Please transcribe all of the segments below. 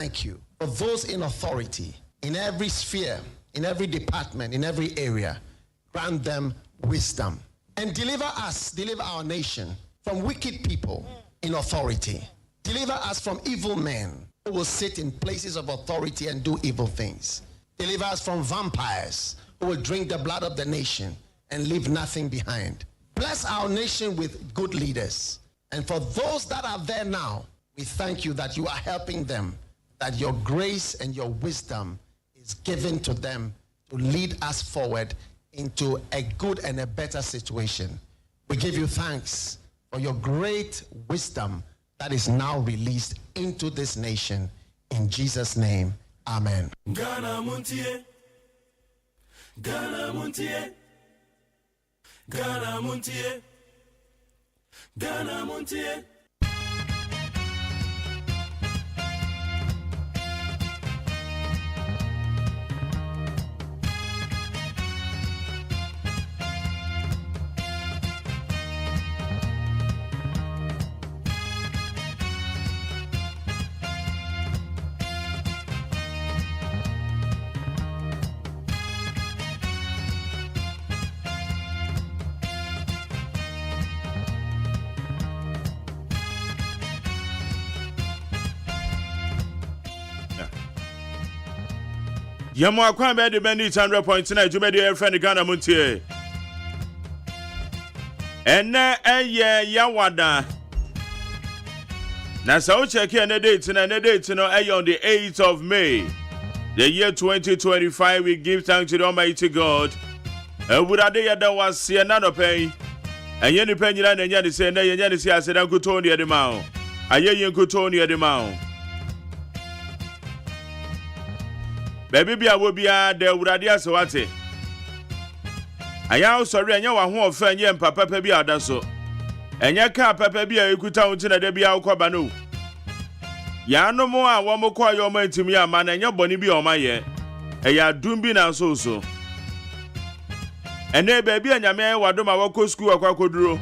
thank you for those in authority, in every sphere, in every department, in every area. Grant them wisdom and deliver our nation from wicked people in authority. Deliver us from evil men who will sit in places of authority and do evil things. Deliver us from vampires who will drink the blood of the nation and leave nothing behind. Bless our nation with good leaders. And for those that are there now, we thank you that you are helping them, that your grace and your wisdom is given to them to lead us forward into a good and a better situation. We give you thanks for your great wisdom that is now released into this nation. In Jesus' name, amen. Ghana Montie, Ghana Montie, Ghana Montie, Ghana Montie. Yamo akwan be de beni 100.9 jumedi e friend Ghana Montie. Ene eye yawada. Na sa o check here na date no eye on the 8th of May. The year 2025, we give thanks to the Almighty God. Ewurade yada wase na no pen. Enye ni pen nyina na nya de se na nya de se aseda nkuto ne de ma o. Aye yen nkuto ne de ma o. Baby bia wo bia de Ewurade asewate. Aya sorry anya wa ho ofa anya mpapa pa bia ada so. Enya ka papa bia ekuta wo ntina de bia ukoba no. Ya no mo a wo mo kwa yo ma ntimi ama na enya boni bia o ma ye. Eya dum bi na so so. Ene baby anyame wadoma wako school akwa koduro.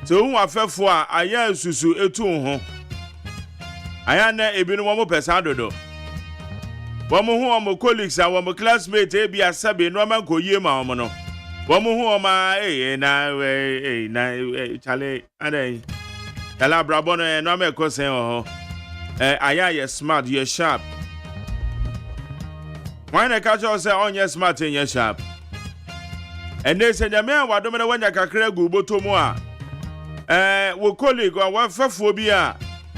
Se hu afefo a aya susu etu ho. Aya na ebinu wo mo pesa dodo. Wamu hu omo colleagues and wamu classmates e bia sabe no man ko yie ma omo no. Wamu hu oma chale adai. Kala brabo no no me ko sen ho. Aya ye smart, ye sharp. Why na catch us say on ye smart and ye sharp. And they say nyame wadom na wanya kakra gu botomu a. Wo colleague wa fafo bia.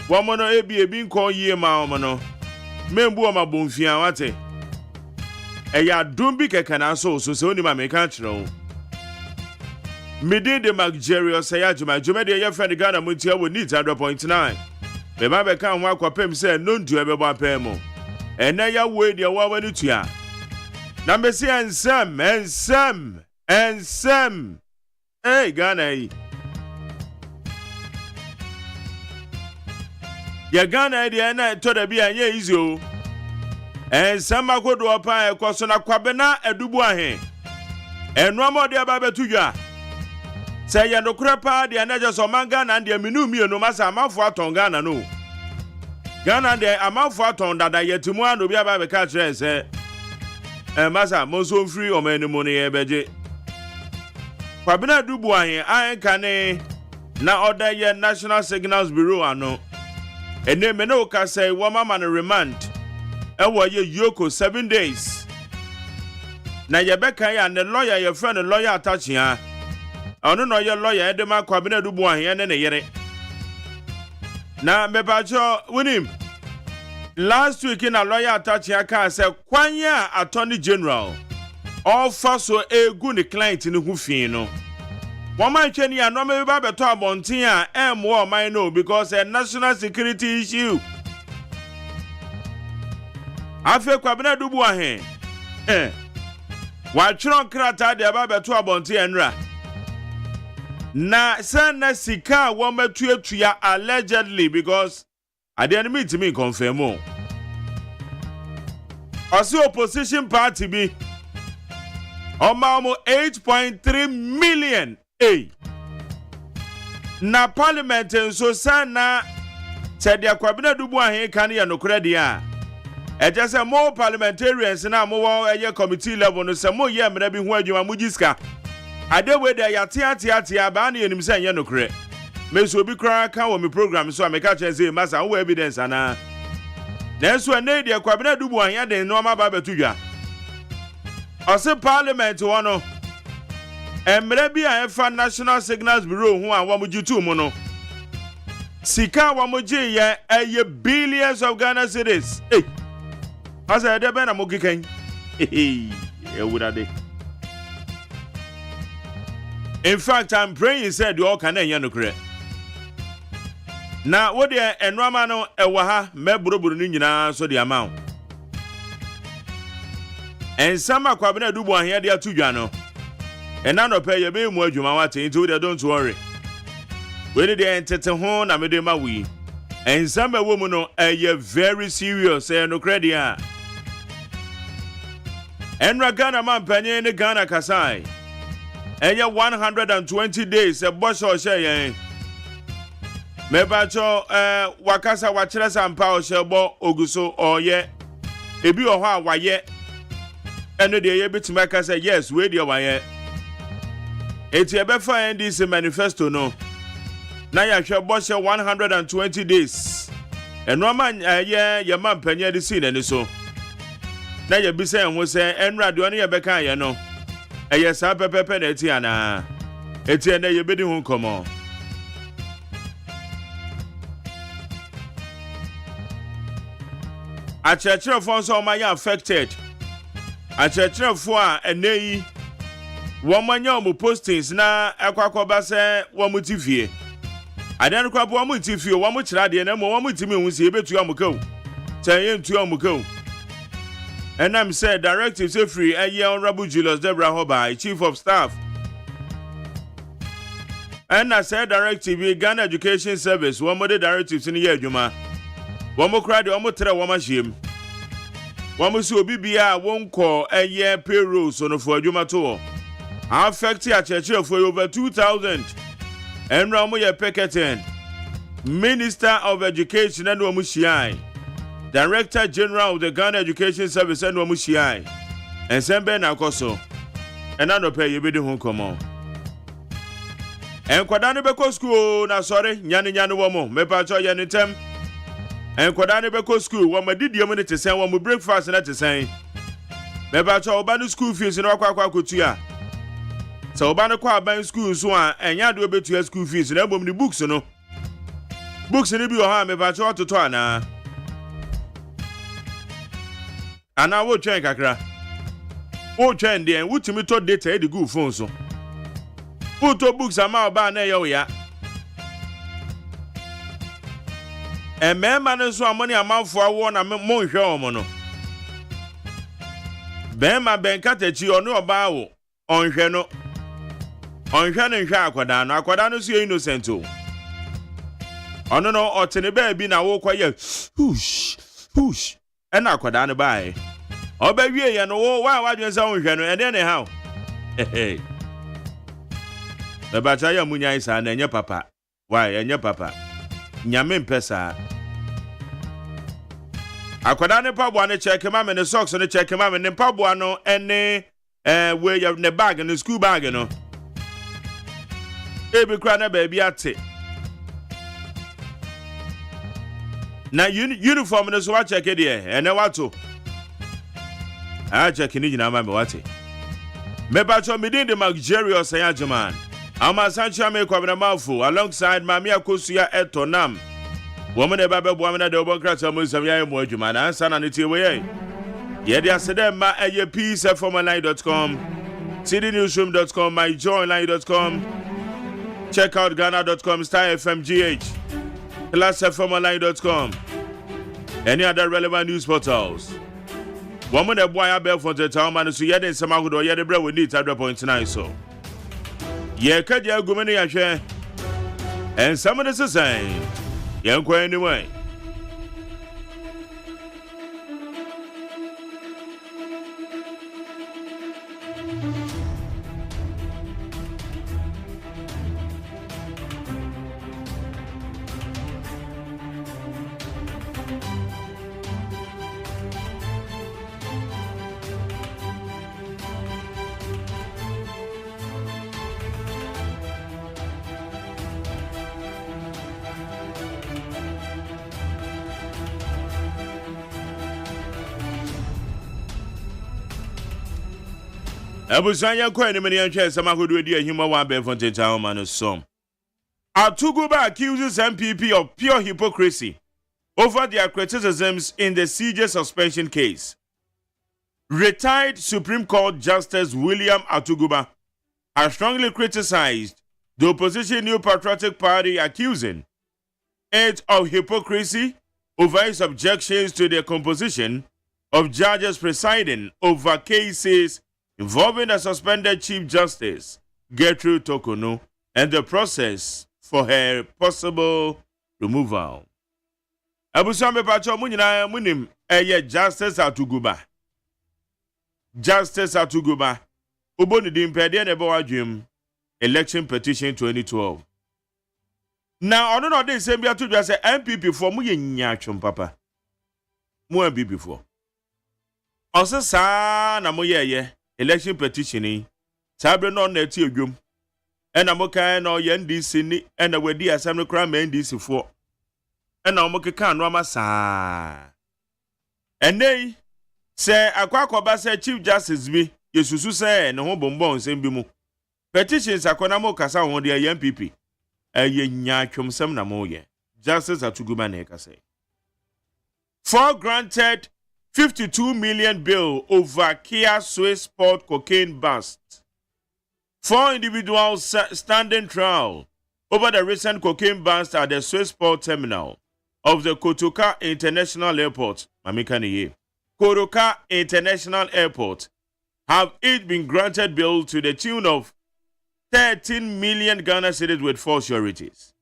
Wamu no e bi nko yie ma omo no. Membu ama bonfia wate eya dumbi keke na so se oni ma meka kire mede de luxurious agyeman jumede ye friend Ghana Montie wo need 100.9 be ma be kan ho akwapem se no ndu ebebo apem ena ya we de wa wani tua na me se ensem hey Ghana yi ya Ghana de na to da bia nye easy o ensama kodo opa ekoso na kwabena adubu ahe enu amode aba betudwa se ye nokura pa de na jeso manga na de minu mienu masa amafo aton Ghana no Ghana de amafo aton dada yetimu ando bia ba be ka kire se masa monso free o manimu ne ye beje kwabena adubu ahe anka ne na order ye National Signals Bureau ano ene me no ka say woman man remand ewo ye yoko 7 days na ye beka ya ne lawyer ye friend lawyer attach ya ono no ye lawyer edema kwabena dubu ahe ne yere na me bacho winim last week na lawyer attach ya ka say kwanya attorney general offer so egu ne client ne hu fi no woman cheni ya no me ba beto abontin a emwo man no because a national security issue afi kwabena dubu ahe wa tron krata de ba beto abontin enra na sana sika wo matuatua allegedly because at the enemy to me confirm o osi opposition party bi almost 8.3 million na parliament so sana said the Kwabena Dubu ahe kan ye nokore dia eje se mo parliamentarians na mo wo committee level no se mo ye mra bi ho adwuma mo giska ade we da ya tia ba na yenim se ye nokore me so bi kra kan wo me program so ameka chen say masa wo evidence ana na so na de Kwabena Dubu ahe de no ma ba betudwa ose parliament wono emre bi a efa National Signals Bureau ho a wo mo gitu mu no sika wa mo je ye billions of Ghana cedis asa de be na mo kikan in fact I'm praying said you all can enye no kre na wo de enwama no ewa ha meboroboro ni nyina so de amount en sama Kwabena Dubu ahe de atudwa no ena no pay ye be mu adwuma wate nti wo de don't worry we need the entete ho na me de ma wi en sama wo mu no very serious no credit a enra Ghana man panye ne Ghana kasai 120 days bosho she yen me ba cho wakasa wa kire sampa o she bo oguso oye ebi o ho a waye eno de ye bitima ka say yes we de waye eti ebe fa NDC manifesto no na ya hwe boshe 120 days eno man ye man panye de si ne so na ye bi say ho say enra de ono ye beka ye no eye sa pepepe na eti ana eti na ye bedi ho komo achechirefo so ma ya affected achechirefo a eneyi womanya omu postings na ekwakoba se womutifie adan kwapo womutifie womu kira de na mo womutimi hu se ebetu amukaw tanye ntu amukaw enam said directive say free honorable Julius Debra Hoba chief of staff and I said directive Ghana Education Service one the directives in year adwuma womu kra de womu tre woma hiem womu so bibia wonko payroll so no for adwuma to affect ya church for over 2000 and womu ye picketing Minister of Education and womu shiai Director General of the Ghana Education Service and womu shiai and sembe na koso and I no pay you be the home come and kwadane beko school na sorry nyane womo me pa cho ye nitem and kwadane beko school wo madidi mo ne te sen wo mo breakfast na te sen me pa cho oba no school fees na kwakwa kotua so oba no kwa ban school so a enya do betua school fees na bom ni books ni bi o ha me pa cho toto ana wo twen kakra wo twen de wutimi to data e di go phone so Puto books ama oba na ye ya. Emema no so amoni amanfo awo na mo hwe omo no. Bema benkatachi ono oba wo. Onhwe no. Onhwe no hwe akwada no so innocent o. Ono no otene ba bi na wo kwaye. Hush. Ena akwada no bae. Oba wie ye no wo wa wadwensa onhwe no ene ne ha. Hey. Bebacha ya munya isa na enye papa. Why enye papa? Nyame mpesa. Akwada ne pabwa ne check ma me ne socks ne check ma me ne pabwa no ene we ya ne bag ne school bag no. Ebi kra na baby ate. Na uniform ne so wa check e de ene wato. A check ni nyina ma me wate. Mebacha me din de luxurious agyeman. Ama Sancha me Kwabena Mafo alongside Mami Akosuya Etonam. Woman e baba bo amena de obonkrata mo samya mo adwuma na ansa na netie we ye. Ye de asede ma eye peaceformalive.com, cdnewsroom.com, myjoyline.com. Check out ghana.com /FMGH, plusformalive.com. Any other relevant news portals. Woman e boy abel for the town man so ye de samagodo ye de bre we need 100.9 so. Ye kaje agumene ya hwe and some of the same yankwa anyway Ebusanya kwa ni many anche samagodu edi ahima wa be fonte town man som. Atuguba accuses MPP of pure hypocrisy over their criticisms in the CJ suspension case. Retired Supreme Court Justice William Atuguba has strongly criticized the opposition New Patriotic Party, accusing it of hypocrisy over its objections to the composition of judges presiding over cases involving the suspended Chief Justice Gertrude Tokono and the process for her possible removal. Abusame Pacho Munina Munim Eye Justice Atuguba. Justice Atuguba. Uboni Dimpede Nebo Agyeman election petition 2012. Now, I don't know this same to just say MPP for mu nyachum papa. Mu MPP for. Also sa na mo ye election petition sabre no na ti odwom. Ena mo kan na ye NDC ni ena wedi asem kra ma NDC for. Ena mo keka no ama sa. Enei se akwakoba se Chief Justice bi yesusu se ne ho bombon sem bi mu. Petitions akona mo kasa ho de MPP. Eye nyachum sem na mo ye. Justice Atuguba na ekase. For granted 52 million bill over Kia Swiss Sport cocaine bust. 4 individuals standing trial over the recent cocaine bust at the Swiss Sport terminal of the Kotoka International Airport. Kotoka International Airport have each been granted bail to the tune of 13 million Ghana cedis with 4 sureties.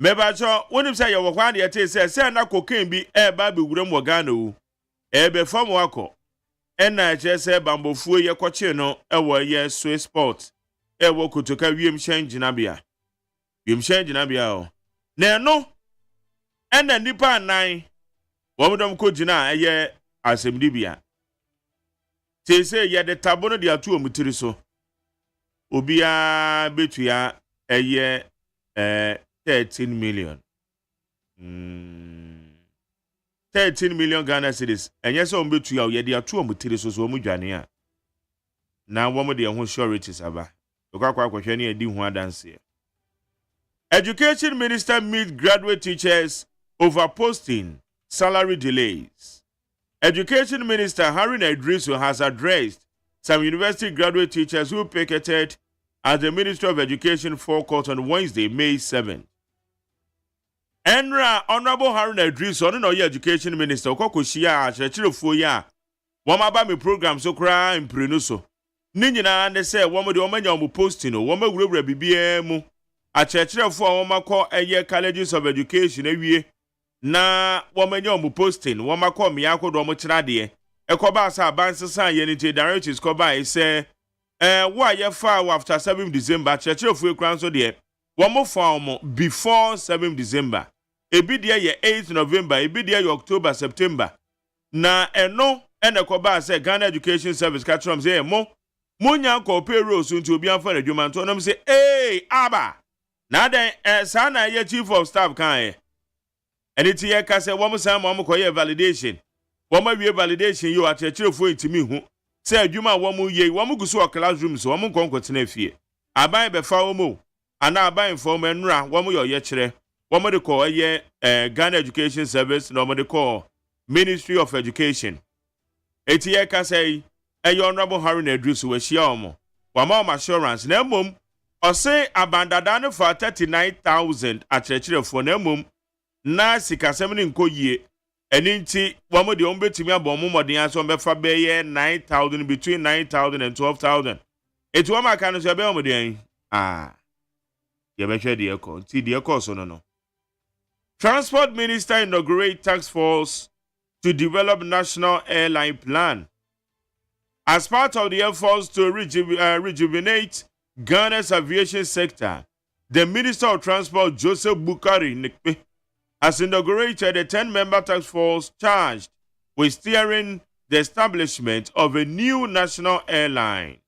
Mebacho, when you say you want to say na cocaine be eba be wuram wa Ghana o. Ebe fam wako. Na say bambofuo ye kwache no ewo ye Swiss Sport. Ewo Kotoka wiem shenjina bia. Wiem shenjina bia o. Na no. Na nipa anan. Womdom ko jina eye asemdi bia. Te say ye de tabono de atu omutiri so. Obia betuya eye 13 million. 13 million Ghana cedis. Enye se ombetuya o ye de atu omutiri so omudwane a. Na womo de ho sureties aba. Okwa kwahwe ne edi hu adanse. Education Minister meet graduate teachers over posting salary delays. Education Minister Haruna Idrisu has addressed some university graduate teachers who picketed at the Ministry of Education forecourt on Wednesday, May 7th. Enra Honorable Haruna Idrisu, no Education Minister, Kokoshia, Achirefo ya, Wamaba me program so cry in Prenuso. Ninina and they say, Woman, the woman you posting, woman will be BM. Achirefo, Wama call a year colleges of education a year. Na woman you posting, Wama call me Yako Domotradi. Ekoba sa banse san yenite directors koba say why ye file after 7 December church of we crown so there one more farm before 7 December e bi there ye 8 November e bi there October September na eno ekoba say Ghana Education Service catchum say mo nya ko payroll so nti obi anfa na dwuma nto nam say aba na den sa na ye chief of staff kan eniti ye ka say wo mo san mo ko ye validation. Wama wie validation yo atechirefo intimi hu se adwuma wamu ye wamu guso classroom so wamu konkotena fie aban be fa womo ana aban form enra wamu yo ye kire wamu de ko ye Ghana Education Service no wamu de ko Ministry of Education eti ye ka say Honorable Haruna Idrisu we hia omo wama assurance na mom o say abandada no for 39,000 atechirefo na mom na sikasem ni nkoyie Eninti wamo de ombetimi abomo modern aso mbefa beye 9,000 between 9,000 and 12,000. Eti wama kanu so be omodен. Ye be hwe de ekọ. Ti de ekọ so no. Transport Minister inaugurate task force to develop national airline plan. As part of the efforts to rejuvenate Ghana's aviation sector, the Minister of Transport Joseph Bukari Nikpe has inaugurated a 10-member task force charged with steering the establishment of a new national airline.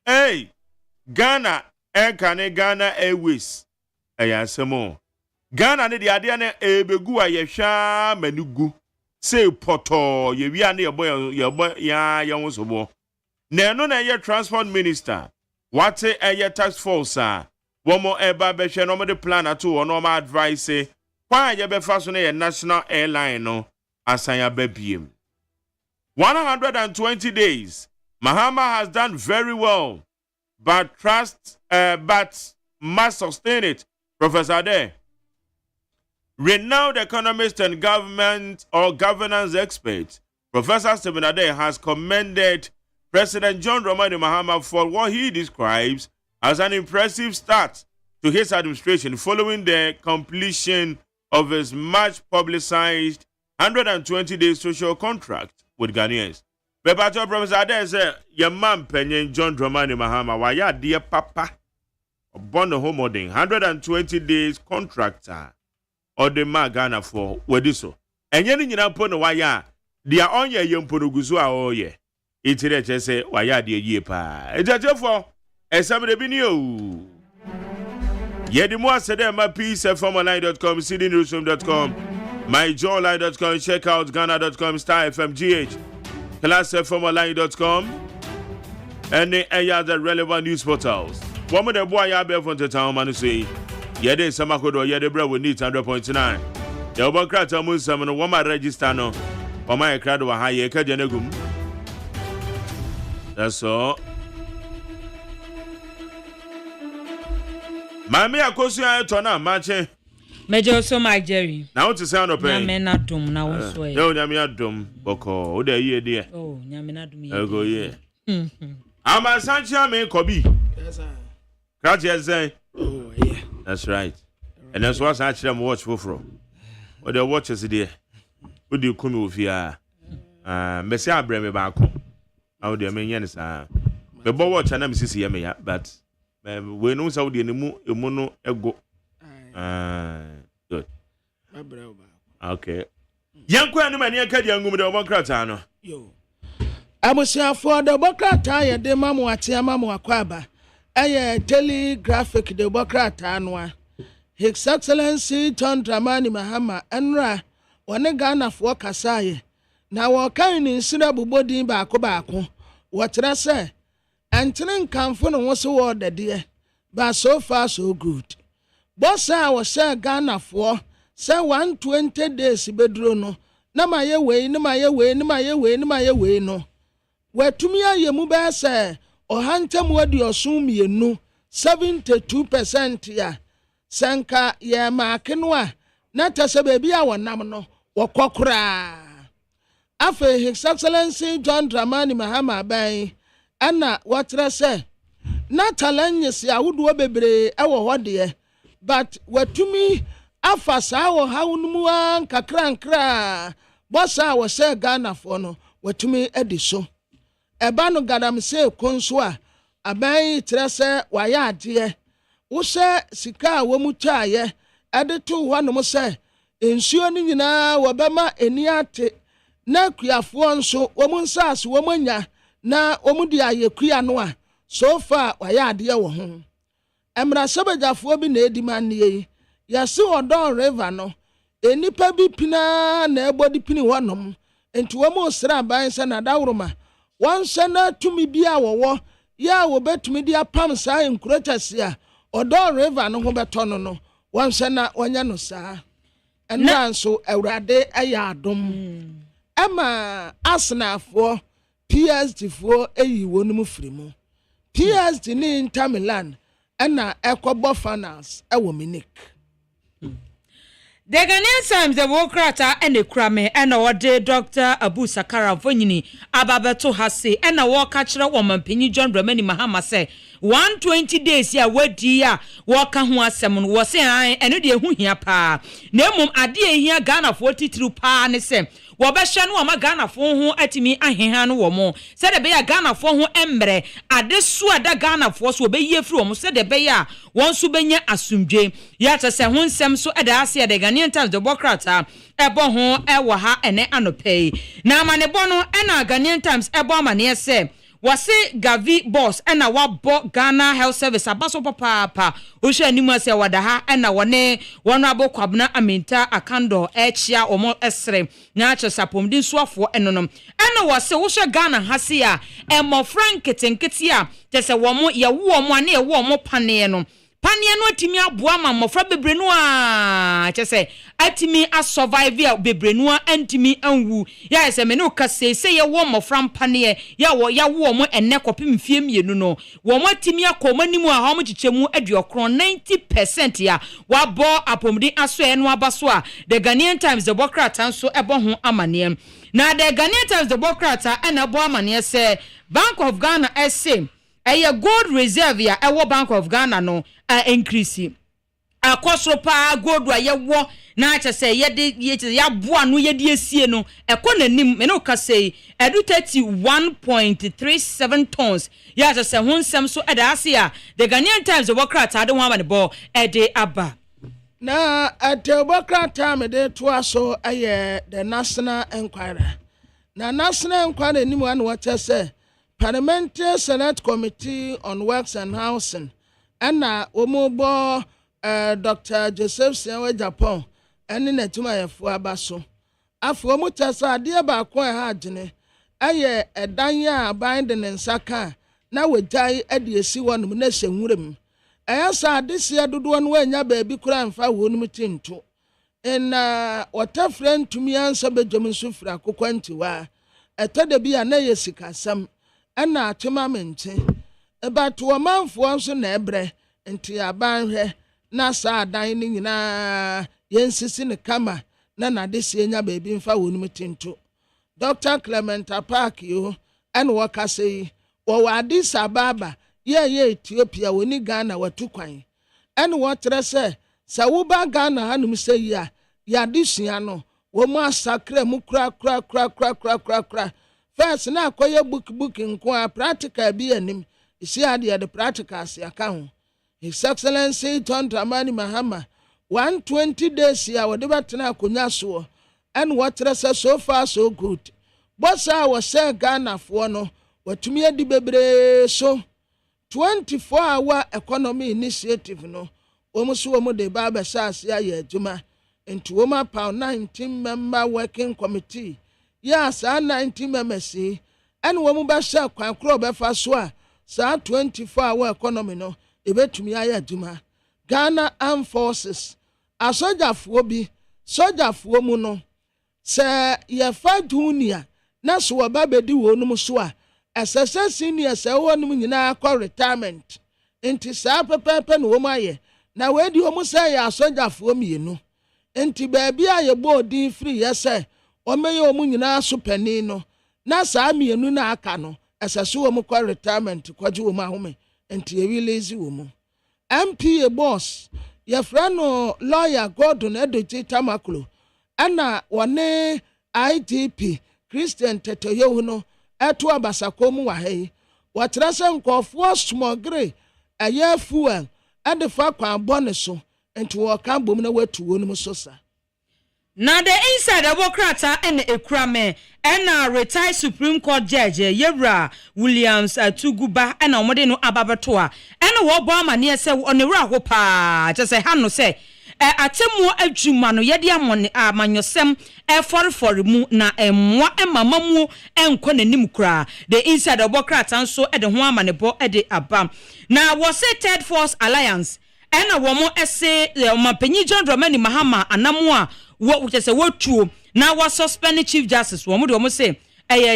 Ghana Ghana Airways. Ghana ne de ade na ebegu a yehwa manugu say poto ye wi ane ye boy ya wonsobo. na no na ye transport minister what a task force one more eba be hwe no mo de plan ato no ma advice say kwa ye be fa so na ye national airline no asanya babiem 120 days Mahama has done very well but must sustain it. Professor Ade, renowned economist and government or governance expert Professor Stephen Ade has commended President John Dramani Mahama for what he describes as an impressive start to his administration following the completion of his much publicized 120-day social contract with Ghanaians. Bebato Professor Ade said, your man penyen John Dramani Mahama, why ya dear papa, born the home 120 days contractor or the Ghana for Wediso. And yen in upon why ya, dear on ye young Poruguzua or ye. It's a say, why ya dear ye pa. It's a for a somebody be new. Ye the more said my piece at formerline.com, cdnewsroom.com, myjoyline.com, check out Ghana.com, Star FMGH. classfmline.com and any other relevant news portals. One of the boy I bear from the town man say, Yede Samakodo, Yede Bra will need 100.9. The Obacrata Musam and Wama register no, or my crowd were high Kajanegum. That's all. Mammy, I could see I turn up, Mache. Major so my Jerry. Now to sound of pain. Yamena dum now also. No, Yamia dum, Boko, o de ye dear. Oh, Yamena dum. I'll go ye. I'm a Sancha me Kobe. Yes, sir. Catch you say. Oh, yeah. That's right. And that's what's actually I'm watchful from. What the watchers there. Would you come with here? Messia bring me back home. How do you mean, yes, the boy watch and I'm sissy, but we know Saudi and the mono ego. Good. Okay. Young Quan Mania Kadian with the Mocratano. Yo. I was here for the Bocrata, the Mamuatia Mamuaquaba. A telegraphic the Bocratanwa. His Excellency John Dramani Mahama Enra, one a gun of Wakasai. Now, our kind in Sinabu body baco. What I say? And telling Camphon was a word, dear. But so far, so good. Boss, I was say Ghana for say 120 days bedrono. Na my way, no my way, no my way, no my way, no. Where to me, I move say, or Hantem word you assume you know 72% ya. Sanka ya makenwa. Nata se baby our namano, or kokra. Afe His Excellency John Dramani Mahama Bay. Anna, what I say? Natalanyes ya would wabebre, our what dear. But what to me, afasa or how nuan kakra, bossa was say Ghana for no, what to me ediso. Ebano gadam say consua, a bay tresse, why dear. Usa sika womuta ye, added to one more say, ensuring na wabama eniate, na kuafuan so, woman sas, woman ya, na omudia ye kuanoa, so far, why dear one. Emra sabajafo bi na ediman ye yase odon river no enipa bi pina na ebodi pini wonom enti wo mo sra ban se na dawroma wonse na tumi bia wowo ya wo betumi dia pam sa enkurotase a odon river no ho beto no wonse na wonya no saa enra nso awurade aya adom ama asnafo PSD fo eyi wonum firimu PSD ni Inter Milan Anna Equabo Finance, a womanic. The Ghanaian Times, the Wokrata, and the Crame, and our dear Dr. Abu Sakara Vonini, Ababato Hase, and a war catcher woman, Penny John Dramani Mahama say, 120 days, ya, word dear, walker who was someone was saying, and dear who here pa. No mum, a dear here, Ghana 43 pa, and the same. Wabashan wa Ghana for who atimi ahehan wo mo said the be Ghana for who embre ade so ada Ghana for so be ye fru mo said the be ya won so benya asumdwe yata se ho nsem so ada ase the Ghanaian Times the Bokrata ebo ho e wo ha ene anopai na amane bo no e na Ghanaian Times ebo amane se wase Gavi boss ena wabo Ghana Health Service abaso papa ohwe animu ase wada ha ena wone Honorable Kwabena Aminta Akando echia omo esre na acho sapomdin suafo enonom ena wase wohwe Ghana hase a emofran ketenketi a tese womo ye wo omo ane ye wo omo pane no pania no atimi aboa ma mmofra bebrenu a chese atimi a survive a bebrenu a antimi anwu ya ese me no kase se ye wo mmofra mpane ya wo mo enne kopim fie mienu no wo mo atimi akomanimu a ha mo chichemu aduokron 90% ya wabo apomdi aso eno abaso a the Ghanaian Times the Bokrata so ebo ho amane na the Ghanaian Times the Bokrata ena ebo amane se Bank of Ghana SA a gold reserve ya ewo Bank of Ghana no increase akosro pa gold wa ye wo na acha say ye ya boa no ye die sie no ekonanim me no ka say edu 31.37 tons ya acha say honsem so eda ase a the Ghanaian Times the Bokrata de ho amane bo ede aba na at the Bokrata me de to aso aye the national inquiry na national inquiry ni mo an what say Parliamentary Senate Committee on Works and Housing and omobo Dr. Joseph Siawe Japan and netuma yefo abaso afo mu tasa ade ba ko ha agene aye edanya bind ne nsaka na wejai ade esi wonum na hyenwurem ayasa ade sia dodo no anya ba bi kura mfa wonum tinto en watafren tumi ansa bedwom sufra kokwantiwa etode bi na yesikasam ana atema mente ebato manfo nso na ebre enti abanhwe na sa adan ni nyina yensisi ne kama na nadesi enya baabi mfa wonum tinto Dr. Clement Park yo en wakase wo Addis Ababa ye Ethiopia woni Ghana watukwan en wotre se wo ba Ghana hanum se ya disua no wo mu asakra mu kra first na akoye book nko a practical bi anim isi ade the practicals account His Excellency John Dramani Mahama 120 days ya wode betena akonya so and what so far so good bossa was say Ghana for no watumi adi bebre so 24-hour economy initiative no omuso omo de baba sase ya adwuma into Woma pound 19 member working committee yes, 19 members and woman ba sha kwan kro be fa so a sa 24-hour economy no e betumi aya duma Ghana Armed Forces asojafo bi sojafo mu no se ye fa junior na so ba bedi wonum so a SSS senior se wonum nyina akọ retirement enti sa pepepe no wo maye na we di omu se ya asojafo mienu enti ba bia ye bo din free yese omeye omu nyina so pani no na saa mienu na aka no eseso omu kwa retirement kwaje omu ahome enti release omu MPA boss ye frano lawyer Gordon Edoji Tamaklo ana wone IDP Christian Tetoyo no eto abasakomu wa hei watrase nkofo smogre aye fuel ade fa kwa bone so enti wo kan bom na watu wonu so sa na the inside Bokrata and ekrame and retired Supreme Court Judge Yewra Williams Tuguba and omode no ababatoa and wo bo amane se onewura ho pa just say hanu say atemu adwuma no yede amone amanyosem for mu na emwa emamamu enko nanim kura the inside Bokrata nso de ho amane bo de aba na wo say Third Force Alliance and wo mo ese mapanyi John Dramani Mahama anamu a what say what true now was suspended Chief Justice wo mo de mo say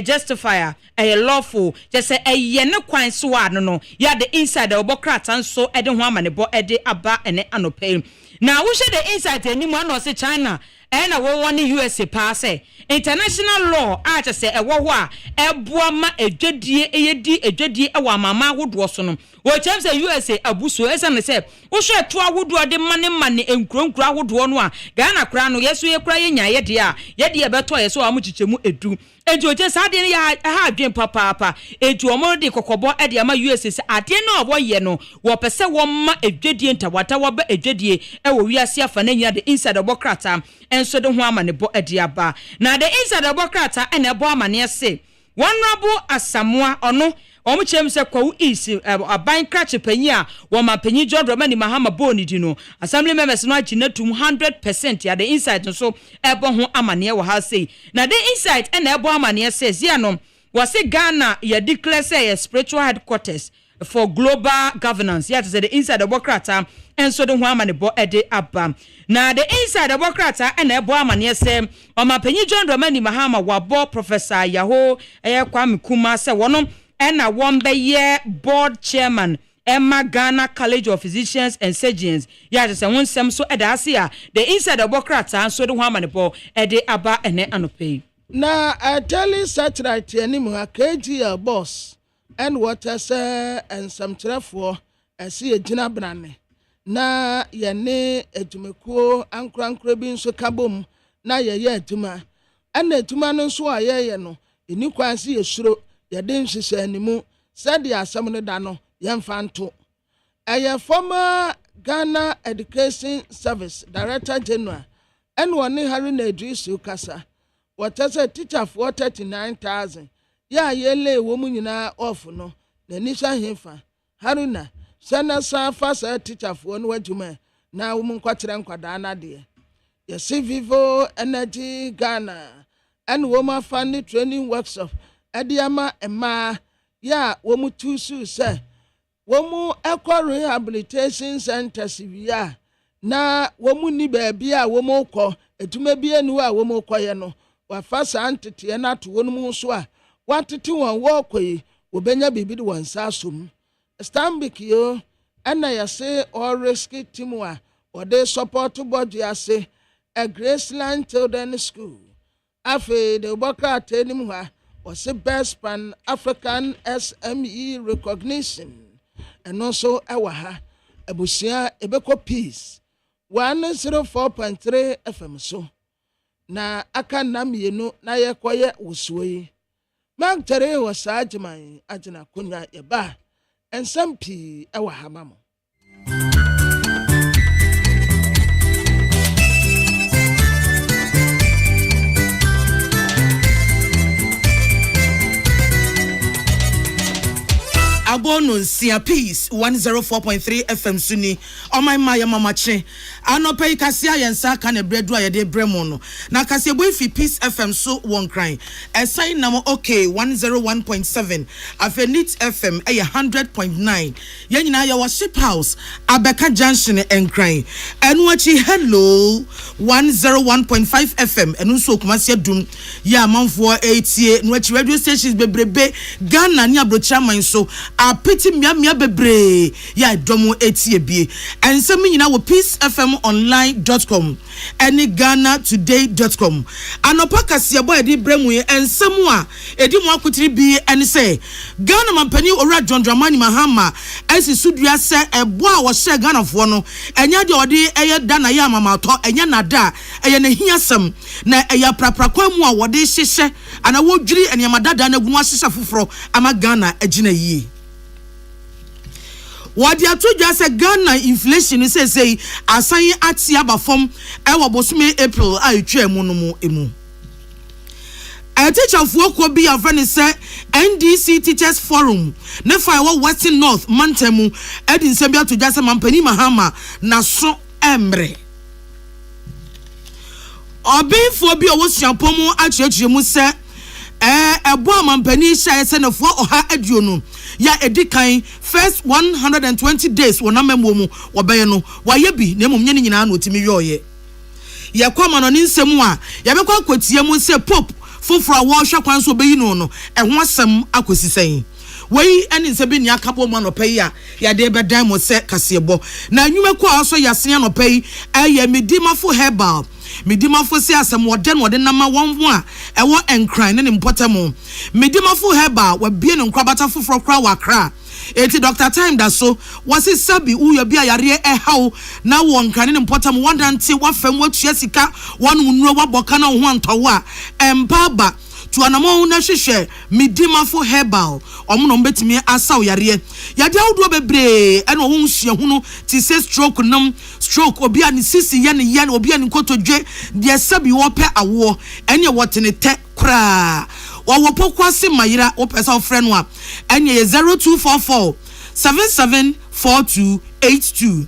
justifier lawful just say ne kwan so no ya the inside Bokrata nso de ho amane bo de aba ene anope na wo she the inside animu na say China na wo won USA pass international law a just say wo ho a eboa ma edwadie eyedi edwadie e wa mama ahodo so no wo chem say USA abuso esa ne say wo hwe to ahodo de mane enkronkro ahodo no a Ghana kra no yeso ye kra ye nya ye de a ye de beto yeso wa mu chichemu edu ejoje sade ya ha adwen papa edu omo de kokobo e de ama USA say ade na obo ye no wo pese wo ma edwadie ntawata wo ba edwadie e wo wiase afa na nya de inside Bokrata enso de ho amane bo ade aba na the inside Bokrata ene bo amane se Honorable Asamoah ono omo chem se kwawu is aban krache panyi a wo ma panyi John Dramani Mahama boni di no assembly members no agina tum 100% ya the insight so ebo ho amane wo ha sei na the insight e na ebo amane says ya no wase Ghana ya declare say spiritual headquarters for global governance yet say the inside the Bokrata and so the ho amane bo ede aba na the inside the Bokrata and ebo amane say o ma panyi John Dramani Mahama wabo Professor Yaho Kwame Kuma say wono na one be board chairman Emma Ghana College of Physicians and Surgeons yet say one sem so eda asia the inside the Bokrata and so the ho amane bo ede aba ene anope na ateli satellite anim ha KG boss and water say and some trafo asi agina brane na ye ne adwumekuo ankrankra bi nso kabom na ye adwuma ana adwuma no nso ayeye no eni kwanse yesuro ye de nhihye animu said ya asem no da no ye mfanto eye former Ghana Education Service Director General and one Haruna Idrisu kasa what as a teacher for 39,000 ya yele womu nyina off no na nisha hefa Haruna sana sa fasa teacher for no adwuma na womu kwakyere nkwada na de ya Vivo Energy Ghana and woman family training workshop adiama ema ya womu tusu se womu eco rehabilitation center sivia na womu ni baabi a womu kɔ adwuma bi anu a womu kɔye no wafasa antete na to wonum so a watete won wo koyi obenya bibi de won sa som Stambik yo ana yase all rescue team a ode support board yase a Graceland Children's School afi de boka tenim ha was best pan African SME recognition and also ewa ha abusia ebeko peace 104.3 FM so na aka namienu na yekoye wusuyi magtere wasa agyeman agina kunya yeba ensampi ewa hamamo Abono Sia Peace 104.3 FM Suni on my Maya Mamache. Ano pay Cassia Yansa can a bread wire de Bremono. Na Cassia Boyfi Peace FM so one crying. A sign number okay 101.7. Afenit FM a 100.9. Yanina your ship house Abeka Junction and crying. And watching hello 101.5 FM and also Kumasia Doom. Ya man for 8 which radio stations bebrebe Ghana nia brochama so a pity mia bebre ya domo etie bie and some nyina wo peacefmonline.com any GhanaToday.com anopa kasia boy di bremu and samua edi mo akotiri bi and say Ghana mampani ora John Dramani Mahama esi sudua se ebo a wo she Ghana fo no enya de ode eye da na ya mama to enya nada eye na hiasam na eye praprakwa mu a wode hyehye ana wodwiri enyamada na gu ahyehye foforo ama Ghana agina yi what ya to just a Ghana inflation say asan atia ba fom e wo bosume April a etwa mu no mu emu a teacher for ko bi a friend say NDC Teachers Forum ne fa wo Western North Mantemu edin sembia to just mampani Mahama na so emre obi fo bi owo suapom achiachie mu se ebo mampani sha se nefo oha aduonu ya edikan first 120 days wona memwo obeye no waye bi na emom nyene nyina na otimi yoye ye kwama no nsem a ye bekwa kwatie mu se pop foforo wo hwa kwan so obeyi no no ho asem akosisen wei eni nse bi ni akabo mu anopai a ya de bedan mo se kasebo na anwuma kwa aso yase anopai eye medimafo herbal medimafo se asem wode nama wonwo a ewo enkran ne mpotamo medimafo herbal wa bie no nkrabata foforo kra wakra eti Dr. Time da so wasi sabi uyo bia yare hawo na wo nkran ne mpotamo wadanti wafam watua sika wanu nuro waboka na ho antowo a empaba tuanamo na hwehwe medimafo herbal omuno mbetimi asaw yare yade awdo bebre ene wo nhua hunu ti se stroke obi ani sisi ye ne obi ani kotodwe de sabi wo pe awo ene wotene te kra wo pokwase mayira wo pesa ofre no a enye 0244 774282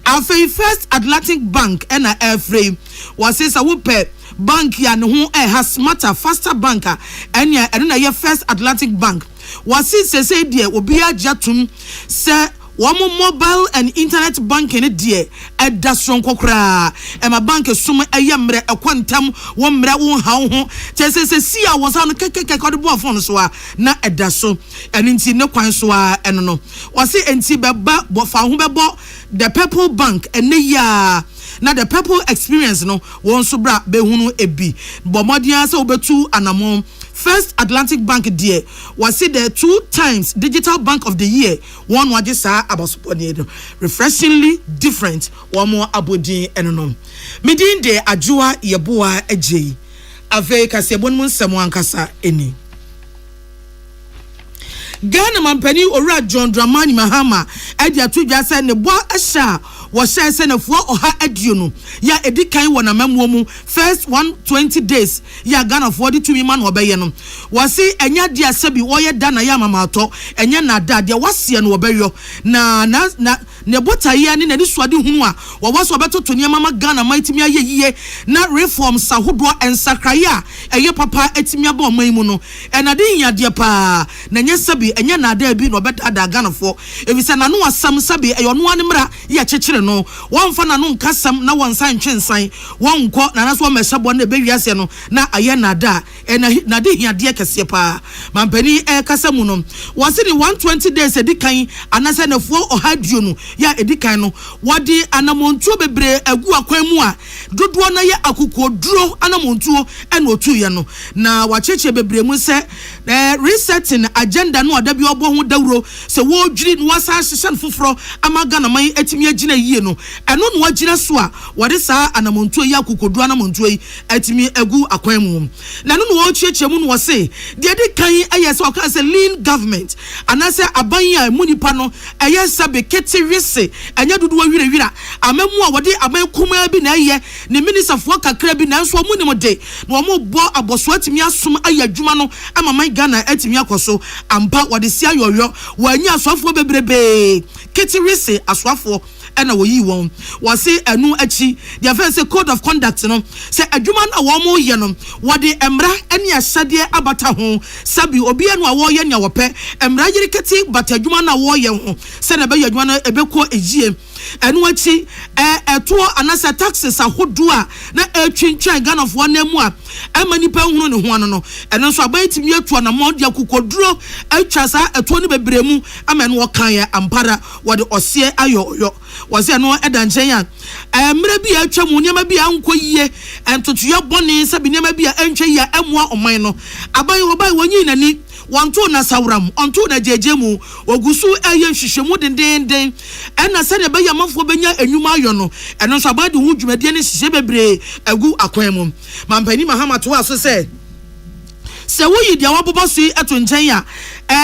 afei First Atlantic Bank ena airframe was say sa wo pe bank ya ne ho has smarter faster banker enya eno na ye First Atlantic Bank was say de obi ajatum se Wamo mobile and internet banking dear at Dasron Kokra. And my bank is summa a yamre a quantum, one mra won how see I was on a phone so na at Dasso and in no quanswa and no. Was it and see baba but found the Purple Bank and ya. Now the Purple experience no won so bra behunu ebi. But modia so betu anamon. First Atlantic Bank dear was it the 2 times Digital Bank of the Year. One was just about refreshingly different. One more abodi enonom. Midin de ajua yebua eji. Ave kasebon mun semwan kasa eni. Ghana mampani ora John Dramani Mahama edi atudwa se ne bo asha wo share se nefo oha aduonu ya edikan wona mamuomu first 120 days ya Ghana for the 2 man obeye no wasi enya dia sebi wo ye da na ya mamato enya na da dia wase no obeyo na ne botaye ne ne suade hunu a wo waso obetoto ne mama Ghana maitimi ayeyiye na reform sahodo ensakraya eye papa etimi aba oman no enade nya dia pa na nya sebi enya na da bi no obeta da Ghana for ebisa na no asam sebi eyo no anemra ya chechire no won fa na no nkasam na won san twensan won nko na naso mesabo na be wiase no na aye na da na de hiade kese pa mampani kasa mu no wose ni 120 days edikan anase nefo ohaduo no ya edikan no wodi anamontuo bebre agu akwan mu a dodo na ye akokoduro anamontuo ena otuye no na wacheche bebre mu se resetting agenda no odabi obo ho dawro se wo dwiri no wasa hyehyɛ foforo amaga na man etimi agina yie no eno no agina so a wode saa anamontuo yi akokoduro anamontuo yi etimi agu akwan mu na no wo chieche mu no wose de kan ayese o kan se lean government anase aban ya munipa no ayese be ketirese anya dudu wira amamu a wode aban kuma bi na ye ne minister fo kakra bi na nso omunim de na omo bo aboso atimi asom ayadwuma no amaman Ghana atimi akoso ampa wode sia yoyo wanya asofo bebrebe ketirese asofo ena wo yi won wase enu achi dia fe say code of conduct no say adwuma na wo mo ye no wode emra ene asade abata ho sabi obi enu a wo ye nya wo pe emra yiri keti bata adwuma na wo ye ho se na be adwuma na ebeko ejie enu achi eto anasa taxes ahodo a na etwintwan Ghana fo na mu a amani pa hunu ne ho ano no eno so abayitimi eto na mo dia kokoduro atwa sa eto ne bebremu amene wo kan ya ampara wode ose ayoyo wase no edanchen ya emre bi atwa mu niam bi anko yie entotoye bone sabi niam bi antwa ya emwa oman no aban wo bai wonyi nani wanto na sawram onto na jejemu ogusu eye hwehwemu dendenden ena se ne be yamafo benya enwuma ayo no eno so abade hu dwumadie ne hye bebre agu akwan mu mampani Mahama to aso se wo yi dia wabobosu eto nchen ya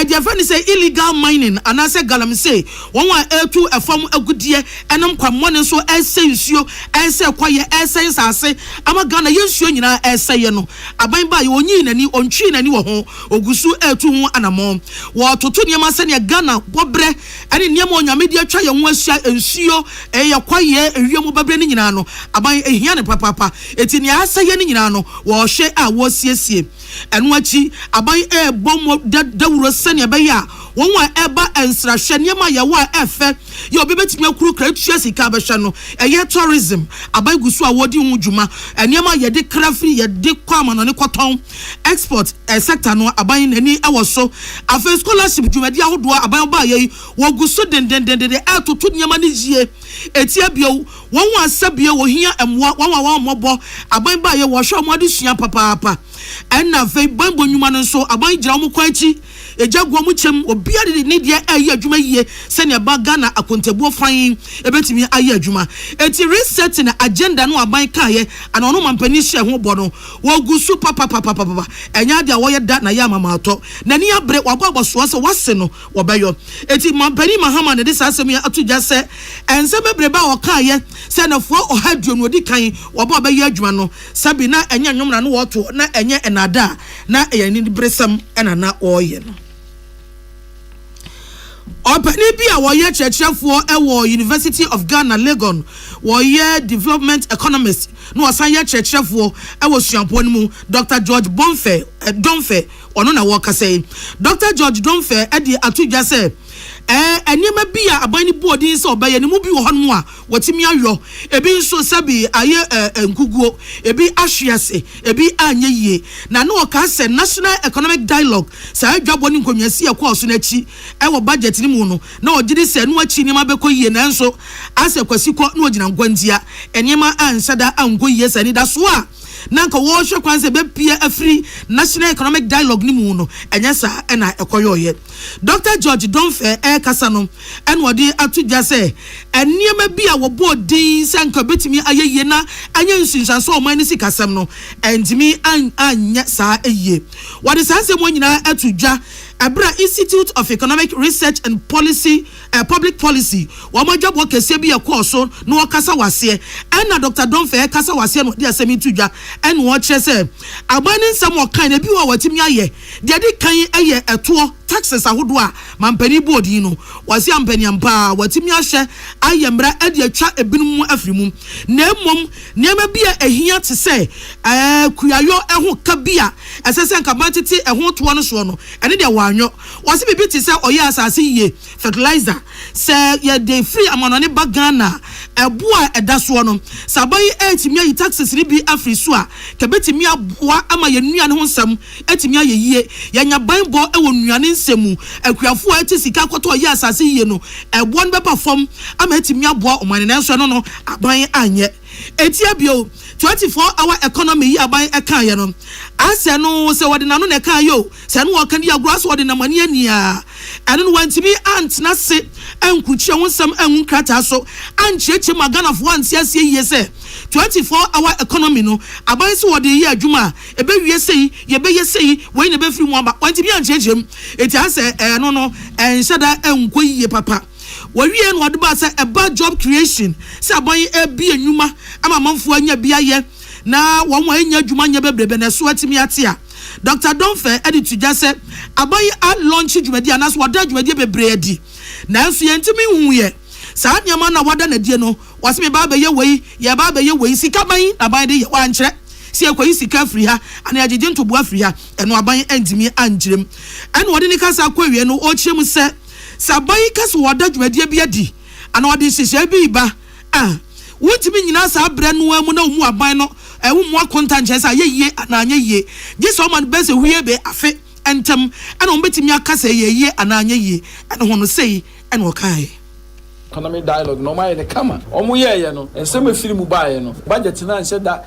dia fa ni say illegal mining anase galamsey won wa etu efam agudie enam kwamone so esensuo ense kwaye esensase ama Ghana yensuo nyina eseye no aban ba ye onyi nani ontwi nani wo ho ogusu etu ho anamo wo toto niam ase ne Ghana bobre ene niam onyame de atwa ye ho asia ensuo ye kwaye ewiemu babre ni nyina no aban ehia ne papapa eti ne aseye ni nyina no wo hwe a wo siesie enu achi aban bom dawuro sene be ya won wa eba ensrahwe niam ya wa efe ye obi betimi akuru kra tua sika behwe no eye tourism aban gusu a wodi hu dwuma niam ye de krafri ye de kwama no ne koton export sector no aban nani ewo afa scholarship dwumadi ahodo aban ba ye wo gusu dendendende atoto niam ne jie etia bio won wa sabie wo hia emwa won mobo aban ba ye wo hwe mo de sua papa ena fe bambo nyuma no so aban gira mo kwanchi ejagwo mu chem obi ade ne dia ayi adwuma yie se ne ba Ghana akontebuo fan ebetimi ayi adwuma eti reset na agenda no aban kaye ana ono mampani hye ho bono wo gusu papa enya dia wo ye da na ya mama ato na ni abre wagwa boso se wase no wo beyo eti mampani Mahama ne de sasem ya atugya se ense bebre ba wo kaye se na fo ohaduo no di kan wo ba be ye adwuma no sabi na enya nwom na no wo to na enya enye enada na eyani bresam enana oye no Opani bi a woye chechefo ewo University of Ghana Legon woye development economist no osan ye chechefo ewo suampon mu Dr. George Donfe ono na wo kase Dr. George Donfe e di atudwa se enema bi a abani boarding se obaye ne mu bi wo hono a watimi ayo ebi nso sabi aye nkuguo ebi ahwease ebi anye yie na no ka se national economic dialogue sa adwabo ni nkonwasi ekọ na chi ewo budget ni mu no na ogidi se no achi ni ma beko yie na nso ase kwasiko na ogina ngwandia enema ansada ango yie sani da so a nanka wo hwe kwanse be pia afri national economic dialogue ni mu no enyesa na ekoyoye Dr. George Donfe kasa no enwode atudwa se eniema bi a wo bodin sanka betimi ayeye na anya nsunsanso o man ni sikasam no entimi anya sa eye wode sanse mo nyina atudwa Abra Institute of Economic Research and Policy Public Policy wamadwabo kese bi ekoso no wakasa wase na Dr. Donfe kasa wase no de asemi tudwa en wo kire se abani nsam okan na bi wa watimi aye de de kan eye eto taxes ahodo a mampani board yi no wase ampani ampa watimi ahye ayemra ade atwa ebinum afrimu na emom niam bi a ehia te se kuyayo eho ka bia esese nka bantete eho to no so no ene de wanyo wase bibi te se oye asase ye fertilizer se ye de free amanone bagana eboa edaso no sabai etimi ayi taxes ni bi afri so a kebetimi aboa ama ye nua ne ho nsam etimi ayeyie yanya banbo ewo nuane nsemu akuafo a eti sika koto ye asase ye no ebo no be perform ama etimi aboa omane nanso no aban anye etia bio 24-hour economy yi aban ekan ye no ase no se wode nano na ekan yo se no wo kan di agro wode na mane ania eno no wantimi ant na se enkuchi ho nsam enwu krata so ancheche magana fo anti ase yi se 24-hour economy no aban se wode yi adwuma ebe wie sei ye be ye sei we ne be firi mu aba wantimi anchechem eti ase eno no enhyada enko yi papa wawie no wode ba se eba job creation se aban ebi enwuma ama manfo anya bia ye na won wa anya adwuma nya bebrebe na so atimi atia Dr. Donfe edit to just say aban a launch dwumadi anas wada dwumadi bebre adi na nso ye ntimi hu ye saa nyama na wada na die no wase me ba be ye wei ye ba be ye wei sika ban aban de ye wa nkyere si ekwa sika free ha ana agege ntobo free ha eno aban antimi ankyerem eno wode ni kasa akwawie no o kyerem se sabai kasa wada dwumadi bi adi ana wode hihye bi ba wotimi nyina sa abre no amu na omu aban no mu akonta nkyesa yeye ana anya ye je so man bese huye be afe entem ana ombetimi akasa yeye ana anya ye ana hono sei ana okai economic dialogue no mai ne kama omu ye no ensem afiri mu baaye no budget na nse da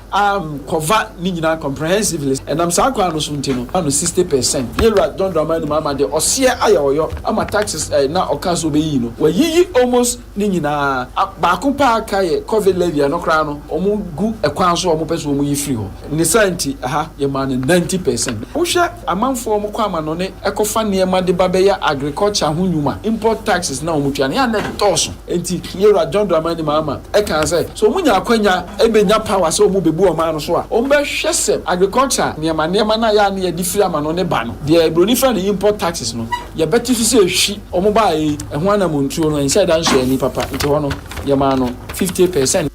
cover ni nyina comprehensively and am sa kwa no sunti no ano 60% yera don drama no mama de ose ayoyo ama taxes na okaso be yi no wa yiyi almost ni nyina ba ko pa kai covid levy no kra no omu gu ekwan so omu pese omu yi free ho ni santi ye man 90% wo hwe amanfo omu kwa ma no ne ekofa ne ma de babeya agriculture ho nyuma import taxes na omu twa ne ya net toso enti yera John Dramani mama e kan say so munya akwanya ebenya power so mu bebu o man no so a o be hwese agriculture niema na ya na ya difiri ama no ne ba no de broni fa ne import taxes no ye beti so say hwi o mo ba e ho ana montuo no inside an share ni papa enti ho no ye ma no 50%.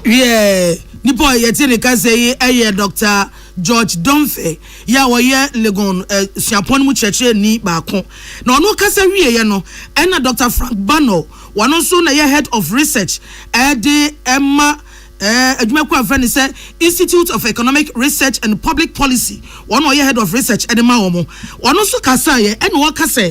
Yeah, nipo ye tini ka say eye Dr. George Donfe ya woye Legon siapon mu cheche ni baako na ono kasa wie ye no na Dr. Frank Bano wano so na ye head of research de Emma adwuma kwa friend say Institute of Economic Research and Public Policy wano ye head of research de ma wo mo wano so kasa ye na wo kasa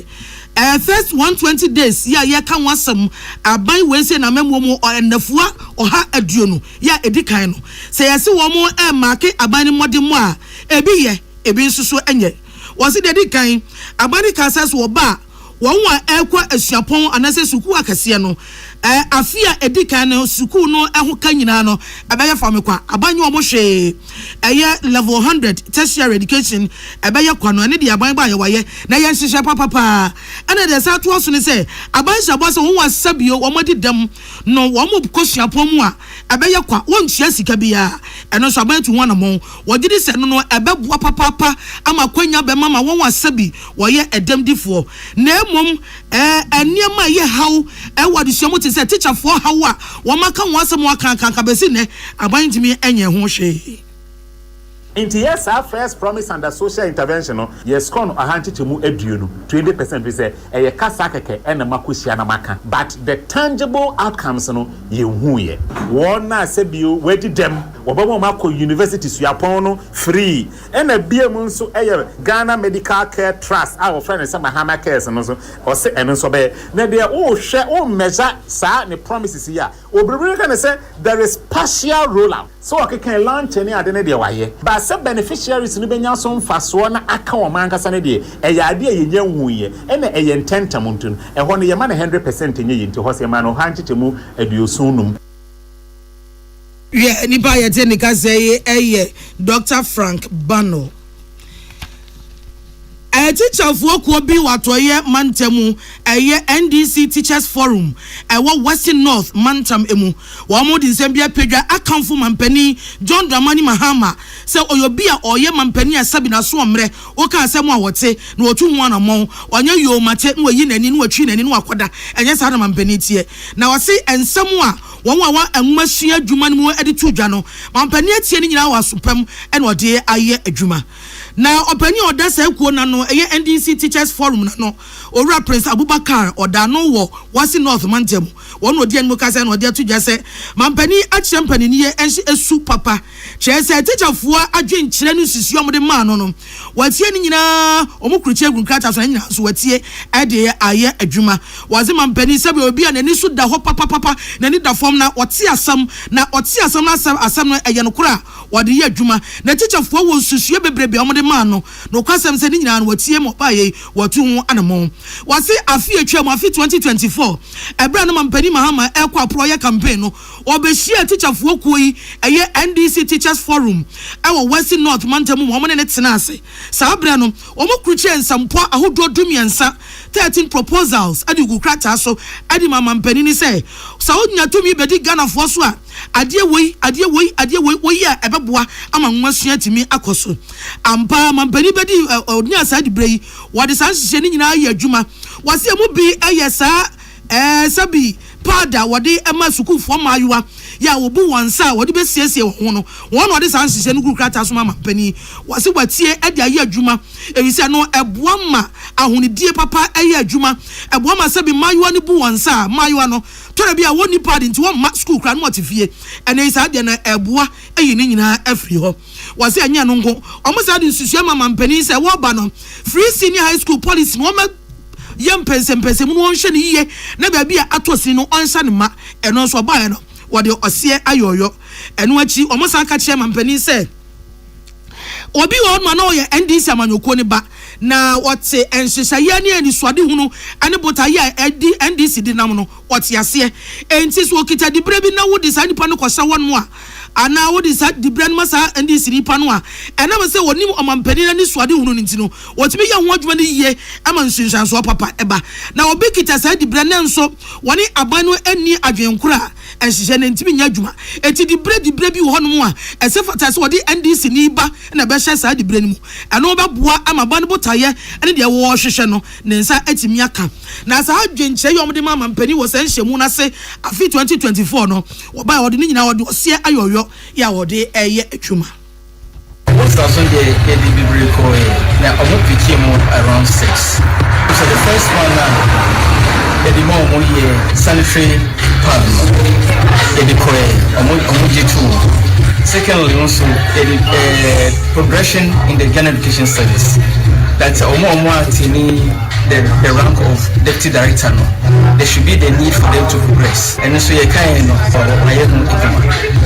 first 120 days ya kan wasam aban we say na memwo mu endafua oha aduonu ya edikan no say yase wo mu market aban modem mu a ebi ye ebi nsusu enye wose de edikan aban kasas wo ba won wa ekwa asuapon anase suku akase no afia edika no school no eho ka nyina no ebeye fam kwa abanyo omo hwe level 100 tertiary education ebeye kwa no ne de aban ba ye waye na ye nhihye papa ene de sa to so ne se aban hyabo se won wasabio wo modi dam no wo mo kosuapom a ebeye kwa won tua sika bia eno so aban tu won na mo wo gidi se no ebeboa papa ama kwanya be mama won wasabi wo ye edam difo na emom eniema ye haw wade suamu te se teacher for haw a wo maka won asem aka kanka besi ne aban timi enye ho hwe. Into yes, our first promise under social intervention, yes, con a handy to move eduno 20% we say a casake and a makusiana maka. But the tangible outcomes, no, you who one said you waited them, Obama Mako University, Suapono, free, and a beer monso a Ghana Medical Care Trust, our friend, and some Hama cares and also, or say, and also be. Now they are all share all measure, sir, and the promises here. Obrigado can say there is partial rollout. So I can launch any identity away. But some beneficiaries in the Benyason fast one account man casanity, a idea in young way, and a intent mountain, and when your man 100% in you to horse a man or hand to move a dusunum. Yeah, anybody at any say Dr. Frank Bano. A teacher for Kobi Watoye Mantemu, a NDC Teachers Forum, a Western North Mantam Emu, Wamo December Pedra, account for Mampeni, John Dramani Mahama, so Oyobia or Ye Mampeni, a Sabina Swamre, Oka Samwa Wate, no 2 1 among, or you mate, no yin and in what chin and in Wakwada, and yes, Adam Mampeni. Now I say, and somewhere. One and Machia Juman editu Jano, Mampania Tieni our supem and what dear aye a Juma. Now, open your that's a no a NDC Teachers Forum no or Prince Abubakar or Dano war was in North Mantem. One would dear Mukasan or dear to just say, Mampani at champagne near and she is soup papa. She said, teacher for a drink Chilenus is young the man on what's yenina Omukuche Cratas and what's ye a dear aye a Juma. Was a Mampani Sabi will be an issue the hop papa, Nani the form now what's here some now what's here some as some a Yanukura or the year Juma. The teacher for was to see a baby on the man no custom sending on what TM Paye what 2 animal. Was it a fear chair 2024 a brand Mampani Mahama Elqua Proya campaign or be she a teacher for Kui a year NDC Teachers Forum our Western North Mantam woman and it's Nasi Sabrano Omo Christian some poor who do me and 13 proposals and you go crack so Adima Mampani say Saudina to me bedi Ghana for swa adie we ya ebeboa ama nwasua timi akoso ampa Mampani bedi oni asade brei wode san hye ni nyina ya adwuma wase mu bi ayesa sabi pada wode ema sukufo maayua ya obu wansa wode be siesie ho no won wode san hye no kukrata so Mampani wase watie ade aye adwuma ewise no eboa ma ahonidie papa aye adwuma eboa ma sabi maayua ne bu wansa maayua no tore bia woni pad nti won ma school kra no motifie ene isa de na eboa ayi ni nyina afri ho wase anya no nko omo de nsusua Mampani se wo ba no free senior high school policy no ma yam pensem mu won hye ne yiye na bia bia atosi no onsa ne ma eno so ba no wode ose ayoyo eno achi omo sa ka che Mampani se obi won ma no ye NDC amanyoko ne ba na wote enhyehyeye ne ani swade hunu ane botaye NDC di nam no wote ase enti so okita di bre bi na wodi sa nipa no kwasa won mo a ana wodi sa di bre no sa NDC nipa no a ena me se wonim Mampani na ni swade hunu nti no wote be ye ho adwuma ne yiye ama nsunsanso papa eba na obi kita sa di bre ne nso woni aban no ani adwenkura enhyehyeye ne ntimi nya adwuma enti di bre bi wo no mo a ese fata se wodi NDC ni ba na be hye sa di bre ni mu eno be boa ama ban botaye ene de wo hwehwe no ne nsa atimi aka na sa adwenche yom de Mampani wo se nhye mu na se afi 2024 no wo ba wo de nyina wo de ose ayoyo ya wo de eye atwuma. What's the Sunday ADB call now? I want to keep around 6. So the first one the more sanitary pad the call secondly also progression in the Ghana Education Service. That's the rank of deputy director. There should be the need for them to progress. And so you can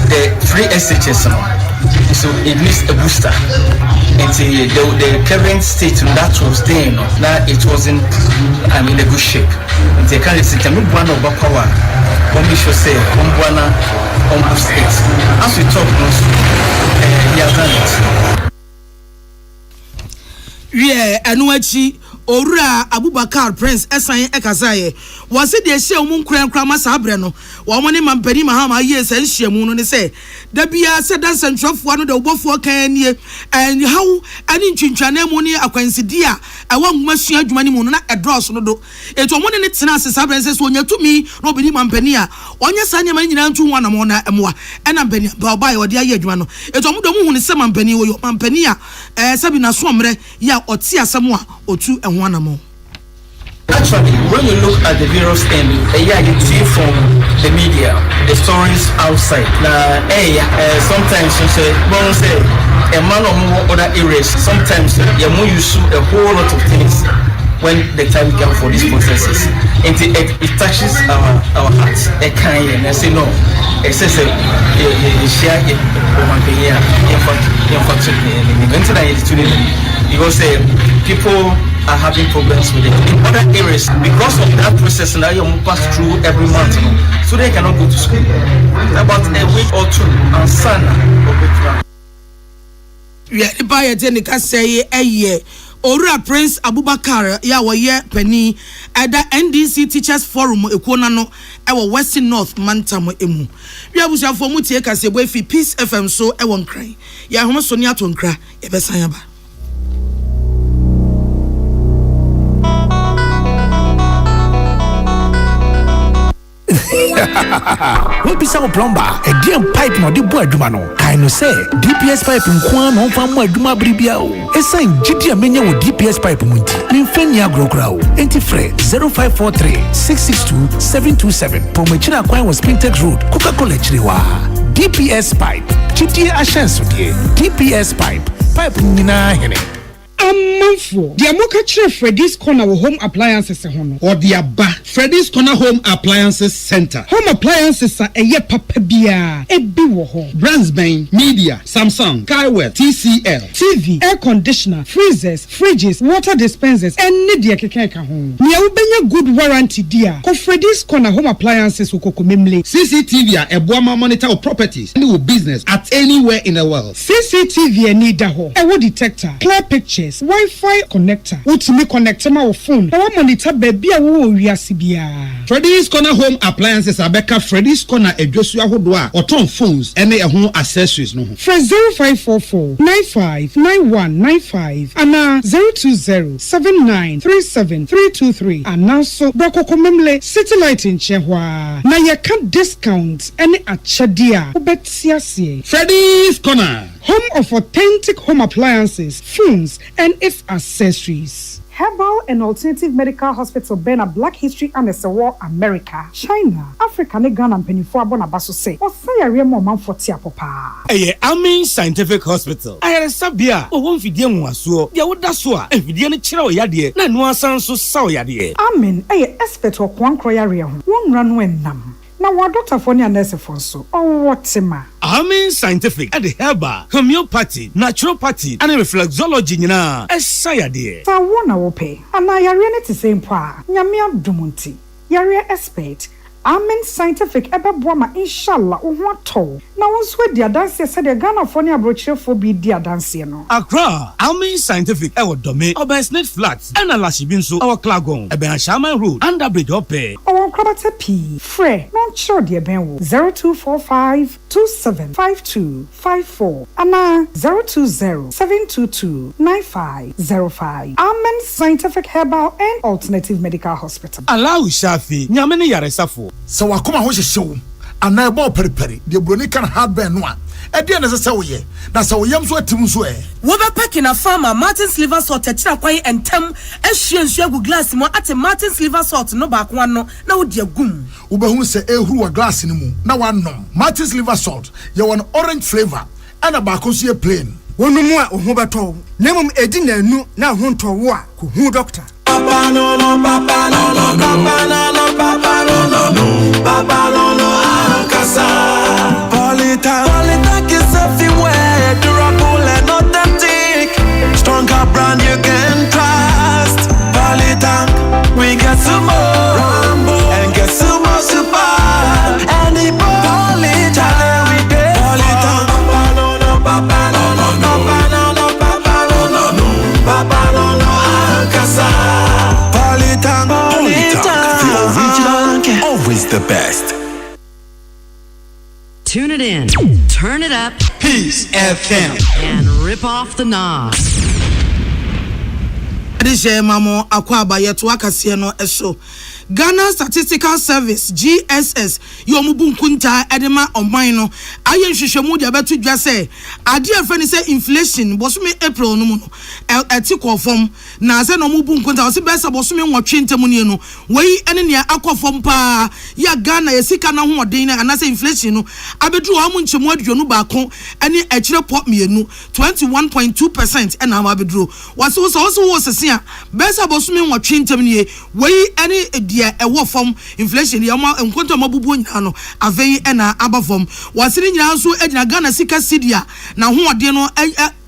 the 3 SHS so it needs a booster. Until the current state that was there, now it wasn't in a good shape. Until can one of power one be sure say Buana boost it. As we talk he has done it. Yeah, anuachi Owura Abubakar Prince Esan Ekasaye was the ehye omun kran masa abre no wo mo ne mampani mahama ye san hyiamu no ne se da bia se dan sentwafo no da obofo kan nie and how ani ntwintwane mu ne akwansidi a ewa nguma sua adwuma ne mu no na edros no do eto mo ne tena se sabre se so onyatumi no obini mampani a onye sa nyama nyina ntu ho na mo na emoa ena mpani ba ba ye ode aye adwuma no eto mo do mu hu ne se mampani wo yo mampani a sabi na so omre ya oti asemo a otu Actually, when you look at the various end, you see from the media, the stories outside. Sometimes you say, a man or more other areas, sometimes you more use a whole lot of things when the time comes for these processes. And it touches our hearts. I say no. It says because people are having problems with it in other areas because of that process. Now you pass through every month, so they cannot go to school. About a week or two, and son the buyer Jenica say a year. Owura Prince Abubakar ya woye pani ada NDC Teachers Forum ekona no ewo Western North Mantam emu. Wi abusuafo mu tie kasebo efi Peace FM so ewo nkran. Ya homo so ni atonkra e besan yaba. What be some plumber? A damn pipe no the boy dumano. Kaino say DPS pipe nkwan no fa mo aduma bribia o. Esan gidi amenya wo DPS pipe munti. Memfenia grokra o. Entifre 0543 662 727. Pomechina kwan was Spintex Road, Coca-Cola Chiriwa. DPS pipe. Gidi ashenso die. DPS pipe nyina hene. Amanfo the amoka chere Freddy's Corner home appliances hono or the aba Freddy's Corner Home Appliances Center. Home appliances are eye papa bia ebi wo ho brands ben Media, Samsung, Kaiwell, TCL, TV, air conditioner, freezers, fridges, water dispensers and need keke ka ho nia wo benya good warranty dia ko Freddy's Corner Home Appliances wo kokomemle CCTV a eboama monitor of properties and business at anywhere in the world. CCTV ani da ho e wo detector, clear pictures, Wi-Fi connector, ultimate connector ma wo phone na wo monitor baby a wo wiase bia. Freddy's Corner Home Appliances abeka Freddy's Corner edwosu ahodo a oton phones ene ehun accessories no ho. Fresh 0544 959195 ana 0207937323 ana so brokokomemle satellite in chehwa na ye can discount any achadia obetiasie. Freddy's Corner, home of authentic home appliances, phones and its accessories. Herbal and Alternative Medical Hospital Bena Black History and the War America, China, Africa, ne Ghana and Penifua Bonabaso say, or say a real man for Tiapopa. Amin Scientific Hospital. I had a sabia, or one video was so, ya would that's what, and video chiro yadi, na no sounds so sour yadi. Amin, a expert or one croyaria, one run when nam. Now, what Dr. Fonia nurse for so, oh, what's ma? Amin Scientific at the herbal, homeopathy, naturopathy, and reflexology, na, as sayadi. So, one I will pay, and I are really the same pa, Yamia Dumunti, Yaria expert. Amen Scientific ebe boama inshallah ohwato na wonso dia dance said the Ghana for near brochure for be dia dance no Accra Amen Scientific ewo dome Obersnet Flats and Alashibinso our Klagon ebe Shaman Road under bridge ope our Krabata P Fre non sure dia ben 0245 275254 ana 020-722-9505 Amen Scientific Herbal and Alternative Medical Hospital. Allow Shafi nyamene yaresafo so wakoma ho hyehyew ana ebo periperi de broni kan hardware no a e de na se woye na se woyam so atim so e wo be pack na farmer Martin's liver salt tira kwan entem ehwie nsu agu glass mo ate Martin's liver salt no ba kwa no na wo de agum wo be hu se ehuru wa glass ni mu na wanom Martin's liver salt ye won orange flavor ana ba ko so ye plain wonumu a ho beto na mum edi na anu na ho ntowo a ko hu doctor. Papa no no, papa no no, papa no no, papa no no, papa no no, Ankasa. Polytank is everywhere, durable and authentic. Stronger brand you can trust. Polytank, we get some more Rambo and get some more super. the best. Tune it in, turn it up, Peace FM, and rip off the knob. This is Mamo Akwaba yetu akasie no eso. Ghana Statistical Service GSS yomubu nkunta edema oman no aye hwehwemu dia betu dwa se ade afani se inflation bosume April no mu no eti kofom na se no mubu nkunta o se besa bosume nwotwe ntemu ne no wei ene ne akofom pa ya Ghana yesika na ho odin na ana se inflation no abedu o mu nchemu aduonu baako ene akire pop mienu 21.2% ena abedu wo sese a besa bosume nwotwe ntemu ne wei ene dia ewo fom inflation ya ma enkonto mabubu nyina no avei ena abafom wasiri nyina so agina Ghana sika sidia na ho ode no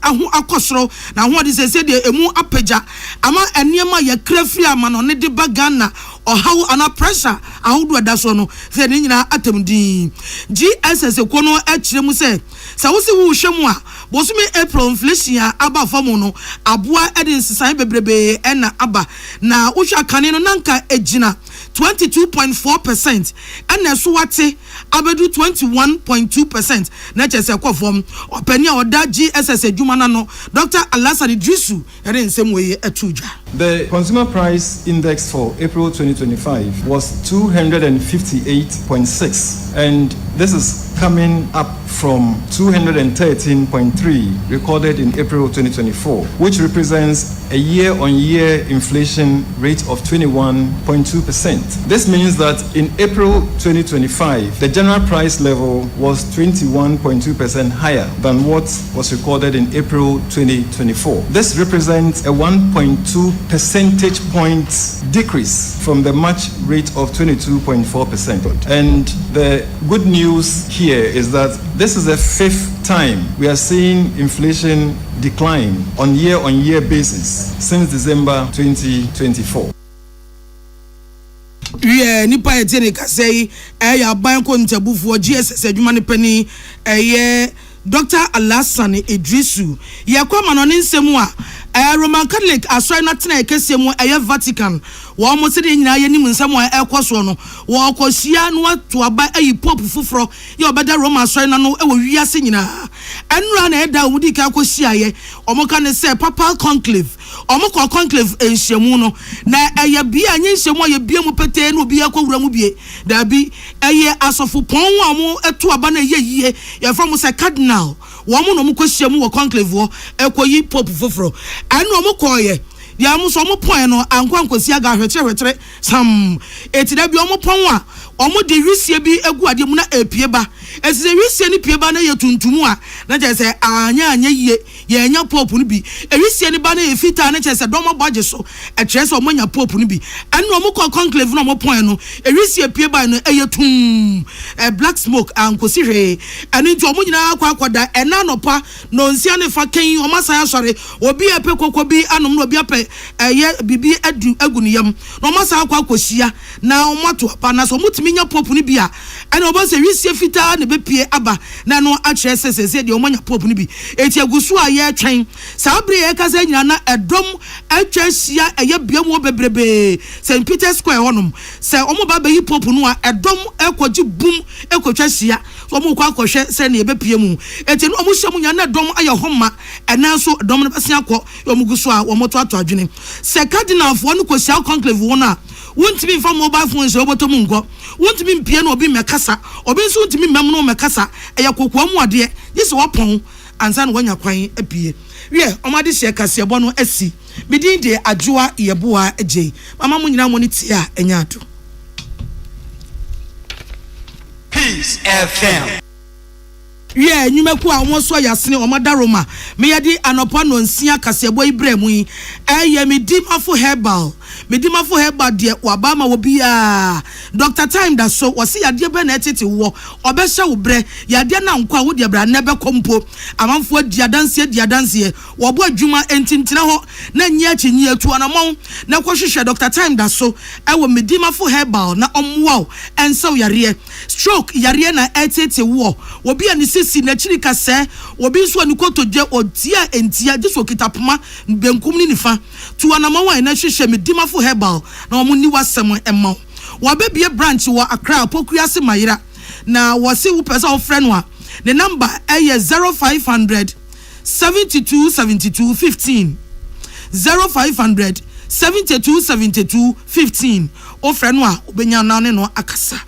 ahu akosoro na ho ode sese de emu apagya ama eniema ya krafri ama no ne de ba Ghana ohaw ana pressure ahodo da so no se ne nyina atemdin GSS ko no akire mu se wosi wu hwemu a bosume April inflation abafom no aboa ede nsesan bebrebe ena aba na wohwa kane no nanka egina 22.4% and Suwate abedu 21.2% na chese kwofom opani oda GSS adwumana no Dr. Alassane Drisu ere nsem we atudwa. The consumer price index for April 2025 was 258.6 and this is coming up from 213.3 recorded in April 2024, which represents a year-on-year inflation rate of 21.2%. This means that in April 2025, the general price level was 21.2% higher than what was recorded in April 2024. This represents a 1.2 percentage points decrease from the March rate of 22.4%. And the good news here is that this is the fifth time we are seeing inflation decline on year basis since December 2024. Yeah, nipa etene kasei ya banko ntabufu GSS adwumane pani Dr. Alassane Drisu yakwa manone nsemu a Roman Catholic asori na tena ekesemu Vatican wo mo se de nyina ye nim nsemu a ekoso no wo kosia no ato aba pope fufuro ye obeda Roman asori na no ewo wiase nyina enura na eda omudi ka kosia ye omoka ne se papal conclave omoko conclave enhyemu no na bia anye enhyemu ye bia mu pete na obi akowura mu bie da bi asofo pon wo mo eto aba na ye from se cardinal wo mo no mo kosia mu wo conclave wo ekoyi pope fufuro anu mo koye ya mo so mo pon no ankwankwasi aga hwetere sam etida bi mo pon a omo de wisie bi egu ade mu na epie ba esise wisie ni pie ba na ye tuntumu a na je se anya ye nya pope no bi wisie ni ba na efita na je se do mo baje so kire se omo nya pope no bi anu omo conclave no mo pon no wisie pie ba no tum black smoke ankosi hwe anu nti omo nyina akwakoda ena nopa no nsia ne fa kan omo san sore obi epe kokko bi anom no obi ape bibi adu aguniyam no omo san akwakosia na omo to pa na so minya pope ni bia ene obo se wisie fita ne bepie aba na no a kire sesese de omanya pope ni bi eti agusu aye twen sabre ye kasa nyina na edom atwa sia eye biamu bebrebe St. Peter Square honum se omo ba yi pope no a edom ekoji bum ekotwa sia so omo kwa akohwe se ne bepie mu eti no omo hyemu nya na edom aye homa ena so edom ne besia akọ omo gusu a omo to ato adwene se cardinal fo no kosia conclave wona wontimi fa mobile phone se obotomu ngo wontimi mpie na obi mekasa obi nso wontimi mem no mekasa eya kokwa mu ade yesi wopon ansa na wanya kwan apie wie omade hye kase bo no asi bidin de adwoa yeboa agye mama mu nyina mo ne tia enya ado Peace FM. Yeah, nyumeku a won so yasene o madaroma me yedi anopa no nsia kasebo ibremu yi medimafo herbal de wabama wo bia Dr. Time da so wose yade be na etete wo obehye wo bre yade na nkwa wo de bra na be kompo amanfo diadanse wo bo adwuma entintina ho na nyi achinyi atu anamon na kwohwehwe Dr. Time da so ewo medimafo herbal na omwo enso yare stroke yare na etete wo bia ni si na chiri kase obi so ani kotodwe otia entia jeso kitapoma benkum ni nifa tu anama wan na hwehwe medimafo herbal na omo ni wasem emma wabebie branch wɔ Accra Pokuase Mayira na wɔse wo pesa wo friend wa the number ɛyɛ 0500 72 72 15 0500 72 72 15 o friend wa obenya na ne no akasa.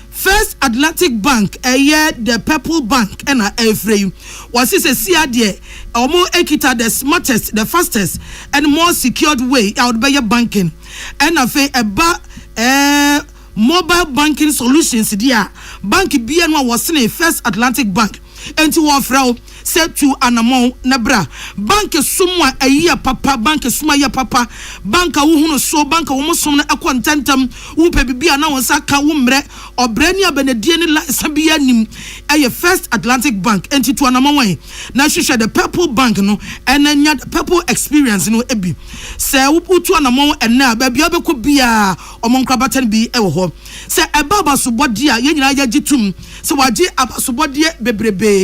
First Atlantic Bank the Purple Bank and Efrey was this a CRD or more ekita the smartest, the fastest and more secured way out by your banking and a mobile banking solutions dia bank BNY was in First Atlantic Bank and to offer set to anamon nebra bank sumwa a year papa bank suma ya papa banka wuhuno so banka womusum na akwantantam wo pe bibia na wonsa ka wo mre obrani abenedie ni sabia nim a First Atlantic Bank enti to anamon wan na hwehwe the Purple Bank no enanya Purple experience no ebi se wo to anamon enna ba bia be ko bia omonkrabatan bi e wo ho se eba basobode a yenyina ya gitum se waji abasobode bebrebe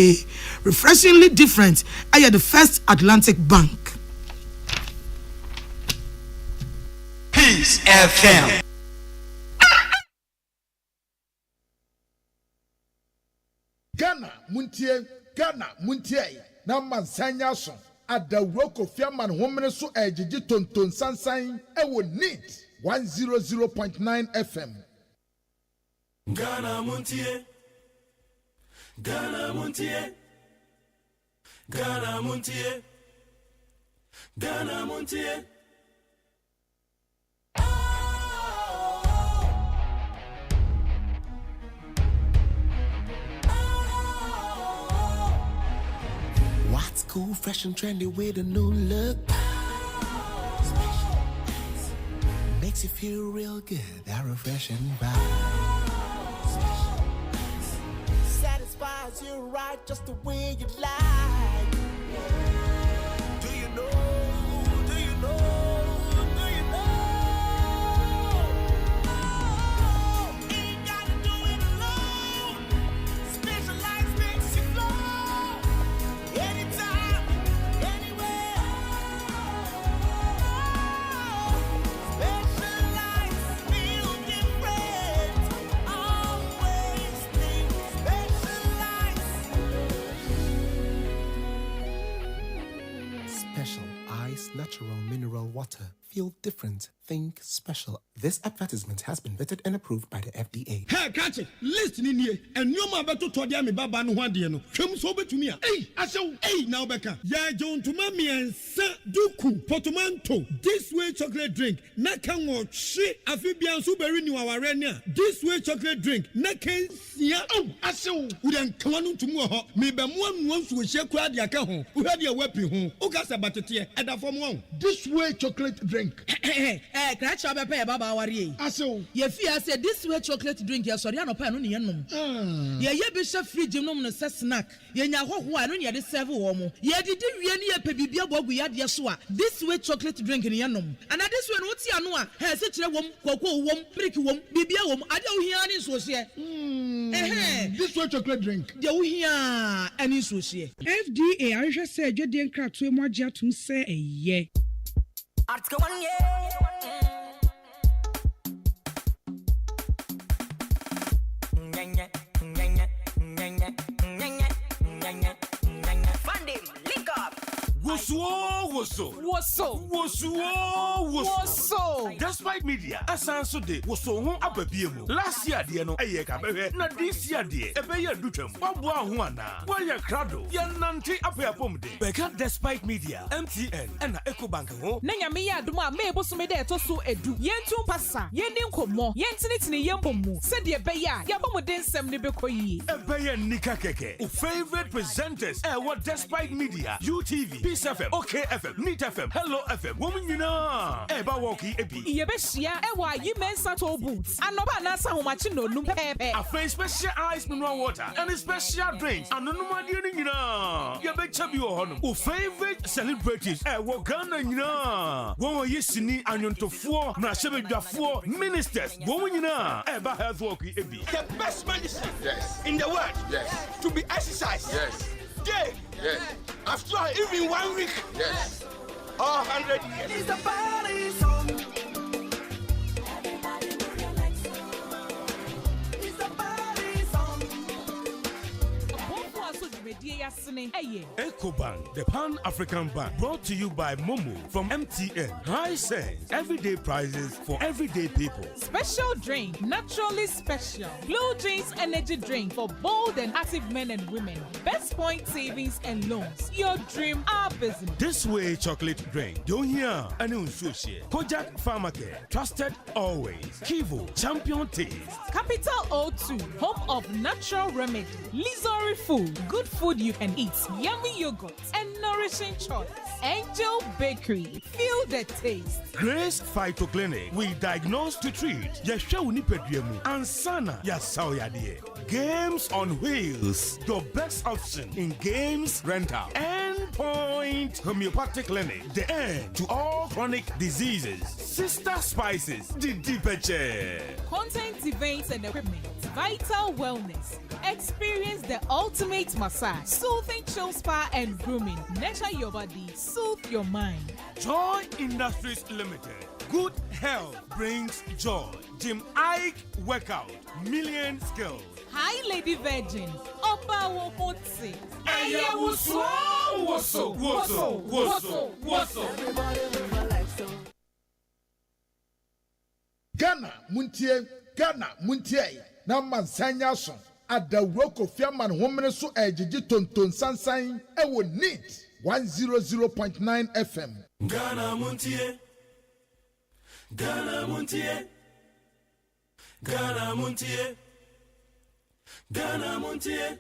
refreshingly different at the First Atlantic Bank. Peace FM. Ghana Muntie na mansanya so adawroko fiaman homene so ejiji tonton sansan e wo need 100.9 FM. Ghana Muntie Ghana Muntie Ghana Montier, Ghana Montier. What's cool, fresh and trendy with a new look? Special makes you feel real good, that refreshing vibe. Satisfies you right just the way you like. Do you know? Do you know? Do you know? Ain't gotta do it alone. Specialized makes you flow. Anytime, anywhere. Specialized feel different. Always think special ice, natural mineral water. Feel different. Think special. This advertisement has been vetted and approved by the FDA. Hey, catch it. Listen in here. And you ma beto to dia me baba no hwade no. Hwem so betumi a. Hey, asew. Hey, now beka. Ya John to mami ensa duku portmanteau. This way chocolate drink. Na kan wo hwe afi bia so beri ni waware ne a. This way chocolate drink. Na kan sia. Oh, asew. Wo den kan no ntumu ho. Me be mo anu nsu hye kura de aka ho. Wo hwade a wapi ho. O ka sa batete e da fom ho. This way chocolate drink. Cratch up a baba worry. Aso, ye fear said this way chocolate drink, yes, or no pan on yenum. Ye bishop free gymnum no snack. Ye nya ho no ye de serve womo. Ye did really a pebibia bob we had yasua. This way chocolate drink in yenum. And at this one, what's yanua? Has such a wom, cocoa wom, brick wom, bibia wom, I don't hear any social. This way chocolate drink. You hear any social. FDA, I just said you didn't crack to more to say a ye. Article 1 yeah. Woso. Despite media, asanso de woso ho ababiemu. Last year de no eye ka behwe na this year de ebeye dutwam. Wabua ho ana. Waya krado. Ya nante apapom de. Beka despite media, MTN and Ecobank ho. Na nyame ya adom a mebo so me de to so edu. Yentu pasa, yeni nkomo, yentinitini yembomu. Se de ebeye a yabomu de nsem ne bekoyi. Ebeye nika keke. O favorite presenters what despite media, UTV, Peace FM, OKFM, Neat FM, Hello FM. Woman yina. Eba woki ebi. Yebeshia ewa yimensa to boots. Anoba nasa homachi no num pepe. A face special ice mineral water and a special drinks. And no man yina. Yebecha bi ohonum. O favorite celebrities wo Ghana yina. Wo yesini anyontofuo na sebedwafuo ministers. Wo yina. Eba health woki ebi. The best medicine in the world to be exercised. Day. After even 1 week. Or 100 years. It's the party song. Ecobank, the Pan-African Bank, brought to you by Momo from MTN. High sense, everyday prices for everyday people. Special drink, naturally special. Blue Jeans energy drink for bold and active men and women. Best point savings and loans. Your dream, our business. This way chocolate drink. Don't hear any sushi. Kojak Pharmacare, trusted always. Kivo, champion taste. Capital O2, home of natural remedy. Lizori food, good food you can eat. Yummy yogurt and nourishing choice. Angel Bakery, feel the taste. Grace Phytoclinic, we diagnose to treat. Yeshua Unipediemu, Ansana, Yasawyadie. Games on Wheels, your best option in games rental. Endpoint Homeopathic Clinic, the end to all chronic diseases. Sister Spices, the Dipeche. Content events and equipment. Vital Wellness. Experience the ultimate massage. Soothing chill spa and grooming. Nurture your body. Soothe your mind. Joy Industries Limited. Good health brings joy. Jim Ike Workout. Million Skills. Hi, Lady Virgin. Oba Wokotsi. Aya Wuso. Ghana muntie na mansanya so adawroko fiaman homene so ejiji tonton sansan e wo neat 100.9 FM. Ghana muntie Ghana muntie Ghana muntie Ghana muntie.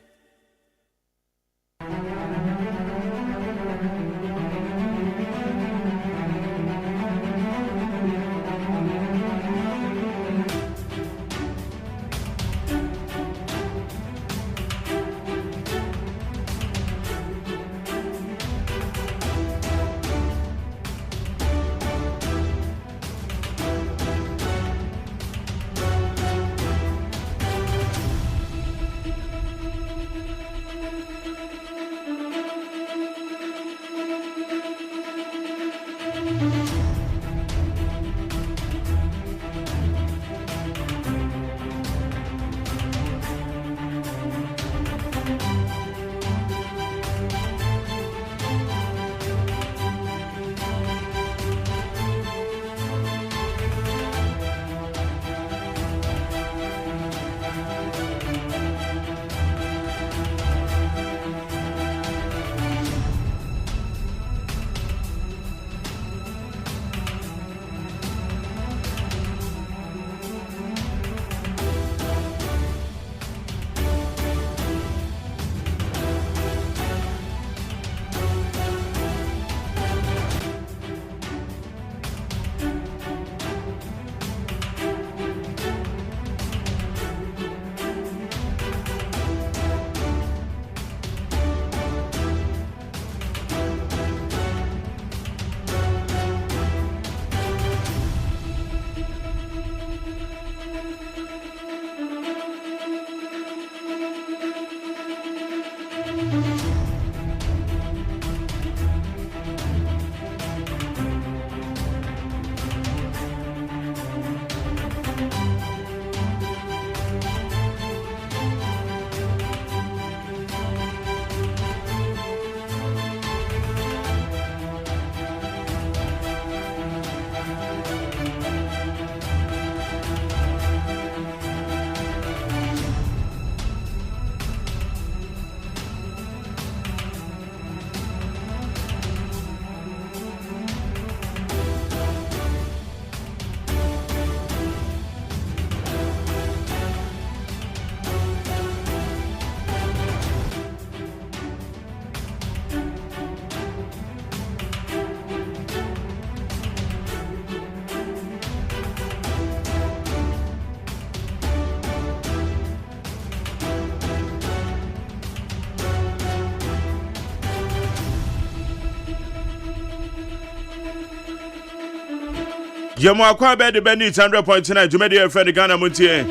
Yemo akwa be de beni 100.9 jumedi e friend Ghana muntie.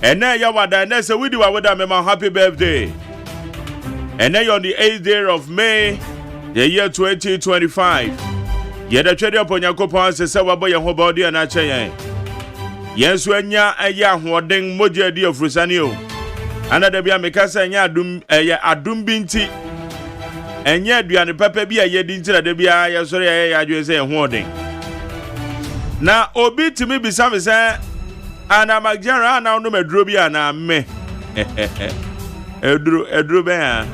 Ene ya wada na se widi wa wada me my happy birthday. Ene on the 8th day of May, the year 2025. Ye da twede oponyakopon se wabo ye ho body na che yen. Yensu anya aya hoden moja di ofrusani o. ana da bia meka sɛ nya adum adum bi nti enye aduane papa bi aye di nti na da bia ye sori ye adwe sɛ ho oden na obi timi bisa me sɛ ana magjara ana no maduro bi ana me eduro ben a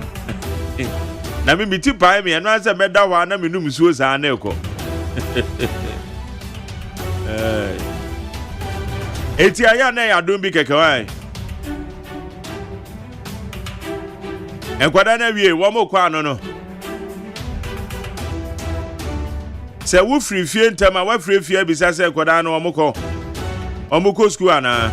na me miti pai me no sɛ meda wa na me num suo sa na ekɔ eti aya na ya adum bi keke wai enkwada na wie wo mo kwa no se wo free fie ntama wa free fie bisa se enkwada no omukọ school ana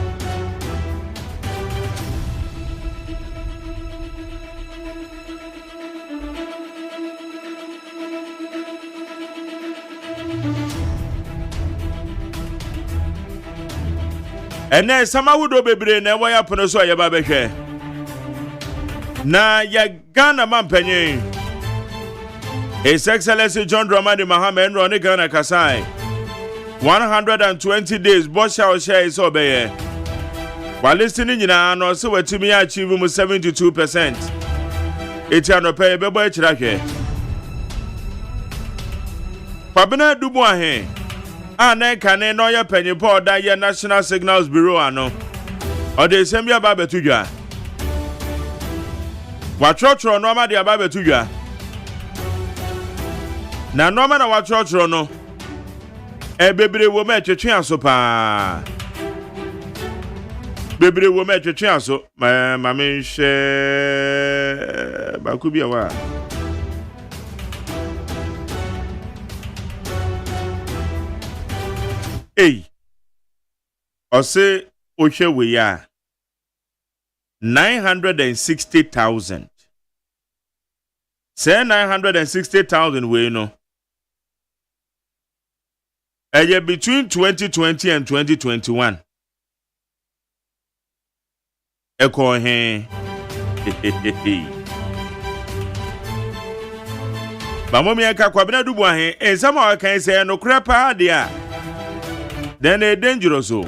ene samawodo bebre na wo ya pono so ye ba behwe na ya Ghana mampanyin His Excellency John Dramani Mahama and Ronnie Ghana Kasai 120 days Bosha share is obey while listening in an so what to me achieve 72%. It's an pay bebo chirake Pabina Dubois Ane kane no ya penny po da ye National Signals Bureau ano or the Sembia Babe Tuja Watrotro no ma dia Babe Tuja na no ma na watrotro no bebre wo ma twetwe aso pa bebre wo ma twetwe aso ma me hye ba ku bia wa ose ohwe we ya 960,000 say 960,000 we no between 2020 and 2021 eko he ba mo me ka kwabena dubu ahe ensama wa kan say no krapa dia then a dangerous so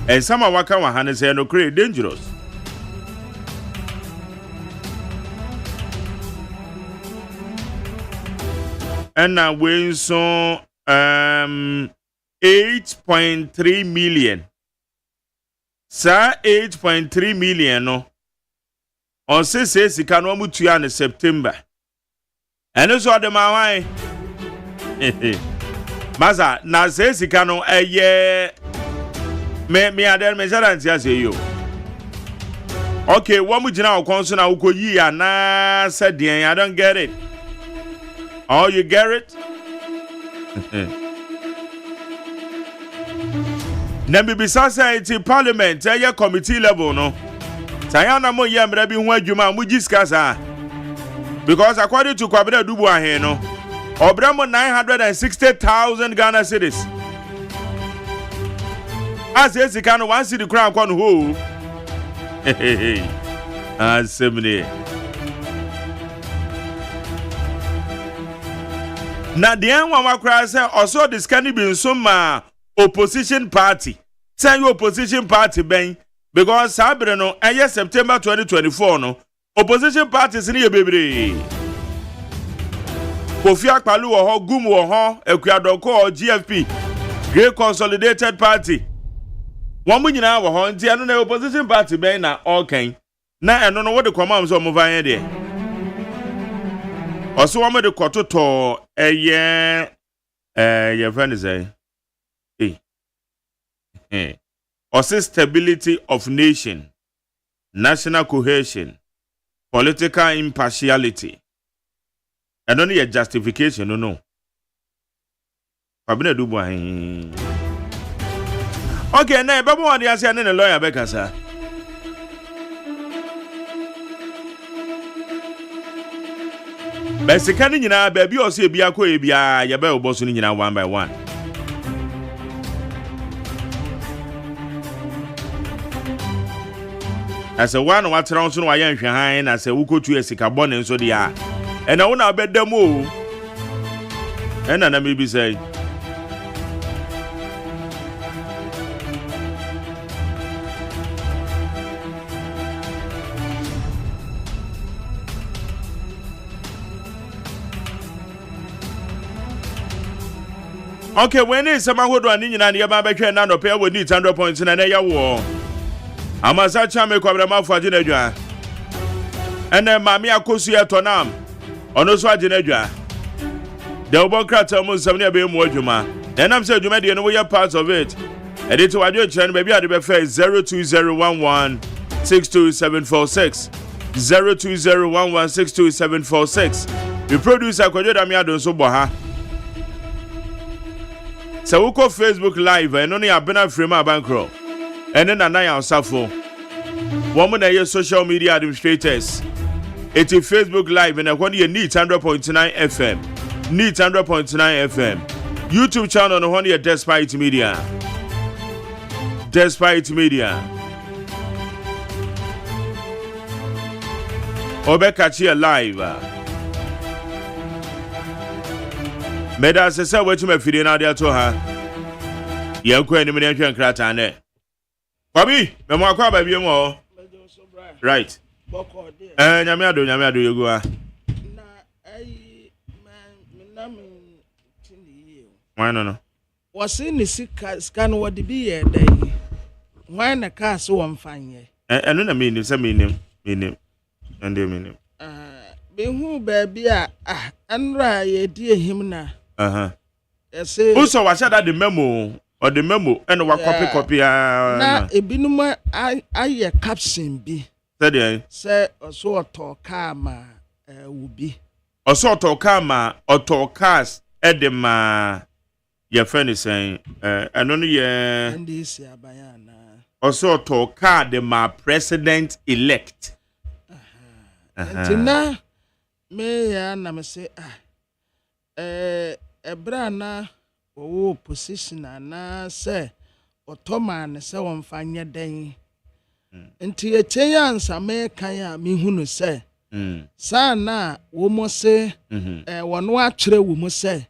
ensama wa kan wa han say no kre dangerous and now we so 8.3 million. Sa 8.3 million no. On say sika no mutua in September. And so the man Maza na say sika no me adel me jaranti ase yo. Okay, wo mu gina okonso na ukoyi ya na said I don't get it. Oh, you get it? Nambi Society Parliament, a committee level, no. Sayana mo yam rabi hu adwuma mu jiskasa. Because according to Kwabena Dubu ahe no, obramo 960,000 Ghana cedis. As yes, can one city crown kon ho. Assembly. Na the end one wakra say also this can be some opposition party. Say your opposition party ben because sabre no September 2024 no opposition parties ni bebre. Kofi Akpalu wo ho gum wo ho Ekuadoko or GFP Great Consolidated Party. One mu nyina wo ho nti eno na opposition party ben na all kan. Na eno no wo de command so mo van here. Also, one of the kototo your friend is also stability of nation, national cohesion, political impartiality. I don't need a justification, no. Pabina Dubu. Okay, now, Babu one the answer and a lawyer Becca. Besikani nyina baby o se bia ko ebia ye ba oboso nyina one by one. Ase one what round so wa yan hwehan na se wukotu esika bone nso dia. E na wo na bedam o. E na me bi say. Okay, when is some who do an Indian and Yababa and no pair with needs 100 points in an area war. Amasacha me Quabrama for Geneja. And then Mamia Kosia Tonam. On Oswa Geneja. The Obocrat almost 70 be more Juma. Then I'm saying you made the way parts of it. Edit to audio channel, maybe at the face 02011 62746. 02011 62746. The producer Kojoda Miado Soboha. So we call Facebook Live and only a banner frame bankroll. And then Anaya Safo. Woman are social media administrators. It's a Facebook Live and I want you need 100.9 FM. Need 100.9 FM. YouTube channel on one year Despite Media. Despite Media. Obekachi Live. Meda sese wetu mafide na dia to ha. Yanko ani mene hwe nkrata ne. Kwabi, me mo akwa ba biem o. Right. Nyame ado yegu a. Na ai na me tini. Why no? Wase ni sika no wode bi ye dai. Why na ka so wamfanye? Eno na me nim se me nim. Ande me nim. Be hu ba bi a anra ye di ehim na. Also, was that the memo or the memo and what copy na ebinum aye caption bi. Say so to kama ubi. Also to kama or to cast edema your friend is saying and only and this bayana. Also to card the my president elect. Tina me ya na me say Ebrana o position na say Ottoman say wonfanya den nti eche ansa me kan a me hunu say sa na wo mo say wono akere wo mo say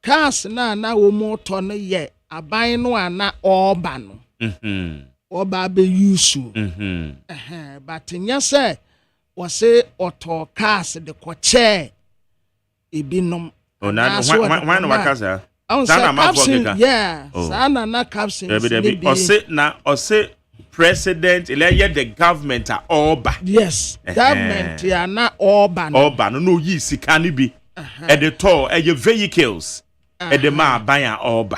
cars na wo mo to no ye aban no ana oba no oba be yusu but nya say wo say auto cars de ko chair ebinom na why no wakaza sana caption yeah sana na caption o say president eleye the government are oba yes government ya na oba no yi sika ni bi e the toll e vehicles e the ma ban oba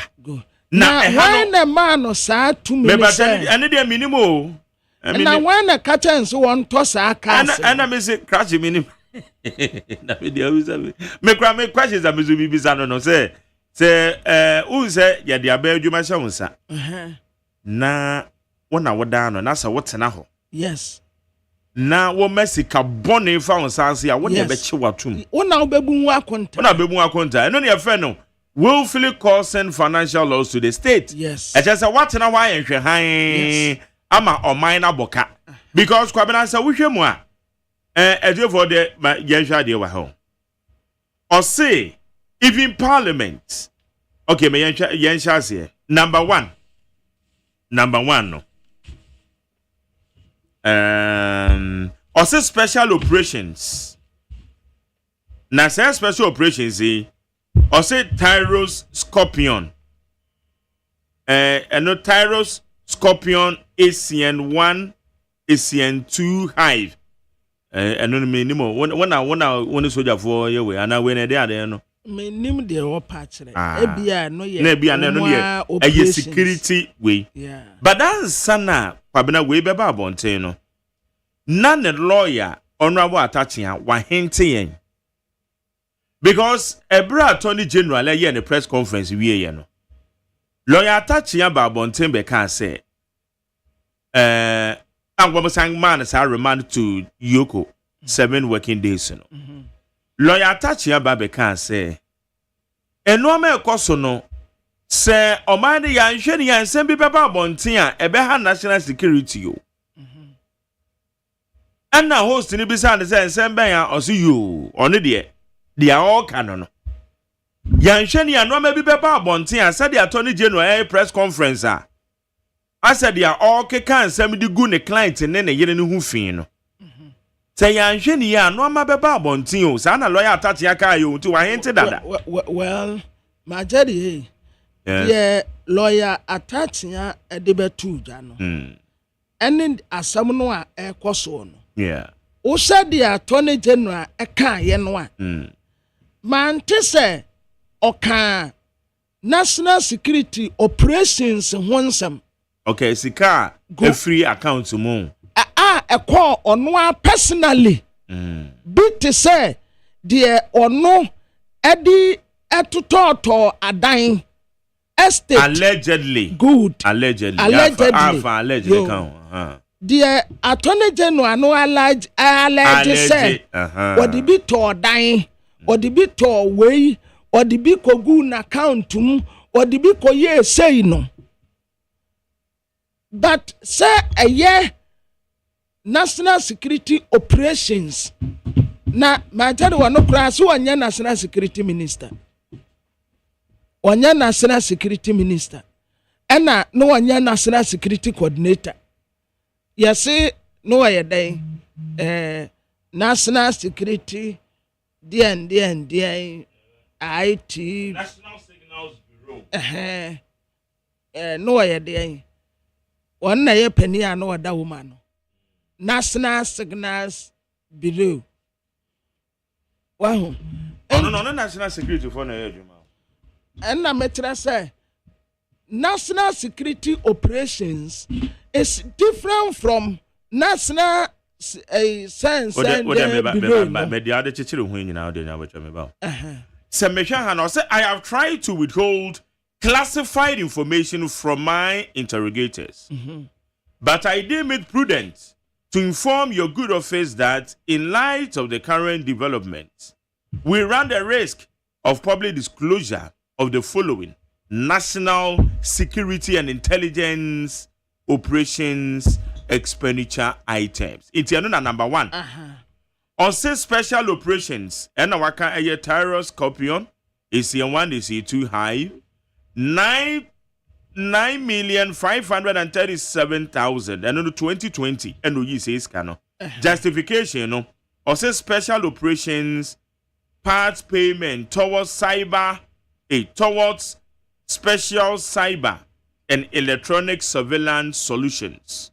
na when the man no sa to me say ene dey minimum na when the catch so won to sa cars and me say crash minimum na video me questions that me be no say who say ya dia ba adwuma hye wonsa na wona woda no na sa wotena ho yes na wo mesika bone fa wonsa se ya wona be che watum wona obebu akonta eno ne yefe no willfully causing financial loss to the state yes e just say watena wa yenhwe han ama oman na boka because kwabena say wo hwemu a for the Yensha de wa or say even parliament okay me Yensha say number one no or say special operations na say special operations or say Tyros Scorpion no Tyros Scorpion ACN1 ACN2 Hive eno me nimo wona soldier for ye we ana we na dey no me nim de wo pa kire ebia no ye na ebia no ye security we yeah but that sana kwabena we be ba bonten no na ne lawyer honorable attaching wa hinte yen because ebra attorney general ye ne press conference we ye no lawyer attaching ba bonten be kan say and when sang man is remand to Yoko 7 working days. Lawyer attach ya babe can say, and no me koso no say omande ya nhwe ya nsem bi beba bontia ebe ha national security yo. And na host ni bi say nsem ben ya oso yo ono de all canon no. Ya nhwe ya no me bi beba bontia say the attorney general press conference I said they are all can some the good client and then yere no hu fin no. Say ya nhwe ni ya no ma beba bontin o sa na lawyer attach ya ka yo nti wa hinte dada. Well Majadi, yeah, lawyer attaching a debetu jano. And then as someone a coson. Yeah. Usa the attorney general a can yenwa. Man, say, oka national security operations one. Okay, sika a free account to moon. A call on one personally. Bit to say, dear or no, Eddie atutoto a dying estate. Allegedly. Good. Allegedly. Allegedly. Dear attorney general no alleged say, or the bit or dying, or the bit or way, or the big good account to, or the big ye say no. But say a year national security operations. Na majari wa no class wanya national security minister. Wanya national security minister. Ena no wanya national security coordinator. Yase no wa yedai national security DN IT National Signals Bureau. No wa yedai. Wana ye penia no wada woman. National Signals Bureau. Wow. No, national security for na and na metra say national security operations is different from national sense and I have tried to withhold classified information from my interrogators. But I deem it prudent to inform your good office that in light of the current developments, we run the risk of public disclosure of the following national security and intelligence operations expenditure items. It's number one. On say special operations, and our Tyros Scorpion is here one, is here two high. 9,537,000 and on 2020 and we say scano justification no or say special operations parts payment towards towards special cyber and electronic surveillance solutions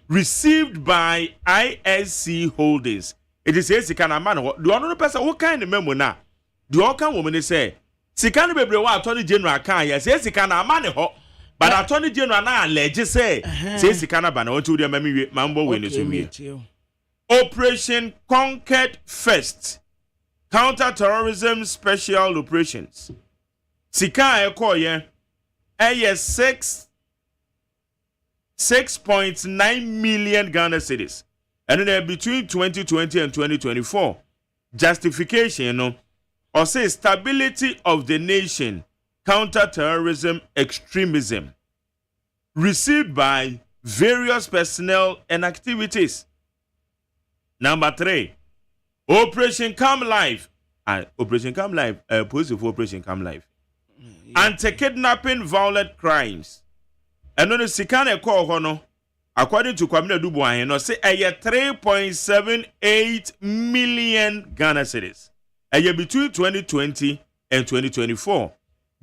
received by ISC Holdings. It is a sikana man. Do you know person what kind of memo na? Do you can woman say sikana bebre wa attorney general kan yes sikana man ho. But attorney general na allege say sikana ba na want to dem mambo we no so me. Operation Conquered First. Counter-terrorism special operations. Sika ekoye 6.9 million Ghana cedis. And then between 2020 and 2024, justification or say stability of the nation, counter-terrorism, extremism, received by various personnel and activities. Number 3, Operation Come Live. Operation Come Live, positive Operation Come Live. Anti-kidnapping violent crimes. And on the Sikane Kohono, according to Kwamina Dubuan, no say a 3.78 million Ghana cedis. A year between 2020 and 2024.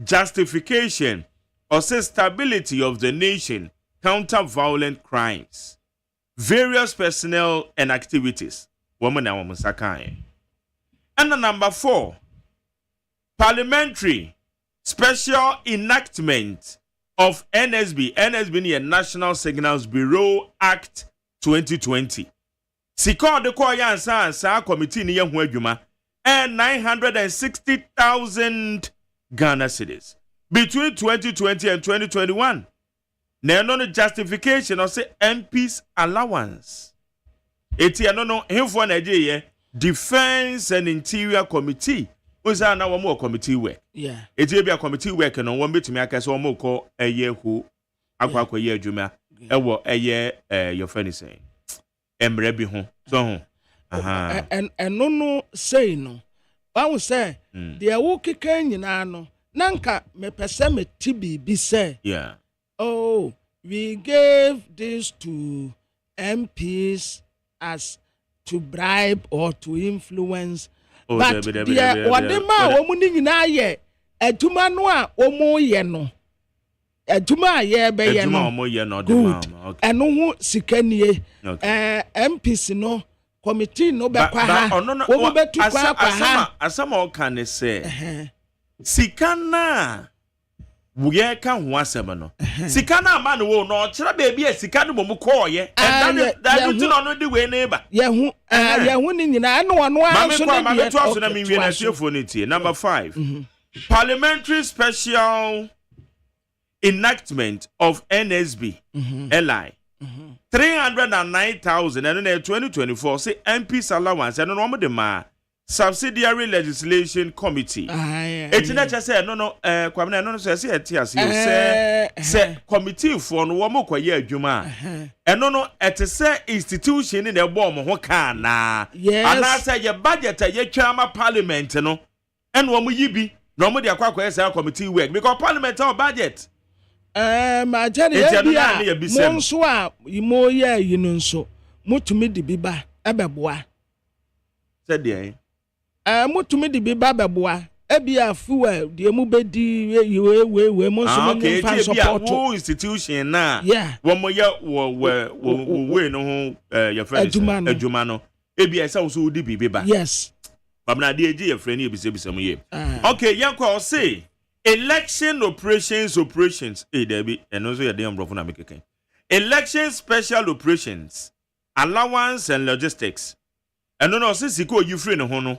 Justification or say stability of the nation, counter violent crimes, various personnel and activities. Woman and woman sakai. And the number 4, parliamentary special enactment of NSB near National Signals Bureau Act 2020. Sika de ko yansa sa committee ni yehu adwuma and 960,000 Ghana cedis between 2020 and 2021. Na no justification or say MP's allowance. Eti no himfo na je Defense and Interior Committee. Oza na wo committee work. Yeah. Eti bia committee work no wo betumi aka so wo ko hu akwa ye adwuma ewo your friend is saying emre bi ho so ho and no say no I will say the wo keka nyina no nanka me pese me tibi bi say yeah oh we gave this to MPs as to bribe or to influence but the wadema wo mu nyina ye adwuma no a omo ye no adwuma a ye be ye no adwuma omo ye no good eno ho sikanie MPs no committee no be kwa ha omo betu kwa ha asama o kan ne se sikana wuye ka ho asem no sikana ama no wo no kira baby e sikana mo koye that do no the way neighbor ye hu ni nyina no ono anso na bi to aso na mi wie na suefo ni tie number 5 parliamentary special enactment of NSB LI 309,000 and in 2024 say MP's allowance and no the ma subsidiary legislation committee. It's not just say no kwamna no say etias you say committee for no wo kwa ye adwuma and no et say institution in the bomb ho kan na and I say your budget ye twama parliament no and wo yi bi no mo de akwa say committee work because parliament our budget ma jare ya bia mo nso a mo ye yi no nso mutumi de biba ebeboa said dey mutumi de biba beboa ebia fuel de mu bedi we mo nso mo nfa support wo institution na wo mo ye we no ho your friend adwuma no ebia say so di biba yes babna de eji your friend e bisa mo ye okay yanko say election operations Debbie and also your damn brother na mekeke election special operations allowance and logistics and no say siko you free no ho no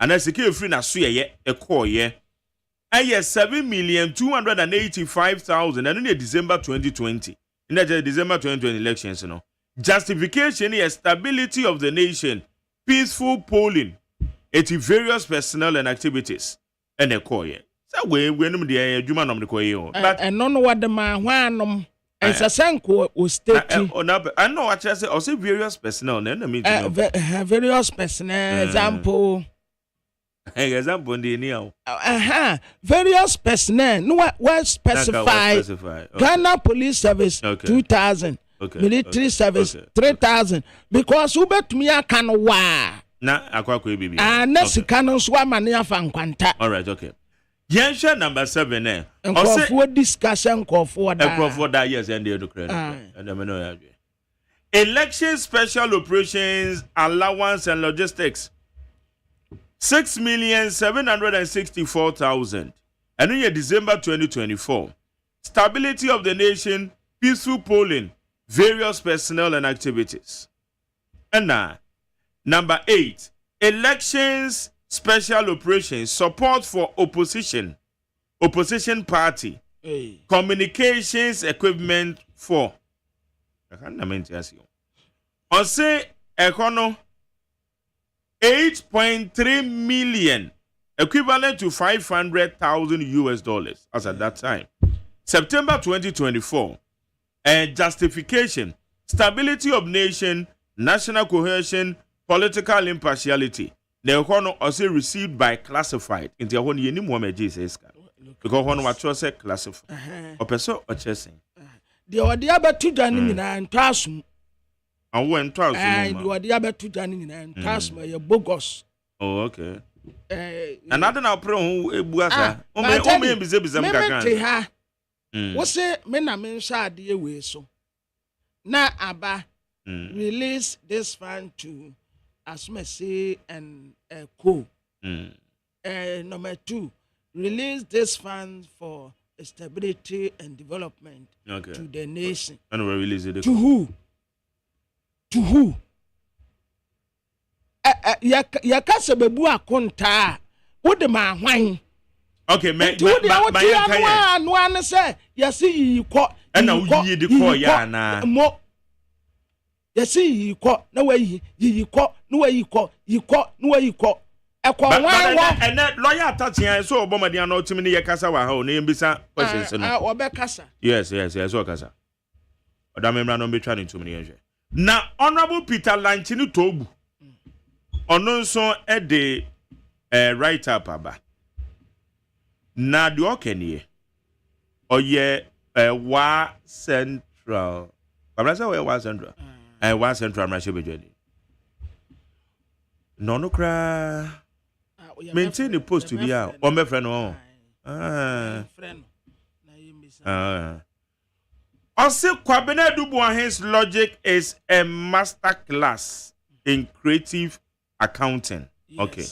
and siko free na so ye e call ye aye 7,285,000 and in December 2020 in the December 2020 elections no justification is stability of the nation peaceful polling at various personnel and activities and e call ye so we no dey adwuma nom de koye o but no what the man hwanom ensasanko o state I know what I say o say various personnel na me various personnel example dey ni o various personnel no what specify Ghana Police Service 2,000 military service 3,000 because who bet me aka no wa na akwa bibi na sika no so amane afa nkwanta all right okay Yensha number 7 for discussion for that yes and the credit and I know election special operations allowance and logistics 6,764,000 and in December 2024 stability of the nation peaceful polling various personnel and activities and now number 8 elections special operations support for opposition party communications equipment for I can't ask you on say econo 8.3 million equivalent to $500,000 as at that time September 2024 and justification stability of nation national cohesion political impartiality the economy also received by classified in the one ye ni Muhammad Jesus because one what was classified or person or chasing the odia betu dani nyina ntasum and when twice and the odia betu dani nyina ntasum ye bogus oh okay another now pro ebuasa o me bizem kakran wo se me na me nsa ade we so na aba release this fund to Asmese and Co. Number 2, release this fund for stability and development to the nation. And we release it to who? To who? Yakasa bebu akonta. What the man wine? Okay, no one say yes you call and now you the call yana mo. Yes, you call no way you call no way you call no way you call. And that lawyer touching so Obama they are not to me Kasa wa ho na mbisa questions no. Obekasa. Yes, Okasa. Odamemra no be trying to me enje. Na Honorable Peter Lanchini Tobu. Ono nso e de write up aba. Na de okenie. Oye wa central. Babasa wa central. Wa central Rashe Bejedi. No cry. Maintain the post to be out. On my friend, Also, Kwabena Dubois' logic is a master class in creative accounting. Yes. Okay.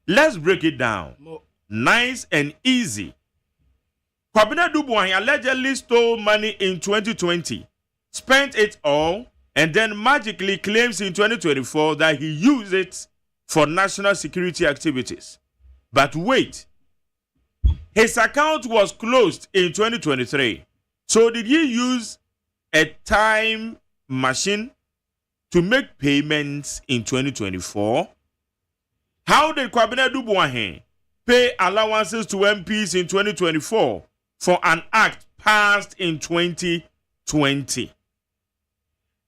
Let's break it down. Nice and easy. Kwabena Dubois allegedly stole money in 2020, spent it all, and then magically claims in 2024 that he used it for national security activities. But wait, his account was closed in 2023. So did he use a time machine to make payments in 2024? How did Kwabena Dubois pay allowances to MPs in 2024 for an act passed in 2020?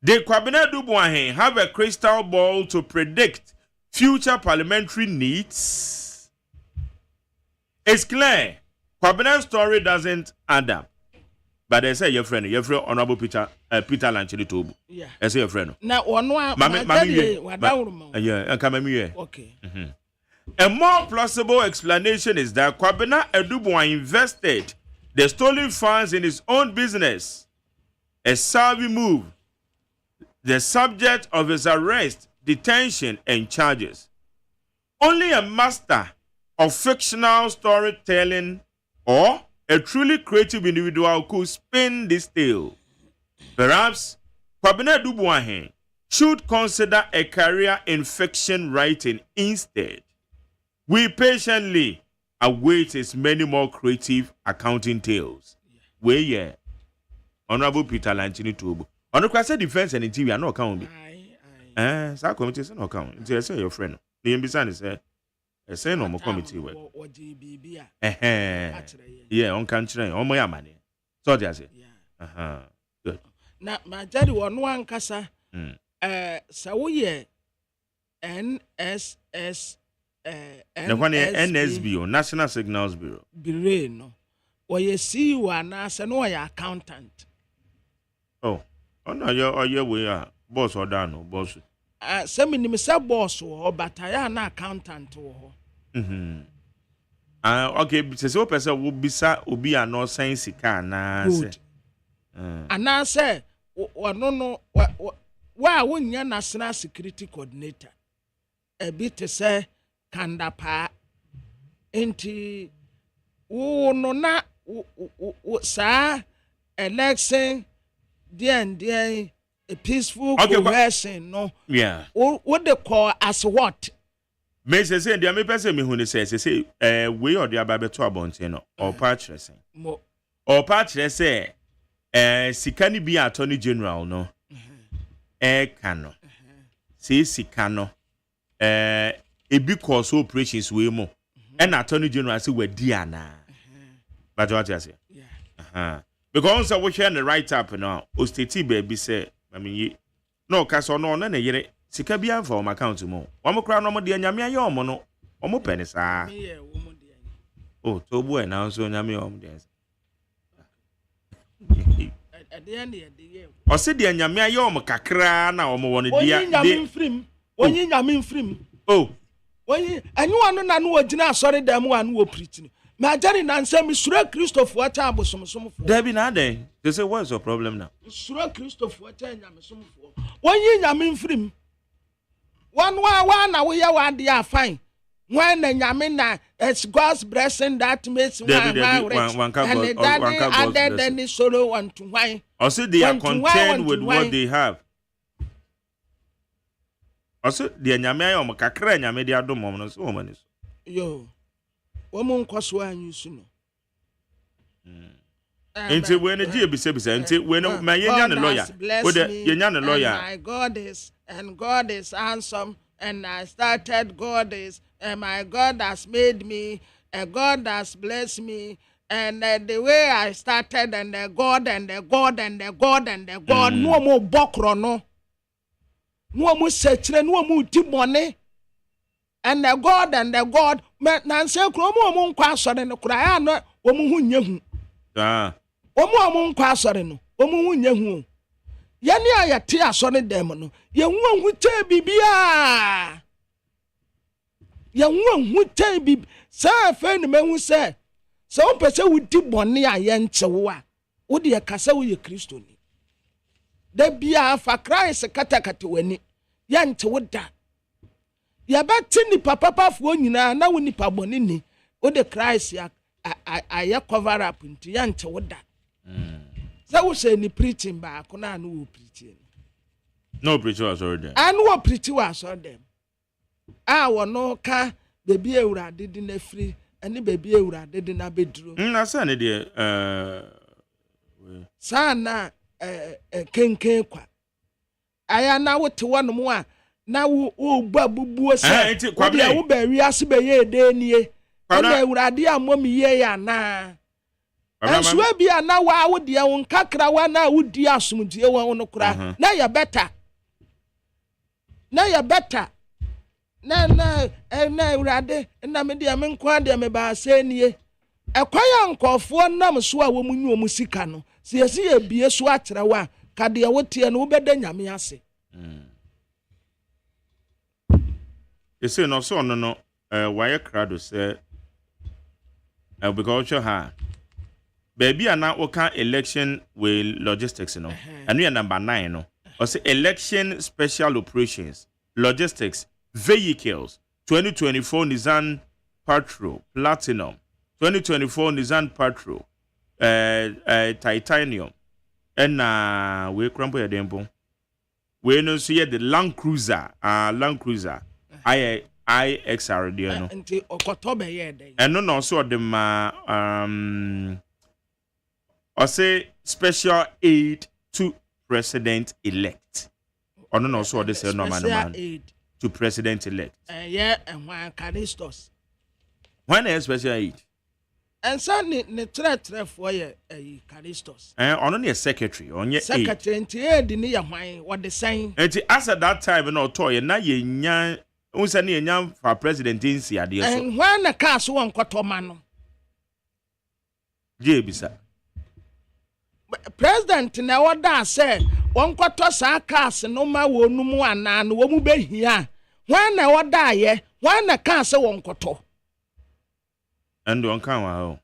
Did Kwabena Dubois have a crystal ball to predict future parliamentary needs? It's clear Kwabena's story doesn't add up. But they say your friend Honorable Peter Lanchini Tobu. Yeah. I say your friend. Now one okay. A more plausible explanation is that Kwabena Dubois invested the stolen funds in his own business. A savvy move. The subject of his arrest, detention, and charges. Only a master of fictional storytelling or a truly creative individual could spin this tale. Perhaps Kwabena Dubois should consider a career in fiction writing instead. We patiently await his many more creative accounting tales. Where yeah, Honorable Peter Lanchini Tobu. On the class defense and interior no account be. Sa committee say no account. Until say your friend. The MBSan is say no more committee work. Yeah, on country, on my money. So they say. Good. Na my daddy one kasa. So we NSS the one NSB, National Signals Bureau. Bureau no. Or you see you are now no accountant. Oh no, your way boss or down boss. Some in say boss or but I am an accountant or. Okay, so person will be sa obi no science can na say. And I say no why won ya national security coordinator. A bit to say kandapa enti wo no na sa election there a peaceful coercion no yeah what they call as what me say dia me person me hu ne say we or dia ba beto abonte no or patch say say sikani bi attorney general no kano say sikano ebi cause operations we mo and attorney general say we di ana but what you say because we share the right up now o state baby say I mean no kaso no na yere sika bia for my account mo omo kra no mo de nyame aye omo no omo pene saa oh to boy na so nyame omo de o se de nyame aye omo kakra na omo won dia onyi nyame mfrim oh onyi anyu anu na no ogina asori dem wa no wo preach ni ma jari na nsem sura Christopher ata abosomsom fo Debbie na den they say what's your problem now sura Christopher ata nyame som fo onyi nyame mfrim one na we ya wa dia fine when na nyame na it's God's blessing that makes one rich and then the sorrow want to why also they are content with what they have. Also the nyame ayom kakra nyame de adom no so woman is yo woman kwaso anyu su no enti when the be say enti when my yenya no lawyer wo de yenya no lawyer my God is handsome and I started God is and my God has made me a God has blessed me and the way I started and the God no more bokro no mo sechere no mo ti bone and the God na nse kro mo nkwa asore no kra ya no wo mo hu nya hu mo nkwa asore no wo mo hu nya hu ya ni ayate asore dem no ye hu te bibia ye hu te bib sa fe ni me hu se so on pese wudi bɔne a yɛnkyɛwo a wode yɛkasa woyɛ kristoni da bia fa Christ katakata w'ani yɛnkyɛwo da yɛbɛte nipa papafoɔ nyinaa na wo nipa bɔne ni wode Christ ayɛ cover up nti yɛnkyɛwo da sɛ wohyɛ ni preaching baako na no wo preaching no preacher was already there and wo preach was already there wono ka bebi ewurade di na free ani bebi ewurade di na beduro na say ne de sana kenken kwa aya na wote wonom a na wo babubuo sɛ wo ba wiase be ye de nie na ewurade amom ye ya na enso bi ana wa wo de wo nkakra wa na wo di asomdie wo no kura na ya better na ewurade na me de me nkwa de me ba asenie ekwaya nkofo nam so a wo munyu mu sika no se yesi ebie so akyere wa ka de wo tie no wo beda nyame ase ese no so no why crowd say because ha baby ana oka election with logistics no and we are number 9 no or say election special operations logistics vehicles 2024 Nissan Patrol Platinum 2024 Nissan Patrol Titanium and we crumple ya dempo we no so the Land Cruiser IXR there no nti okotobe ye den and no so dem or say special aid to president elect or no so this no man to president elect yeah and one caristos when is special aid and so ne tre for ye caristos on your secretary on your secretary nti aid ni ya hwan what the sign nti as at that time no to na ye nya unsa ne nya for president insi ade so and when na car so won kotoma no je bisa president na woda say won koto sa cars no ma wonumu ana no wo mu behia when na woda ye when na car say won koto and won kan wa ho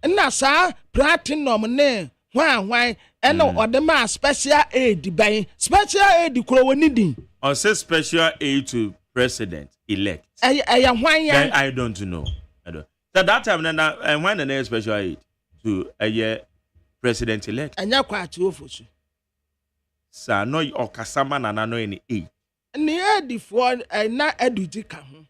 na sa platinum ne hwan and odema special aid ban special aid kro woni din or say special aid to president elect hwan ya I don't know so that time na when the special aid to president elect anya kwati ofosu sa no okasama na no any e ni edifo na eduji ka ho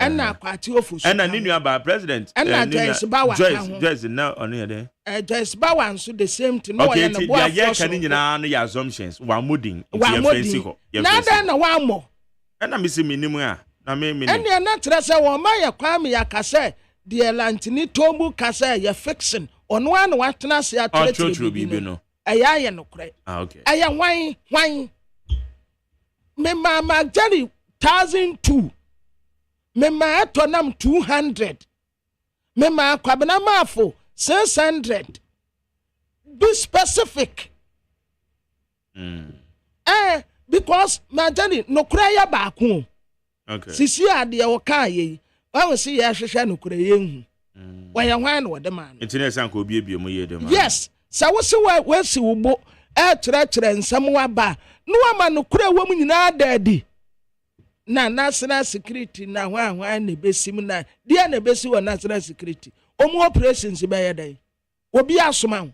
na kwati ofosu na ninu aba president na Joyce Bawa Joyce na ono ye dey Joyce Bawa nso the same thing no ya na bo afọ ya kan nyina no ya assumptions wa modin fancy ho na wa mo na me se minimu a na me na tre se wo ma ya kwa me ya kase de lantini tombu kase ya fiction ono an watena se atretre bibi no aya ye no kure okay aya hwan me mama Jerry 1002 me ma tonam 200 me ma kwabena mafo 600 be specific because ma Jerry no kure ya ba ko okay sisi ade wo ka ye wa si ya hwehwe no kure ye hu wa ya hwan no de man internet san ko obiebie mo ye de man yes sa wo si wa si wo bo kire nsam wa ba no wa ma no kure wo mu nyina daadi na national security na hwan na besim na dia na besi wa national security omu operations be ye dai obi asoma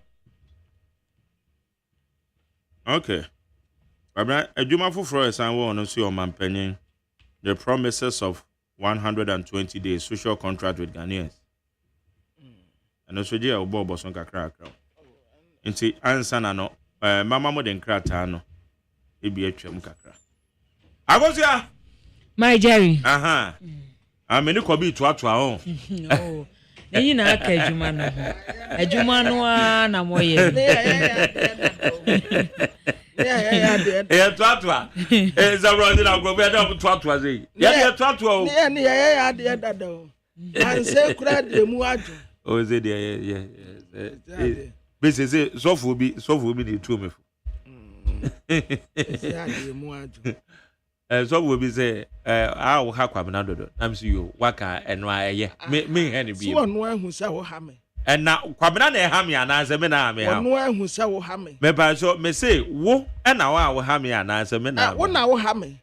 okay abra adwuma foforo esan wo no so o mampanyin the promises of 120 days social contract with Ghanaians and also je obo son kakra nti ansa na no mama mo den krata no ebi atwam kakra agosia my Jerry ameni ko bi toatoa ho oh eyi na aka adwuma no na moye toatoa zabro na gbo be da toatoa zei ya toatoa o ne ya de dada o anse kura de mu aju o ze de bese ze sofu bi de tu me fu ya de mu aju So we be say I will have kwabena dodo. I'm see you waka enwa eye. Me hen bi. So no hu say wo ha me. And now kwabena na ha me ananse me na me ha. No hu say wo ha me. Me ba so me say wo na wo ha me ananse me na. Wo na wo ha me.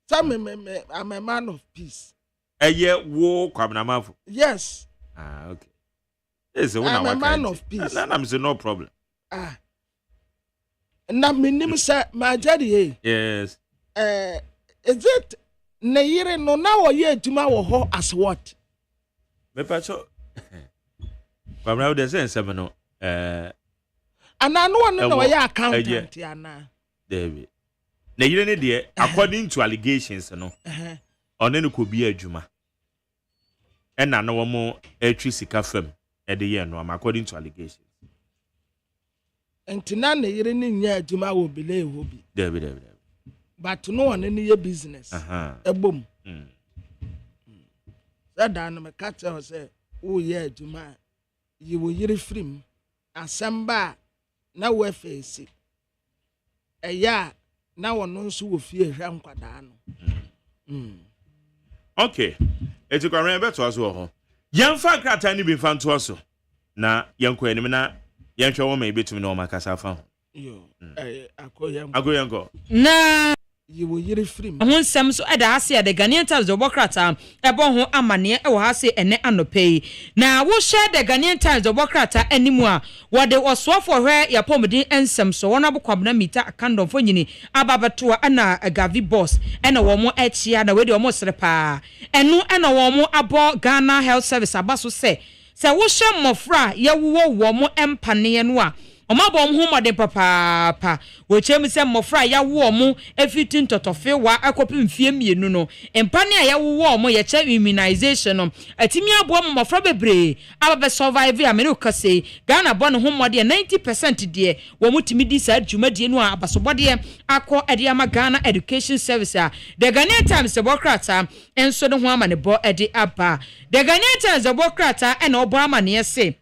Tell me I'm a man of peace. Eye wo kwabena mafo. Yes. Okay. Yes, I'm a man of peace. And I'm say no problem. Na minim say my daddy. Yes. Is it na yire no na wo ye aduma wo ho as what? Me pa so. Kwabena wo dey say nsem no ana no one na wo ye accountant ana. David. Na yire ne de according to allegations no. Ono ne ko bi adwuma. Na no wo mo atwi sika fam e de ye no according to allegations. Entina na yire ni nya adwuma wo bele wo bi. David. But no one any your business. Ebom. That down me catch us say, oh yeah, Juma, you will hear from Asamba na we face it. A ya now one knows who will fear Ramquadano. Okay, it's a career better as well. Young fact that any be found to us. Na young quenimina, young show may be to know my casafa. Yo, I go young. Na. You will hear from Hun sem so eda hase de Ghanaian Times Obokrata ebo ho amane e wo hase ene anopai na wo share de Ghanaian Times Obokrata animu a wo de osofo hwe ya pomodin ensem so wona bokwabna mita akandom fo nyini ababeto ana agavi boss ena wo mo echia na we de wo mo srepa enu ena wo mo abo Ghana Health Service abaso se wo hye mofra ye wo mo empane no a omabom hu mode papa wo chem se mofra ya wo mu efitin totofe wa akopi mfie mienu no empane ya wo mu ye che immunization no atimi abo mofra bebre ababe survive amene ukase Ghana bon hu mode 90% de wo mutimi di sa dwumadie no abasobode akọ ede ama Ghana Education Service a the Ghanaian Times Obokrata enso de ho amane bo ede aba the Ghanaian Times Obokrata ena obo amane se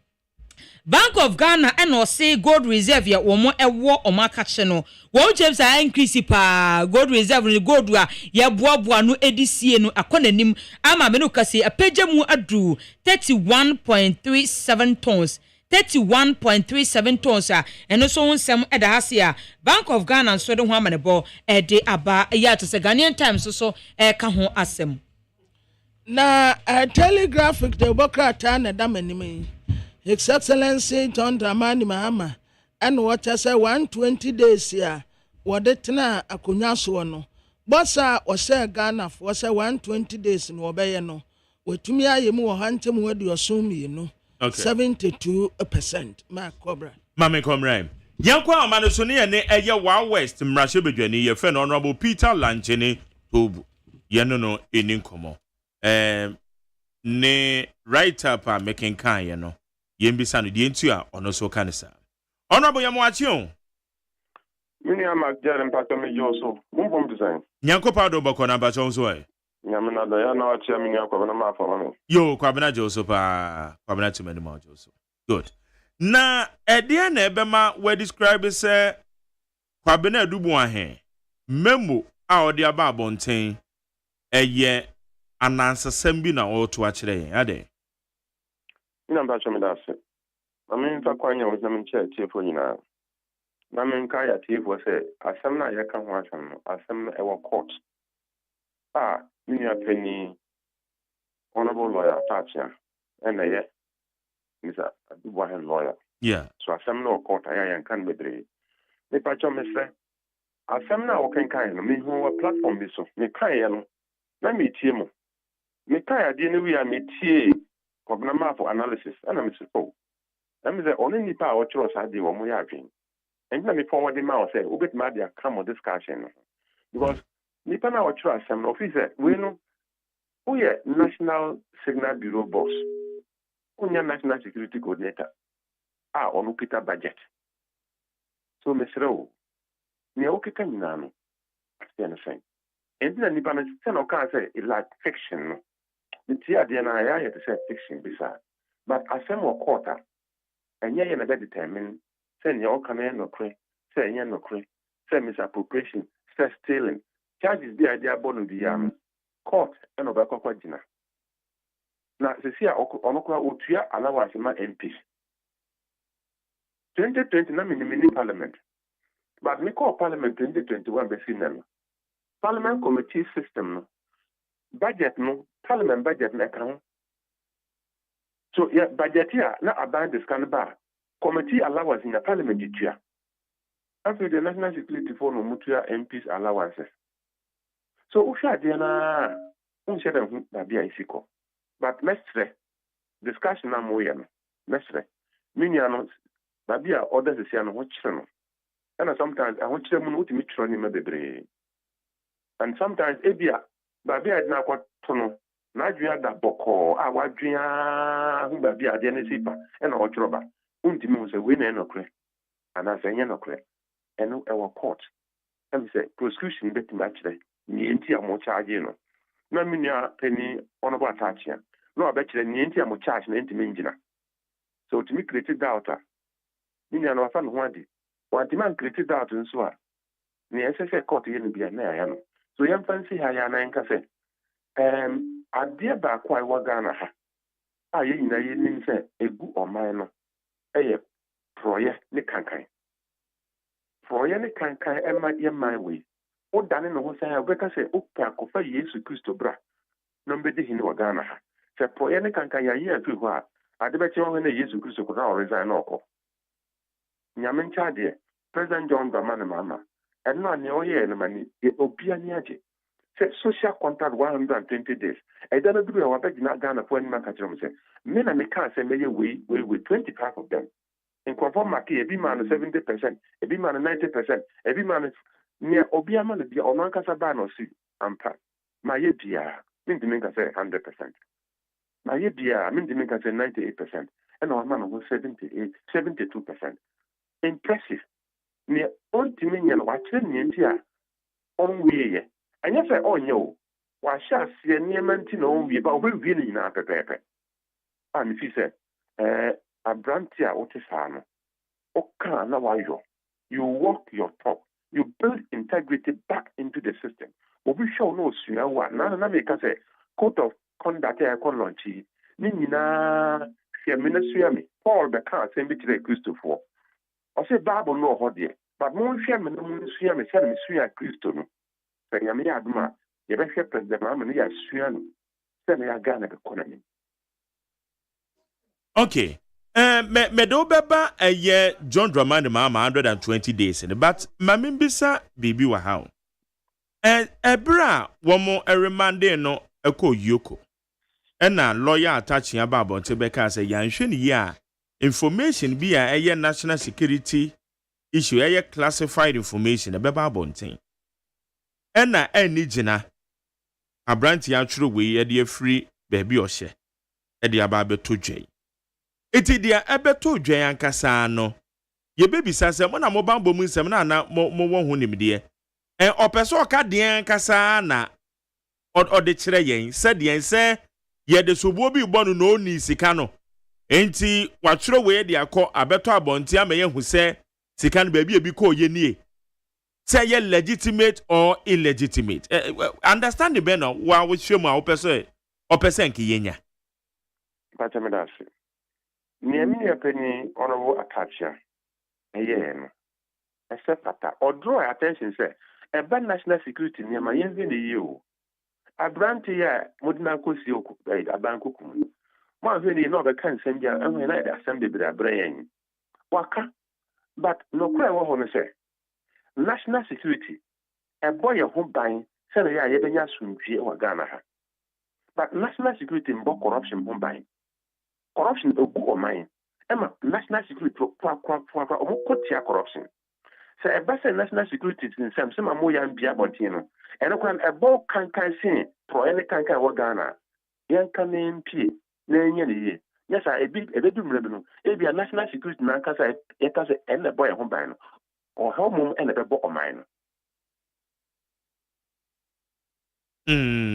Bank of Ghana and or say gold reserve ya womo ewo omakache no wo James a increase pa gold reserve ni gold wa ya boaboa no edisie no akonanim ama me no kase apagya mu adu 31.37 tons 31.37 tons a eno so nsem eda hase a Bank of Ghana so de ho amanebo ede aba ya to se Ghanaian Times so ka ho asem na telegraphic the Obokrata na damanim His Excellency John Dramani Mahama and what I say 120 days here what it na akonya so no bossa o say Ghana for say 120 days no obeye no wetumi ayemu wo hantem wadu osumi no 72% ma cobra mame komrai yankwa amane so ne ne eye wa west mrahye bedwani ye fe no honorable Peter Lanchene Tobu ye no eni nkomo ne right up a making kan ye no yembisa no de entu a ono so kanisa honorable yamwachi on mini ama jere mpato me joso mumbom design nyankopa do bako na bacho so e nyamena da ya na wachi amini akwa na mafa mame yo kwabena joso pa kwabena tumani ma joso good na ede na ebema we describe say kwabena adubu ahe memo a odi aba abonten eye anansasam bi na oto a kire ade ina mbacho me dase mame mfa kwanya wo zame nche tiefo nyina mame nka ya tiefo se asem na ya ka ho asem no asem e wo court mini apeni honorable lawyer Tachia and ye Mr. Adubahan lawyer so asem no court ya kan bedre me pacho me se asem na wo kan kan no me hu platform bi so me kan ye no na me tie mo me kan ya de ne wi a me tie problem for analysis and I'm supposed that means only nipa a ochro sa de wo mo ya adwen and na me forward ma o say obet ma dia come on discussion because nipa na ochro asem no officer we no who ye National Signal Bureau boss unya National Security Coordinator onu Peter budget so mesro ni o keka nyina no asiana sen and na nipa na say no kan say it like fiction no nti ade na ya ye say fiction bisa but asem o quarter enye ye na be determine say ne o kan no kre say enye no kre say misappropriation say stealing charges bi a de abɔ bi ya court and obakwa jina na sisi a onokwa otua allowance ma MPs 2020 na mini parliament but me call parliament 2021 be sinna parliament committee system no budget no parliament budget na kan so yeah budget here na aban discan ba committee allowance in the parliament tutua after the national security for no mutua MPs allowances so usha de na unse da hu da bia isiko but mestre discussion na moye no mestre minia no da bia orders sia no ho kire no and sometimes I want to mu no utimi tro ni mabebre and sometimes ebia ba bia na kwato no na adwia da boko a wadwia hu ba bia de na sipa e na o tro ba untimi hu se we na enokre ana se nye nokre eno e wo court and say prosecution beti ma kire ni enti amo charge no na minia peni honorable attachia no abekire ni enti amo charge na enti menjina so to me create doubt minia no afa no ho ade wanti man create doubt nso a ni ese court ye no bia na ya no so yam fancy ha ya na nka se ade ba kwa I wa Ghana ha a ye nyina ye nim se egu oman no eye proye ne kankan proye ne kankan e ma ye man we o dane no ho say obeka se o pa kofa Yesu Kristo bra no mbedi hini wa Ghana ha se proye ne kankan ya ye afi ho a ade be che ho na Yesu Kristo ko na o resign na okọ nyame ncha de President John Dramani Mahama and no ne o ye no mani obia ni age se social contract 120 days e dana duru ya wabegi na Ghana for any man ka kire say me na me kan say me ye we 25 of them in conform market e bi man 70%, e bi man 90%, e bi man near obia man bia ono nkasa ba no si ampa ma ye bia min di menka say 100%, ma ye bia min di menka say 98%, and no man no 72%. Impressive near on timenya no wa kire ni ntia on wiye anya say onyo wa sha se niema nti na on wiye ba obewie ni na pepepe and if you say abrantia otisano oka na wayo you walk your talk, you build integrity back into the system obi show no sua wa na make say code of conduct e kon launch ni nyina se ministry me Paul the can say be to Christopher o say Bible no ho de but mo hwe me no sua me say me sua Christo no se nyame aduma ye be hwe president ma me ya sua no se me ya Ghana be economy. Okay. Me do beba a John Dramani Mahama 120 days but mamimbisa bibi wa how. Ebra womo remande no eko yoko. Ena lawyer attaching about Tebeka say yanhwe ni ya information bi a national security issue classified information beba bonten. Ena eni gina abranti atwro we de free baby ohye. E de aba beto dwei. Iti dia ebeto dwen ankasa no ye bebisa se mo na mo bambo mu nsem na mo wo nimde opeso oka den ankasa na ode kire yen se den se ye de sobuo bi bonu no ni sika no enti watwero we de akọ abeto abonti amaye hu se sika no ba bi ko ye nie se ye legitimate or illegitimate understand the be no wa wo hwemu a opeso nki yenya Patamedasi Niamini penny honorable attachia. No. Except that or draw attention say a bad national security near my yen in the EU. A brand here Modena Kosio a banku. One very no the can send ya and when I assembly with a brain. Waka but no cry what say. National security a boy of home buying say ya yebenya sunji or Ghana. But national security in corruption home buying. Corruption is good mine. Emma, national security corruption. So a better national security in some more young Biabontino. And a ball can see for any can Ghana. Young can name P. Nay, yes, I a bit revenue. It be a national security man can say it has a boy home buying or home and a book of mine.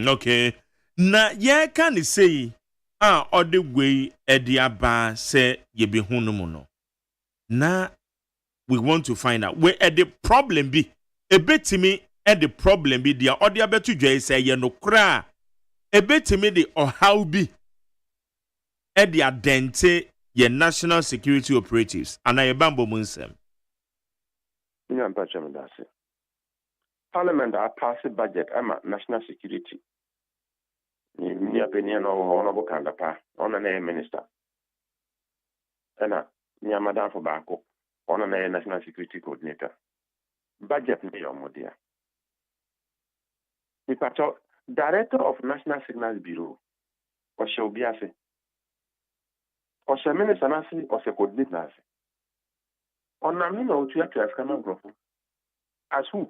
Okay. Na ye can say or the way Ediaba say ye be hunumono. Na we want to find out where the problem be. A bit to me the problem be there or the abetu dwa say ye no kra ebetimi de ohaw bi e de adente ye national security operatives ana ye bambo munsem nya mpacha me dase parliament a pass budget ama national security ni opinion honorable kandapa ona na minister ena ni madam for bako ona na national security coordinator budget ni yomodia the director of National Signals Bureau, or shall be as or shall minister nasi or se coordinate nasi. On Namino to have come and grow. As who?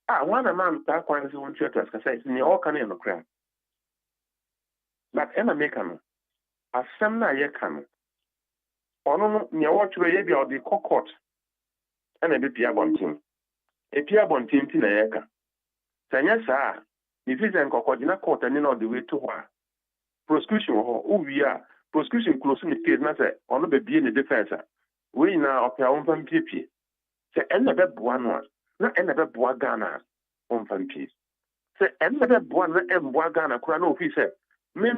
One man that quite want to ask say, ni all can in the crowd. But Emma Mekan, as some na ye can. Or no, near what you be or the court and a bit team. A Piabon team in a yeka. Sanya sa if it's an coordinate court and in all the way to her prosecution or we are prosecution closing the case na say on be in the defense we now of your own PP say end the one na end the boa Ghana on PP say end the boa na boa Ghana kura no fi say me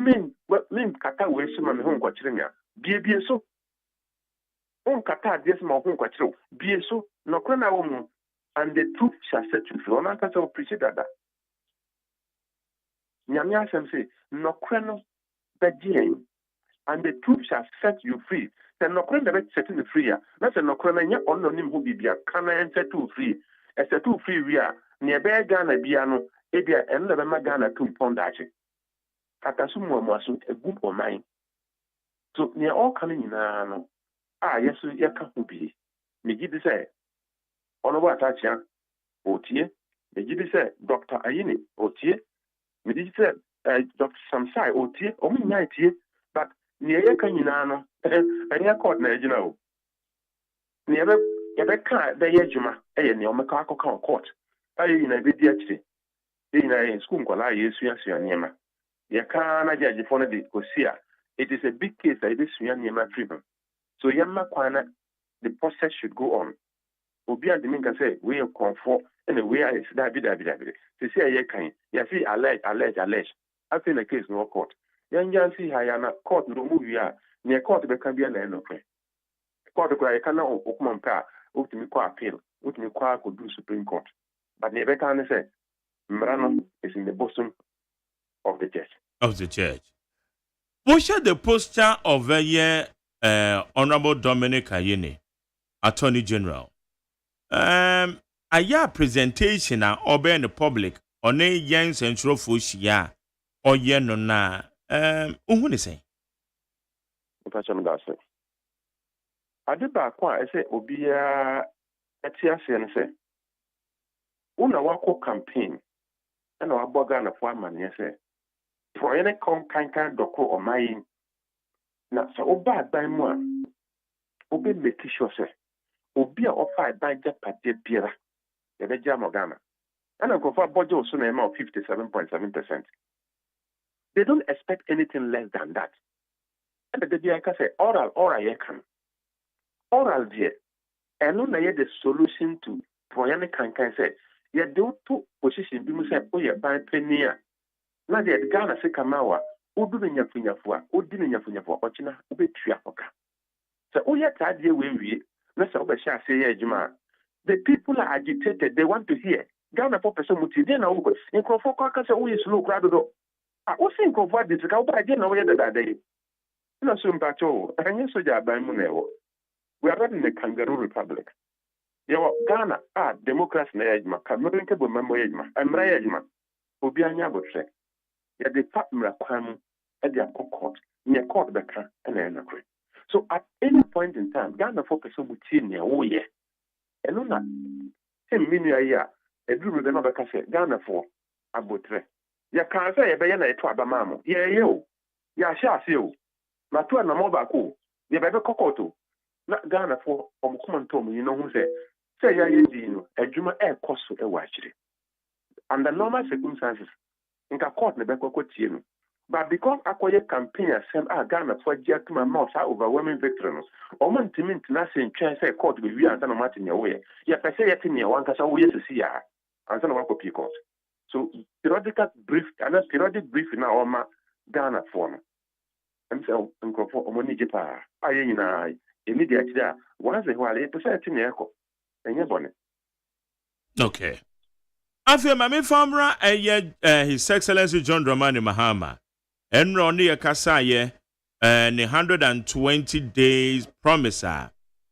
kata we so me hon kwachire nya bie so on kata des ma hon kwachire bie so no kura na wo mu and the truth shall set you free. On a cancer appreciate that. Nyamia say, no creno bedien, and the truth shall set you free. Then no creno bet setting the free. That's a no creno ya on him who be can I set you free. As a two free we are near bear Ghana biano, ebia and never magana to pondache. Katasumo masu a group of mine. So near all coming in yes, you can't be. Me give the say. Honorable Atachia, Otie, the GB said, Dr. Ayini, Otie, me said, Dr. Samsai, Otie, only night here, but near Yakanino, and your court, you know. Never can't the Yajuma, and your Macaco court. I in a video, in a school, I use Yama. Yakana judge for the Cosia. It is a big case, I this Yama treatment. So Yama Kwana, the process should go on. Obi and the minka say we are comfort and we are david. They say ye can you see allege. I feel the case no court. Yan see hayana court no move ya near court be can be an end of it. Court you cannot open pa ultimate appeal, ultimate could do Supreme Court. But never can say Mrano is in the bosom of the church. We share the posture of Honorable Dominic Ayini, Attorney General. A presentation obe in the public on a young central fushia or yen no na who say I did back I say obia etiase and say una wako campaign and our bogan of one man yes for any kind doko or mine na so bad by one obe make sure say obi a offer by Japade Pira, the Jamogana. And I go for budget also name of 57.7%. They don't expect anything less than that. And the day I can say oral can. Oral dear. And no the solution to Poyane can say, ye do two position be say, oh, yeah, by Penia. Now the Ghana Sekamawa, Udunya Funyafua, Udinya Funyafua, Ochina, Ube Triapoka. So, oh, yeah, that year we. The people are agitated. They want to hear. Ghana for person muti. Then I go. In Crawford, I say, "Oh, slow crowd." I was in Crawford. This guy, but I didn't know where that day. No, so mpacho. And yes, so yeah, by Munewo. We are not in the Kangaroo Republic. Yo, Ghana, democracy na ejma. Cameroon ke bo membo ejma. Emra ejma. Obi anya bo tre. Ya de fat mra kwamu. E de akokot. Nye court beka. Ena enakwe. So at any point in time, Ghana for person would see near oh yeah. And no na 10 million a year, a drew the number can say Ghana for a botre. Ya can't say a bayana to Abamamo. Yeah, yo. Ya shall see you. Matua Namobaco. You better cocoto. Not Ghana for common Tom, you know who say ya dino, a Juma air cost a watchery. Under normal circumstances, in a court never cocotiano. But because Akoye campaign same Ghana for Jack my mouth overwhelming victory. Or Montimin Nasin say court with you and San Martin your way. Yes, I say it in your one case always to see her and San Marco Picot. So periodical brief and a periodic brief in our Ghana form. And so Uncle for Omoni Japa. I immediately there. Once a while, 8% in the echo. And your bonnet. Okay. After Mami Famra, His Excellency John Dramani Mahama, and Ronnie Kasaye, and 120 days promiser,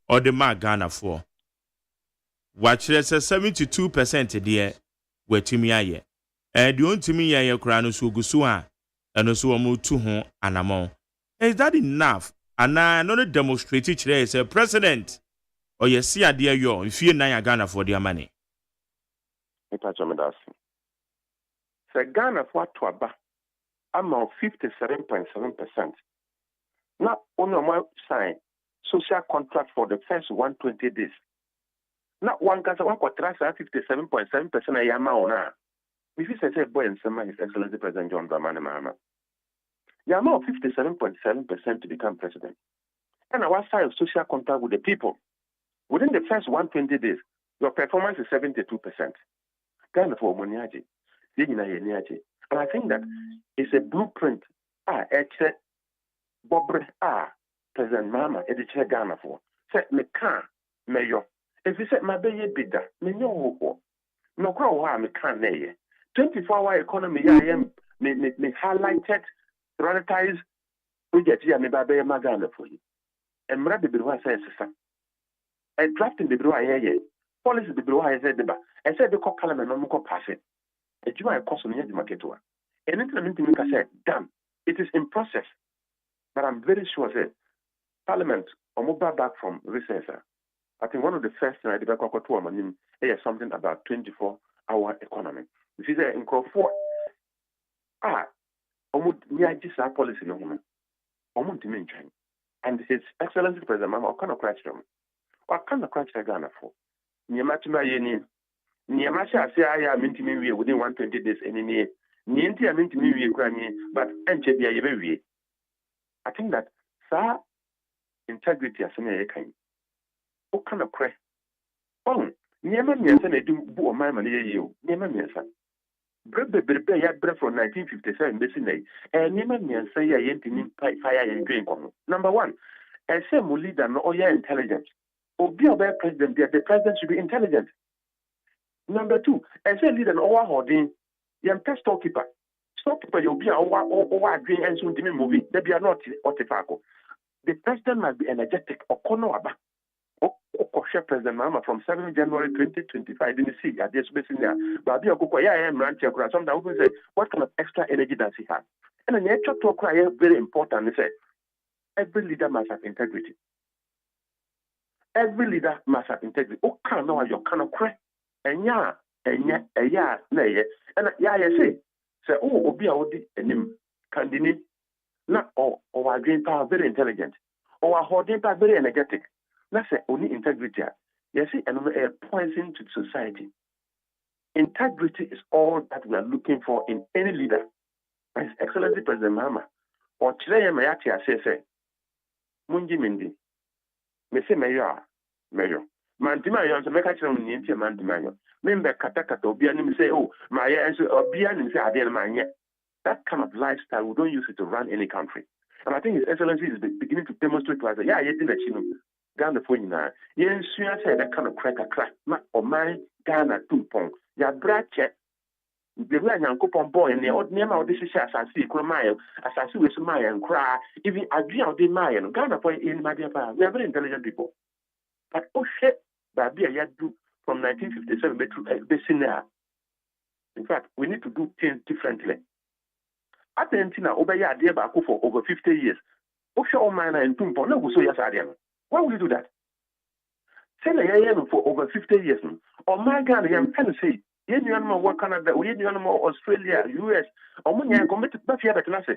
or the Ghana for. Watch there's a 72% there, where Timia, and the only Timia Kranus Ugusua, and also a move to home and among. Is that enough? And I not demonstrate each day as a president, or you see a dear yo, if you na Ghana for their money. So Ghana for Twaba, I'm on 57.7%. Not only my sign social contract for the first 120 days. Not one case of 57.7% a yama. If you say boy and some His Excellency President John Dramani Mahama. Yama 57.7% to become president. And our side of social contract with the people. Within the first 120 days, your performance is 72%. Ghana for Moniaji. And I think that it's a blueprint. Bobre President Mama, Editor Ghana for. Say me can mayor. If you said my baby bidda, me no no crow me can nay. 24-hour economy I am me highlighted, prioritized, we get here me baby Ghana for you. And Mrabi Bidwa says, a drafting the Bidwa policy the Bidwa said, I said the cop parliament no more pass it. A Juma cost on the market. And then I said, damn, it is in process. But I'm very sure that Parliament, or move back from recess, I think one of the first things I did is something about 24-hour economy. This is in Crawford. Niagisa policy no woman. And His Excellency President Mama, what kind of crash them? What kind of crash Ghana for? Niamatima Yeni. Niamasha say I am intimate within 120 days any near. Nienti am intimate but Enchebia Yewe. I think that sir integrity as an kind. What kind of crash? Oh, Niama Miasan, I do boo my money you. Niama Miasan. Bread from 1957, Bessie, and Niama Miasan, I ain't fire and drink. Number one, I say Mulida no oya intelligence. Or be a bad president, the president should be intelligent. Number two, I say leader no owa holding, yam test storekeeper. Storekeeper, you'll be a drink and soon to me movie. There be a not Otifaco. The president must be energetic or Konoaba. President Mama from 7 January 2025 didn't see at this basin there. But I am rancher. Sometimes we say, what kind of extra energy does he have? And the nature talk very important. They say, every leader must have integrity. Every leader must have integrity. Oh, can't know your kind of cry. And yeah, and I say, oh, Obi Audi and him candidate, not or our green power very intelligent, or our holding power very energetic. That's only integrity. You see, and we're pointing to society. Integrity is all that we are looking for in any leader. His Excellency President Mama, or today, Mayati, I say, Munji Mindi, me say mayor. Mantimayo, so make a channel in India, Mantimayo. Member Katakata, Obianim say, oh, my answer, Obianim say, Adel Mania. That kind of lifestyle, we don't use it to run any country. And I think His Excellency is beginning to demonstrate to us that, yeah, you didn't let you know. Ghana for you now. Yen Suya said that kind of crack, or my Ghana 2 pong. Ya brache, the way I coupon boy and the odd name of this is as I see, Cromile, as I see with Maya and cry, even agree on the Maya and Ghana for in my dear. We are very intelligent people. But oh shit, Baby, I do from 1957 to Bessina. In fact, we need to do things differently. At the end, Obaya dear Baku for over 50 years. Osha Omana and Tumpo, no, so yes, Adian. Why would you do that? Say for over 50 years. Or my God, I am trying to say, any animal work Canada, any animal Australia, US, or money I committed back here at Nassau.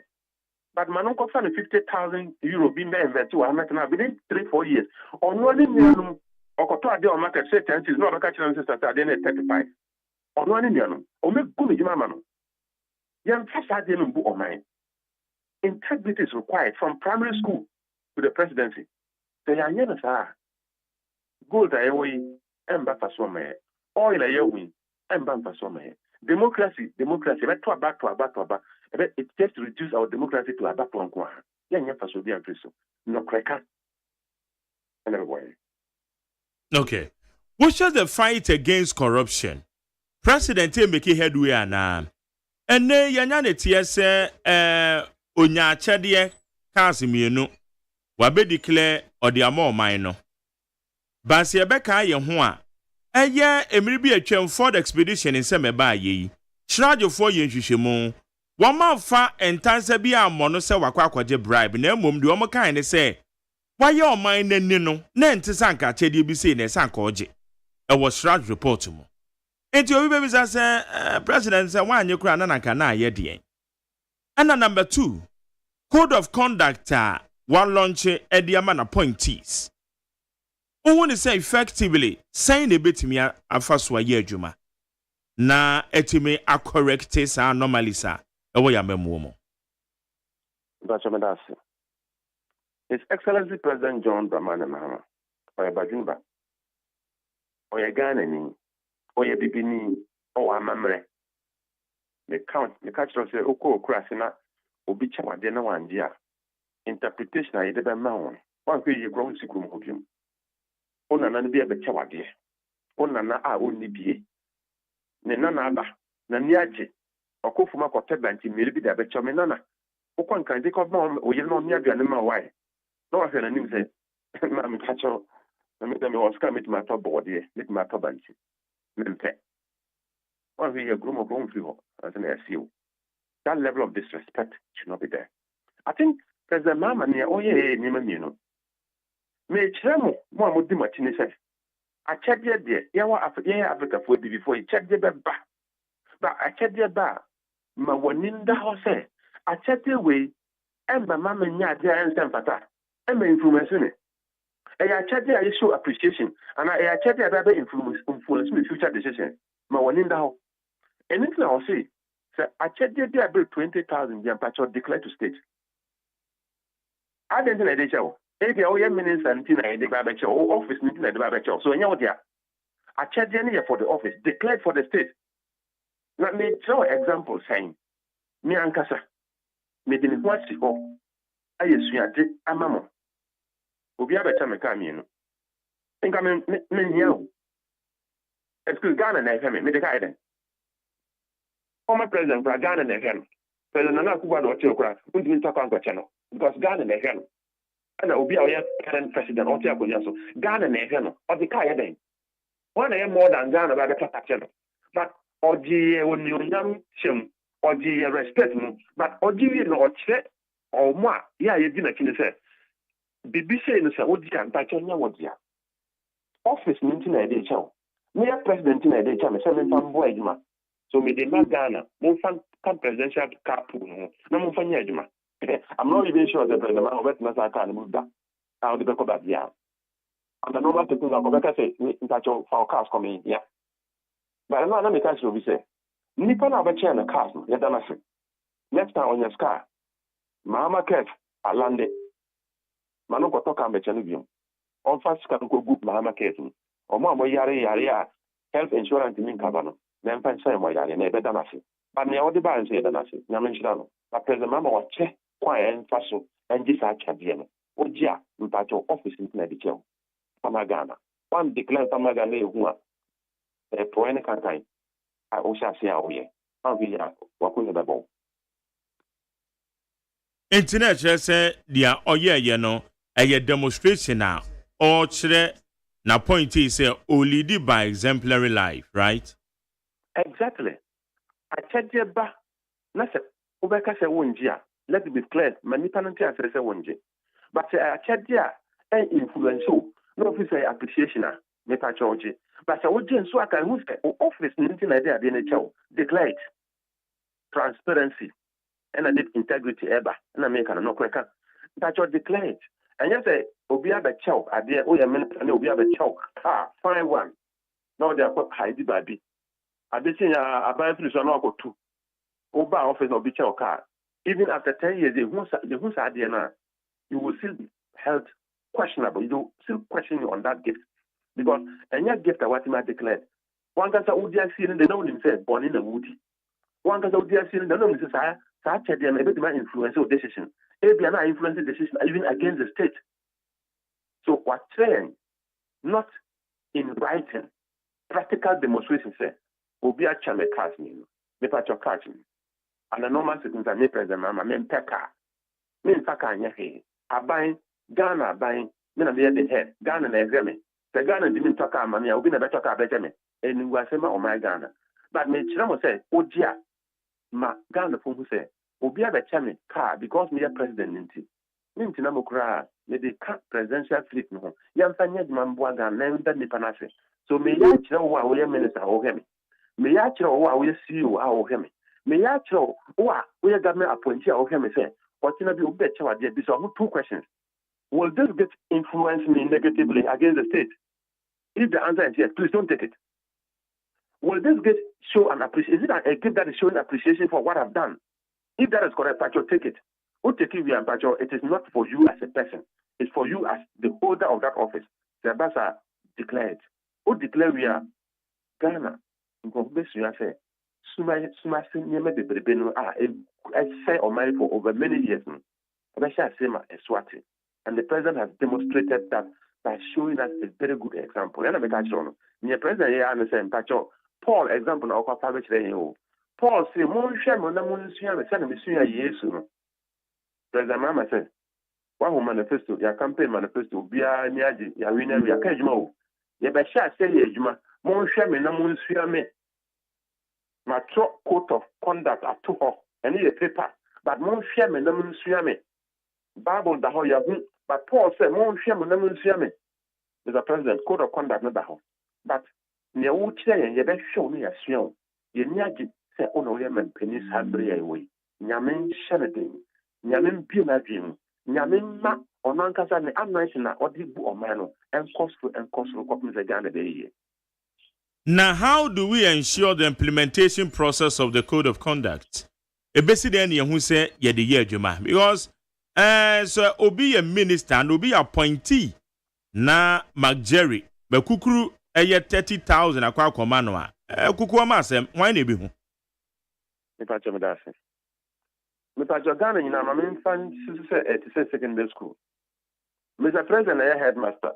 But my uncle found 50,000 euro being invested to American within 3-4 years. Or no Indian or Cotoa de market sentence is not a catch and sister at 35. Or no Indian or make good Mamma. Young Fassa didn't book on mine. integrity is required from primary school to the presidency. So you are gold I way emba fasome. Oil I win emba fasome. Democracy, back to a. It just to reduce our democracy to a back one. Yeah, faso be apreso. No cracker. Anyway. Okay. Which is the fight against corruption? President make headway and then yanyane tiese onya achede cars mienu wabe declare odi ama man Bansi ebeka ye ho a eye emiribi atwem for the expedition in semeba yi chirajofo ye nhwehwemu woma fa entansa bi amono se wakwakwage bribe na emom de omo kan ne se waye oman nani no na ntisa nka achede bi se na sanka oje e was chiraj report mu enti obi be bisa se president se wanye kura na nka na aye de and number 2 code of conduct one launch ediaman appointees who say effectively saying a bit me afaswa ye adwuma na etime a correct sa normally sa ewo ya memuomo Bachomedasi. His Excellency President John Dramani Mahama oya Bajunba oya Ghana ni oya bibini owa amamre the catch say oko okurase na obi chawade na wandia interpretation ayi de be ma won wan kwe ye ground sikuru mo biom ona na bi e be chawade ona na a onni bie ne na aba na ni age okofuma ko tebanti meri bi da be chome na okwan kan de ko ma oye no ni aduane ma why no wa fe na nim say na me kacho na me dem was come to my top board here with my top banchi mempe one we a group of grown people as an SEO that level of disrespect should not be there. I think President Mama near oye ni no me chemo mo amodi matini say I check there yawa Africa for before you check the ba but I check there ba ma woninda ho say I check the way emba mama nya there and sempata emba information I check there I show appreciation and I check there that influence me future decision ma woninda ho anything I say I check there about 20,000 young patch declare to state I didn't know they show if you minister and the Babacho office meeting at the Babacho so you there I check there for the office declared for the state. Let me show example saying me ankasa me didn't watch the home I used amamo obi abeta me ka mi no nka me nyao excuse Ghana na FM me de ka eden former president for Ghana na FM president Nana Akufo-Addo o chekura undi ntakwa nkwache no because Ghana na FM ana obi a oya current president o tia akonya so Ghana na FM no o de ka eden one na more than Ghana ba beta tache no but oji woni onyam chem oji respect no but oji wi no o che o mo a ya ye di na kini se bibi say no say odi kan ta che nya wodi a office meeting na dey chow me president na dey chow me say me fam boy adwuma so me dey na Ghana mo fan kan presidential cap no na mo fan nya adwuma I'm not even sure that the man over to Nasa can move that out the back of that year and the normal people are going to say in touch of our cars coming yeah but I'm not me catch you say nipa na be chair na cars no ya dana say next time on your car mama ket alande manu ko to ka be chenu biom on fast kan ko group mama ket ni o mo yare a health insurance min cover no na mfa say mo yare na be dana say but ne o de ba say dana say na men shira no but president mama wa che kwa en faso en ji sa cha die no o ji a mpacho office ni na di cheo sama Ghana one declare sama Ghana e hu a pro en kan kan a o sha se a o ye an bi ya wa ko ne be bo internet say dia oye no a demonstration na or chere na point is say o lead by exemplary life right exactly I check the ba na se obeka se wonji a let it be clear manipa no tia se wonji but I check there and influential no fit say appreciation a meta church but I would so aka who say office anything na dey na chow declare transparency and I did integrity eba na make no kweka that you declare it and you say obi aba chow ade o ya minister na obi aba chow fine one now they are hide baby ade say aban free so na okotu oba office no bi chow car Even after 10 years, the who's idea you will still be held questionable. You will still question you on that gift. Because any gift that what you might declare, one can say, oh, dear, see, they know themselves born in a woody. One can say, oh, dear, see, they know themselves, such a dear, maybe my influence or decision. Maybe I'm not influencing decision even against the state. So what saying, not in writing, practical demonstration say, will be a chame catch me, me patch your catch me. And the normal citizens are me present, mamma, me peka, me peka, nye, I buy Ghana buying, me na me the head, Ghana na examine. The Ghana didn't talk about money, I will be never talk about me. And you are saying, oh my Ghana. But me chamo say, oh dear, ma Ghana for who say, will be a chame car because me a president ninti. Ninti na mukra, me the presidential fleet no. Yam fanya di mamboa Ghana, nenda ni panase. So me ya chira wa we minister o hemi. Me ya chira wa we CEO o hemi. Me ya chira wa we government appointee o hemi say, what na be obe chawa there. These are two questions. Will this get influence me negatively against the state? If the answer is yes, please don't take it. Will this get show an appreciation? Is it a gift that is showing appreciation for what I've done? If that is correct, Pacho, take it. Who take it, Pacho? It is not for you as a person. It's for you as the holder of that office. The Abasa declared. Who declare we are Ghana? Say, Suma Nyeme de Brebeno, I say on my for over many years. And the president has demonstrated that by showing us a very good example. And I'm the president here understand Pacho. Paul example now publish there. Paul say, Mon Sham, Namon Siam, send me soon a year soon. President Mama said, one manifesto, your campaign manifesto, Bia Niaji, Yawina, Yakajmo. Yabasha say, Yajuma, Mon Sham, Namon Siame. My code of conduct at 2 off, and need a paper, but Mon Sham, Namon Siame. Bible da ho ya hu, but Paul said, "Mon shame na mun siame." Mr. President, code of conduct na da ho. But ne wo kire ye be show me asuo. Ye niage say ono ye man penis habre ye we. Nyame shenedin. Nyame bi na dwim. Nyame ma ono ankasa ne anointing na odi bu o man no encosto kopim ze Ghana be ye. Now, how do we ensure the implementation process of the code of conduct? Ebesi den ye hu say ye de ye adwuma because so obi a minister and obi appointee na McJerry be kukuru 30,000 akwa koma no a kukuwa ma asem wan na ebi hu me pacho me dase me pacho Ghana nyina ma me fan say secondary school Mr. President ya headmaster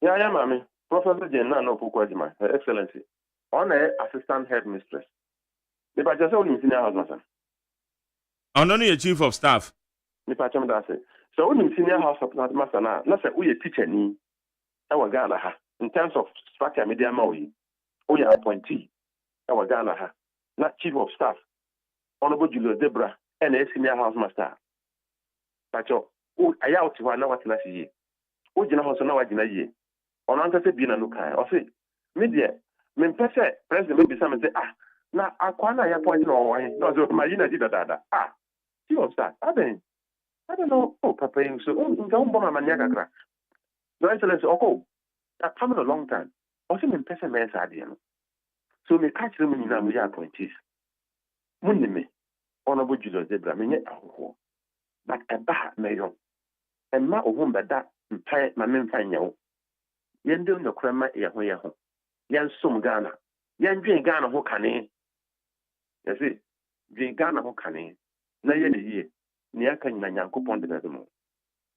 ya mami Professor Jenna no Pukwa Jima excellency on assistant headmistress me pacho say on senior house master Only a chief of staff. So when senior house of master now, not say we a teacher ni our Ghana ha in terms of structure media maui, we are appointee our Ghana ha, not chief of staff, Honorable Julius Debra, and a senior house master. Pacho, I out to one what last year. O Jina house now at ye. On answer say Bina no kind, or say, media, men president maybe some say, na akwana ya point no why, no, so my unit did that. Chief of staff, I don't know. Oh, Papa, so don't bomb my maniac. No, excellence, oh, that coming a long time. Also, in person, man's idea. So, me catch them in our appointees. Munime, Honorable Julius Debra, me but a bah, mayon. And ma o home that pay my men find you. Yen doing the crema yaho. Yan sum Ghana. Yan drink Ghana who can eh? You see, drink Ghana who can eh? Na yen a year. Niaka na Yankupon de Bedemo.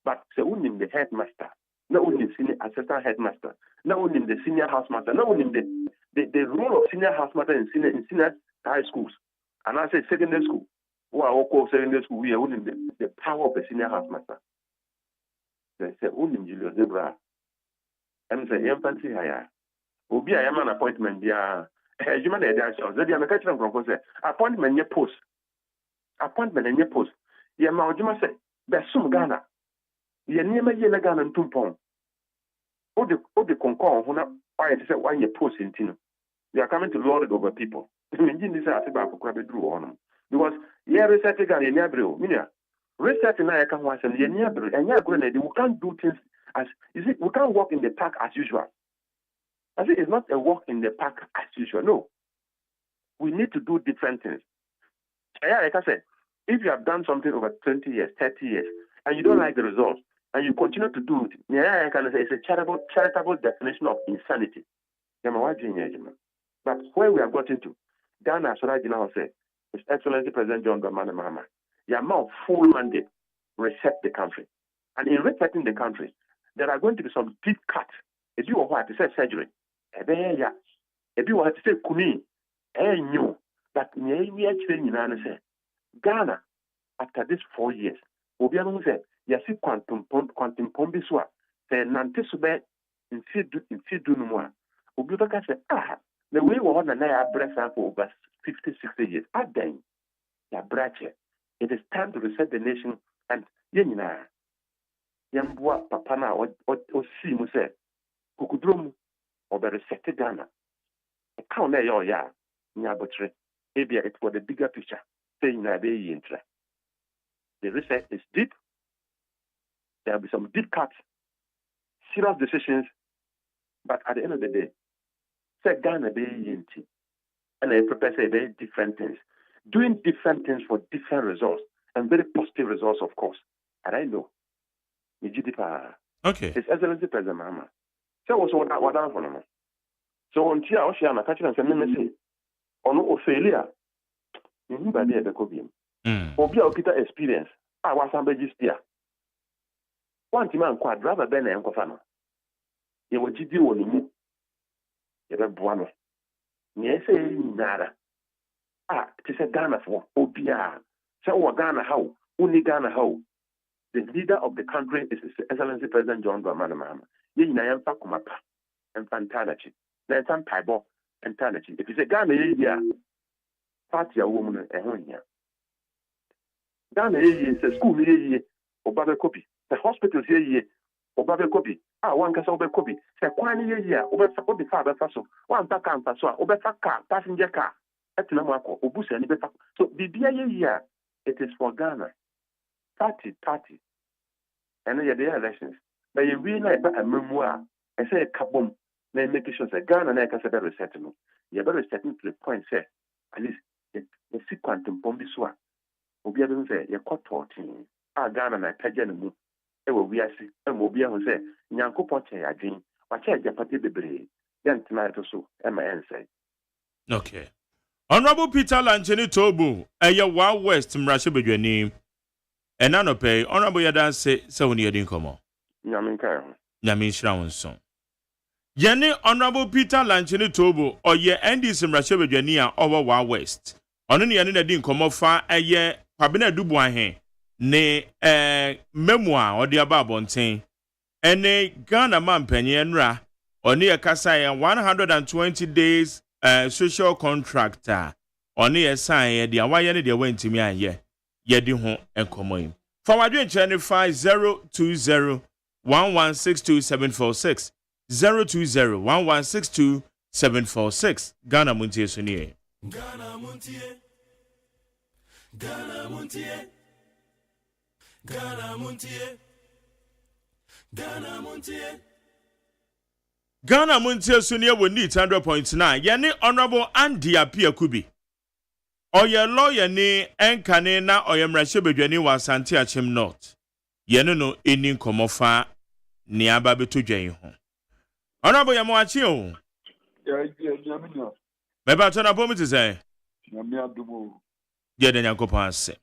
But so only the headmaster, not only the senior assistant headmaster, not only the senior housemaster, not only the role of senior housemaster in senior high schools, and I say secondary school, or I call secondary school, we are only the power of the senior housemaster. They say only Julius Zebra. And say infancy higher. Obi I am an appointment, yeah. Human education. The American from say appointment your post. Appointment in your post. Yeah, Maujima say, Besum Ghana. Ye near my yellow Ghana and Tumpon. O the Concon, who not why say why you post in Tino. You are coming to lord it over people. Imagine this as about Crabbe drew on them. Because yeah, reset again in Yabro, Minia. Reset in I can watch and Yabro and Yagrenade, we can't do things as you see, we can't walk in the park as usual. I think it's not a walk in the park as usual. No. We need to do different things. Yeah, like I said, If you have done something over 20 years, 30 years, and you don't like the results, and you continue to do it, I can say it's a charitable definition of insanity. But where we have gotten to, Ghana, as I now say, His Excellency President John Dramani Mahama, Yama full mandate, reset the country. And in resetting the country, there are going to be some deep cuts. If you want to say surgery, if you want to say kuni, new, but we actually say Ghana, after these 4 years, we'll be able to say, yes, quantum pombiswa, say, Nantisube, in Sidu no more. We'll be able to say, the way we want to lay our breath for over 50, 60 years. Then, it is time to reset the nation and Yenina. Yambua Papana or Simu say, Kukudrum or the reset Ghana. A count there, ya, Nyabotre. Maybe it's for the bigger picture, saying that they interest. The reset is deep. There will be some deep cuts, serious decisions, but at the end of the day, say Ghana be yinti, and I prepare say very different things, doing different things for different results and very positive results, of course. And I know, okay, His Excellency President Mahama. So what's what I'm for now? So on Tia Oceana, catching and sending say, on Ophelia, you by the Kobium. Obia Peter experience. I was a register. One man quite rather than an Kofano. You would give you only. You have one. Yes, nada. It is a Ghana for Obia. So Ghana how? Only Ghana how? The leader of the country is His Excellency President John Dramani Mahama. Yin na yamfa kumapa and fantanachi. There's some taibo and tanachi. If it's a Ghana here, party a woman a home here. Ghana is a school here, or Babe copy. The hospitals here, or Babe copy. One can over copy. Say, Quani here, over support the father faso. One takan faso, over car, passenger car. At Namako, Obus and Befa. So, the here, it is for Ghana. Party. And then the elections. But you really like a memoir. I say a kabum. Then make sure that Ghana and I can say better resettlement. You're better resetting to the point, say, at least the sequantum bombiswa. Obi able say ye kɔ 14 Ghana na pagya ne mu e wo wiase e mo obi ahun say nyankopɔ kyɛ adwen wa kyɛ japate bebree yɛn tena to so e ma ɛnsɛ. Okay, Honorable Peter Lanchene Tobu Wa West Mrashe Bedwani enanope Honorable Yadan say woni yɛdi nkɔmɔ nyamin kan nyamin hyira wo nso yɛne Honorable Peter Lanchene Tobu ɔyɛ NDC Mrashe Bedwani a ɔwɔ Wa West ɔno ne yɛne nadi nkɔmɔ fa ɛyɛ Kwabena Dubu ahe ne memoir odi aba abonten ene Ghana mampanyi enra oni ekasa ya 120 days social contractor oni esan ye dia waye ne dia wantimi anye ye di ho enkomo yi fa wadwe nkyere ne 02011627746 02011627746 Ghana Montie so nie Ghana Montie Ghana Montie Ghana Montie Ghana Montie Ghana Montie so nie woni 100.9 yene Honorable Andy Apia Kubi oye lawyer ni enkane na oye Mrashe Bedwani wa Asante Achim North yene no eni nkomofa ni aba beto dwan ho Honorable Yamoachi o ya meba tona pomiti say nyame adumo ye de nyankopon ase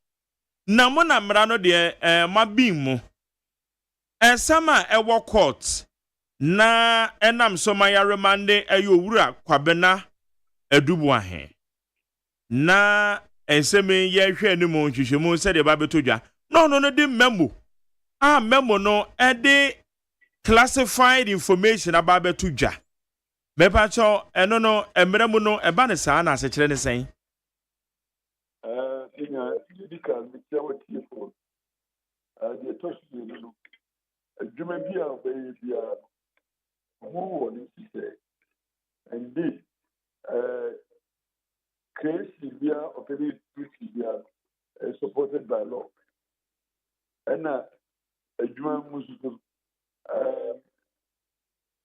na mo na mra no de mabim mu esama ewo court na enam so mayaremande ayo wura Kwabena Adubu ahe na enseme ye hwe ni mo nhwehwemu se de ba betodwa no de memo memo no de classified information about betodwa mepa cho eno no emremu no eba ne saa na ase kire ne sen judicial what you for the touch no adwuma bi a be bia who say and this case bia of any bia supported by law and adwuma musu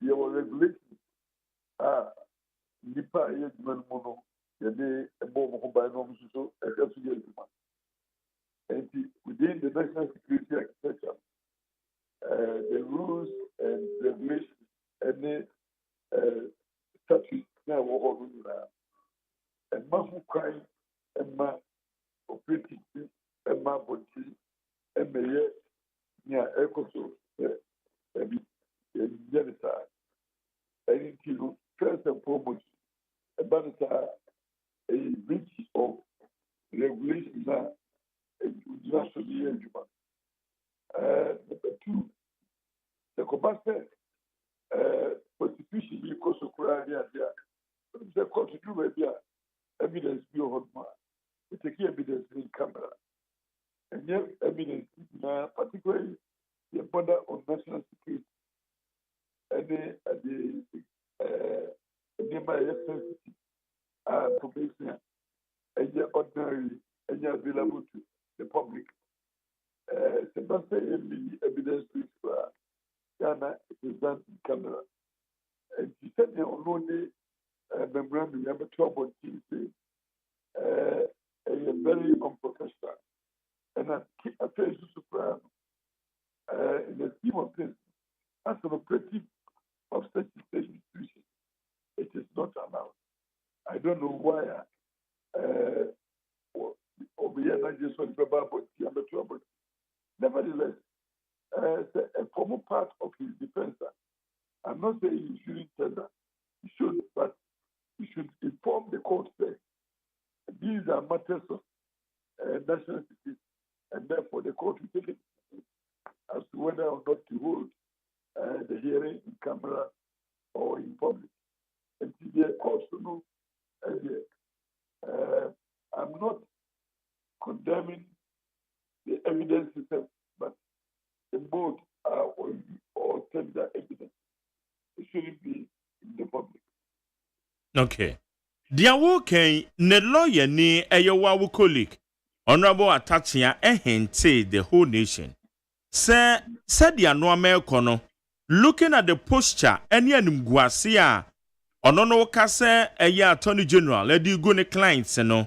your regulation nipa ye adwuma no no ye de ebo mo ba no musu so e ka su ye adwuma And within the national security architecture, the rules and regulations and the statutes now over and mafu crime and ma operating and ma body and mayor near ecoso and genocide. And first and foremost, about a breach of regulations now. Judicial Agyeman. Number two, the combatant prosecution because of crime there. The court to do evidence be on man. We take evidence in camera. And yet evidence particularly the border on national security and the my sensitive information and yet ordinary and yet available to the public. Sebastian evidence to Ghana is done in camera. And she said they only memorandum you have a trouble say a very unprofessional. And I feel super in the scheme of things as an operative of such institution, it is not allowed. I don't know why nevertheless, a formal part of his defense, I'm not saying he shouldn't tender, he should, but he should inform the court that these are matters of national security, and therefore the court will take it as to whether or not to hold the hearing in camera or in public. And the court should know, I'm not condemning the evidence itself, but the both are or tender evidence. It shouldn't be in the public. Okay. Dia wo kan ne lawyer ni eyewa wo colleague Honorable Atachia ehente the whole nation. Said dia no amekono looking at the posture any animguase a ono no ka se eye attorney general edi go ne clients no.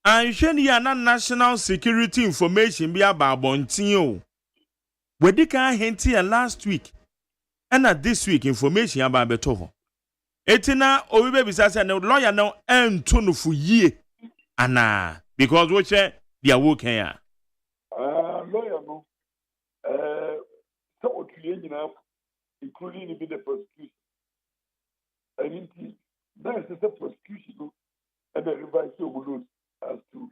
Anhwe ya na national security information bi ababontin o. Wedi kan henti ya last week and this week information ababeto ho. Etina obibe bisasa no lawyer no ento no fu yie ana because we che dia wo kan ya. Lawyer no so otuye nyina including the prosecution. And that is the prosecution and the revisal will lose as to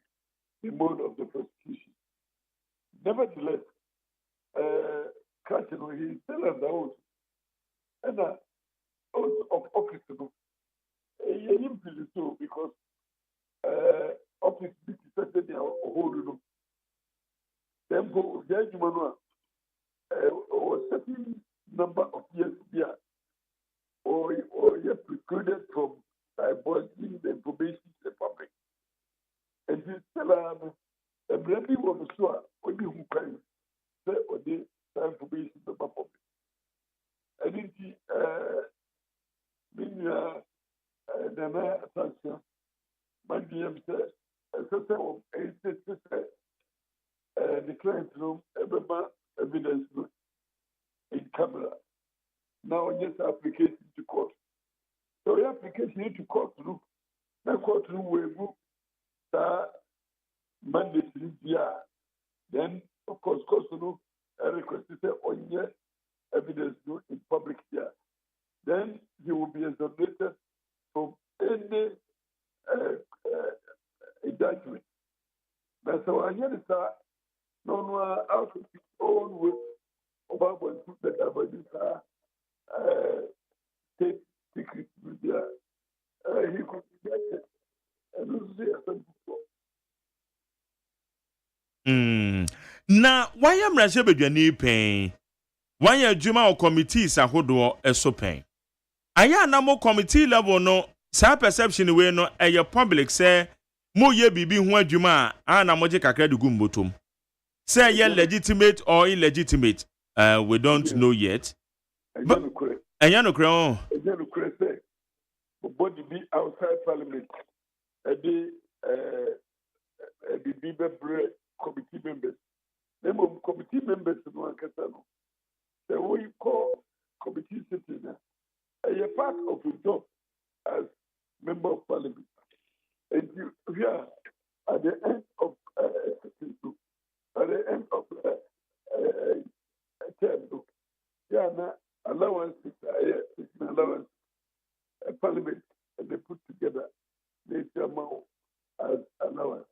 the mode of the prosecution. Nevertheless, Catherine, he still has the oath. And the oath of office, so because office is certain they are holding. Then go, the Agyeman or a certain number of years here, or you are precluded from divulging the information to the public. And this a branding of the soil only who can say or the information to the public. And it the sanction, my DM said, a certain of the client room, evidence in camera. Now, just application to court. So, your application to court room, the court room will move that mandate in the then, of course, a request to say on your evidence in public here. Then he will be exonerated from any indictment. That's how I hear it. No, out of his own way, about what that about this state secret media, he could be indicted and lose the Na why am rashe bedwani pen? Why adwuma o committees ahodo eso pen? Aya na mo committee level no sa perception we no eye public say mo ye bibi ho adwuma a na mo je kakra de gumbotom. Say ye legitimate or illegitimate, we don't know yet. But no crown. Say, body be outside parliament. The committee members. Name of committee members no ankasa the way you call committee sitting a part of your job as member of parliament. And you are at the end of at the end of a term. Yeah, now allowance allowance parliament and they put together this amount as allowance.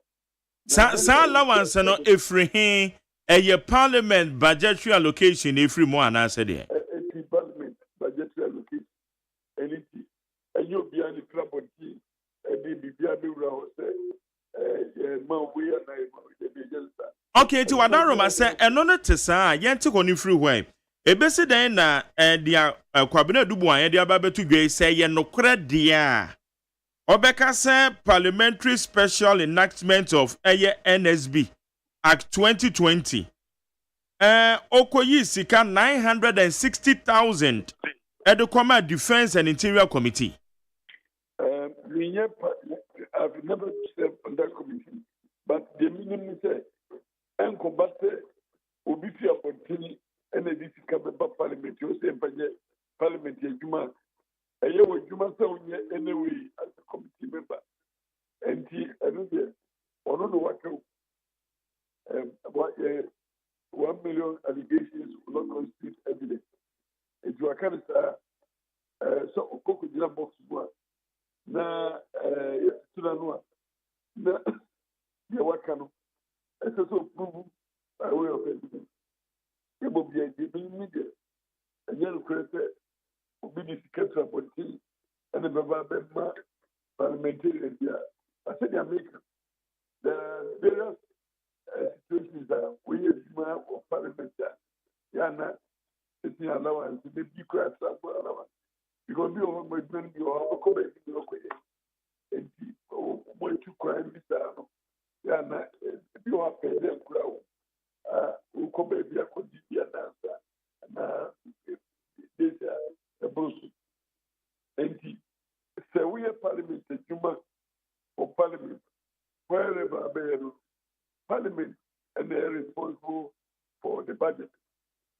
Sa allowance no efrihin a parliament budgetary allocation efri mo anase de. A parliament budgetary allocation. Anything. And you'll be on the club on tea. And the Biabi say, we are okay, to Wadaroma say, and no te sa, yente koni free way. Ebesi den na dia kwabena dubuan ye dia babetu dwe say ye nokra dia. Obeka say parliamentary special enactment of NSB Act 2020. Okoyi sika 960,000 at the Combat Defense and Interior Committee. I've never served on that committee, but the minimum say, and combat Obifi Apontini and the DCK Parliament, you say, Parliament, Juma, a year with Juma, anyway, as a committee member. And he, I don't know what 1 million allegations will not constitute evidence. It was kind of so Coco box one. Na Sudanua. Na Yawakano. It's also proven by way of evidence. It will be a media. And then credit will be the secretary of police and the Baba parliamentarian. I said, America. The various situations that we have of parliament. Yana, it's the allowance, the big crowd allowance. Because we are my friend, you are coming to look at it. And more to crime, Mr. Yana, if you are paid them crowd, who come back here could be an answer. And this a bullshit. And so we are parliament, the Juma or parliament, wherever parliament, and they are responsible for the budget.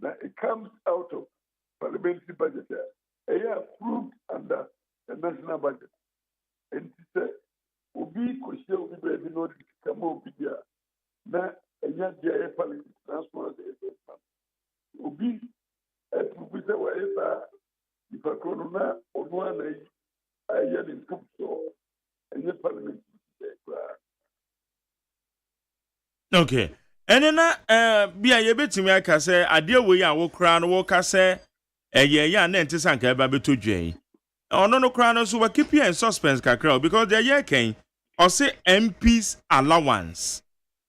Now it comes out of parliamentary budget there. They are approved under the national budget. And it said, Ubi Koshia will be ready to come over here. Now, a young GIA parliament transfer Ubi at Ubisa Waesa, if a corona or one a year in so and the parliament. Okay. And then be a bit to me, I can say, I deal with your crown, walk, I say, a year, and then to Sanka Baby J. Oh, no, crown, so we keep you in suspense, Cacro, because the year came, or say MP's allowance,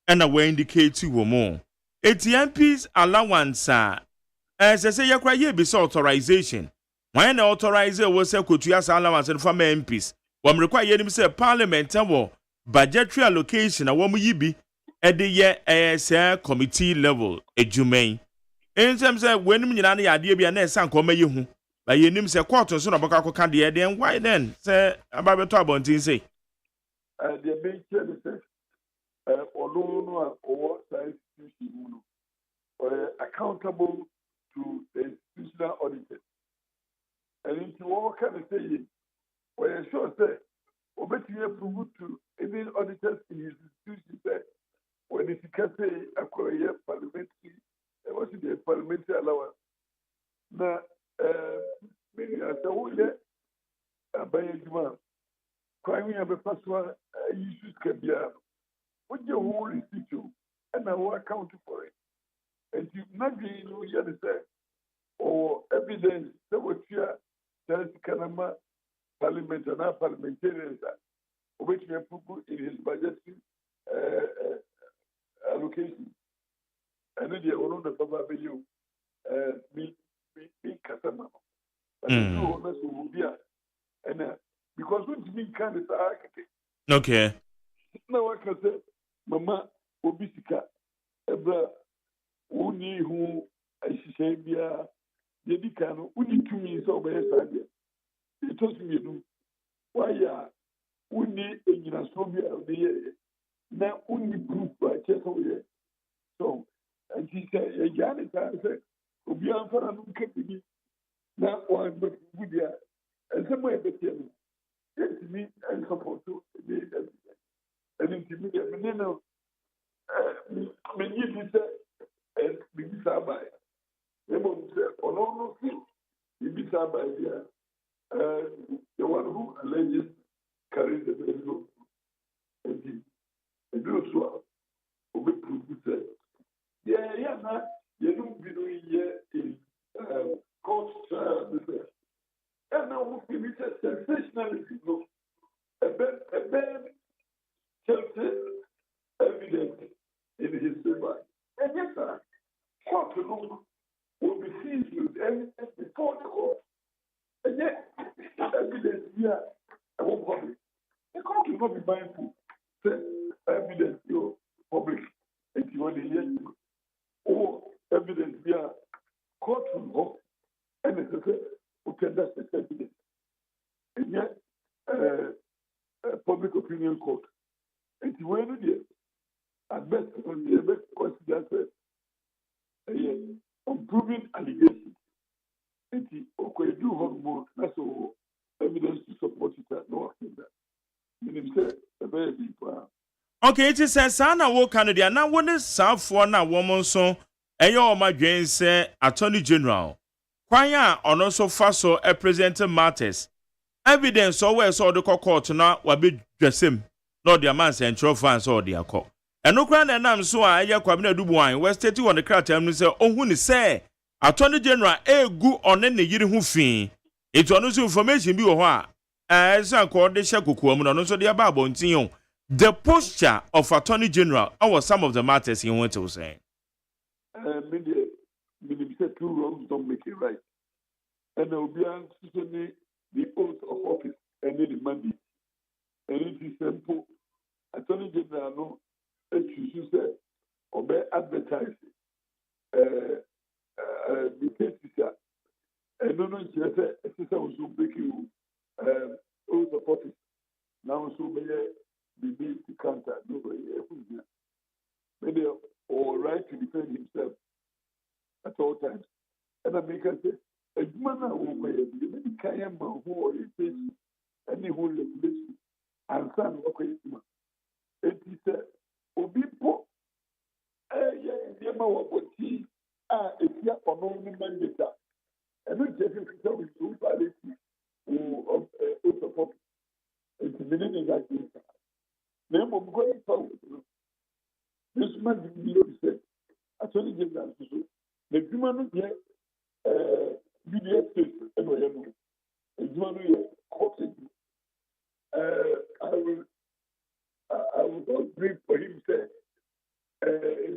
and I will indicate you more. It's the MP's allowance, as I say, you cry, you be authorization. When the authorizer was a could ask allowance and from MPs, one require him say parliament and budgetary allocation, a woman ye be. At the year ASL committee level, a Jumain. In terms of when you know the idea be an essence come you, but your name say quarter soon about Candy, then why then, say about the top on say? The main challenge or institution or accountable to the institutional auditors. And into all kind of saying, where sure say, or better you approve to any auditors in his institution say. When it's say acquire parliamentary, what's the parliamentary allowance? Now, many as a whole, by a human, crime have a first one, issues can be up. What your whole institute, and I will account for it. And you not be you understand, or evidence that what you are, Kanama parliament and our parliamentarians, which we have put in his budgetary. Allocation. And then one of the Baba you be customer. But the two owners will be and because what me kind of architect. Okay. Now I can say, Mama Obisika, Ebra, Uni who I say, Bia, Dedicano, Uni to me so by a side. It told me, why Uni in Australia of the year. Now only proof by Chesapeake So, and he said, Janet, I said, Obian for a new company, now one but good year, and somewhere better. Yes, me and support to the and intermediate. But you know, when you say, and be Sabai, they won't say, oh, no, you be Sabai here. The one who alleges carries the vehicle, and he do so. Obi producer. Yeah, na you don't be doing in court trial. And now we meet a sensationality. A bad Chelsea evidence in his favor. And yes, sir, court will be seized with evidence before the court. And yet, evidence here, I won't public. The court will not be mindful. Evidence to public. If you want to hear or evidence here, court will go. And it's a who can that's the evidence. And yet, public opinion court. And you want to hear, at best, on the best consider unproven allegations. And you okay, do hormone, that's all evidence to support it. No, I think that. Meaning, say, a very big problem. Okay, it is a son of what Canada. Now, what is South for now, woman so, and your my Jane say, Attorney General. Kwaya on also fast so a presenter matters. Evidence always saw the court now, what be the same, not the man and fans or the court. And no grand and I'm so I Kwabina Dubuan, West State on the crater and say, oh, who is say, Attorney General, good on any year who fee. It's on information be a as I call the Shaku, and also the Ababo and Tion. The posture of Attorney General, or some of the matters he went to say. Media said two wrongs don't make it right. And there will be the oath of office and then the mandate. And it is simple. Attorney General, no, as you said, obey advertising. The case is and no, she said, sister was so breaking oath of office. Now, so many. The need to counter nobody. Maybe or right to defend himself at all times. And I make us say, a man who may carry who orientation any whole regulation and son of a it is a Obipo, Yama Waboti, if you are on mandate. And not just if you with two parties of support. It's the meaning like this. Name of going forward. This man said, Attorney General, the human BDS state, and we have a human court. I will not brief for him, say,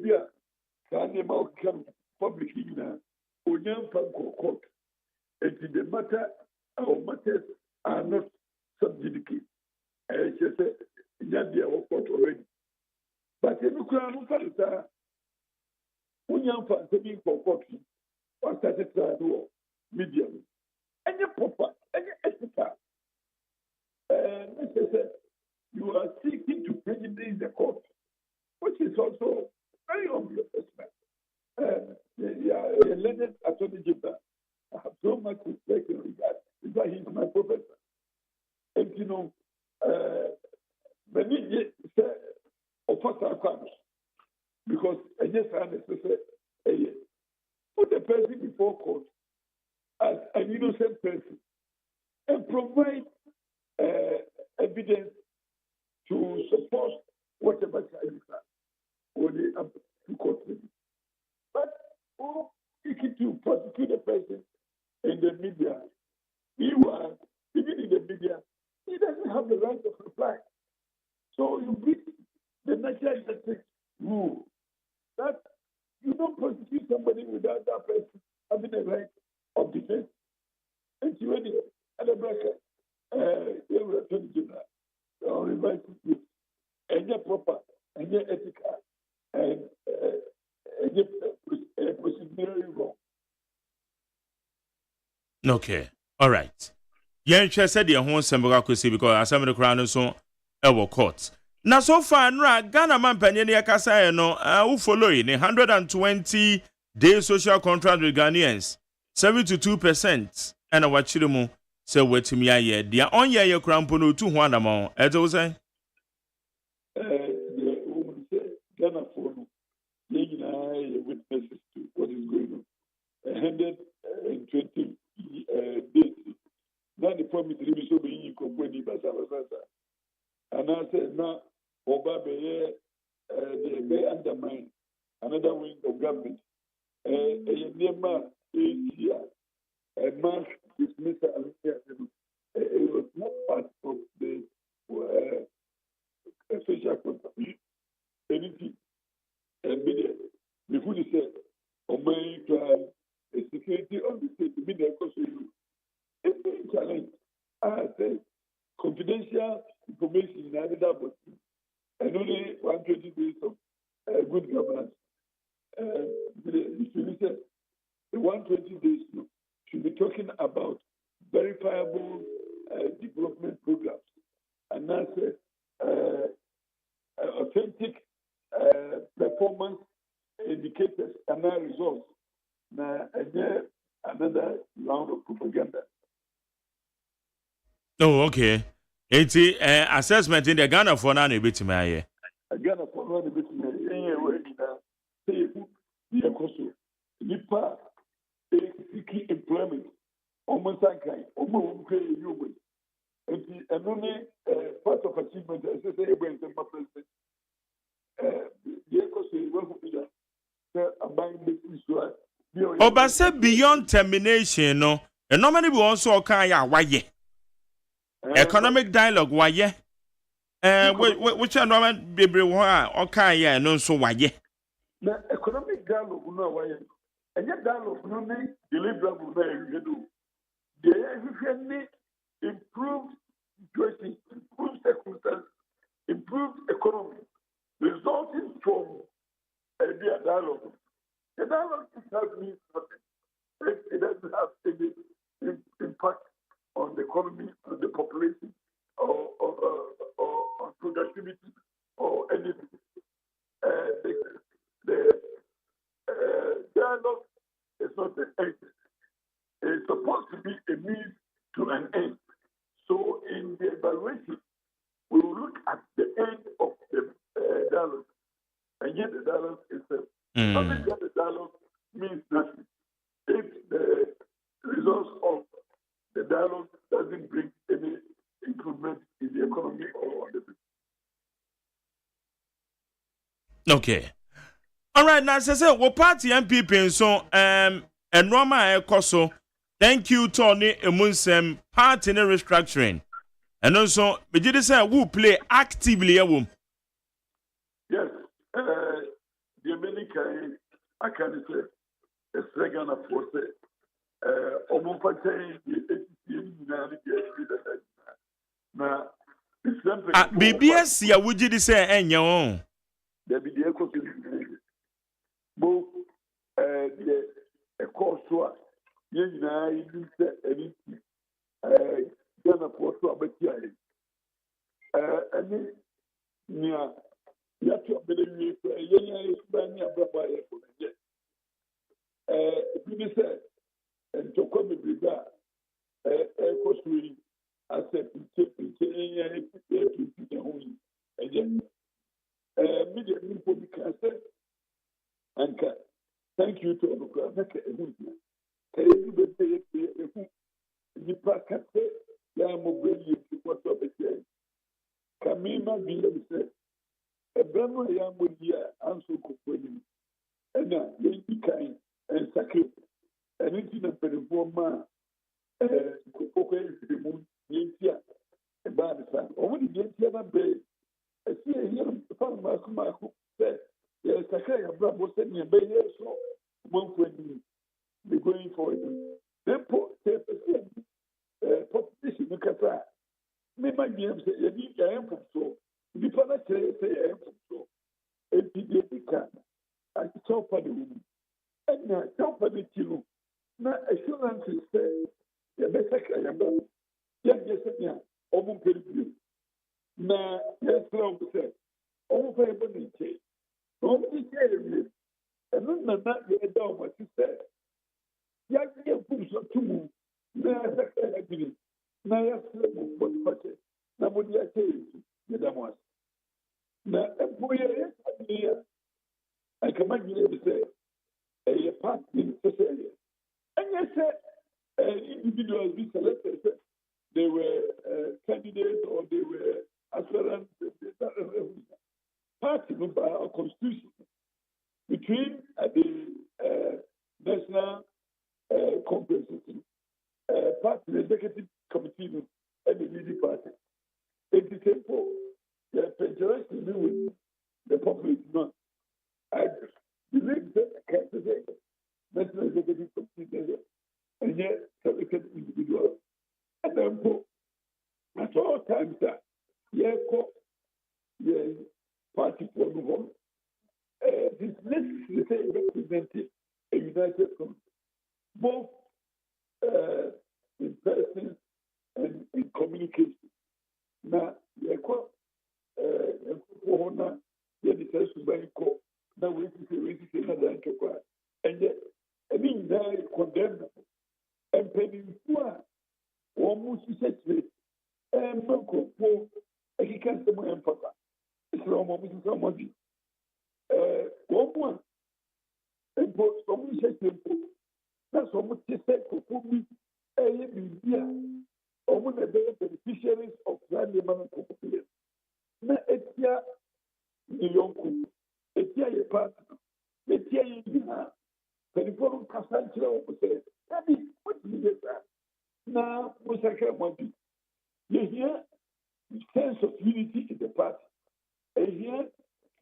yeah, can about come public in a young court. And the matter, our matters are not subjudicated. She said, India was court already. But if you can't when you're fancy for court, what does it do? Medium. And you're proper, and you're ethical. You are seeking to prejudice the court, which is also very obvious. The learned Attorney General, I have so much respect and regard because he's my professor. And you know, many say, because yes, I understand. Put the person before court as an innocent person and provide evidence to support whatever charges are or they are to court. But seeking to prosecute a person in the media, meanwhile, even in the media, he doesn't have the right of reply. So you breach the natural justice rule that you don't prosecute somebody without that person having the right of defense. And you ready at the bracket, you were Attorney General, or revise it, and you're proper, and you're ethical, and you're procedurally wrong. Okay, all right. Yen said the whole Sembaka could see because as some of the crown so our court. Na so far nra Ghana man panyin ya kasa no who follow in 120 day social contract with Ghanaians 72% and wachire mu say wetimi aye dia onye ye krampo no tu ho anamon eto say the woman say Ghana for no witnesses to what is going on 120 days now the promise to be so being company basa and I said now Oba they may undermine another wing of government Nema Asia mass dismissal it was not part of the social contract anything immediately before they said Oman trial the security of the state immediately because it's a challenge I say confidential information in another body and only 120 days of good governance. The 120 days should be talking about verifiable development programs and that's authentic performance indicators and our results. Now, another round of propaganda. Oh, okay. It's assessment in the Ghana for now, a bit to my Ghana for now, a bit to nipa seeking employment almost kind almost you and only part of achievement as I say when the president Obase beyond termination no and normally we also can ya waye economic dialogue waye which are normal baby wa kan ya no so waye na economic dialogue no waye enye dialogue no ne deliverable na you do they improved situation improved circumstances improved economy resulting from a dialogue. The dialogue itself means nothing. It doesn't have any impact on the economy, on the population, or on productivity, or anything. The dialogue is not the end. It's supposed to be a means to an end. So in the evaluation, we will look at the end of the dialogue. And yet the dialogue itself. Something that the dialogue means nothing. If the results of the dialogue doesn't bring any improvement in the economy or on the business. Okay. All right, now say what party MPP so and Roma Ekoso. Thank you, Tony Emunsem, party in restructuring. And also, we did say who play actively a woman. Yes. The American, I can say, a second of force, almost now, BBS, ya would you say, and your own? There be the echo both a course to us. You know, you say anything. Ghana for so about here. And near. You have to be a said, and to come with that, I said, and thank you to Ebrano ya modia anso kokoni ena yenki kan en sakre eni na perifo ma kokoko ezimu yentia eba nsa omo di yentia na be esi ehia farma kuma ko se ya sakre ya brabo se ni be yeso monfweni be going forward depo se population kasa me ma game se yedi ya enfo before that say so NPD I talk for the woman and now talk for the children now assurance say ya better ya ba ya just ya omun period na yes long say tumu na secretary agreement na ya sele for the party na mo dia say the damos na employer ya I come again to say a party to say and you said individuals be selected they were candidates or they were aspirants party of our constitution between the national conference party the executive committee and the leading party. It is simple. The federation to do with the public not. I believe that the national executive committee and yet selected individual. And then at all times that party for the home. This necessarily say represented a united front, both in person and in communication. Now, the corona, the decision by court, now we see another enterprise. And yet, I mean, they condemn and pending poor, almost essentially, and Malcolm, he can't say my empire. It's almost somebody. One and both some that's almost just said for me, almost the beneficiaries of land demand population. Now, it's here, the young, it's here, a partner, it's here, the foreign Cassandra will say, what do you get that? Now, Musaka Monty, you hear the sense of unity in the party. And here,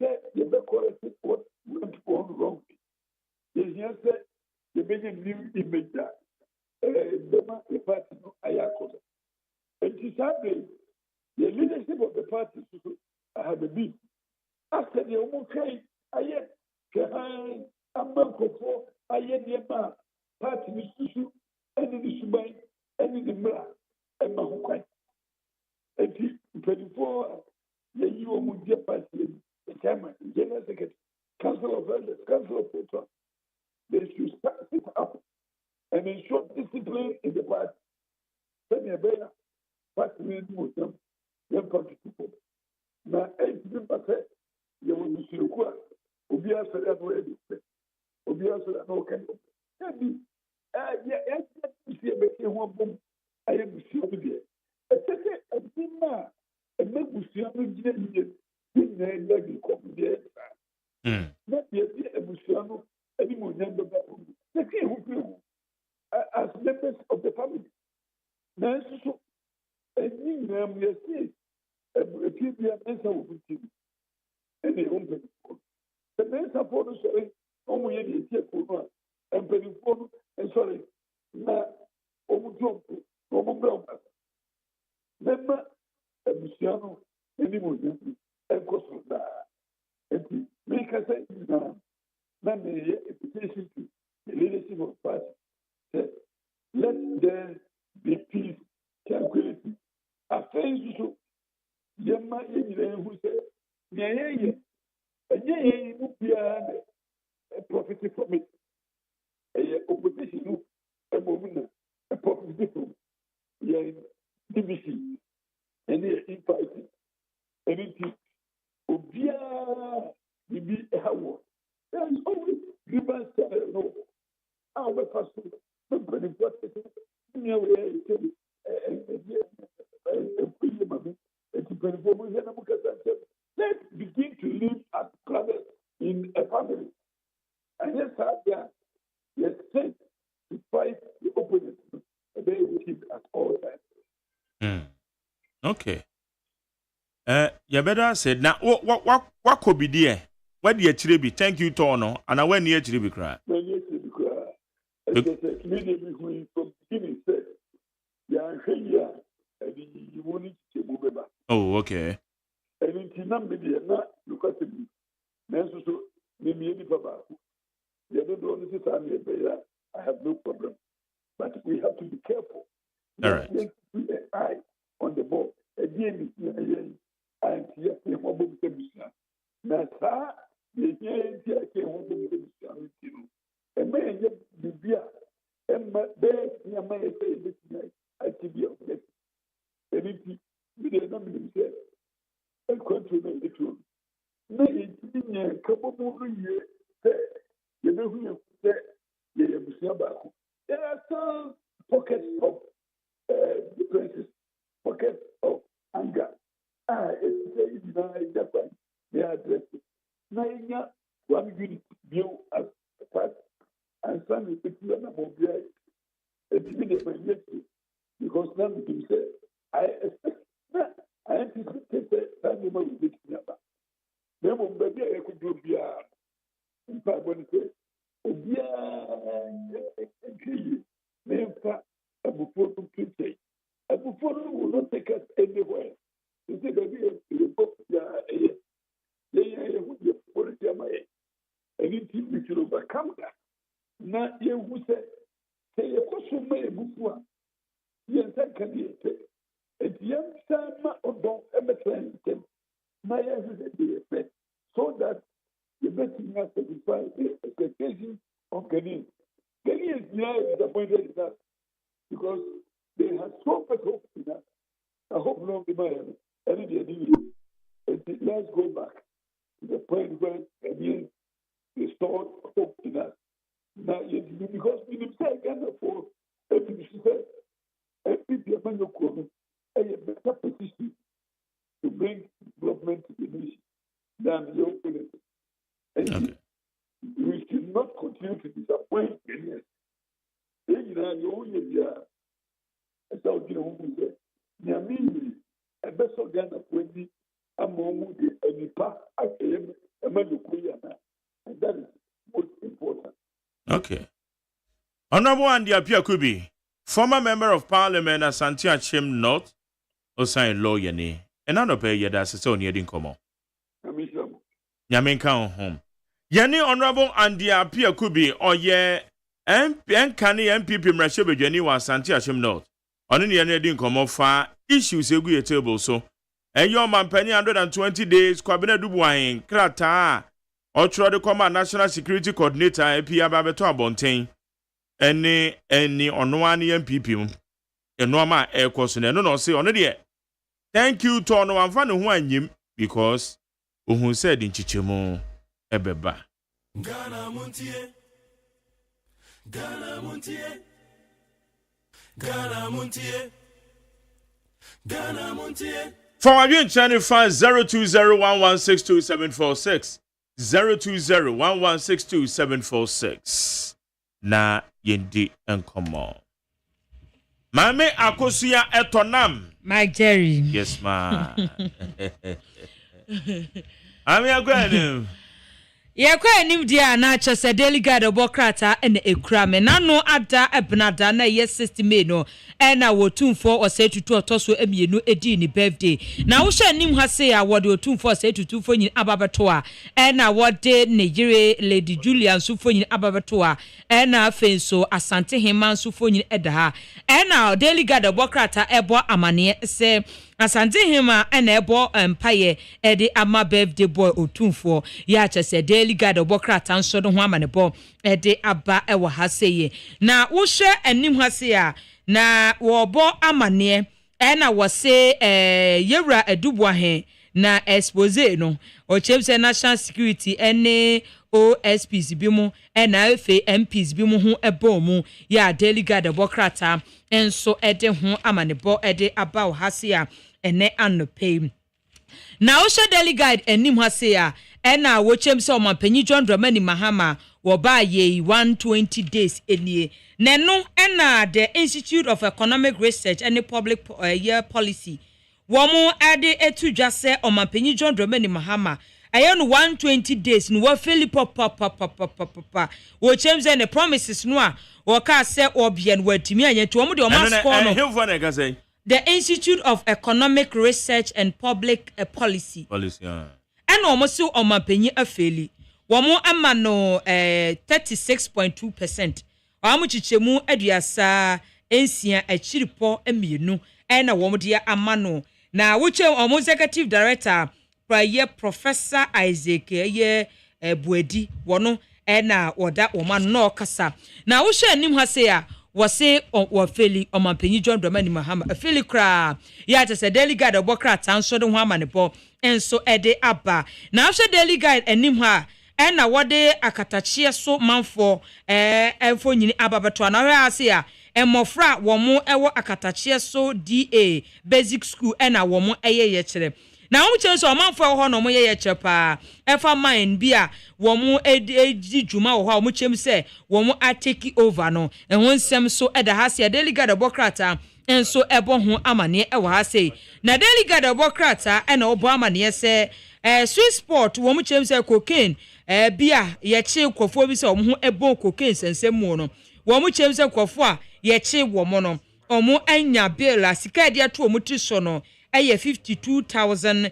said the corrected what went on wrong. Yes, said the making new image that the party Ayakosa. And to Sunday, the leadership of the party have a bid. After the Omokai, Ayet, Kahan, Amanko, Ayet Yama, party Misusu, and in the Subai, and in the Mra, and Mahukai. And 24, the Uomudia party. The chairman, general secretary, council of elders, council of patrons, they should start it up and ensure discipline in the party. Send me a better party with them, young party people. Now, 80%, you will be sure. Obia said that way. Obia said that no can. Maybe, you see a better one. I am sure with you. A second, a dinner, a make with you. Not yet a Busiano, any more younger as members of the family. Now, so, and you see, a few mensa will be and the home. The mensa for the sorry, only any tear and penny for and sorry, now, Omujo, Omujo. Member a Busiano, any more younger. And course of that, and make us say, then the invitation to the leadership of the party. Let there be peace, tranquility. I think so. Yama who said, Yay, and yay, a profit from it. A opposition, a woman, a profit from Yay, DBC, and they're inviting anything. Obia, be a hour. There is always grievance. No, our pastor, nobody got it. Let's begin to live as brothers in a family. And yes, let's take to fight the opponent. They will keep at all times. Okay. You better say now. What could be there? What the HDB? Thank you, Tono. And I went near HDB cry. Immediately when from beginning said, you wanted to move back. Oh, okay. And in Tinambia, not look at me. Nancy, so maybe any papa. You don't know this time, I have no problem. But we have to be careful. All right. Put an eye on the ball. Again, and yes, the home now, sir, the and man, and my bɛɛ nneɛma yɛ sɛ yɛbɛtumi akyi bi ɔbɛti ɛno nti medeɛ na menim sɛ ɛkwantuo no ɛtuo na yɛntumi nya kabɔmu no yie sɛ yɛbɛhu yɛ sɛ yɛyɛ abusua baako. There are some pockets of differences, pockets of anger. It's very different. They are addressed. Now, one unit view as a part, and some is the mobile. It's immediately because now we can say, I expect that I anticipate that you will be together. Then, when baby, I could do beer. In fact, when I say, a before will not take us anywhere. You see, baby, you book and you should overcome that. Not you who said, say a question may before. Yes, I can hear it. And young Sama or don't ever train them. My effort so that the best thing has to be the expectation of Ghanaians. Ghanaians now disappointed in us because they have so much hope in us. I hope not the man and let's go back to the point where Ghanaians restored hope in us. Now, because we didn't say Ghana for every a better position to bring development to the nation than the opponent. And we should not continue to disappoint Kenyans. You know, you only as I was going to say, Niamini, a best of Ghana for me, a moment, and you pass at him, a man of Kuyana. And that is most important. Okay. Honorable Andy Apia Kubi, former member of Parliament at Asante Agyemang North, OSEI lawyer ni, and I don't pay your that's so near in common. Yaminka home. Yanni Honorable Andy Apia Kubi, or ye, and Kani MPP Mrashebe Jenny was Asante Agyemang North. On any in common far issues a good table so. And your man penny 120 days, Kwabena Dubuain, Krata, or try to come National Security Coordinator, APA Babeto Abontain. Any on one MPP. And no ma air question and no say on it. Thank you to no one fan who I knew because who said in Chichimo Ebeba. Ghana Montie, Ghana Montie, Ghana Montie, Ghana Montie. For our new channel 02011627746 02011627746 na yendi enkomo. Mame akosuya etonam. Mike Jerry. Yes, ma. Ami agwanim. Ye kwa enim dia na chose daily guide obokrata ene ekura me na no ada ebnada na ye 60 May no na wotumfo osetutu otoso emienu edi ni birthday na wo hye enim ha se ya wode otumfo osetutu fonyin ababeto a na wode Nigeria Lady Julian so fonyin ababeto a na afenso Asante Hema so fonyin edaha na daily guide obokrata ebo amane se Asante Hema na ebo empaye ede ama birthday boy otumfo ya chese daily guide obokrata nso do ho amanebo ede aba ewo ha seye na wo hye enim ha se ya na wobo amane na wo se yewra adubuahe na expose no o chemse national security ene OSPs bi mu na efe MPs bi mu ho ebo mu ya daily guide obokrata enso ede ho amanebo ede aba wo ha se ya ene anope na wo hye daily guide enim ha se ya ena wo chemse o mampanyi John Dramani Mahama wo ba ye 120 days enie nenu ena the Institute of Economic Research and Public Year Policy wo mu ade etudwa se o mampanyi John Dramani Mahama aye no 120 days no wo Philip papa wo chemse ne promises no a wo ka se obie no watimi anyeto wo mu de o masco no the Institute of Economic Research and Public Policy and almost so on my penny a fairly. Wamo amano 36.2%. Amuchichemu ediasa ensia a chiripo eminu and a womodia amano. Na which executive director prior Professor Isaac ye Buedi wono and na or that woman no kasa. Na usha nim hasea wɔse wɔfeli ɔmanpanyi John Dramani Mahama afeli kra ya te sɛ Daily Guide obokra tanso de ho amanebɔ enso ede aba na ahwɛ Daily Guide anim ha ɛna wɔde akatachie so manfo ɛfo nyini ababeto na hwɛ ase a mmɔfra wɔn ɛwɔ akatachie so DA basic school ɛna wɔn ɛyɛ kyerɛ na wɔn kyerɛ so ɔmanfo ɛwɔ hɔ na wɔn yɛ kyerɛ paa ɛfa mine bi a wɔn edi dwuma wɔ hɔ a wɔn kyerɛ sɛ wɔn a take over no ɛho nsɛm so ɛda ha se Daily Guide bɔkrata enso ɛbɔ ho amane ɛwɔ ha se na Daily Guide bɔkrata ɛna ɔbɔ amane sɛ Swiss sport wɔn kyerɛ sɛ cocaine bia yɛkye kɔfo bi sɛ wɔn ho ɛbɔ cocaine sensɛm mu no wɔn kyerɛ sɛ kɔfo a yɛkye wɔn no wɔn anya bill a sika de ato wɔn ti so no ɛyɛ 52,000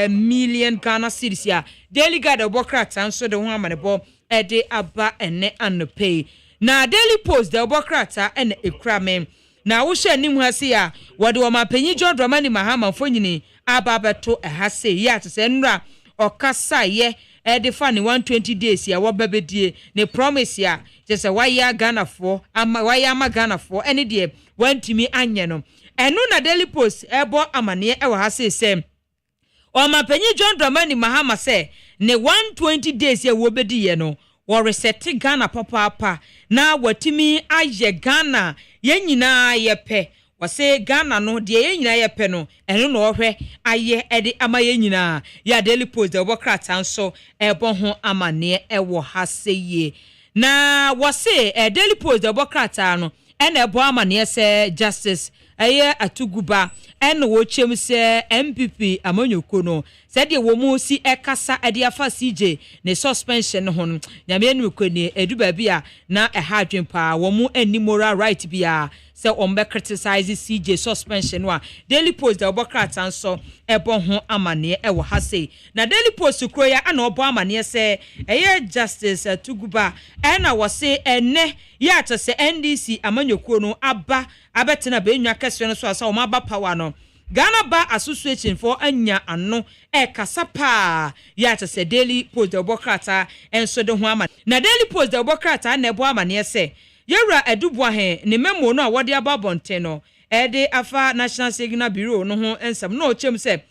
million Ghana cedis ya Daily Guide obokrata nso de ho amanebɔ ɛde aba ene anpay na Daily Post de obokrata ene ekrame na wo hwɛ nim ha se ya wɔde ɔmapanyi John Dramani Mahama mfonyini aba beto ɛha se ya te sɛ nra ɔkasa ye ɛde fa ne 120 days ya wɔbɛbɛdie ne promise ya te sɛ wayɛ Ghana fo ama wayɛ ama Ghana fo ene de wantimi anye no enu na Daily Post ebo amane ewa ha se ɔmapanyi John Dramani Mahama se ne 120 days ye wo bedi ye no wo reset Ghana papa na watimi aye Ghana ye nyina ye pe wo se Ghana no de ye nyina ye pe no enu na ohwe aye ede ama ye nyina ya Daily Post de obokrata nso ebo ho amane ewo ha se ye na wo se Daily Post de obokrata no ene ebo amane se justice eye atuguba ene wo chem se MPP amanyoko no se de wo mu si ekasa ede afa CJ ne suspension ho no nyame enu kwani eduba bia na eha adwempa wo mu ani moral right bia se ombe criticize CJ suspension no a Daily Post de obokrata nso ebo ho amane ewo ha sei na Daily Post kroya ana obo amane se eye justice atuguba ena wo se ene ya to se NDC amanyoko no aba abetena benwa kese no so asa o maba power no Ghana Bar Association for anya ano kasa pa ya to se Daily Post de obokrata enso de ho amane na Daily Post de obokrata na ebo amane se yewra eduboa he ne memo no a wode ababonte no ede afa National Signal Bureau no ho ensam no ochem se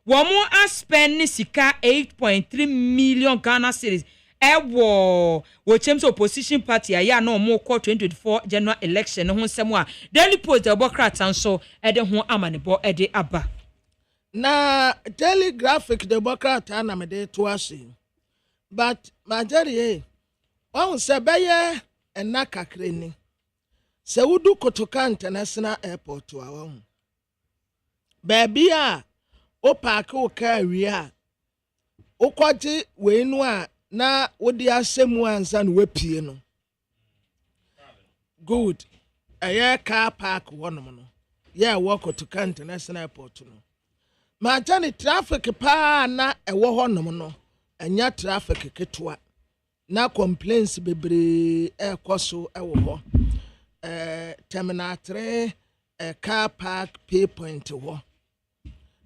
wo mo aspend sika 8.3 million Ghana cedis wo chem so opposition party ya na mo ko 2024 general election no ho nsem a Daily Post de obokrata nso ede ho amanebo ede aba na Daily Graphic de obokrata na me de to ase but majari on se beye ena kakreni se wudu Kotoka International Airport wa won baby a o park o ka wi a o kwaji we nu a na wodi asemu ansa no wapie no good aye car park wonom no yeah walk Kotoka International Airport no ma jani traffic pa na ewo honom no anya traffic ketwa na complaints bebre ekoso ewo ho terminal 3 car park pay point ho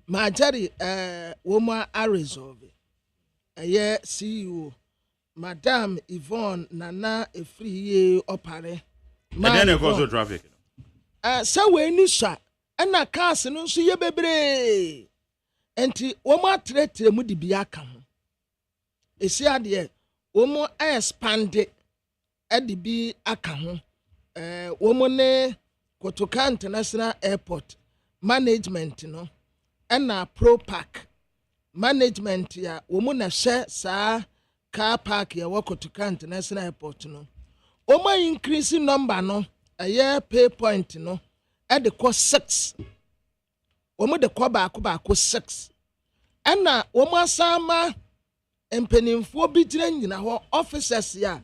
ma jari wo ma a resolve CEO Madam Yvonne Nana Efriye opare and then cause traffic so we ni sha na cars no so ye bebre enti wo ma tretre mu di bia ka ho esi ade wo mo expand e di bi aka ho wo mo ne Kotoka International Airport management no na Pro Park management ya wo mo na hye saa car park ya Kotoka International Airport no o ma increase number no aye pay point no e de ko 6 wo mo de ko ba ko 6 na wo mo asama empenimfo bi gyina nyina ho officers ya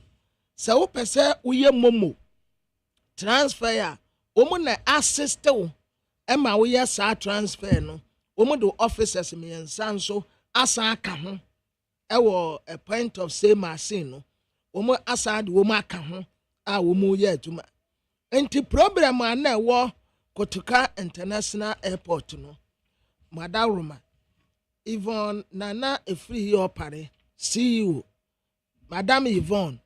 se wo pese uye momo transfer ya wo mo na assist wo e ma wo ya sa transfer no wo mo do officers me nsan so asa aka ho ewo a point of sale machine no wo mo asa de wo mo aka ho a wo mo ya aduma enti problem ana ewo Kotoka International Airport no Madaruma Yvonne Nana Efriye opare CEO Madam Yvonne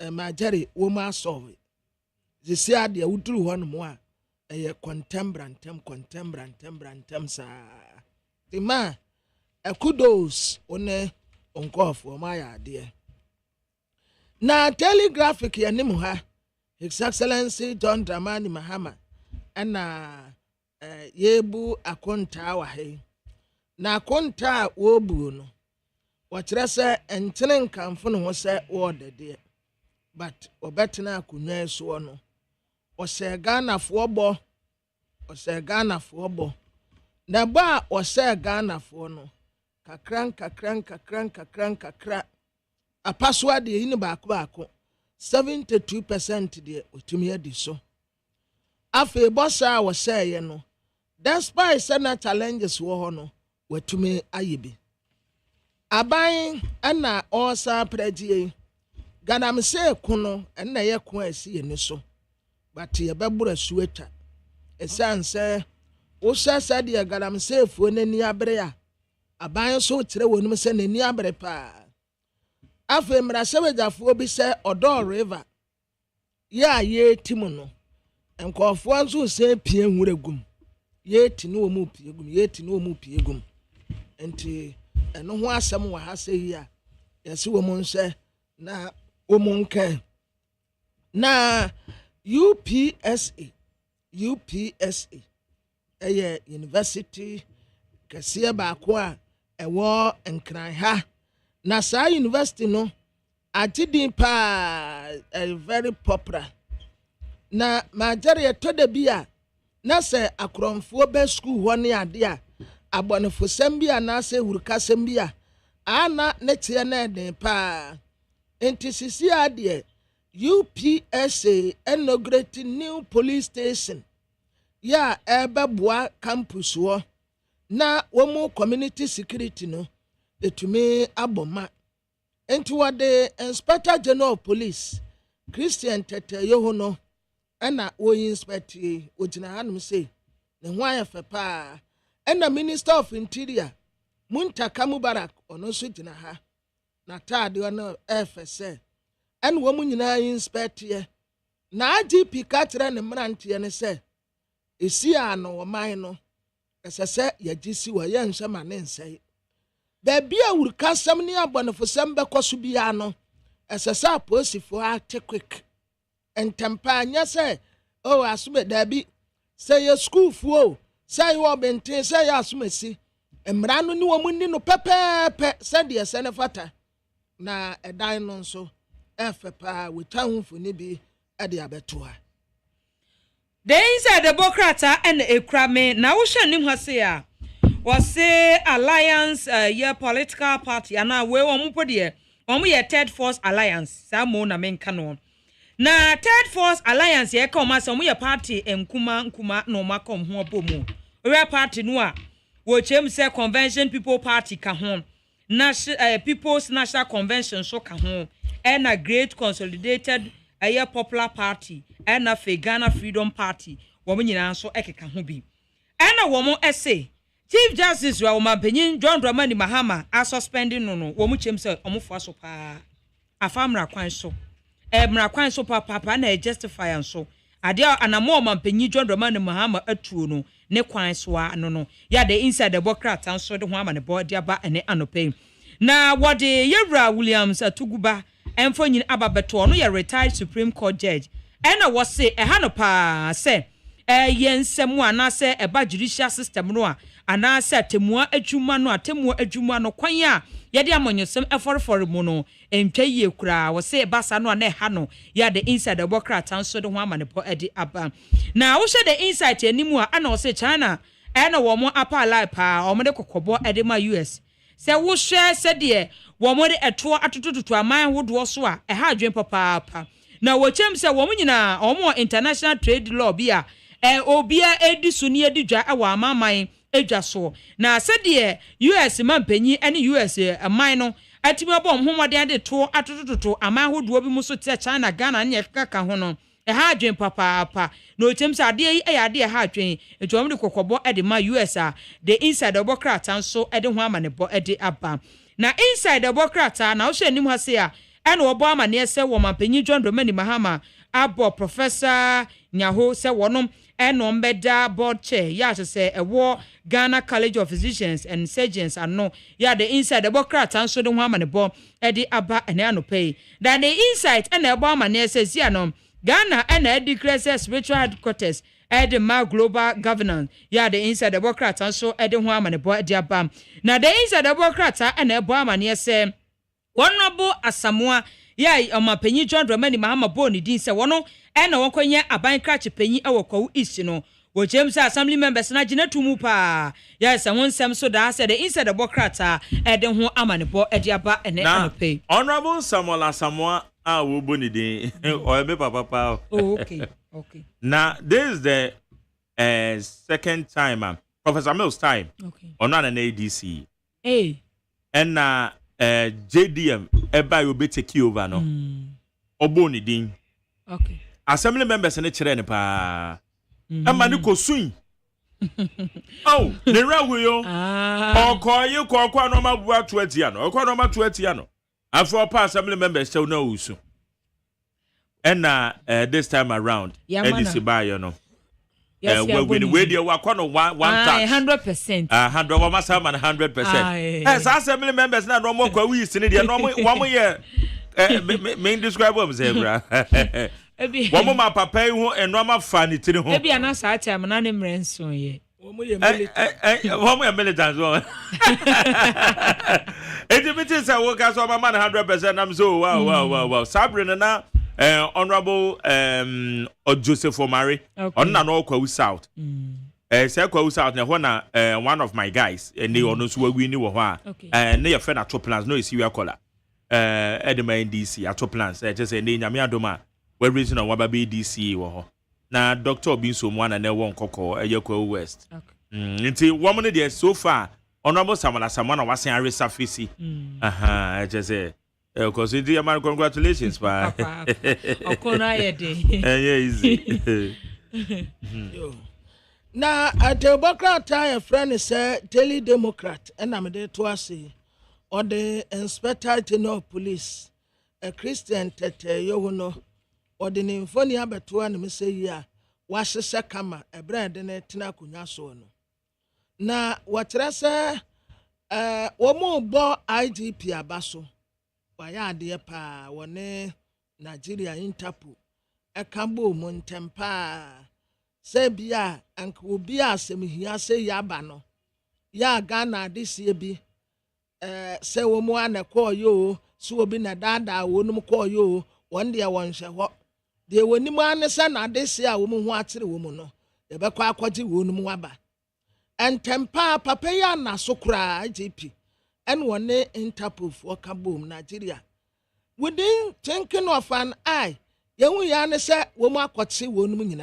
Majari wo ma solve sisi ade wuduru hɔ no mo a ɛyɛ contembrantem sa tima kudos one onkɔfo ma ya ade na telegraphic ya nim ha His Excellency John Dramani Mahama ɛna yebu akonta wa he na akonta wobu no wɔkyerɛ sɛ ɛntene nkamfo no ho sɛ wɔdɛdeɛ but ɔbɛtena akonwa so no ɔsɛ Ghanafoɔ bɔ na ba ɔsɛ Ghanafoɔ no kakra apasoa de yini baako 72% de otumi adi so afei bɔsa a wɔsɛɛ no despite sɛ challenges wɔ hɔ no watumi ayɛ bi aban ɛna ɔsa prɛgye ganamse kono ɛna yɛ ko asi yɛ ne so but yɛbɛbura su atwa ɛsan sɛ wohyɛ sɛ deɛ ganamsefoɔ n'ani abere a aban so kyerɛ wɔnom sɛ n'ani abere paa afei mmarahyɛbagyafoɔ bi sɛ ɔdɔɔ river yɛ a yɛti mu no nkɔɔfoɔ nso sɛ pie nwura gum yɛti ne wɔ mu pie gum nti ɛno ho asɛm wɔ ha sɛ yi a yɛse wɔ mu nsɛ na wɔ mu nka na UPSA ɛyɛ university kɛseɛ baako a ɛwɔ nkran ha na saa university no agidin pa very popular na majari eto da bi a na sɛ akorɔmfoɔ bɛ school hɔ ne ade a abɔnefosɛm bi a na sɛ hurukasɛm bi a ana ne teɛ na ɛden pa enti sisi adeɛ UPSA inaugurate new police station ya ɛbɛboa campus hɔ na wɔn community security no etumi aboma enti wɔde inspector general of police Christian Tete Yoho no ɛna wɔyi inspect ogyina hanom sɛ ne ho ayɛ fɛ paa ɛna minister of interior Muntaka Mubarak ɔno nso gyina ha na taade no ɛfɛ sɛ ɛna wɔn nyinaa inspect yɛ na IGP ka kyerɛ ne mmeranteɛ ne sɛ esi ano wɔman no ɛsɛ sɛ yɛgye si wɔ yɛn nhyɛ ma ne nsɛe baabi a wurukasɛm ne abɔnefosɛm bɛkɔ so biara no ɛsɛ sɛ apolisifoɔ ate quick ntempa nyɛ sɛ asome daabi sɛ yɛ schoolfoɔ sɛ yɛ ɔbɛnten sɛ yɛ asomasi mmara no ne wɔn ni no pɛpɛɛpɛ sɛdeɛ sɛ ne fata na ɛdan no nso ɛfɛ paa wɔtwa ho mfoni bi ɛde abɛto ha the inside the Bokrata and Ekrame na wo hwɛ nim ha se a wɔse alliance ye political party ana we wɔn mpo de wɔn yɛ third force alliance saa mo na menka no na third force alliance ye ka wɔn asɛ wɔn yɛ party nkuma na wɔn akɔ ho abomu we party no a wo chem sɛ convention people party ka ho people's national convention so ka ho and a great consolidated a popular party and a Ghana Freedom Party woman nyina so ekeka ho bi and a woman essay Chief Justice wa woman penyin John Dramani Mahama a suspending no woman chem say omofo so pa afamra kwan so mra kwan so papa na justify an so ade anamo woman penyin John Dramani Mahama atuo no ne kwan so no ya the inside the Democrat and so the ho ama ne body aba ene anope na wode Yewra Williams atuguba emfo nyin ababeto no ye retired Supreme Court judge ena wo se ha no pa se yensemu ana se eba judicial system no ana se temua adwuma no kwan a ye de amonyosem eforfor mu no entwa yie kura wo se basa no na ha no ya the inside the Democrat and so the ho amanepo edi aba na wo hye the inside animu a ana wo se China ena wo mo apa alive pa wo mo de kokobo edi ma US se wo hye se de wo mo de eto atotototo aman wodo so a ha adwen papa na wo chem se wo mo nyina wo mo international trade law bia obia edi so ne edi dwa wa amaman edwa so na se de US mampanyi ene US aman no atimi abo homode ade to atotototo aman wodo bi mu so te China Ghana ne kaka ho no ha adwen papa na o chem se ade yi ade ha adwen etwom de kokobo ede ma US a the inside the Democrat and so ede ho amanebo ede aba na inside the Democrat na wo hwe nim ha se a ene wo bo amane se wo mampanyi John Dramani Mahama abo Professor Nyaho se wonom eno mbeda board chair ya se ewo Ghana College of Physicians and Surgeons ano ya the inside the bokrat anso de ho amane bo e di aba ene anope that the insight ene ebo amane says ya no Ghana ene declare spiritual headquarters the ma global governance ya the inside the bokrat anso e de ho amane bo e di aba na the inside the bokrat ene ebo amane se Honorable Asamoah ya omapanyi John Dramani Mahama Boni din se wono na wonkonye aban krache panyi ewokwu East no wo James Assembly members na gina tumu pa ya se wonsem so da se the inside the bokrata de ho amanebo e de aba ene anope Honorable Samuel Asamoah wo Boni din o me papa oh okay now this is the second time Professor Mills time okay on an ADC and JDM eba you be take over no oboni din okay assembly members ne kire ne pa amani ko sun oh ne rawo yo okoye kokwa no ma bua 20 ano okwa no ma 20 ano after pa assembly members say no usu and this time around edisi ba you know we dey wakọ no one tax 100% 100 we must have 100%. Yes, assembly members na no more kwa we isi ne dey no mo ye me describe am say bra wo mo ma papa hu enoma fa ni tiri ho e bia na sa time na ne mrenso ye wo mo ye militant wo ejibiti say wo ka so mama 100% am so wow sabre na Honorable Joseph Omari on na no kwa south say kwa south na na one of my guys and they ono so we ni wo ho a na your friend at plans no isi we akola edema NDC at plans just say nyame adoma we reason on waba BDC wo ho na Dr. Obinso Mwana na won kokko Ayekwa West nti wo mo ne so far Honorable Samana wasen aresurface just say because it is congratulations, pa. Okona yede. Yeah, easy. Na at the Democrat, a friend say Daily Democrat, and I'm there to say, or the Inspector General Police, a Christian tete yono, or the Nymphonia Betuan, me say ya, wash a sakama, a brand in a tina kunyasono. Na what I say, one more bo IGP abaso. Waya de pa wone Nigeria Interpol ekambo montempa se bia anka obi asem hia se yaba no ya Ghana this year bi se wo mu anekọ yo so obi na dada wonum kọ yo won de won hwe ho de wonim anese na this year wo mu ho atere wo mu no de be kwa akwaji wonum waba entempa papa ya na so kura IGP and one Interpol for Kaboom, Nigeria. Within thinking of an eye, young Yana said, Woma could see one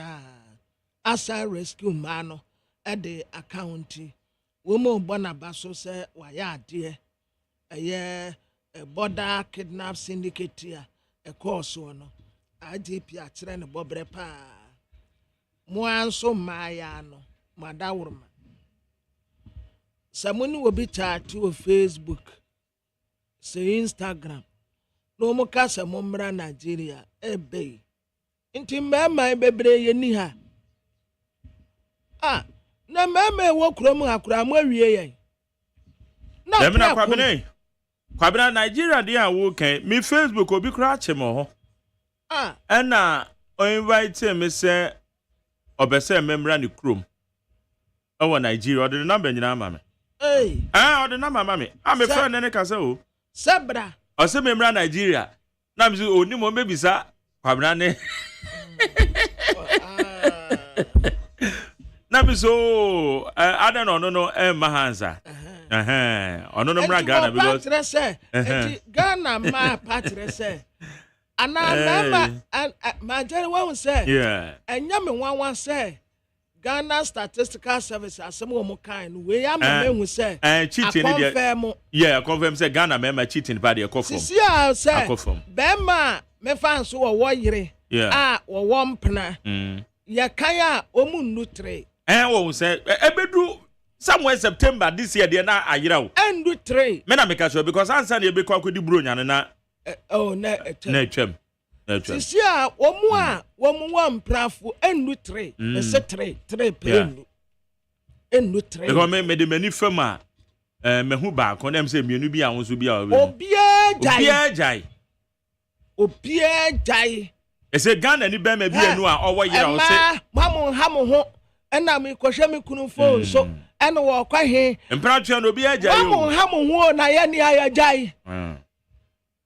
as I rescue mano at the accounting. Womo Bonabaso said, why, yeah, dear, a year, a border kidnap syndicate here, a course one. IGP at Trent Bobrepa. Moan so Mayano, Madawurma. Someone will be charged to Facebook, say Instagram. No more casa mumbra Nigeria, bay. Inti my baby ye ha. Na mama walk from Akram where ye. No, Kwabena Nigeria, dear, okay. Me Facebook will be cratching more. And now, I invite him, say, or Bessa member and the crew. Oh, Nigeria, the number in our mammy. Hey. The number, mammy. I'm a friend and a castle. Sabra. Or some member Nigeria. Now, only more baby, sir. Kwabrane. Now, so I don't know, no, Mahanza. No, Ghana because Ghana, my patron, and I remember, and my general say, yeah, and Yaman one say. Ghana Statistical Service as some more kind. We are men who say, cheating. Yeah, confirm say Ghana member cheating by the coffin. See, I say, Bema, me fans who are warrior. Yeah, or one pena. Yakaya, Omun Nutre. And what say, Ebedu, somewhere September this year, they are not a year. And do trade. Men are making sure because I said you be called with the Brunya and oh, no, sisi a womu wa mprafo enu 3 ese 3 penu enu 3 because me de mani fam a mehu ba ko dem say mienu bi a won so bi a obia jai ese Ghana ni be ma bi enu a owo yira o say mamu ha mo ho ena me kohwe me kunu phone so ena wo kwahe imperature no obia jai mamu ha mo ho na ye ni aya jai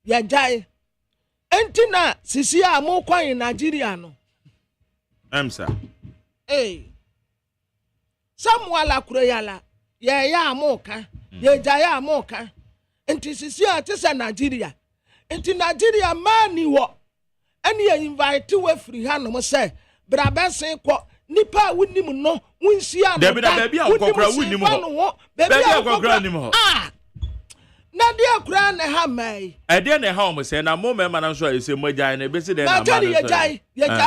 ya jai entina sisi a mo kwan Nigeria no emsa Samuel Akureyala ye ya amoka ye jaya amoka enti sisi a tese Nigeria enti Nigeria mani wo eni ye invite we free ha no say bra bensen ko nipa wunim no wunsia no baby akokra wunim ho baby akokra nim ho na dia kura na ha mai dia na ha o say na mo me man so ese moja na be se de na ma so ye jai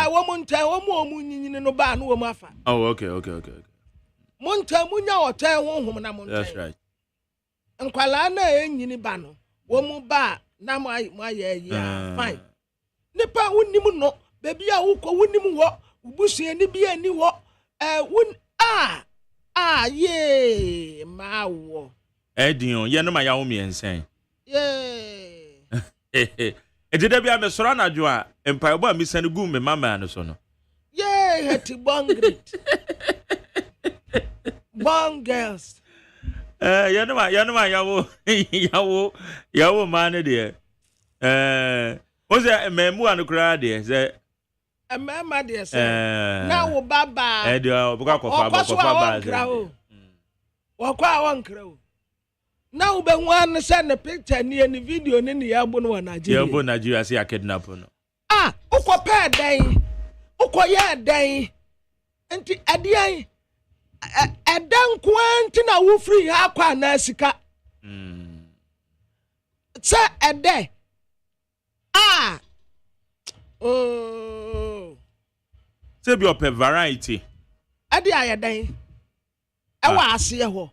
wo mu ntai wo mu nyinyini no ba no wo mu afa okay mo ntai mu nya otai wo hum na mo ntai that's right nkwala na enyini ba no wo mu ba na mo ye fine nipa wunim no baby a wo ko wunim wo ubusua ni bi ani wo ye ma wo Edion, ye no ma ya wo miensen. Ejide bia me soro na jo a empire bo mi sane gu me mama no so no. Heti bongrit. Bong girls. Ye no ma ya wo man de. O se memu anu kra de se mama de se. Na wo baba. Edio buka kofa ba. Wakwa wankra o. Na ube nwan send picture ni video ni ya bu no Nigeria. Ya bu Nigeria say kidnap no. Uko pe dan. Uko ye dan. Enti adian edan kwanti na wo free ha kwa na sika. Sa ede. Say be open variety. Ade ayedan. Ewa ase ho.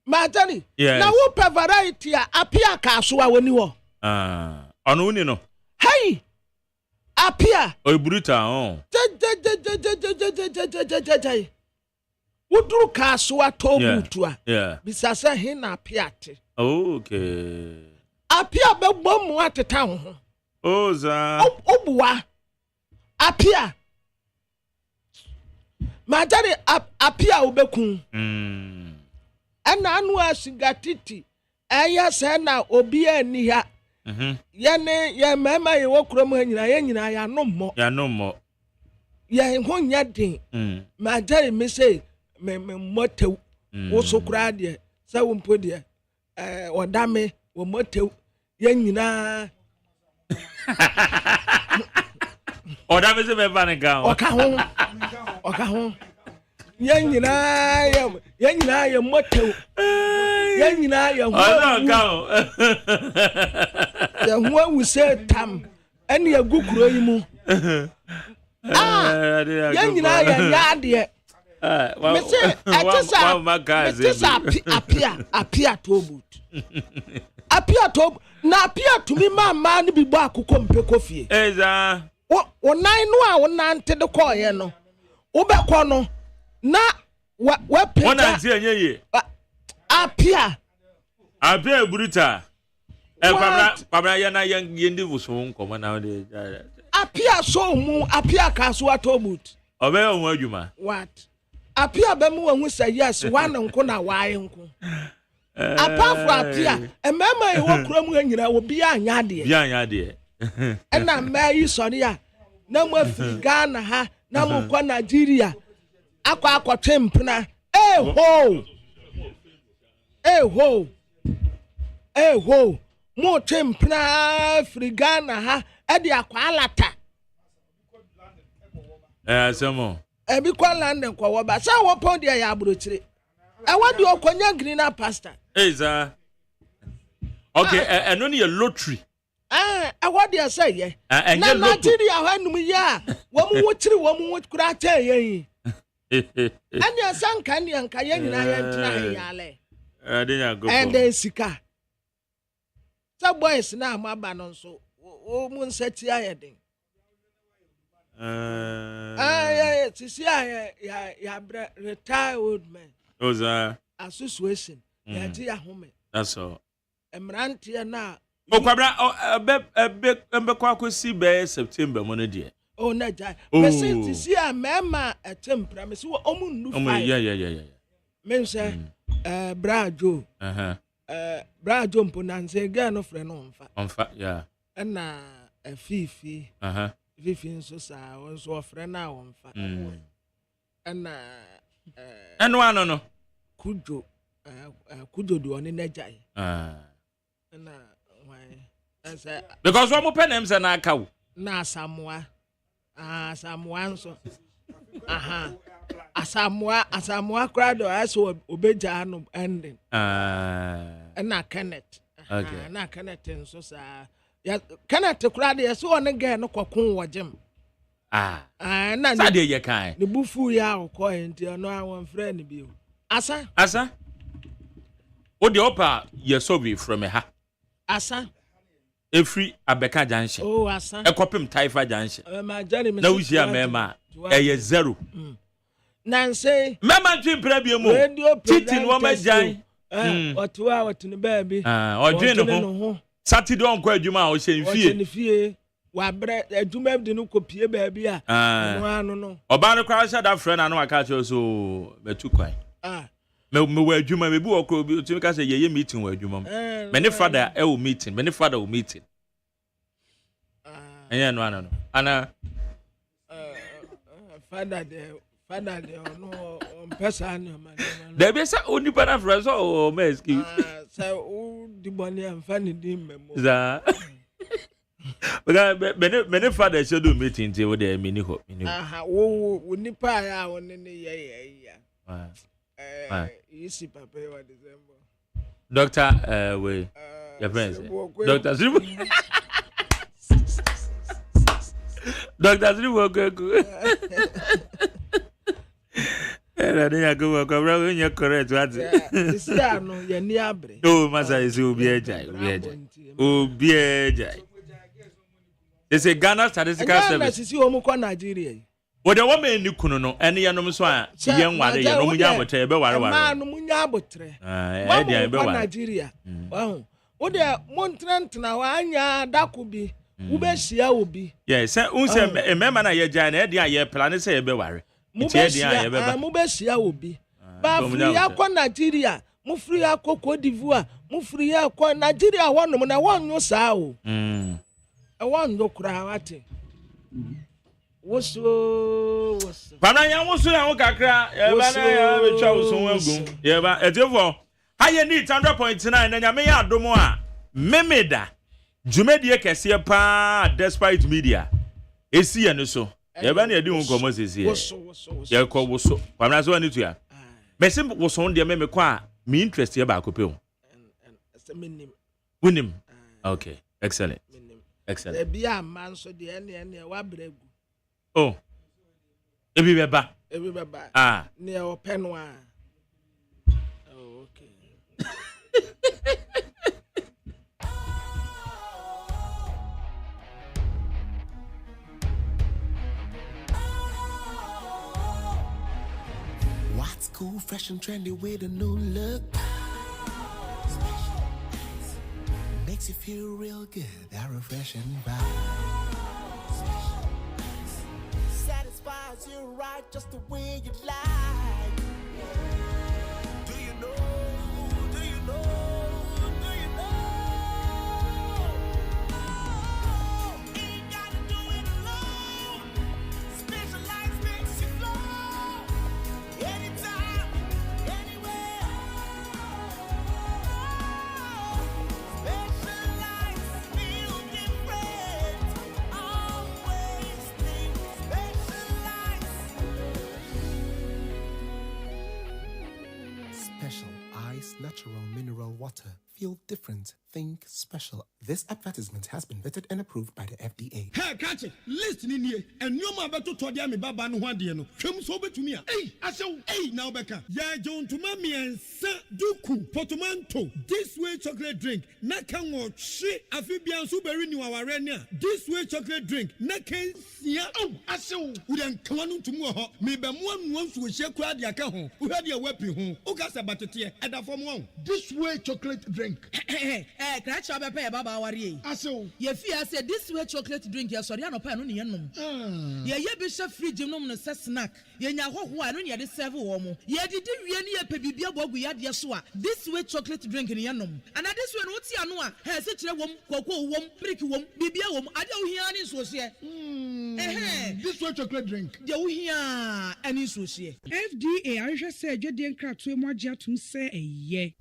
Matani, na wo pe variety apia ka so a woni wo. Ono woni no. Hey! Apia. Oiburuta on. Wuduru ka so a to butu a. Yeah. Bisasa he na apia te. Okay. Apia be bom mu ateta ho. Oza. Obuwa. Apia. Matani apia obekun. Ana anu asigatiti aya se na obi ani ha ye mama ye wokrom anyina ye nyina ya no mo ye ho nya den ma jare me say me motew wo so kra de se wo mpo de odame wo motew ye nyina odame se me van ga oka ho ye nyina ye motew ye nyina ye ho ye ho wu se tam ene ye gukuro yi mu ye nyina ye nyade me se atisa apia tobut apia tob na apia tumi mama ni bi bo akoko mpeko fie eza wo nan no a wo nante de ko ye no wo be ko no na wa peta wona nti enye ye apia buruta kwabra ye na ye ndi vuso nkomo na de apia so mu apia ka so atobut obe o mu adwuma what apia be mu hu say yes one nko na wae nko apart from apia emema e wo kura mu anyira wo bia anya de ena mai sori a na mu afi Ghana ha na mu kwa Nigeria akwa twempna mo twempna Afrigana ha e de akwa alata asemo bi kwa London kwa wo ba sa wo pon de ya abrochire e wadi okonya greener pastor eza okay eno ne lottery e wadi say ye na Nigeria ha num ya wo mu wochire wo mu kura ta ye ani asanka ani anka ye nyina ye ntina he yale adenya go and then sika sa boys na amaba no so mun seti ayedin. Yeah, to see ya retired old man. Oza. Association. Ya ti ya home. That's all. Emrantie na. O kwabra mbekwa akosi be September mo no de. Oh na jai. Person to see a mema atempra me so omu nu five. Yeah. Men say Brajo. Brajo mpo na nse ga no frɛ no onfa. Yeah. Na Fifi. Fifi nso sa wonso ofrɛ na wonfa. Na eno ano no. Kujo do oni na jai. Na why because one mo penem se na aka wo. Na Samoa. Samoa nso. Asamoa crowd aso obeja no ending. Na Kenneth. Okay. Na Kenneth nso sa. Ya Kenneth crowd ya so one get no kwakon wogem. Na Sade ye kan. Ne bufu ya akọ enti no awon friend bi. Asa. O de opa ye so be from ha. Asa. Every Abeka Junction. Oh, asa. Ekopim Taifa Junction. Na wuhia mema eye 0. Nancy. Mema twin prabie mu. Titin wo majan. Otua wotune baby. Odwen no. Saturday on kwa adwuma a o hye mfie. O fie. Wa bre adwuma bi no kopie baby a. No. Oba no kwa sha da friend anu aka che so betu kwan. Me wa adwuma me bi wo kro bi otumi ka say ye meeting wa adwuma. Many father e wo meeting. Enya no ano. Ana father de no person man. There be say onipa na friend so o meski. Say o di boni am fani di memo. Za. Because many father should do meeting te wo dey mini ho. Wo nipa ya wo ne ye. Isi papa wa December. Doctor we your friends. Doctor Zribo. Doctor Zribo go. Era dey go bro when you correct what. This year no ye ni abre. Oh masa isi obi ejai. They say Ghana Statistical Service. Ghana sisi o mu kwa Nigeria. Wo de wo me ni kunu no ene ye nom so a ye nware ye no mu nya abotre be ware. Ma no mu nya abotre. E dia be ware. Nigeria. Wo de montrentna wa anya dako bi. Wo be hia obi. Yes, say unse mema na ye gya na e dia ye plan say ye be ware. Mu be hia obi. Ba free akọ Nigeria. Mu free akọ Cote d'Ivoire. Mu free akọ Nigeria wonom na wonyo saa o. I want no crowd. Woso. Bana ya woso ya kakra. Ya bana ya betwa woso wagum. Ya ba etefo. Haye ni 100.9 na nyame ya adomo a. Memeda. Dwumedie kese pa despite media. Esi ya no so. Ya ba na yedi won komo sesi ya. Woso. Ya ko woso. Bana so ani tu ya. Mese woso de me kwa me interest ya ba ko pe o. Wunim. Okay, excellent. Excellent. Ebi a man so de ene wa bregu. Oh. Ebi beba. Ne o penwa. Oh, okay. What's cool, fresh and trendy with a new look? Makes you feel real good, that refreshing vibe. Satisfies you right just the way you like. Do you know? Ain't gotta do it alone. Specialized makes you flow. Anytime, anywhere. Special Ice Natural Mineral Water feel different, think special. This advertisement has been vetted and approved by the FDA. Hey, catch it. Listen in here. And you ma beto to dia me baba no hwade no. Hwem so betumi a. Hey, asew. Hey, now beka. Ya John to mami ensa duku portmanteau. This way chocolate drink. Na kan wo hwe afibia so beri ni waware ne a. This way chocolate drink. Na kan sia. Oh, asew. We den kan no tumu ho. Me be mo anu nsu wo hye kura dia ka ho. Wo hwade a wapi ho. O ka sa batete e da fom won. This way chocolate drink. Cratch up a baba worry. Aso. Ye fear said this way chocolate drink, yes, sorry, no pan on yenum. Ye bishop free gymnum no snack. Ye nya ho ho anu ye de serve wo mo. Ye did really a pebibia bogu ya de so a. This way chocolate drink in yenum. And this one what ya no a. He se kire wom, koko wom, prick wom, bibia wom. Ade wo hia ni so se. This way chocolate drink. De wo hia ani so se. FDA ahwehwe se adwede nkratoe mo agye atum se eye.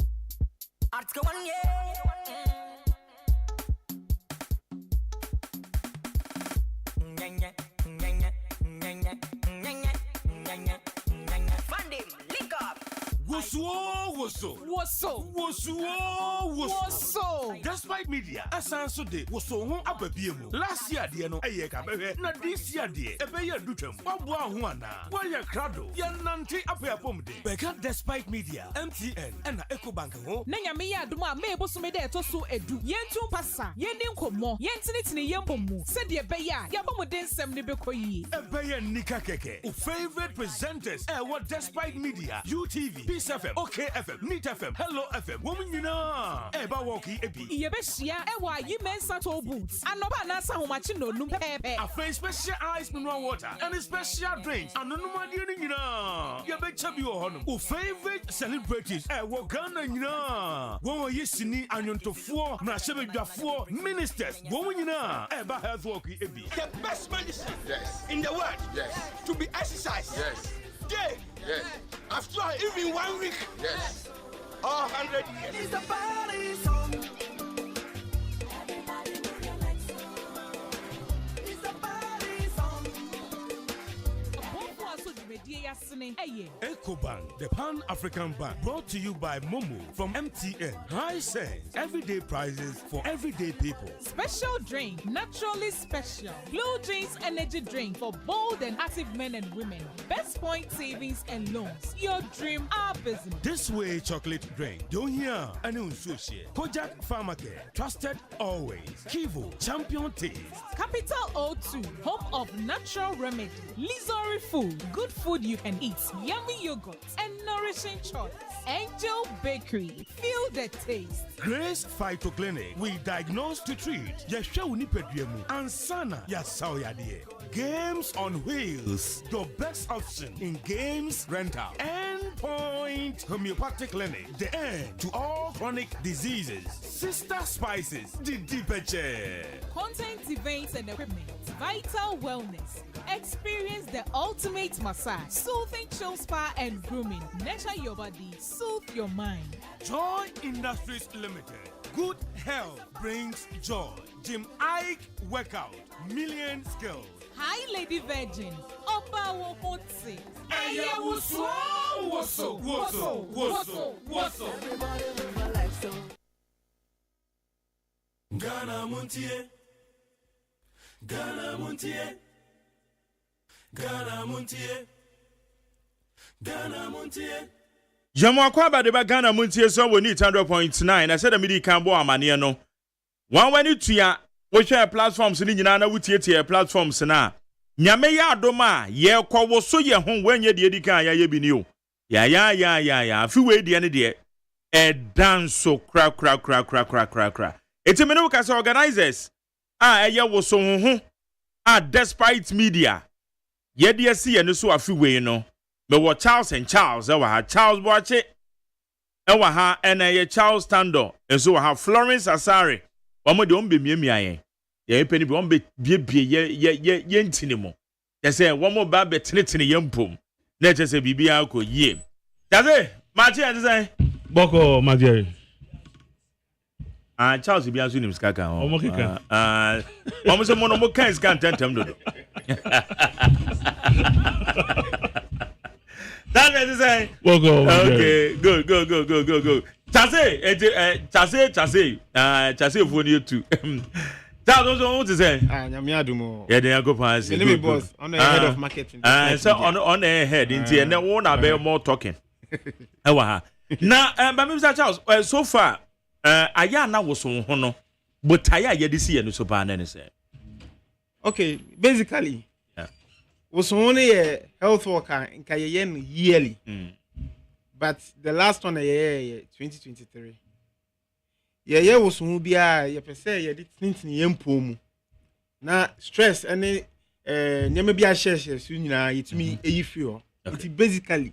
Article 1 yeah. Woso. Despite media, asanso de woso ho ababiemu. Last year de no eye ka behwe na this year de ebeye dutwam. Wabua ho ana. Waya krado. Ya nante apapom de. Beka despite media, MTN and Ecobank ho. Na nyame ya adom a mebo so me de to so edu. Yentu pasa, yeni nkomo, yentinitini yempomu. Said ye beya, ya bomoden sem ne bekoyi. Ebeye nika keke. Your favorite presenters what despite media, UTV, Peace FM, OK FM, Meet FM, Hello FM, woman you know. Eba walkie epi. Yebeshia ewa yimensa to boots. Anoba nasa homachi no numpepe. A face special ice mineral water and a special drinks. And no more dealing you know. Yebecha bi honum. Your favorite celebrities what Ghana you know. Woman yesini anyontofuo, mrashebeduafuo, ministers, woman you know. Eba health walkie epi. The best medicine in the world to be exercised. Day. After even 1 week. Or 100 years. It's the body song. Everybody move your legs. It's the body song. Ecobank, the Pan-African Bank, brought to you by Momo from MTN. High sense, everyday prices for everyday people. Special drink, naturally special. Blue Jeans energy drink for bold and active men and women. Best point savings and loans. Your dream, our business. This way chocolate drink. Don't hear any sushi. Kojak Pharmacare, trusted always. Kivo, champion taste. Capital O2, home of natural remedy. Lizori food, good food you can eat. Yummy yogurt and nourishing choice. Angel Bakery, feel the taste. Grace Phytoclinic, we diagnose to treat. Yesha unipeduemu. Ansana yasawyadie. Games on Wheels, your best option in games rental. Endpoint Homeopathic Clinic, the end to all chronic diseases. Sister Spices, the Dipeche. Content events and equipment, vital wellness. Experience the ultimate massage, soothing chill spa and grooming. Nurture your body, soothe your mind. Joy Industries Limited. Good health brings joy. Jim Ike Workout, million skills. Hi, Lady Virgin. Oba Wohotsi. Aya Wuso, Woso, Woso, Woso, Woso. Everybody move your legs so. Ghana Montie. Ghana Montie. Ghana Montie. Ghana Montie. Jamu akwaba de ba Ghana Montie so we need 100.9. I said the media can bo amane no. One when it ya we share platforms ni nyina na wutietie platforms na. Nyame ya adoma ye kwo so ye ho wenye de edika ya ye bi ni o. Ya afi we de ne de e dance so kra. Eti me no ka say organizers eye wo so ho despite media ye de si ye no so afi we no. Me wo Charles and Charles e wa ha Charles Boache e wa ha ye Charles Tando e so wa ha Florence Asare omo de ombe miamia ye ye peni bi ombe bie ye ntini mo ye say womo ba be tenetene ye mpom na che say bibia ko yie daze ma che ye say boko magere Charles bia so nim skaka o omo keka omo so mo no mo kan skan tentem dodo That is say. Boko okay, good. Chase phone you too. That was what to say. Nyamiadumo. Yeah, they go pass. The name boss on the head of marketing. So on the head into and then one about more talking. Now, Mr. Charles, so far, I now was on hono, but I had this year no so bad and say. Okay, basically, was only a health worker in Kayen yearly. But the last one, 2023. Yeah, was Mubia, you per se, you did things in Yempum. Now, stress and never be a share, it's me a few. It's basically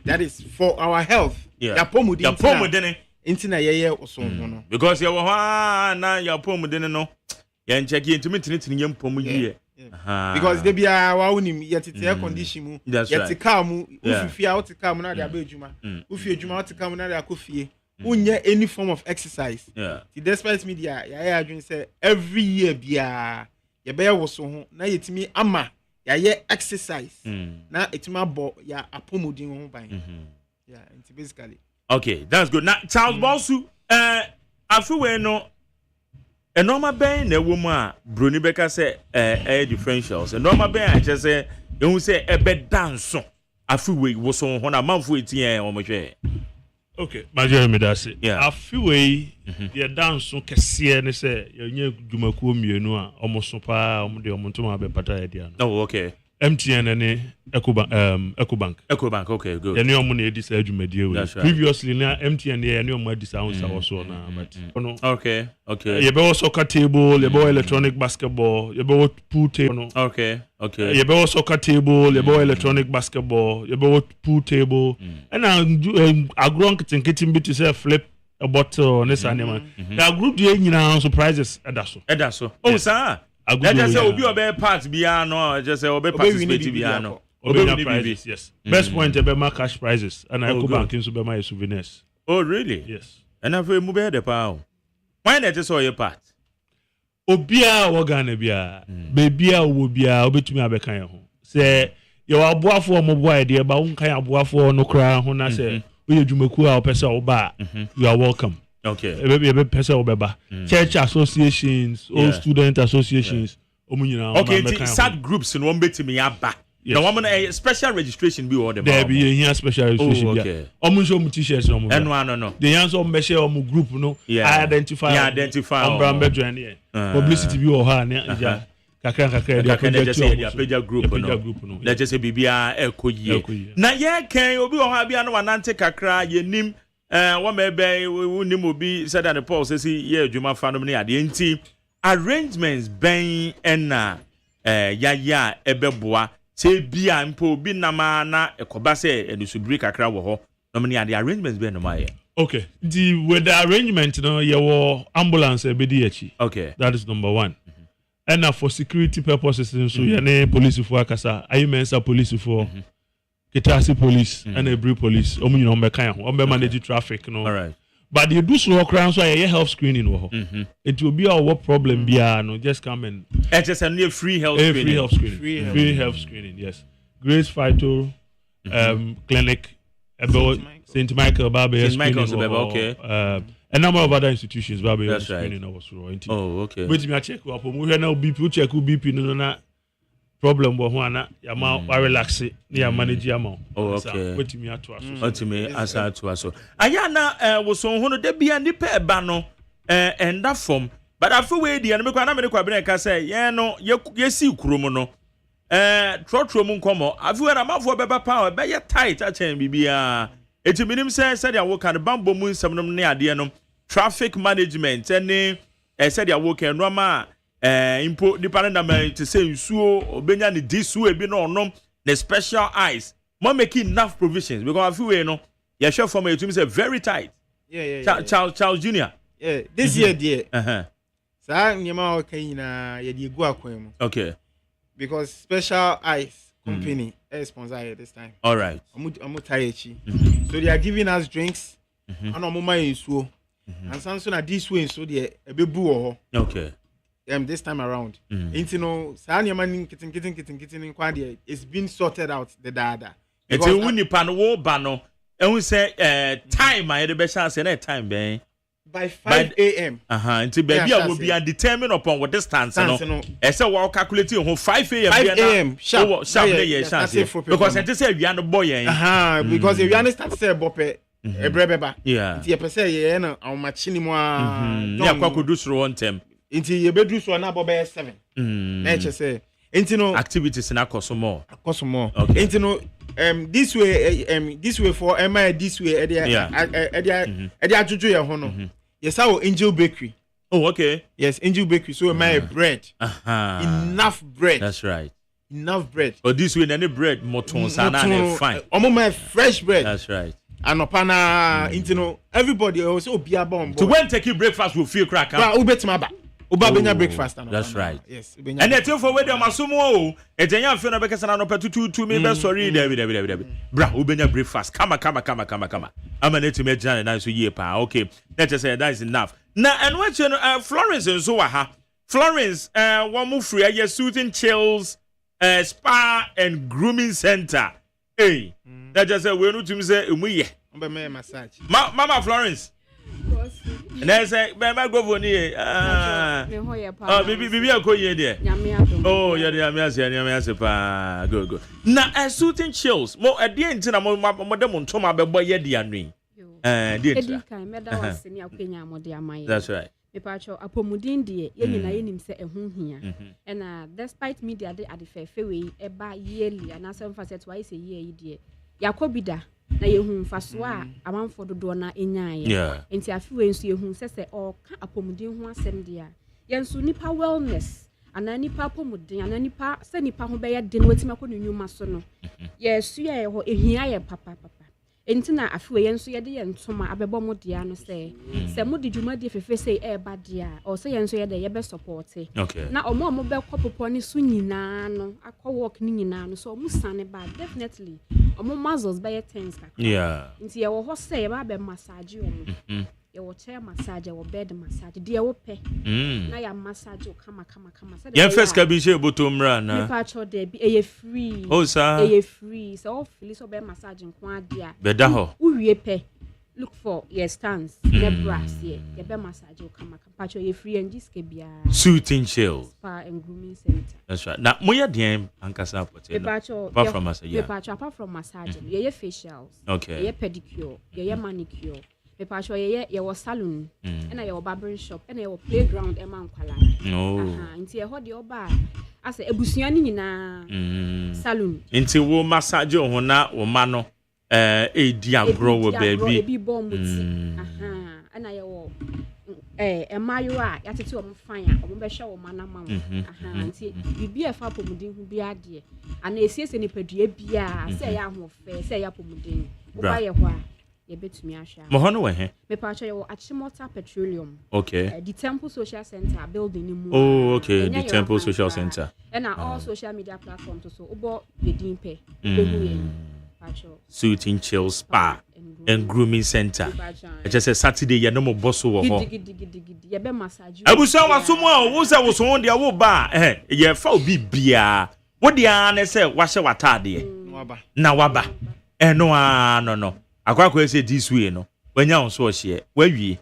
that is for our health. Yeah, Yapomudin Intina ye or so. Because you are now your poem didn't know. And check into me in Yempum year. Because they be our own yet it's air condition. That's right. Yet to come, if you out to come now, their bedroom. If you out to come now, their coffee. Any form of exercise. Yeah. Despite media, I drink say every year bia ya bear was so now it's me ama ya exercise. Now it's my bo ya apomodin on by. Yeah, it's basically. Okay, that's good. Now Charles Bosu, I feel we no a normal ben a woman Bruni Becker say differentials. A normal ben I just say you say a bed dance. I feel we was on a month with on my chair. Okay, my Jeremy that's it. Yeah. I feel way the dance so kesiye ne say you dwumakuo mienu a omosopa omde omontoma be pata idea. Oh, okay. MTN and Ecobank. Ecobank, okay, good. Any money edis adwumadie we. Previously na MTN dey any money edis house also na but. Okay. You be soccer table, you be electronic basketball, you be pool table. Okay. You be soccer table, you be electronic basketball, you be pool table. And I grown kitchen bit to say flip a bottle on this animal. That group dey nyina surprises edaso. Oh, sir. Let just say obi obey part bia no, just say obey participate bia no. Obey prizes, yes. Best point be cash prizes and Ecobank nso be my souvenirs. Oh, really? Yes. And I feel move the power. Why not just all your part? Obia wo Ghana bia, bebia wo bia obetumi abeka ho. Say you aboafo mo boy dey ba unkan aboafo no kra ho na say we dwumaku a opese oba. You are welcome. Okay. Maybe person obeba. Church associations, all student associations. Okay, sad groups in one bit to me aba. The woman a special registration be order. There be here special registration. Okay. Omunjo mu t-shirts no. No. The answer measure omu group no. Identify. Ombra join here. Publicity be o ha na kakra just group no. Let's just say bibia ekoyie. Na ye kan obi o ha bia no wanante kakra ye nim what maybe we need be said that the Paul says yeah, Juma found me at the NT arrangements ben ena ya ebeboa say bia mpo bi na ma na ekoba say e su break akra wo ho no me the arrangements ben no ma ye. Okay, with the arrangement no your ambulance e be di achi. Okay, that is number 1. And now for security purposes so you na police for akasa ayi mensa police for Kitasi police and Every police. Manage traffic, no. All right. But you do slow crowns so a health screening. It will be our problem. No, just come and. It's just a free health screening. Free health screening. Free health screening. Yes. Grace Phyto Clinic about St. Michael Barber. St. Michael's okay. A number of other institutions Barber that's screening right. Also. Oh, okay. Wait me check up. We now BP check BP no. Problem bo ho ana ya ma relax ya manage ya ma. Oh, okay. Wetimi ato aso. Wetimi asa ato aso. Aya na wo so ho no de bia ni pe ba no and that form but afu we dia no me kwa na me kwa be ka say ye no ye si kurom no trotro mu nkomo afu we na mafo be ba pa be ye tight a chen bibia etiminim say dia wo kan bambo mu nsam no ne ade no traffic management ene say dia wo kan no ma impo dependent to say nsuo obenya ni disu ebi no onom the special eyes mo make enough provisions because I feel we no ya share for me to say very tight. Yeah. Charles Junior. Yeah, this year dear. Sa nyema o kan na ye di gu akwan mu. Okay. Because special eyes company is sponsor this time. All right. Omo tayechi. So they are giving us drinks and omo ma nsuo. And sanso na this way so dey ebebu wo. Okay. This time around. You know, it's been sorted out the data. It's a winnie pan wo bano. And we say time I the best chance and time ben by 5 a.m. Until baby I will be determined upon what distance no. I say we calculate on 5 a.m. 5 a.m. sharp chance because I just say we are no boy because if you understand say bope ebrebeba yeah nti ye say ye na on machine mu ya kwa kudu so one time nti ye bedu so na bobe 7 na eche say nti no activities na koso more okay nti no this way for this way edia ajuju ye ho no yes our Angel Bakery. Oh okay. Yes, Angel Bakery. So my bread. Enough bread. That's right. Enough bread. But this way any bread moton sana and fine. My fresh bread. That's right. And upana intino everybody also be a bomb. So when take breakfast will feel crack. Uba benya breakfast. That's right. Yes. And the thing for where them asumo e tenya fe no be kesa na no petu to me be sorry David. Bra ubenya breakfast. Come. I'm an to me jana na so ye pa. Okay. Let's just say that is enough. Now and what Florence and so Florence one move free a soothing chills spa and grooming center. Hey. That just say we no to me say we massage. Mama Florence. And I say, "Mama, go for me." Bibi, I call you there. Oh, yeah, yeah, go. Now, a soothing chills. More at the end, Madam Montoma, boy, yeah, the that's right. Mepacho apomudin die yenina yenim se ehun hia and despite media de ade fefewe eba yearly and asem facet why say year die yakobida na yehun faso a amanfo dodo na enyaye enti afiwe nso yehun sese o ka apomudin ho asem dia yenso nipa wellness ana nipa apomudin ana nipa se nipa ho be ye de no wetima ko nyuma so no yesu ye ho ehia ye papa entina afiwe yenso ye de ye ntoma abebo modia no se mudi dwuma de fefe se e ba dia o se yenso ye de ye be support na omo be kopopo ni so nyina no akọ work ni nyina no so omo sane ba definitely omo muscles be ye tense ka nti ye wo ho se ye ba be massage omo ye wo chair massage wo bed massage de ye wo pe na ya massage o kama se ye first ka bi she botomra na me pa cho de bi e ye free free so feel so be massage nko adia beda ho uwie pe look for your stance the brass ye be massage o kama pa cho ye free and just ke bia soothing chill spa and grooming center. That's right. Now moya dem ankasa apote apart from massage apart from massage ye facials ye pedicure ye manicure mepacho ye wo salon na ye wo barbering shop na ye wo playground e man kwala nti ye ho de oba asa ebusua ni nyina salon nti wo massage ho na wo ma no di agro wo baby ebi bomuti na ye wo emayo a yatete o mfan a o be hwe wo mana ma nti bibi e fa pomudin hu bi ade ana esiese ni padua bia se ya ho fe se ya pomudin wo ba ye ho a ye betumi ahwa mohono we he me pa cha ye Achimota Petroleum the Temple Social Center building ni mu the Temple Social Center and all social media platforms so obo bedin pe behu Soothing Chill Spa and Grooming Center. I just said Saturday ya no mo boss wo ho. Ye be massage. Abusa wasomo a wo se wo so de wo ba ye fa obi bia. Wo dia na se wa hye watade na waba. No. Akwa say this way no. Wanya on so hye. Wawie.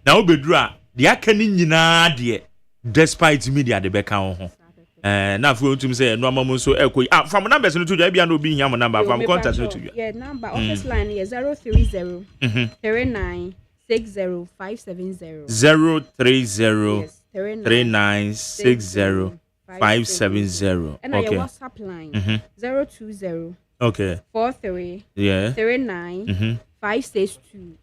Na wo beduru a de aka ni nyina de despite media de be kan ho. Na fu otum say no amam so ekoi from numbers no to dwa bia no obi hia mo number from contact no to dwa. Yeah, number office line is 030 39 60 570 030 39 60 570. And your WhatsApp line 020 43 39 562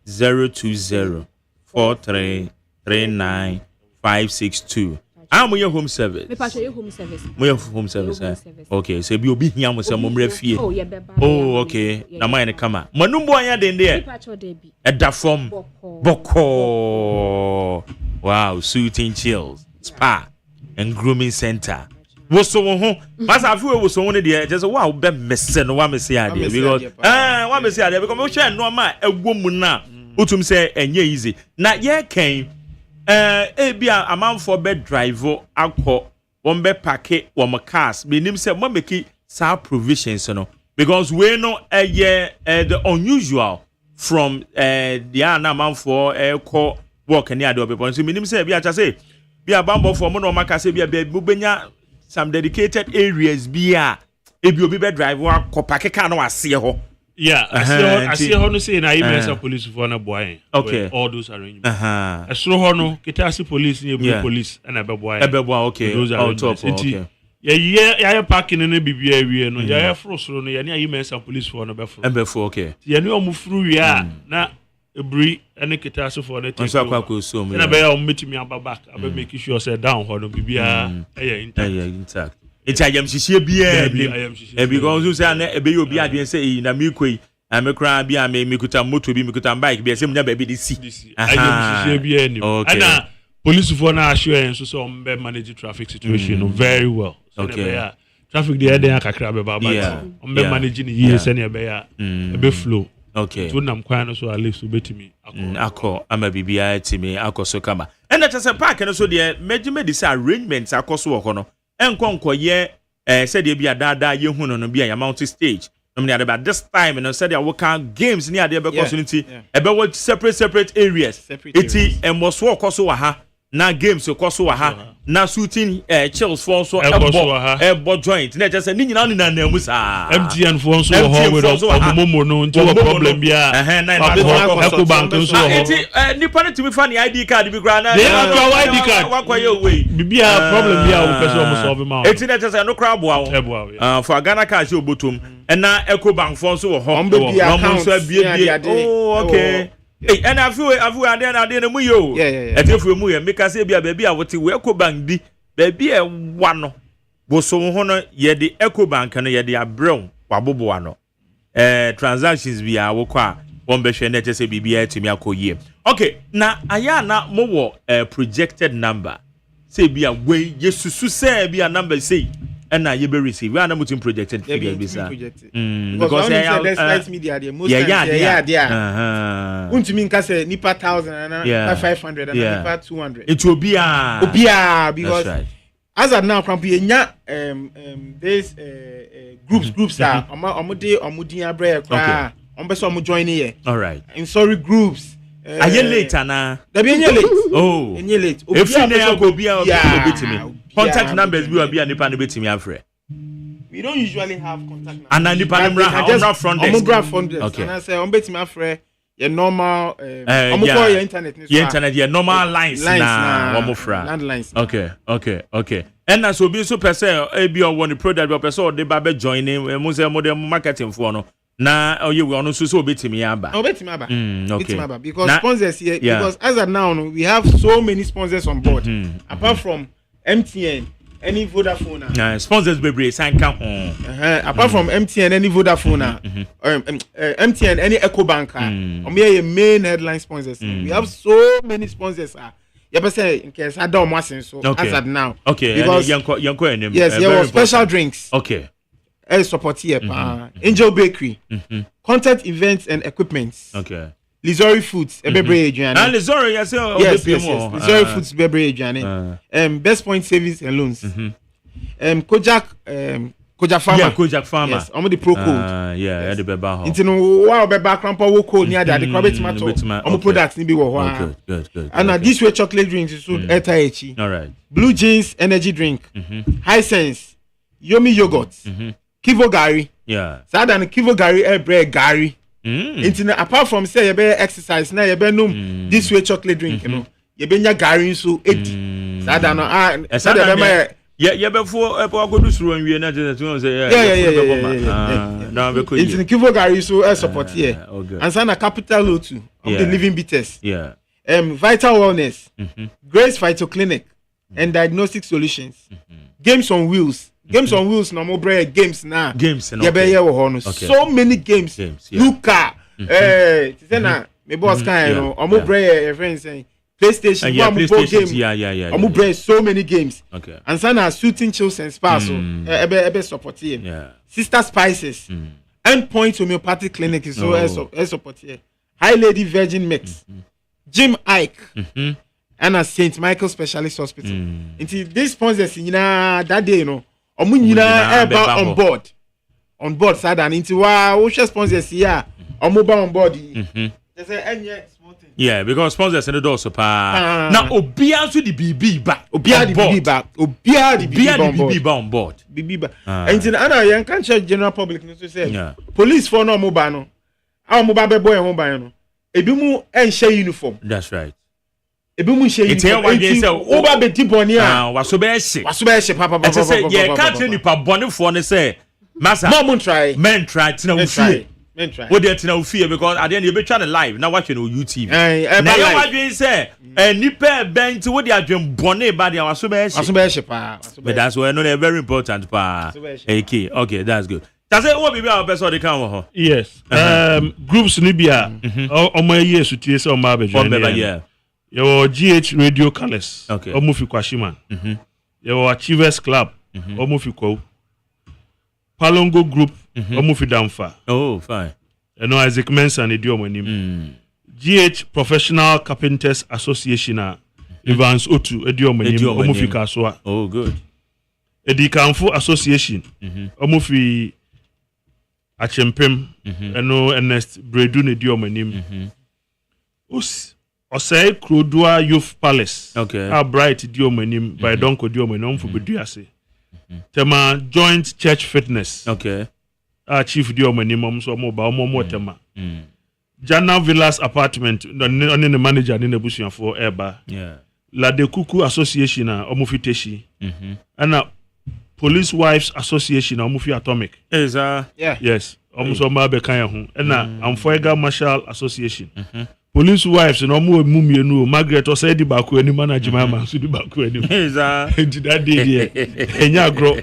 020 43 39 562. I'm your home service. Me pass your home service. My home service. Okay, so be obi hia mo say mo mra fie. Oh, okay. Na my kama. Manumbo anya den there. Eda from Boko. Wow, Soothing Chills Spa and Grooming Center. Wo so ho. Mas afi wo so ho ne de just wow be messe no wa messe ade because wa messe ade because we share no ma egwo mu na utum say enye easy. Na ye kan ebia amanfo be drive akọ won be parke won cars be nim say mo make sa provisions no because we no the unusual from the ana man for call work and the other so minim say bia cha say bia bambo for mo no maka say bia benya some dedicated areas bia ebi obi be drive wa kopake ka no ase ho. Yeah, I see how no say na even police for na boy. Okay. All those arrangements. I saw how no kita police ni police and a boy. Okay. Those are top. Okay. Yeah, parking in the BBA no. Yeah, frost no. Yeah, ni even police for na before. Okay. Yeah, ni omu through ya na ebri and kita for na take. Na be ya meet me back. I be make sure say down ho no BBA intact. It's I am shishie bia because you say na ebe obi adwen say na me koi me kra bia me kuta moto bi me kuta bike bia say munya baby dey see I am shishie bia ni and police for na assurance so mbe manage traffic situation very well so okay traffic dey there kakra be baba mbe manage ni here say na be ya ebe flow okay so nam kwan so at least betimi akọ ama bibia timi akoso kama and that say park no so dey meji say arrangements akoso wo no enkonko ye said ye bia dada ye hu no bia ya mount stage no me about this time no said ya work games ni ade be cost unity e be what separate areas eti emboso okoso wa ha na games okoso wa ha na shooting chills for so ebo joint na just ni nyina na na mu sa MTN for so ho with omomo no nto problem bia na Eco Bank so ho eti nipa ne timi fa ni ID card bi gra na ID card wakwaye we bibia problem bia wo pese o solve ma eti na just no kra boa wo for Ghana cash obotom na Eco Bank for so ho account so bia oh okay hey and afu ade na mu yo etefu mu ye meka se bia bia wote we Eco Bank di bia wa no boso ho no ye de Eco Bank no ye de abrew wabobo no transactions bia wo kwa won be hwe na che se bibia atumi akoyie okay na aya na mo wo projected number say bia we yesusu say bia number say and now you be receive. We are not much projected figure, because that's media. Most times, to me, say nipa 1,000 and 500 and nipa 200. It will be because right. As of now, from these groups are omudi abre omo join here. All right. In sorry groups. Are you late na? They be late. Oh. Enye late. If you na go be me. Contact numbers be a nipa no betimi afre. We don't usually have contact numbers. And nipa no bra front desk. Okay. And I say on betimi afre your normal call your internet your normal lines na omo fra. Landlines. Okay. And na so be so person e bi on one product be person o de ba be join mo say mo de marketing for no. Na we on so betimi aba. Betimi aba. Okay. Betimi aba because sponsors here because as of now we have so many sponsors on board apart from MTN, any Vodafone. Sponsors be sign count. Apart from MTN, any Vodafone, MTN, any Eco Bank, your main headline sponsors. We have so many sponsors. You say in case I don't want so as of now. Okay. Because yes, there were special drinks. Okay. Support here. Angel Bakery, content events and equipments. Okay. Lizori Foods, Bebre Adriane. And Lizori, yes. Lizori Foods, Bebre Adriane. Best Point Savings and Loans. Kojak Pharma. Yeah, Kojak Pharma. Yes, I'm the pro code. Yeah, the Beba. Into no wow, Beba Crampa wo code near that. The crabbe tomato. I'm products ni be wo. Good. And this way chocolate drinks is sold Etaechi. All right. Blue Jeans energy drink. High Sense. Yomi yogurt. Kivo Gari. Yeah. Sada and Kivo Gari bread Gari. Apart from say you be exercise now you be this way chocolate drink you know you be nya Gari so 80 sada no sada be yeah before go do through and we na just say now be cool into Kivo Gari so support here and sana Capital O2 of the living bitters Vital Wellness Grace Phyto Clinic and Diagnostic Solutions Games on Wheels no more bread games now. So many games. Luca. My boss kind more bread friends saying PlayStation. Yeah. More bread so many games. Okay. And sana shooting chills and spa so ebe support here. Yeah. Sister Spices. Endpoint Homeopathic Clinic is so support here. High Lady Virgin Mix. Jim Ike. And St. Michael Specialist Hospital. Until this sponsors that day on board sada into wa wo sponsors here omo on board they say enye small thing yeah because sponsors in the door so pa na obia so the BB ba obia the BB ba obia the BB ba on board BB ba and ana yan kan check general public no say police for no mo ba no a mo ba be boy ho ban no ebi mu enhye uniform that's right ebi mu nhye uniform oba be di boni a waso be hye papa say ye ka tell nipa boni for ne say massa no try men try tina ufie what they tina ufie because at the end you be trying live now watching on YouTube na you wadwen say nipa bent what they adwen boni ba dia waso be hye but that's why no very important pa okay that's good. That's it. What be our best or the can yes groups ni bia omo ye sutie se omo abejo yeah your GH Radio Colors okay omo fi kwashiman your Achievers Club omo fi kwa Palongo Group omo fi damfa oh fine no Isaac Mensa edi omo nim GH Professional Carpenters Association Evans Otu edi omo nim omo fi Kaswa oh good edi Kanfo Association omo fi Achempem eno Ernest Bredu edi omo nim OSEI Krodua Youth Palace okay bright di omo nim by Donko di omo nim fo bedu ase tema Joint Church Fitness okay chief di omo nim so mo ba omo tema Jana Villas Apartment on the manager ni nebusuafo eba yeah La de Kuku Association omo fiteshi and Police Wives Association omo fi Atomic is yes omo so ma be kan ho and Amfoega Marshal Association Police Wives no omo mumienu Margaret Osedi baku ani management man so di baku ani is that day enya gro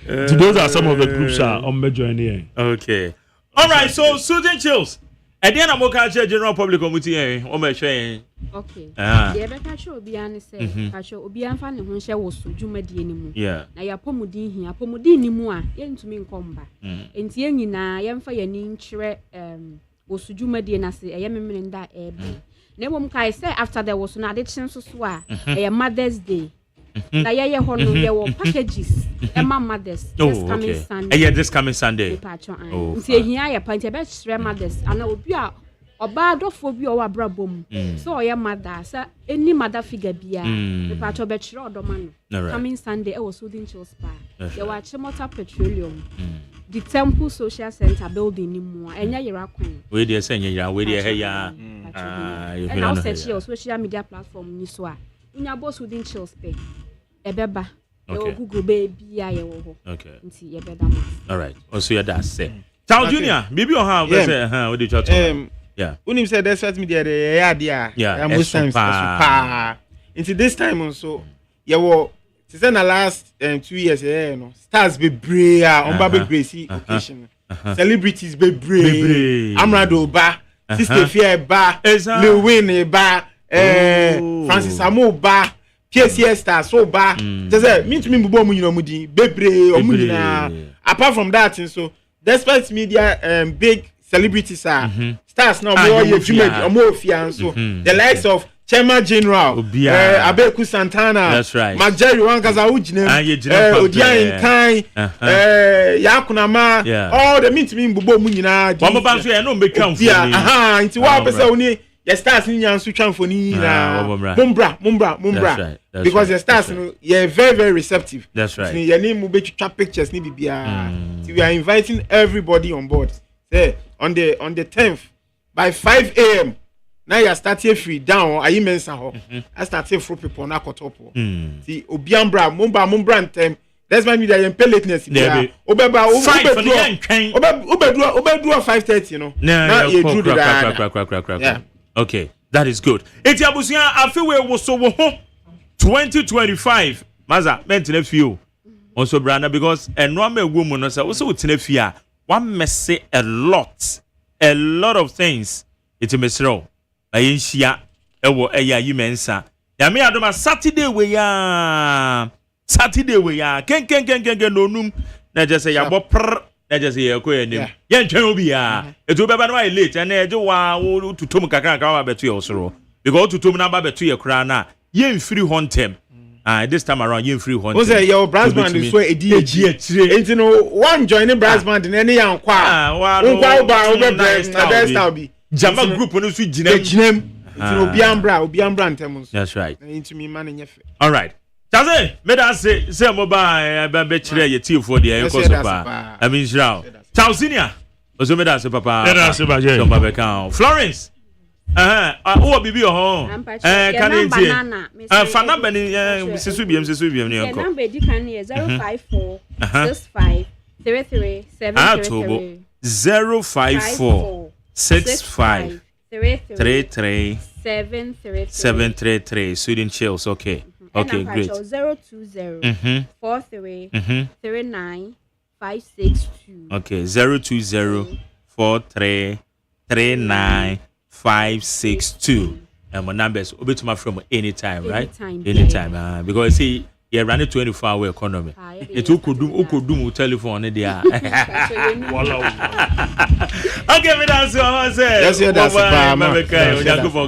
those are some of the groups on join here okay all right so Susan Chills at the end of Moka General Public Committee o me hwe okay the be ka show obi an say ka show obi an fa ne ho hye wo so dwumadie ni mu na ya pomudin hia pomudin ni mu a yentumi nkomba enti yenyina yemfa yani nkyere wo so dwumadie na se eyememene nda ebe na emom kai say after there was na de chen so so a Mother's Day na ye hono ye wo packages Emma mothers just coming Sunday yeah this coming Sunday nti ehia ya pante be chere mothers ana obi a oba adofo bi o wa brabom so ye mother sa any mother figure bia the patcho be chere odoma no coming Sunday e was Soothing Chill Spa ye wa Chimota Petroleum the Temple Social Center building ni mu enya yera kwan we dey say enya we dey heya and now search your social media platform ni so a unya bo Soothing Chill Spa ebeba okay Google baby ya wo ho okay nti ye beda mo all right also ya that say Town Junior bibi on how we say we dey chat yeah unim say that's what me there ya dia most times pa into this time also ye wo se say na last 2 years no stars be brave on ba be gracie occasion celebrities be brave Amrado ba Sister Fear ba Lil Wayne ba Francis Amo ba PCS star so ba say me to me bubo mu nyina mu din bebre o mu nyina apart from that so despite media big celebrities are stars now more ye jumedi o mo ofia so the likes of Chairman General Abeku Santana that's right Majeri Wankaza ujinem Odian Kai Yakunama all the mean to me bubo mu nyina one ban so e no make am for nti wa pese oni your stars ni nyansu twanfoni na mumbra because your stars you're very very receptive that's right your name will be pictures ni bibia so we are inviting everybody on board say on the 10th by 5 a.m. now you are starting free down ayi mensa ho I starting for people na kotopo see obiambra mumbra ntem that's why me dey pay lateness bia obeba 5:30 you know now you do that okay that is good etiabusia afiwe wo so wo ho 2025 maza mentene fio also brana because enroma ewu mu no say wo so tene fia one mess a lot of things it mesro ayenhia ewo eya yimensa ya me adoma Saturday we ya ken no num na just say ya bo pr na just say ya ko enim ye ntwen obi ya etu beba no ay late na eje wa tutum kakra ka wa betu ye osoro because tutum na ba betu ye kra na ye mfiri hontem This time around you free one. What's that your brass band is so a DH. You know one joining brass band in any and kwa. Best I'll be. Jama group no so ginem. Obiambra ntemos. That's right. Into me man nyefe. All right. Chaze, me da say mobile be chire ye tea for there because of I mean Israel. Ciao senior. Ozo me da say papa. Me da say ba je. Don't be count. Florence. Oh bibi ho. Can you see? Fa number ni sesu biem ni enko. Number di kan here 054 65 33 733. 054 65 33 733. Sweden chills. Okay. Okay, great. 020 43 39 562. Okay, 020 43 39 562. And my numbers obetuma from anytime, right? Anytime. Because see, you run a 24-hour economy. It could do telephone there. Okay, me that's what I say. Yes, that's a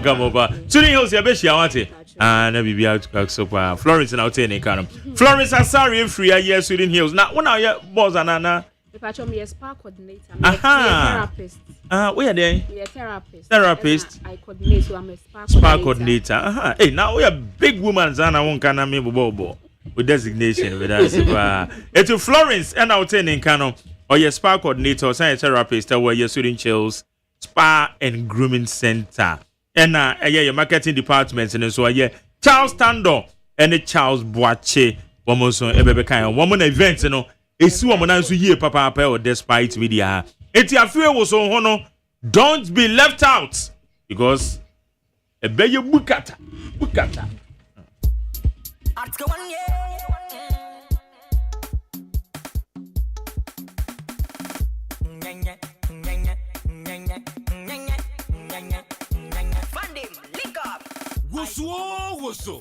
come over. Soon you'll see a bit shawty. And I be out so far. Florence and I'll take any kind of Florence. I'm sorry, free a year Sweden Hills. Now, one of your boss and Anna. If I show me a spa coordinator, I'm a therapist. Where are they? We are therapist. Therapist. I coordinate, so I'm a spa coordinator. Hey, now we are big woman, Zana won't can me bobo with designation with us. It's Florence and I'll take any kind of or your spa coordinator, science therapist, or your student chills, spa and grooming center. And your marketing departments and so Charles Tando and the Charles Boache woman so ebe kind woman events you know esi woman anso ye papa or despite media eti afre wo so ho no don't be left out because ebe ye bukata Article 1 yeah. Woso.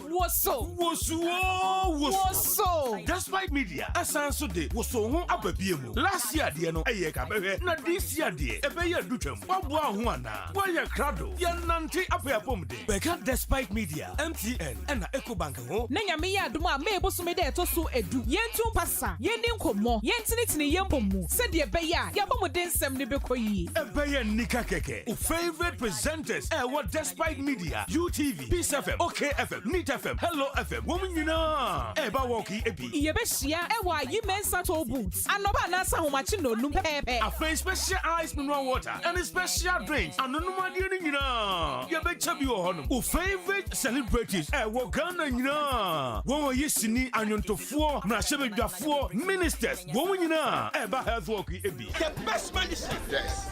Despite media, asanso de woso ho ababiemu. Last year de no eye ka behwe na this year de ebe ye dutwam. Wabo ho ana. Why krado? Ya nante apapom de. Beka despite media, MTN and Ecobank ho. Na nyame ya adom a me boso me de etoso edu. Yentu pasa, yeni nkomo, yentinitini yempomu. Se de ebe ya, ya bomo de nsem ne bekoyi. Ebe ye nika keke. O favorite presenters what despite media, UTV, Peace FM, OKFM, Meet FM, Hello FM. Woman yina. Eba woki ebi. Yebeshia ewa yi mensa to boots. Anoba na sa homachi no num pepe. A face special ice mineral water and special drinks. Anonuma di nyina. Yebecha bi ho no. O favorite celebrities wo Ghana nyina. Wo yesini anyontofuo, mrahebedwafuo, ministers. Wo nyina. Eba health work ebi. The best medicine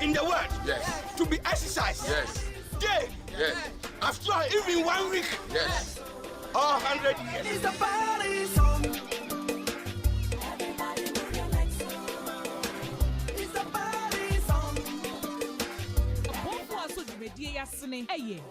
in the world to be exercised. Day. After even 1 week. Or 100 years. It's the party song. It's the party song.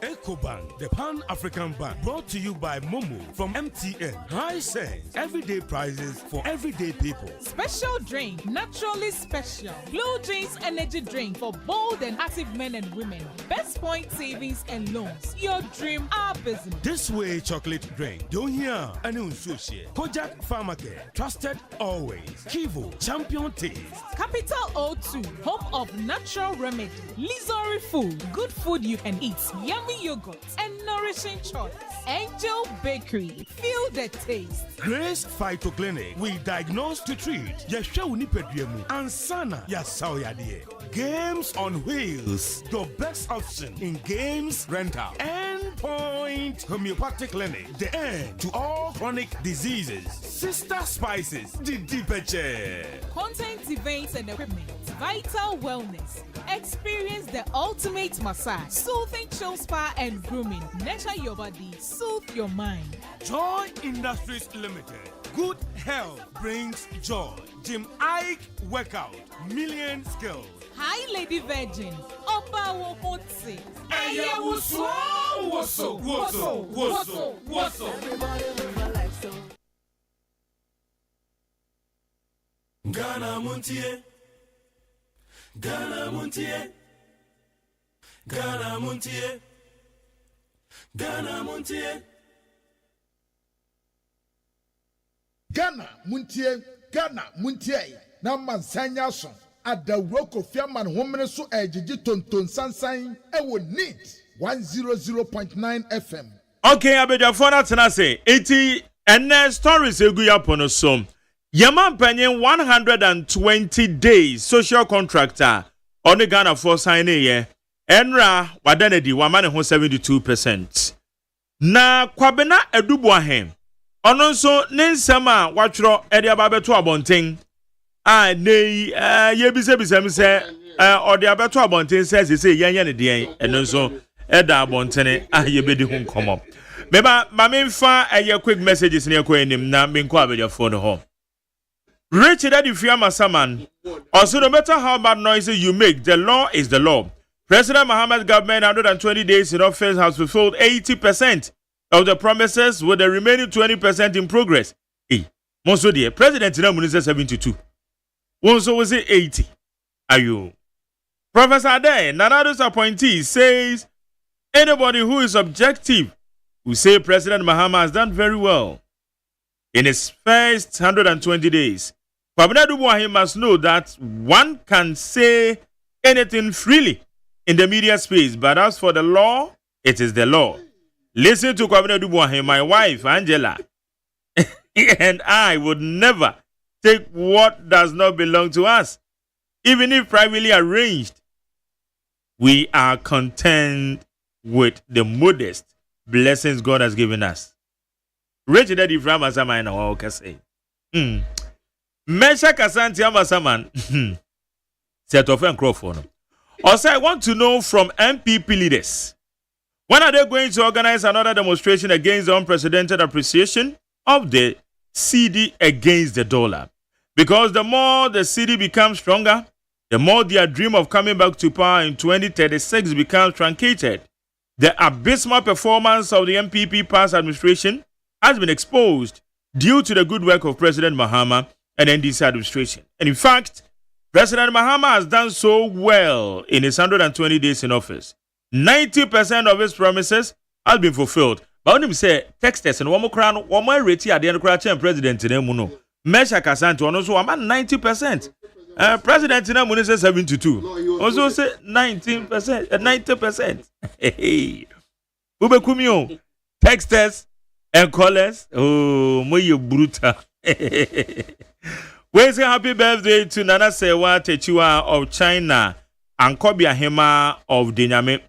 Ecobank, the Pan-African Bank, brought to you by Momo from MTN. High sense, everyday prices for everyday people. Special drink, naturally special. Blue Jeans energy drink for bold and active men and women. Best point savings and loans. Your dream, our business. This way chocolate drink. Don't hear any unsushi. Kojak Pharmacare, trusted always. Kivo, champion taste. Capital O2, home of natural remedy. Lizori food, good food you can eat. Yummy yogurt and nourishing choice. Angel Bakery, feel the taste. Grace Phytoclinic, we diagnose to treat. Yeshua Unipediemu, Ansana Yasaoyadie. Games on Wheels, the best option in games rental. Endpoint Homeopathic Clinic, the end to all chronic diseases. Sister Spices, the Dipeche. Content events and equipment, vital wellness. Experience the ultimate massage, soothing chill spa and grooming. Nurture your body, soothe your mind. Joy Industries Limited. Good health brings joy. Jim Ike Workout, million skills. Hi, Lady Virgin. Oba Wokotsi. Eye wuso. Everybody move your legs so. Ghana Montie. Ghana Montie. Ghana Montie. Ghana Montie. Ghana muntie na mansanya so adawro kofiaman homene so ejiji tonton sansan ewo neat 100.9 FM. Okay, abedafo na tena say 80 and stories egu ya pono so. Yaman penyen 120 days social contractor on the Ghana for sign ye. Enra wadanedi wamane ho 72%. Na kwabena edubuahem. Ono nso ne nsɛm a watwerɛ ɛde ababeto abɔnten a nei yebisebisem sɛ ɔde abeto abɔnten sɛ sɛ yɛnyɛ ne deɛn ɛno nso ɛda abɔntene a yebedi ho nkɔmmɔ meba mamemfa ɛyɛ quick messages ne ɛkɔ anim na menkɔ abediafo no hɔ Richard Adifia Masaman also no matter how bad noises you make, the law is the law. President Mohammed's government 120 days in office has fulfilled 80% of the promises with the remaining 20% in progress. Monso dear, President Tinubu says 72. Monso was it 80. Are you? Professor Ade, Nanado's appointee, says anybody who is objective will say President Mahama has done very well in his first 120 days. Kwabena Dubuahi must know that one can say anything freely in the media space, but as for the law, it is the law. Listen to Kwabena Dubuahi, my wife, Angela, and I would never take what does not belong to us. Even if privately arranged, we are content with the modest blessings God has given us. Richard Daddy from Asaman or Kase. Mesha Kasanti Amasaman set off and Crawford. Also, I want to know from MPP leaders, when are they going to organize another demonstration against the unprecedented appreciation of the CD against the dollar? Because the more the CD becomes stronger, the more their dream of coming back to power in 2036 becomes truncated. The abysmal performance of the MPP past administration has been exposed due to the good work of President Mahama and NDC administration. And in fact, President Mahama has done so well in his 120 days in office. 90% of his promises have been fulfilled. But when him say texters and one more rate at the end of President in Emuno, Mesha Kasanti also about 90%. President in Emuno says 72. Also say 19%, 90%. Hey, Ubekumio, texters and callers. Oh, my brutal. We say happy birthday to Nana Sewa Techua of China and Kobia Hema of Dinyame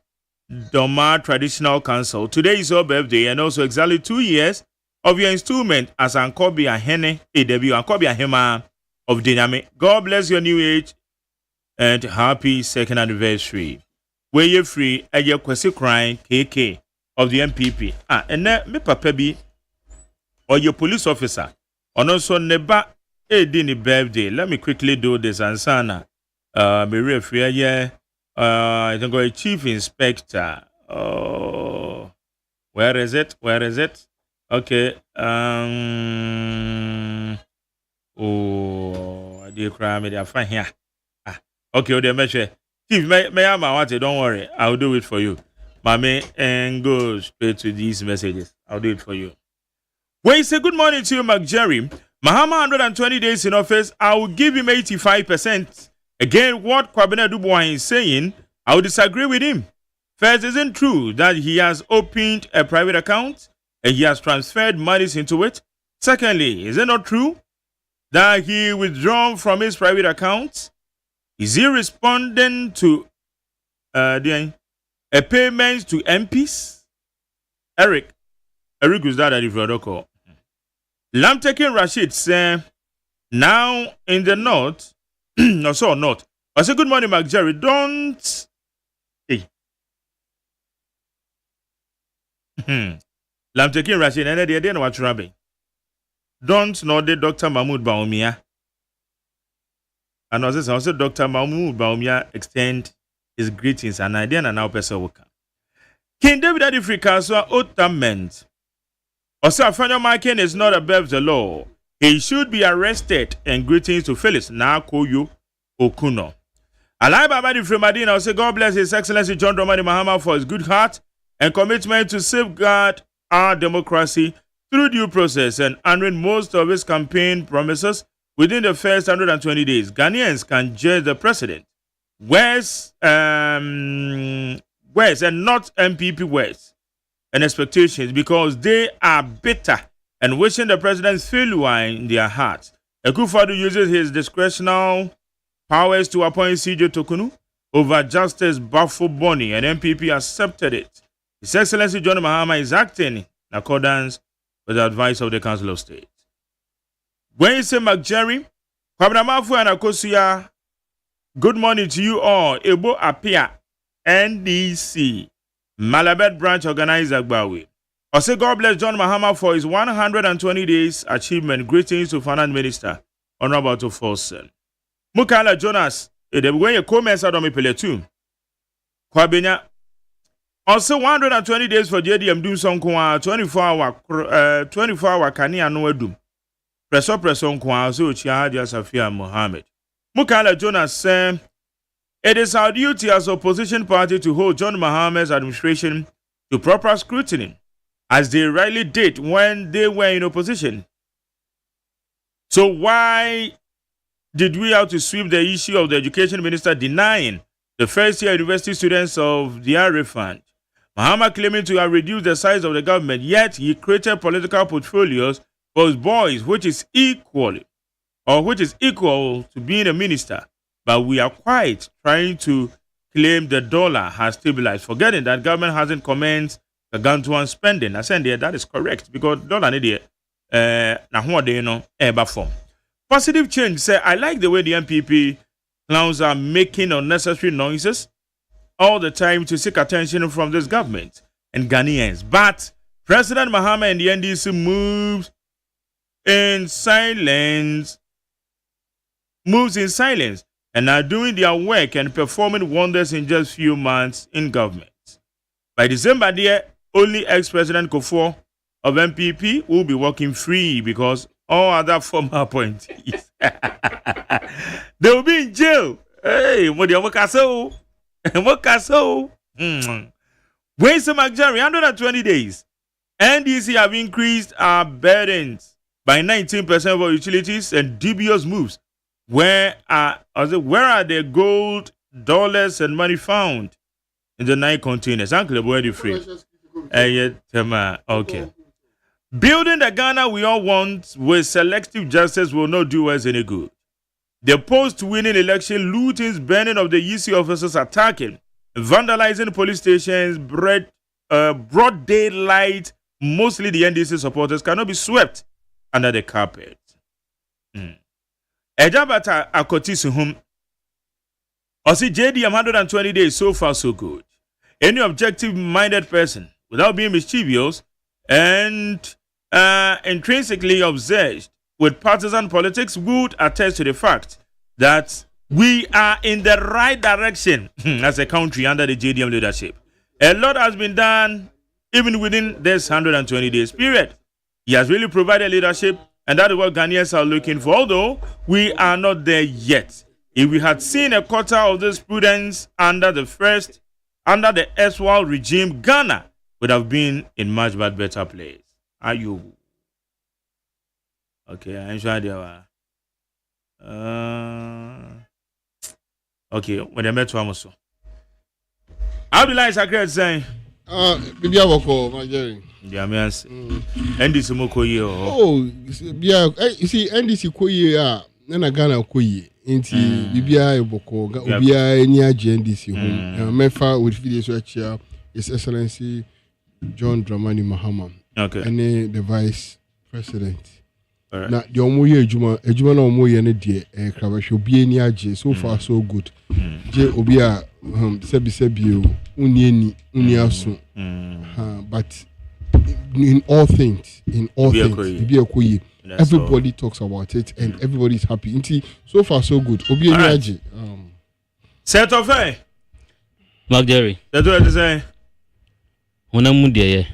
Doma Traditional Council. Today is your birthday and also exactly 2 years of your installment as Ankobia Hene AW Ankobia Hema of Dinyame. God bless your new age and happy second anniversary. Where you free at your kwesi crying KK of the MPP. And then me papa bi or your police officer. And also neba dini birthday. Let me quickly do this. Ansana. Me referee here. I think a chief inspector. Oh, where is it? Where is it? Okay. Oh, I did cry me. I find here. Okay, they measure. Chief, may I want it? Don't worry. I'll do it for you. Mommy, and go straight to these messages. I'll do it for you. Well, say good morning to you, McJerry. Mahama 120 days in office, I will give him 85%. Again, what Kwabena Dubois is saying, I will disagree with him. First, isn't true that he has opened a private account and he has transferred monies into it. Secondly, is it not true that he withdrawn from his private account? Is he responding to a payment to MPs? Eric was that at the protocol. Lamtekin Rashid said, now in the north, no, so not. I say, good morning, Mark Jerry. Don't. Hey. Lamtekin Rashid, and I didn't watch Rabbi. Don't know the Dr. Mahmoud Baumia. And I said, Dr. Mahmoud Baumia extend his greetings, and I didn't now person worker. King David Adifrika so Otament. Also, Afanya Markin is not above the law. He should be arrested. And greetings to Phyllis Nakoyo Okuno. Alai Babadi from Madina, I say God bless His Excellency John Dramani Mahama for his good heart and commitment to safeguard our democracy through due process and honoring most of his campaign promises within the first 120 days, Ghanaians can judge the president. Where's and not MPP words and expectations because they are bitter and wishing the president's failure in their hearts. Akufo-Addo uses his discretional powers to appoint CJ Tokunu over Justice Bafo Boni, and MPP accepted it. His Excellency John Mahama is acting in accordance with the advice of the Council of State. When you say McJerry, Kwabnamafu and Akosia, good morning to you all. Ebo Apia, NDC, Malabet branch organizer Agbawi. I say God bless John Mahama for his 120 days achievement. Greetings to Finance Minister, Honorable to Folsen. Mukala Jonas, when you comments out on me peletum. Kwabenya, also 120 days for JDM doing some 24 hour kania no edum. Preso kwa so Chiadia Safia Mohammed. Mukala Jonas said, it is our duty as opposition party to hold John Mahama's administration to proper scrutiny, as they rightly did when they were in opposition. So why did we have to sweep the issue of the education minister denying the first-year university students of their refund? Mahama claiming to have reduced the size of the government, yet he created political portfolios for his boys, which is equal to being a minister. But we are quite trying to claim the dollar has stabilized, forgetting that government hasn't commenced gargantuan spending. I said that is correct because dollar need form. Positive change. Say I like the way the MPP clowns are making unnecessary noises all the time to seek attention from this government and Ghanaians. But President Mahama and the NDC moves in silence, and are doing their work and performing wonders in just few months in government. By December, only ex-President Kufuor of MPP will be working free because all other former appointees they will be in jail. Hey, Mokaso. Where's the McJerry? 120 days. NDC have increased our burdens by 19% for utilities and dubious moves. Where are the gold, dollars, and money found in the 9 containers? Uncle, where are you free? Okay. Building the Ghana we all want with selective justice will not do us any good. The post-winning election lootings, burning of the EC officers, attacking, vandalizing police stations, broad daylight, mostly the NDC supporters, cannot be swept under the carpet. Ejabata Akotisi hum. Osi JDM 120 days, so far so good. Any objective-minded person, without being mischievous and intrinsically obsessed with partisan politics, would attest to the fact that we are in the right direction as a country under the JDM leadership. A lot has been done even within this 120 days period. He has really provided leadership, and that is what Ghanaians are looking for, although we are not there yet. If we had seen a quarter of this prudence under the Eswal regime, Ghana would have been in much better place. Are you? Okay, I'm sure they are. Okay, when I met to Amoso. I'll be like Sacred saying, Bibi Awoko, my Jerry. Yeah, me answer. NDC Mokoye. Oh, you see, NDC Koye, Nana Ghana Koye. Inti Bibi Awoko, Ubia near NDC home. Mefa with video chair, His Excellency John Dramani Mahama. Okay. And the Vice President. Right. Now, the Omoye Ejuma na Omoye ne die Krabasho bi ni age so far so good. Je obia sebi unieni uniaso. But in all things, everybody talks about it and everybody is happy. Inti so far so good. Obi ni age. Set of eh. Mark Jerry. That's what I say. Ona mu die.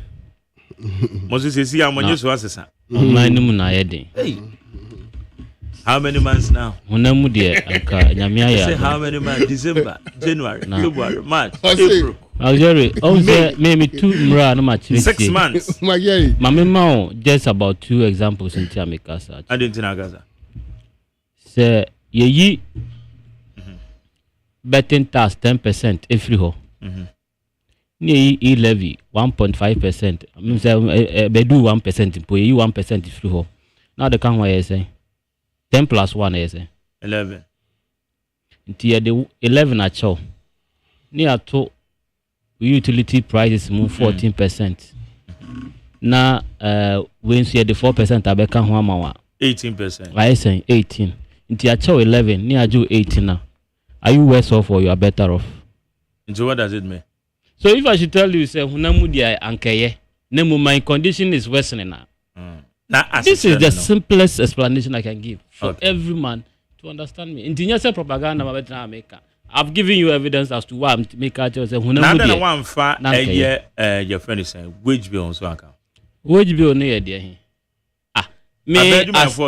Moses see how many so asesa. Online mu na yede. Hey. How many months now? Ona mu die anka nyame aya. Say how many months? December, January, February, March, April. Jerry, also maybe 2 mra no match. 6 months. Mama Mao, just about 2 examples in Tiamikasa. I didn't know Gaza. Say ye betting tax 10% every ho. Ni e levy 1.5%. I mean say be do 1% po you 1% free ho. Now the can why say 10 plus 1 is 11. Until the 11 at show. Ni ato utility prices move 14%. Na when see the 4% abeka ho amawa 18%. I say 18. Until at show 11 ni aju 18 now. Are you worse off or you are better off? So what does it mean? So if I should tell you say hunamudia ankeye nemu my condition is worsening now. This is the simplest explanation I can give for every man to understand me. In say propaganda ma America. I've given you evidence as to why I'm making a say hunamudia. Na one fa your friend is saying wage bill on so account. Wage bill no here. Me as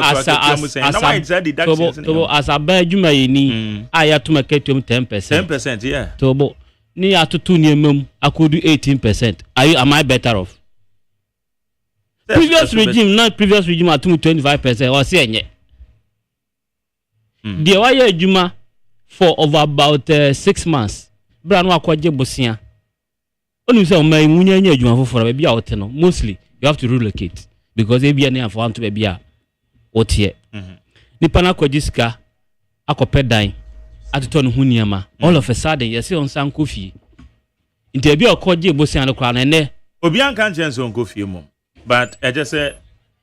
a bad juma ni I have to make it 10%. 10%, yeah. Tobo ni atutu ni emem I could do 18%. Am I better off? Previous regime at 25% or say nye. The why juma for over about 6 months. Bra no akwaje bosia. Onu say o mai munya nya juma for be out no. Mostly you have to relocate. Because ebi na for want to be a otie nipa na kwajiska akopedan atoto no huniama all of a sudden you see on san kofi nti ebi okoje bosia no kra na ne obi anka chance on kofi mom but I just say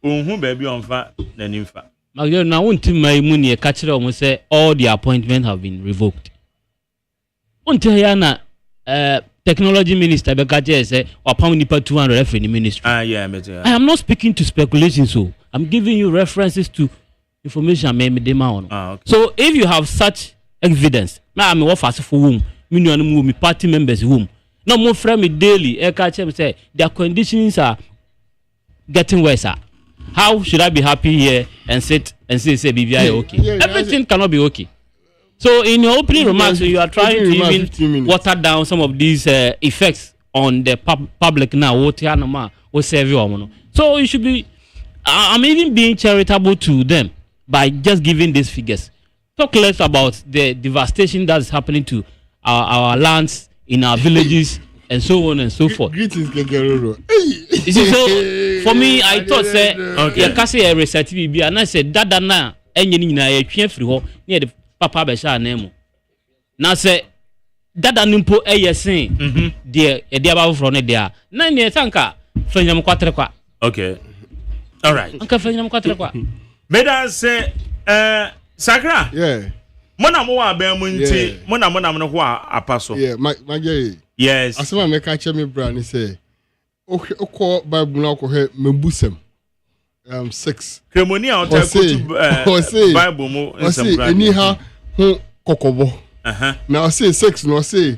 onhu ba bi onfa na nimfa magyo na wonti mai mu ne ka kire o say all the appointments have been revoked wonti ya na technology minister Bekaje say upon nipa 200 referee ministry. Yeah, I am not speaking to speculation, so I'm giving you references to information made on. Okay. So if you have such evidence, now I'm off for whom me party members whom no more from me daily. Ekache say their conditions are getting worse. How should I be happy here and sit and say BBI okay? Everything cannot be okay. So in your opening remarks, you are trying to even water down some of these effects on the public now. So you should be, I'm even being charitable to them by just giving these figures. Talk less about the devastation that is happening to our lands, in our villages, and so on and so forth. Greetings, Kekeroro. You see, so for me, I thought, say, you can't say a research, and I said, that na, and you know, I can't free near the Papa Besha name. Now say that nimpo saying dear about from it there. 9 years anka fenyam kwatre kwa. Okay. All right. Anka fenyam kwatre kwa. Meda say Sakra. Yeah. Mona mo wa ben mu nti mona no ho apaso. Yeah, my Jerry. Yes. Asema me ka che me bra ni say okọ Bible na okọ he membusem 6 Kremoni a to Bible mo nsem bra. Eni ha ho kokobo. Na o say 6 no say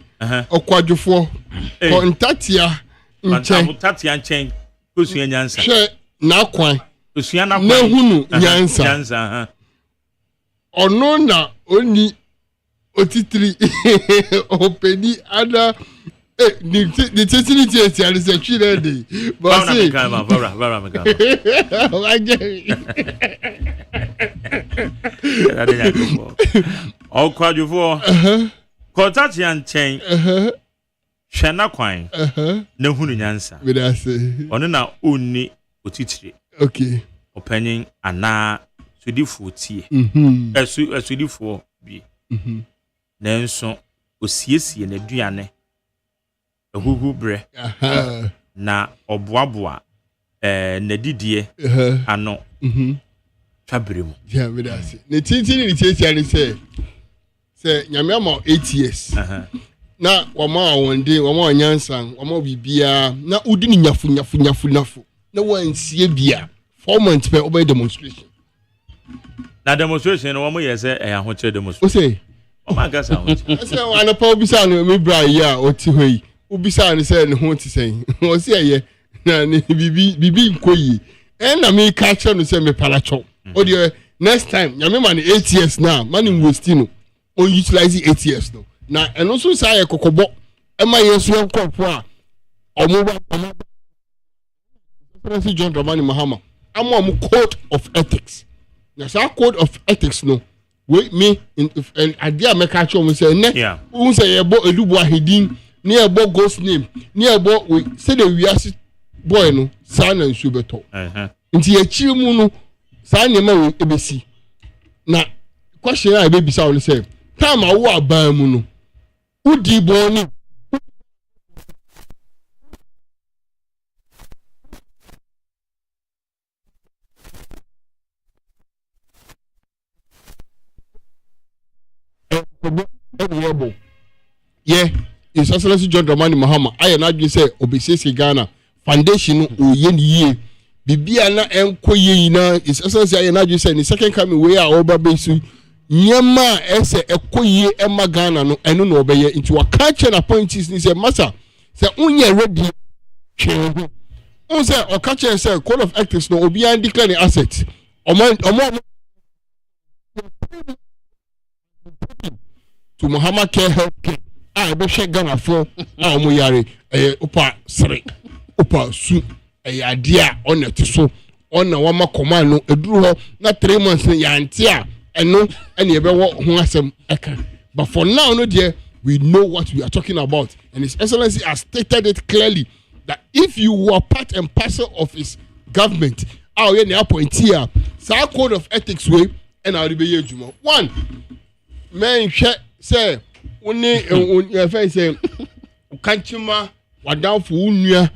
okwadwofo ko ntatia nchen kosua nyansa. Hwe na kwan kosua na kwan. Na hunu nyansa. Nyansa ono na oni otitiri openi ada ni titiri ti ari se twi na dey but say bara o kwadwofo kotati anchen hwe na kwan na hunu nyansa ono na oni otitiri okay opening ana sudifo tie sudifo bi nanso osiesie na duane ehuhu bre na oboaboa na didie ano twabre mu yeah me that say ne tintini ni tietia ni say nyame ama 8 years na wama wonde wama nyansan wama bibia na udi ni nyafu na wansie bia 4 months pe obey demonstration na demonstration no wama yese ahoche demonstration o say o ma gasa ahoche say wana pa obisa no me bra ya oti hoyi obisa ni say ne ho ti say o say ye na ni bibi nkoyi na me catch no say me palacho o the next time nyame man 8 years now man in westino o utilize 8 years no na eno so say kokobo Emma Yesu Nkofo Omo President John Dramani Mahama. I'm code of ethics. Now, so code of ethics no. Wait me and idea make catch on say ne. Who say about Elubu Ahidin near about ghost name near about we say the we are boy no sign and subeto. Nti echi mu no sign name we ebesi. Na question I be say say time awo aban mu no. Udi boni yeah, it's Excellency John Dramani Mahama. I and I say Obesisi Ghana Foundation ye Bibia na enko ye na it's Excellency I and I say in the second coming we are over besu nyama ese ekoye ema Ghana no eno no obeye into a catch and appointees ni say massa say unye ready cheho un say o catch and say code of ethics no obi an declare the assets omo to Muhammad Care Health Care. I be share Ghana for omo yare opa sere opa su adia on the so on na wama command no eduru ho na 3 months ya antia eno ene be wo ho asem eka but for now no dear we know what we are talking about and His Excellency has stated it clearly that if you were part and parcel of his government our ye na appointee sa code of ethics way and I be ejuma one man say only friend say kanchima wadanfo unua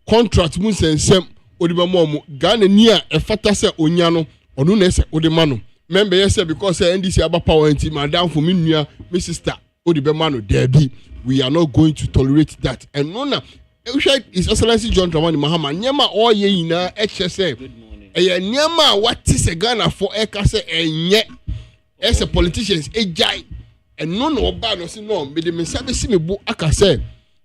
contract mu sensem odibamo Ghana ni a efata say onya no onu na say odimano member yes because NDC aba power anti madam for me nua my sister odibemano there be we are not going to tolerate that and no na His Excellency John Dramani Mahama nyema all ye ina say nyema what is a Ghana for eka say enye as a politicians ejai and no oba no say no me de me sabe si me bu aka say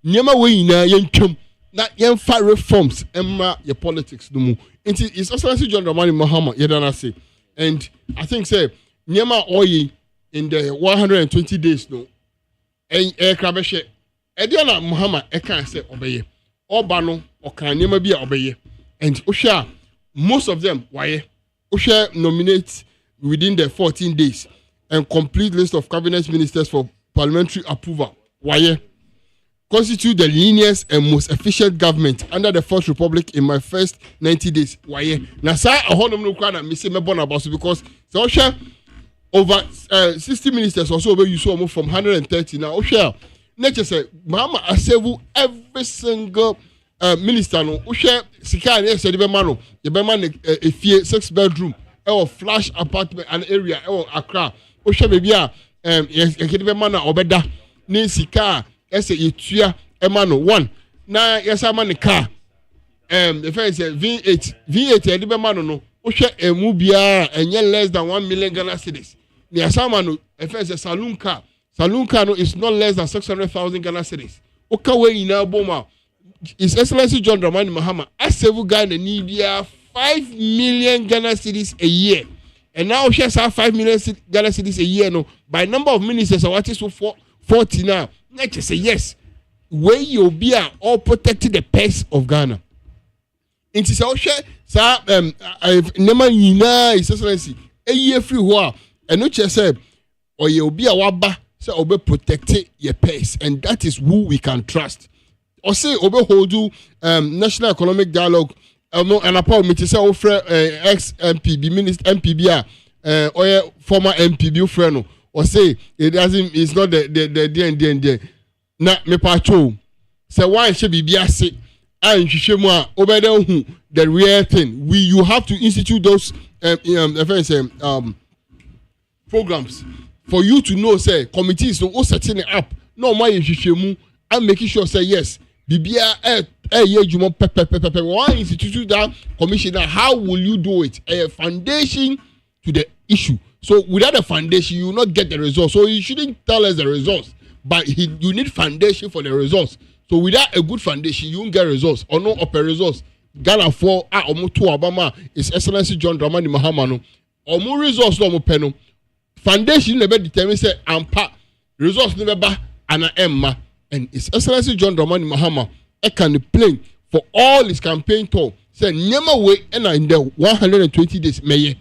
nyema we ina yentwam na yemfa reforms emma your politics no mu nti His Excellency John Dramani Mahama yedana say and I think say nyema oyi in the 120 days no krabeshe ediana Mahama eka say obeye oba no okan nyema bi a obeye and osha most of them why osha nominate within the 14 days and complete list of cabinet ministers for parliamentary approval why constitute the leanest and most efficient government under the Fourth Republic in my first 90 days. Why? Now, sir, I hold them no crowd and say me born about because so share over 60 ministers or so you saw move from 130 now. Share nature say, Mama, I save every single minister no. Share sika yes the man the man a 6-bedroom or flash apartment an area or Accra. Share baby yes the man obeda ni sika. Yes, you Emmanuel one. Now, yes, I'm on the car. The first V8, and the man no. Osha a mubia and yet less than 1 million Ghana cedis. The Asamano, the first a saloon car. Saloon car no is not less than 600,000 Ghana cedis. Okawe in Alboma. His Excellency John Dramani Mahama, as several Ghana need 5 million Ghana cedis a year. And now she has 5 million Ghana cedis a year. No, by number of ministers, what is so 40 now. Nature say yes. Where you be all protecting the peace of Ghana. Inti sa ohwe sa nema nyina His Excellency eye free ho a eno che say oye obi a waba say obe protect your peace and that is who we can trust. Or say obe hold national economic dialogue and apart me say ofre ex MPB minister MPB oye former MPB friend no. Or say it's not the na me pacho say why should be biase and hwehwemu a obeda hu the real thing you have to institute those programs for you to know say committees no setting it up no my hwehwemu and making sure say yes bibia yejumo pepe why institute that commissioner how will you do it a foundation to the issue. So without a foundation, you will not get the results. So you shouldn't tell us the results, but you need foundation for the results. So without a good foundation, you won't get results or no upper results. Ghana for omo to Obama is Excellency John Dramani Mahama no. Omo results no mo foundation never determine say ampa results never ba ana emma. and His Excellency John Dramani Mahama campaign for all his campaign tour. Say never way and in the 120 days may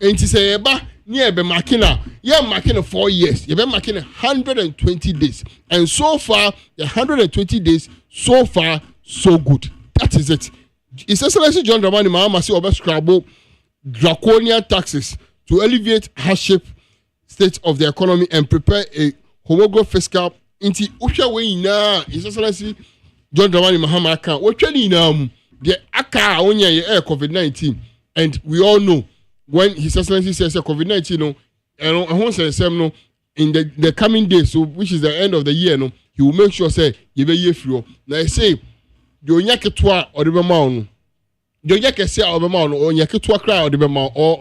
and he say eba near be makina yeah makina 4 years you be makina 120 days and so far the 120 days so far so good. That is it. His Excellency John Dramani Mahama say obe scrabble draconian taxes to alleviate hardship state of the economy and prepare a homogenious fiscal into usha way na His Excellency John Dramani Mahama account what training the aka onye COVID-19 and we all know when His Excellency says COVID-19 no and who says no in the coming days, so which is the end of the year no, he will make sure say you be year free. Now I say the onyake toa or the bema no the onyake say or bema no onyake toa cry or the bema or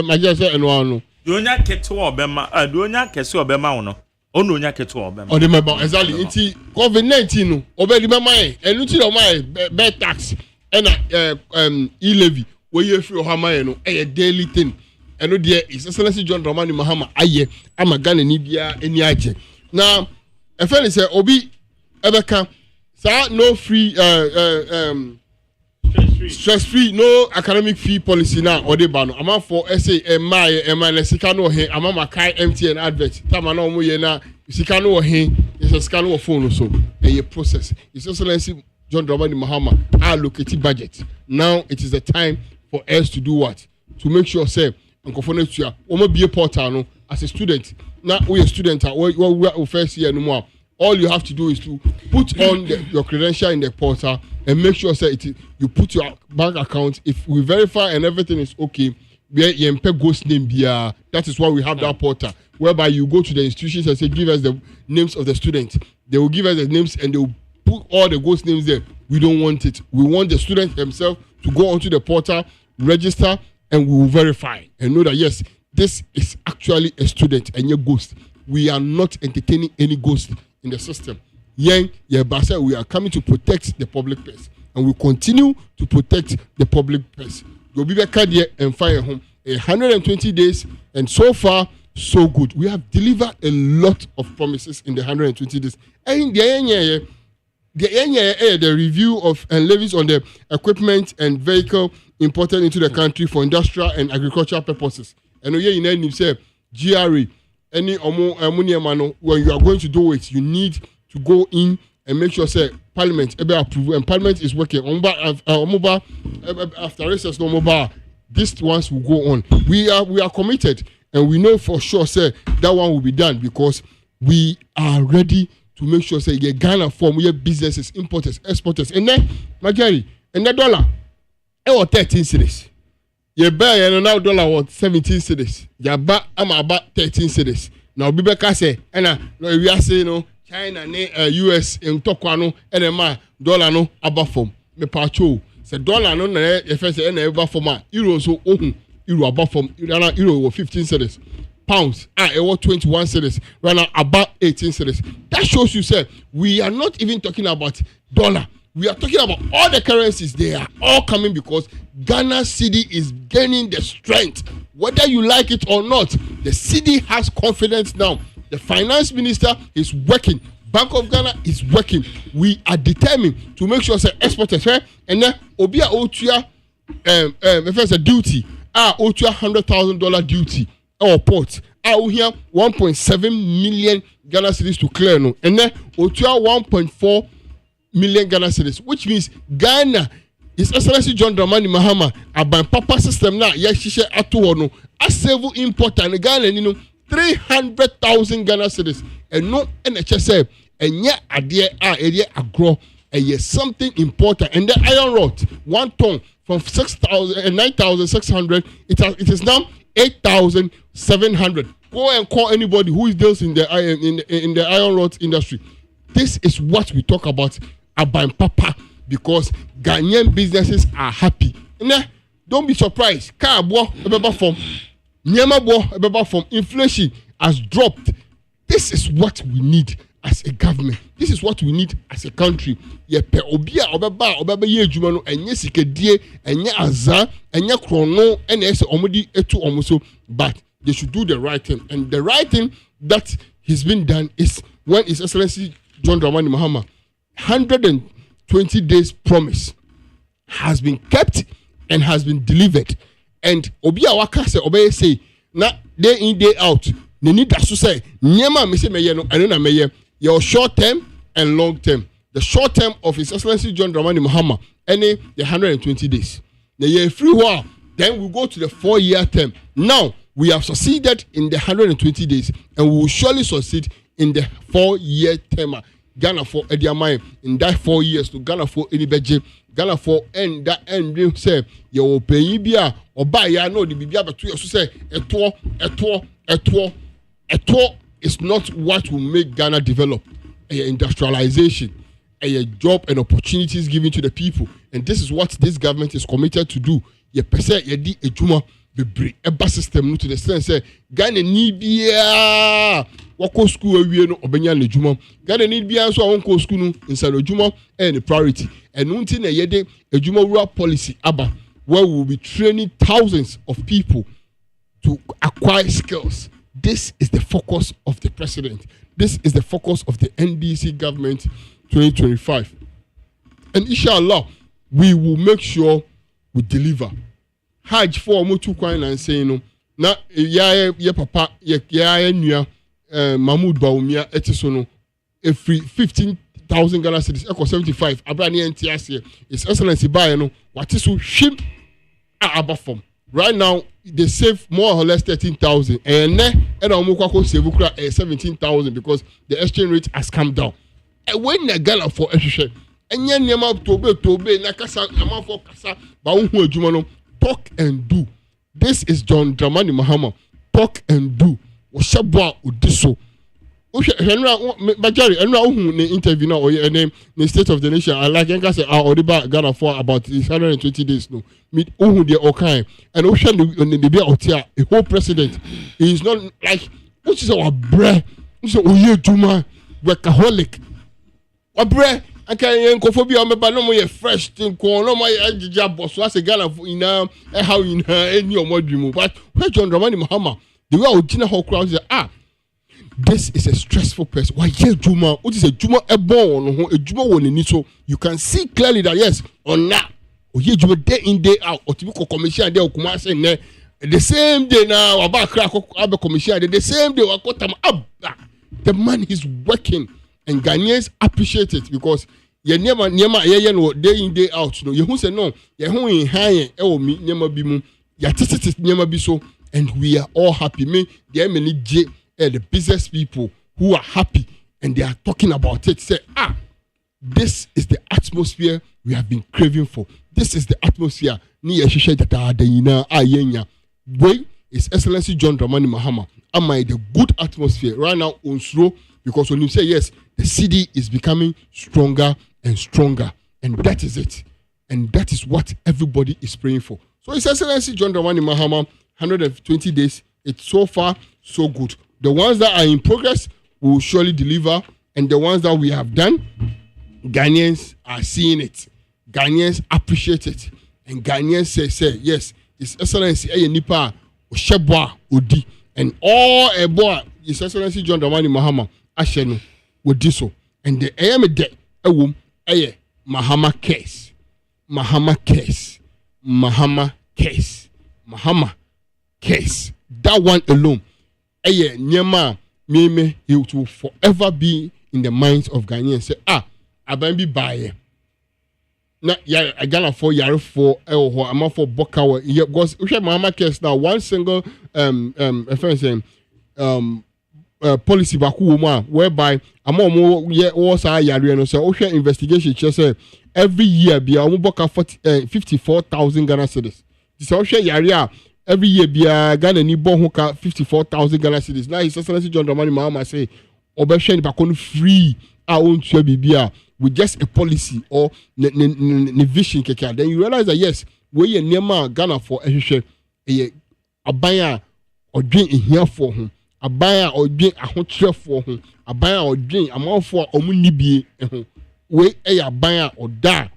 majesty and no the onyake toa bema the onyake say or bema no ono onyake toa bema or the bema exactly it's COVID-19 no obe the bema and uti no my be tax and e-levy where you free hama no a daily thing and no dear His Excellency John Dramani Mahama aye amagana ni bia eni aje now a friend say obi ebeka sa no free stress free no academic fee policy now or the ban amount for say my sika no he amama kai MTN advert tama na omo ye na sika no he is a scan no phone so a process His Excellency John Dramani Mahama allocated budget. Now it is the time for us to do what? To make sure, say, Uncle be a portal no, as a student. Now we a student, we first year no more. All you have to do is to put on your credential in the portal and make sure, say, you put your bank account. If we verify and everything is okay, you ghost name. That is why we have that portal, whereby you go to the institutions and say, give us the names of the students. They will give us the names and they will put all the ghost names there. We don't want it. We want the student himself to go onto the portal, register, and we will verify and know that yes, this is actually a student and your ghost. We are not entertaining any ghost in the system. We are coming to protect the public purse, and we continue to protect the public purse. You'll be back here and fire home 120 days, and so far so good. We have delivered a lot of promises in the 120 days. And the review of and levies on the equipment and vehicle imported into the country for industrial and agricultural purposes. And you say GRA, any ammonia, when you are going to do it, you need to go in and make sure say Parliament approve, and Parliament is working on after recess no mobile. These ones will go on. We are committed, and we know for sure say that one will be done because we are ready to make sure say you Ghana form your businesses, importers, exporters, and then Magari and the dollar. It was 13 cedis. You buy and now dollar was 17 cedis. You buy about 13 cedis. Now Bibeka say, and we are saying no China, US, and Tokwano, and dollar no above form. Me pacho say dollar no if I say any above form. Euro so euro above form. Euro was 15 cedis. Pounds, it was 21 cedis. Right now about 18 cedis. That shows you say we are not even talking about dollar. We are talking about all the currencies. They are all coming because Ghana cedi is gaining the strength. Whether you like it or not, the cedi has confidence now. The finance minister is working. Bank of Ghana is working. We are determined to make sure say exporters and then Obia Otua if there's a duty, Otua $100,000 duty or port. We here 1.7 million Ghana cedis to clear no, and then Otua 1.4 million Ghana cedis, which means Ghana His Excellency John Dramani Mahama aban papa system na ya hihye ato no asevu import and Ghana ni no 300,000 Ghana cedis and no NHS say enye ade area agro eye something important. And the iron rod 1 ton from 6,000 and 9,600 it is now 8,700. Go and call anybody who deals in the iron rod industry. This is what we talk about aban papa, because Ghanaian businesses are happy. Don't be surprised. Car bo ebeba form. Nyama bo ebeba form. Inflation has dropped. This is what we need as a government. This is what we need as a country. Yepe obia obeba ye adwuma no enye sikedie, enye azan, enye krono, ene ese omodi etu omuso, but they should do the right thing. And the right thing that has been done is when His Excellency John Dramani Mahama, 120 days promise has been kept and has been delivered. And Obi Awaka say, Obi say, na day in, day out, they need to say, Nyama, Missy Mayer, no, I don't know, Mayer, your short term and long term. The short term of His Excellency John Dramani Mahama, the 120 days. The year free while, then we go to the 4-year term. Now, we have succeeded in the 120 days, and we will surely succeed in the 4-year term. Ghana for Ediamai in that 4 years to Ghana for Enibeje, Ghana for end that end say you pay bia or buy ya no the bibia but you say a tour is not what will make Ghana develop. Industrialization, a job and opportunities given to the people, and this is what this government is committed to do. Ye pese ye di ejuma bebre eba system no to the sense say Ghana need bia wako school awie no obenya na ejuma. Ghana need bia so wonko school no inside ejuma and priority. And until na ye de ejuma rural policy aba where we will be training thousands of people to acquire skills. This is the focus of the president. This is the focus of the NDC government 2025. And inshallah, we will make sure we deliver. Hajj for Motu Kwan and saying, no, na ya papa, ya nua Mahmoud Baumia etisono, a free 15,000 Ghana cedis, equal 75. Abrani NTS His Excellency Bayano, what is so shim abafom. Right now, they save more or less 13,000. And then, save 17,000 because the exchange rate has come down. And when the Ghana for exchange, and then you have to be nakasa, amount for kasa, baunhu jumano, talk and do. This is John Dramani Mahama. Talk and do. Oshabwa udiso. Majority, and now the interview now, or name the State of the Nation. I like I say, I already Ghana for about 120 days. No, meet who they okay, and Ocean the be out here. A whole president is not like which is our bread. So Oye Juma, workaholic. What bread? I can't cophobia. I'm no more fresh thing. No more job. So I say Ghana in how in any more dream. But where John Dramani Mahama, the way original whole crowd is this is a stressful person. Why Juma? What is a Juma a born? A Juma one so you can see clearly that yes or not. Or Juma day in day out. Or typical commission day or saying the same day now about crack commission the same day I got them up. The man is working and Ghanaians appreciate it because you never day in day out. No, you who say no. You who in high me never be mu. Ya titi never be so, and we are all happy. Me the many the business people who are happy and they are talking about it say, this is the atmosphere we have been craving for. This is the atmosphere. Boy, His Excellency John Dramani Mahama. Am I the good atmosphere right now on slow? Because when you say yes, the city is becoming stronger and stronger. And that is it. And that is what everybody is praying for. So His Excellency John Dramani Mahama, 120 days, it's so far so good. The ones that are in progress will surely deliver, and the ones that we have done, Ghanaians are seeing it. Ghanaians appreciate it, and Ghanaians say yes, His Excellency Nipa Oshebwa Odi, and all boy His Excellency John Dramani Mahama Ashenu Odi so, and the de Mahama case, Mahama case. That one alone. Nyama meme he will forever be in the minds of Ghanaians. Say abambi buy na ya Ghana for yare for I'm for bokawa because we have Mahama case now one single policy baku woman whereby among was yare no so we investigation just say every year be boka 54,000 Ghana cedis. This also yare every year, Ghana ni bon hoka 54,000 Ghana cedis. Now His Excellency John Dramani Mahama say, "Obeshen bakon free our own bibia with just a policy or ne vision keka." Then you realize that yes, we ye nema Ghana for a abaya or drink in here for him, abaya or drink a hot for him, abaya or drink a mouth for omunibi we a abaya or da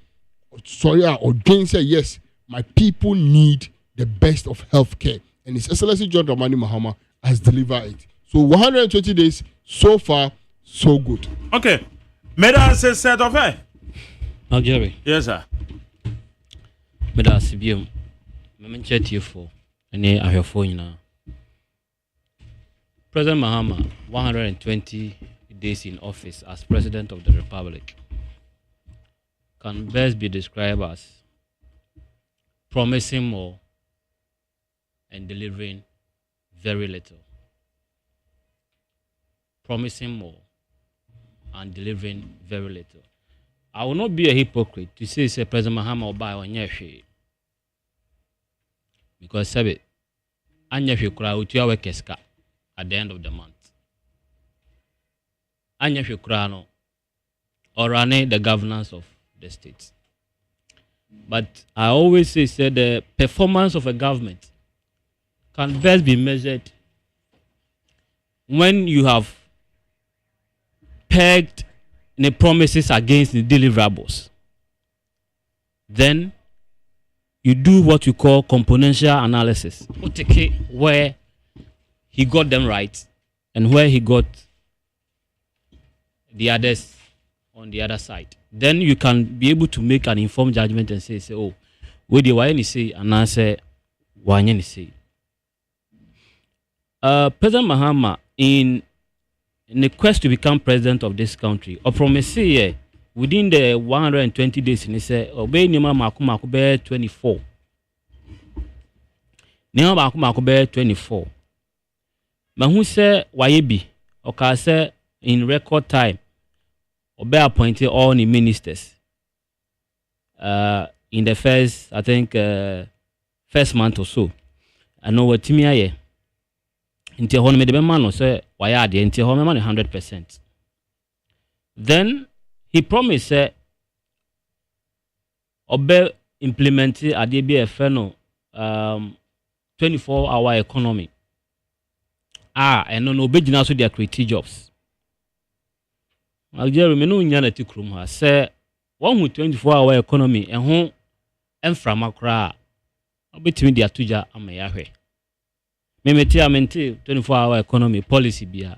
sorry or drink say yes, my people need the best of healthcare, and His Excellency John Dramani Mahama has delivered it. So 120 days so far, so good. Okay, Madam says set of it. Jerry. Yes, sir. Madam Sibium. I'm chat you for. And I have phone now. President Mahama, 120 days in office as President of the Republic, can best be described as promising more and delivering very little. Promising more and delivering very little. I will not be a hypocrite to say President Mahama will buy on Yashi. Because Sabi, Anyashi Kura Utiawe Keska at the end of the month. Anyashi Kurano or running the governance of the state. But I always say the performance of a government can best be measured when you have pegged the promises against the deliverables. Then you do what you call componential analysis. Okay, where he got them right and where he got the others on the other side. Then you can be able to make an informed judgment and say oh, where the why say and answer why any say. President Mahama in the quest to become president of this country, or from a say within the 120 days, he said, obey Nima Makumaku 24. Nima Makumaku 24. But who say Wayebi, or can say in record time, obey appointed all the ministers in the first, I think, first month or so. I know what Timia ye. Until home made the man say, why are they until home money 100%. Then he promised obey implemented a DBF 24-hour economy. And no obey also their creative jobs. Algeria me no nyana ti krum ha say one with 24-hour economy and ho emframa kra obetimi dia tuja ameyahwe. Me meti amenti 24-hour economy policy bia.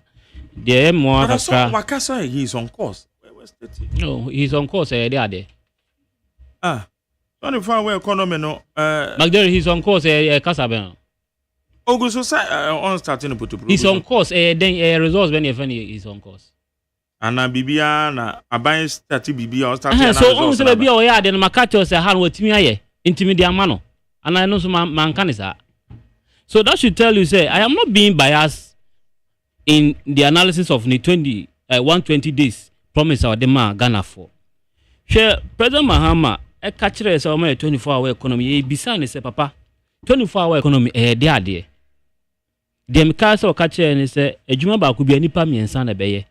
The more kakra Wakasa he is on course. No, he's on course there. 24-hour economy no Magdalene he's on course Kasaben. Oguso say on starting to he's on course then results when he's on course. Ana bibia na aban start bibia on start na so on say bibia o ya de na makacho say han watimi aye intimi de amano ana no so man kanisa. So that should tell you say I am not being biased in the analysis of the 120 days promise our demand Ghana for. Share President Mahama e catchere say o 24-hour economy e bisa ni say papa 24-hour economy there. Dem ka say o catchere ni say adwuma ba ko bia nipa miensa na beye.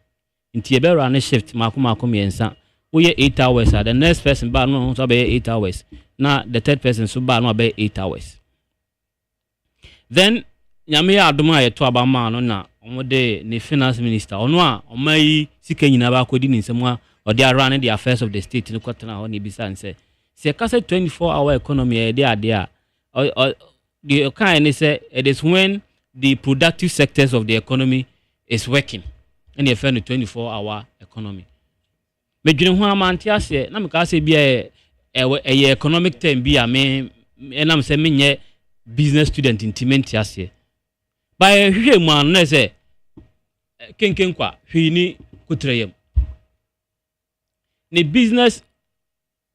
Inti ebe run shift mako miensa. We 8 hours the next person ba no so be 8 hours. Na the third person so ba no be 8 hours. Then nyame ya adoma ye to abama no na omode ne finance minister ono a omai sika nyina ba kodi ni nsem a ode run the affairs of the state no kwatena ho ne bisa nse se ka 24-hour economy e dey ade a the kind ni say it is when the productive sectors of the economy is working and the 24-hour economy. Me dwene ho amante ase na me ka say bia economic term bia me enam say menye business student intimate ase by hwe mu an na say kenkenkwa hwini kutreyem ni business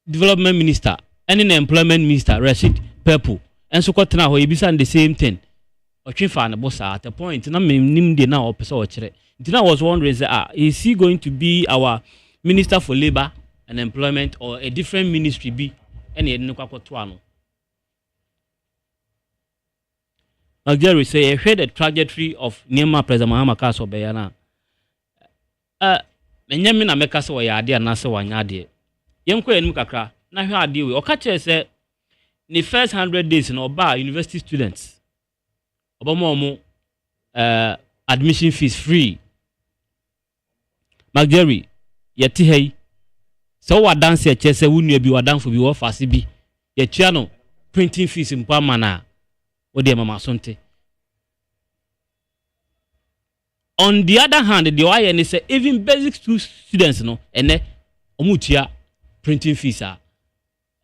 development minister and the employment minister Rashid Purple and so kwatena ho ebisa the same thing otwefa na boss at a point na nim de na opesa o kire. I was wondering, is he going to be our Minister for Labor and Employment or a different ministry be? Any no. Algeria say, I heard the trajectory of Nema President Mahama Kaso Bayana. Menyamina mekasa wa yade anase wanyade. Yenko enu kakra na hwe ade we. Okache say the first 100 days no ba university students. Obomo admission fees free. Magdalene yeti hey so wa dance che se wunu bi wa danfo bi wo fase bi ye tua no printing fees mpa mana wo de mama sonte On the other hand, the why and say even basic school students no ene omutia printing fees are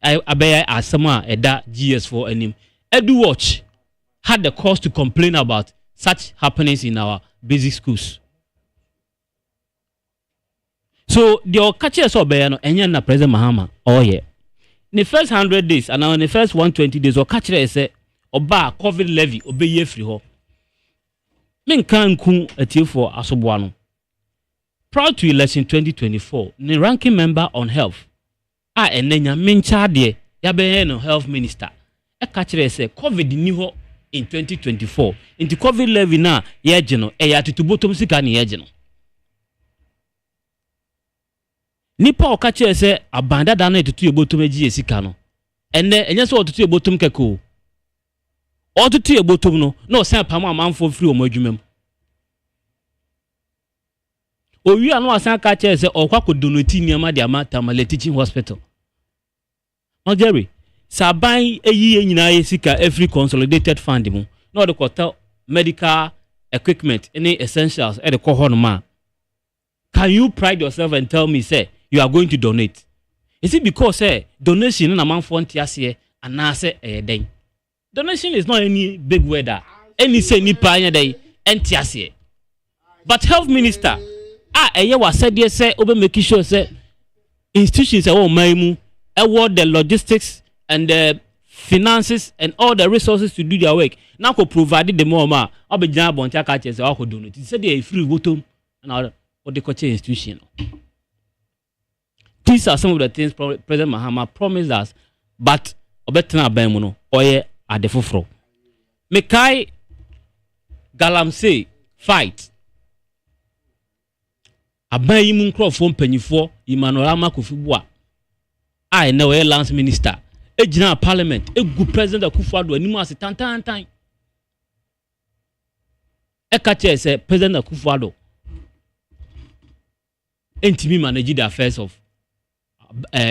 abaya asama eda GS4 anim. Edu Watch had the cause to complain about such happenings in our basic schools. So the okache so obaya no enya na President Mahama in the first 100 days and now in the first 120 days okache say oba COVID levy obeye free ho. Men kan kun atiefo asoboa no. Proud to election 2024, the ranking member on health enenya mencha de ya be no health minister. E ka kire say COVID ni ho in 2024. Into COVID levy na ye gye no e ya tutubotom sika ne ye gye no. Nipa o ka kire say abanda da na tutu ebotom agi sika no. Enne enye so tutu ebotom keko. O tutu ebotom no na san pam amanfo free o madwumam. Owi anu asan ka kire say okwa ko donate niam de ama Tamale Teaching Hospital. No Jerry, saban eyi nyina ye sika every consolidated fund mu. No de kwota medical equipment any essentials e de ko ho no ma. Can you pride yourself and tell me say you are going to donate? Is it because say donation na manfo ntiase and na say den? Donation is not any big word. Any say nipa anya den ntiase. But health minister eye wa said say obe make sure say institutions e wo maimu award the logistics and the finances and all the resources to do their work. Now ko provide the more ma obejina bonti aka che say ko donate. Say they free votum and what the coach institution. These are some of the things President Mahama promised us, but obetena ban mu no oye adefofro. Mekai Galamsey fight. Aban yi mu nkrofo mpanyifo Emmanuel Amakofiboa I know a lance minister ejina parliament egu president Akufo-Addo animu ase tantantan e ka che say president Akufo-Addo entimi manage the affairs of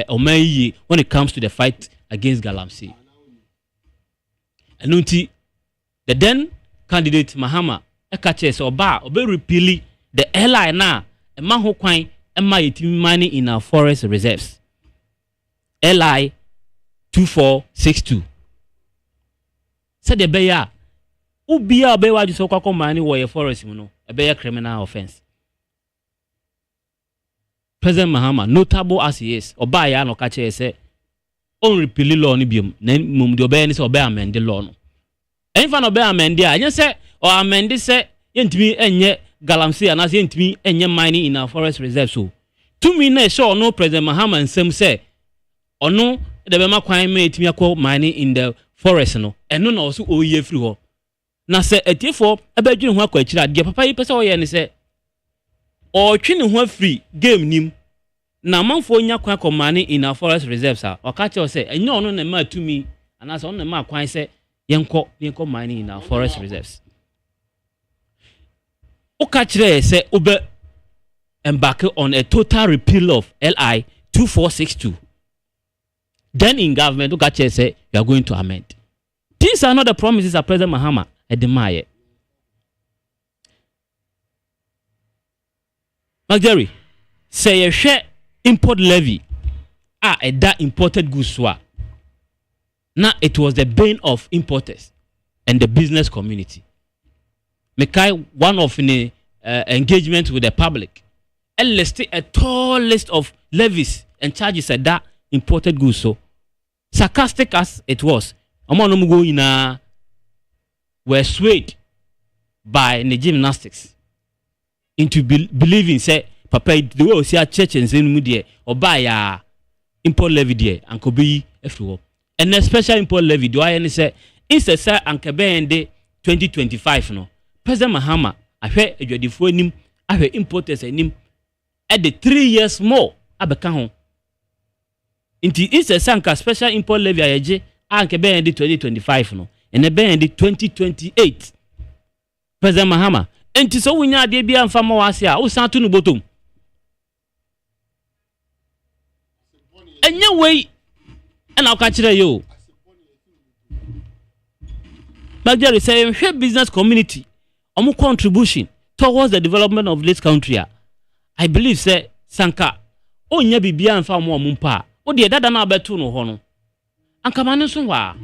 Omayi when it comes to the fight against Galamsey. Enunti the then candidate Mahama e ka che say oba obe repeal the airline na e ma ho kwan e ma yetimi money in our forest reserves. LI 2462. Said the beya ubia obewa ju so kwakọ mani wo ye forest mu no e beya criminal offense. President Mahama notable as he is oba ya no ka che say on repeal law ni biom na mum de obeya ni say obeya amend law no. Enfa no obeya amend a anya say o amend say yentimi enye Galamsey anase yentimi enye mining in our forest reserve so. To me na sure no President Mahama nsem say ono the bema kwan me etimi akọ mining in the forest no eno na also oye free ho na se etiefo abadwene ho akọ akira de papa yi pese oye ne se o twene ho free game nim na manfo nya kwan akọ mining in our forest reserves a o ka che se enye ono na ma tumi anase ono na ma kwan se yenko mining in our forest reserves o ka kire se obe embark on a total repeal of LI 2462. Then in government, Ugache say you are going to amend. These are not the promises of President Mahama admire. Magdari, say a share import levy. That imported goods were. Now it was the bane of importers and the business community. Mekai one of the engagement with the public. And listed a tall list of levies and charges at that imported goods so sarcastic as it was omonomugo ina were swayed by the gymnastics into believing say papa the way we see church and say mu there oba ya import levy there and could be everywhere and a special import levy do I say instead say anke be ende 2025 no President Mahama ahwe adwadifo anim ahwe importers anim at the 3 years more abeka ho. Inti is a sanka special import levy ayeje anke be end 2025 no ene be end 2028 President Mahama enti so wunya ade bia mfa ma wase a wo san to no botom enye wei ena ka kire yo Magdari say business community omu contribution towards the development of this country. I believe say sanka onya bibia mfa mo mumpa o de dada na abeto no ho no anka mane so wa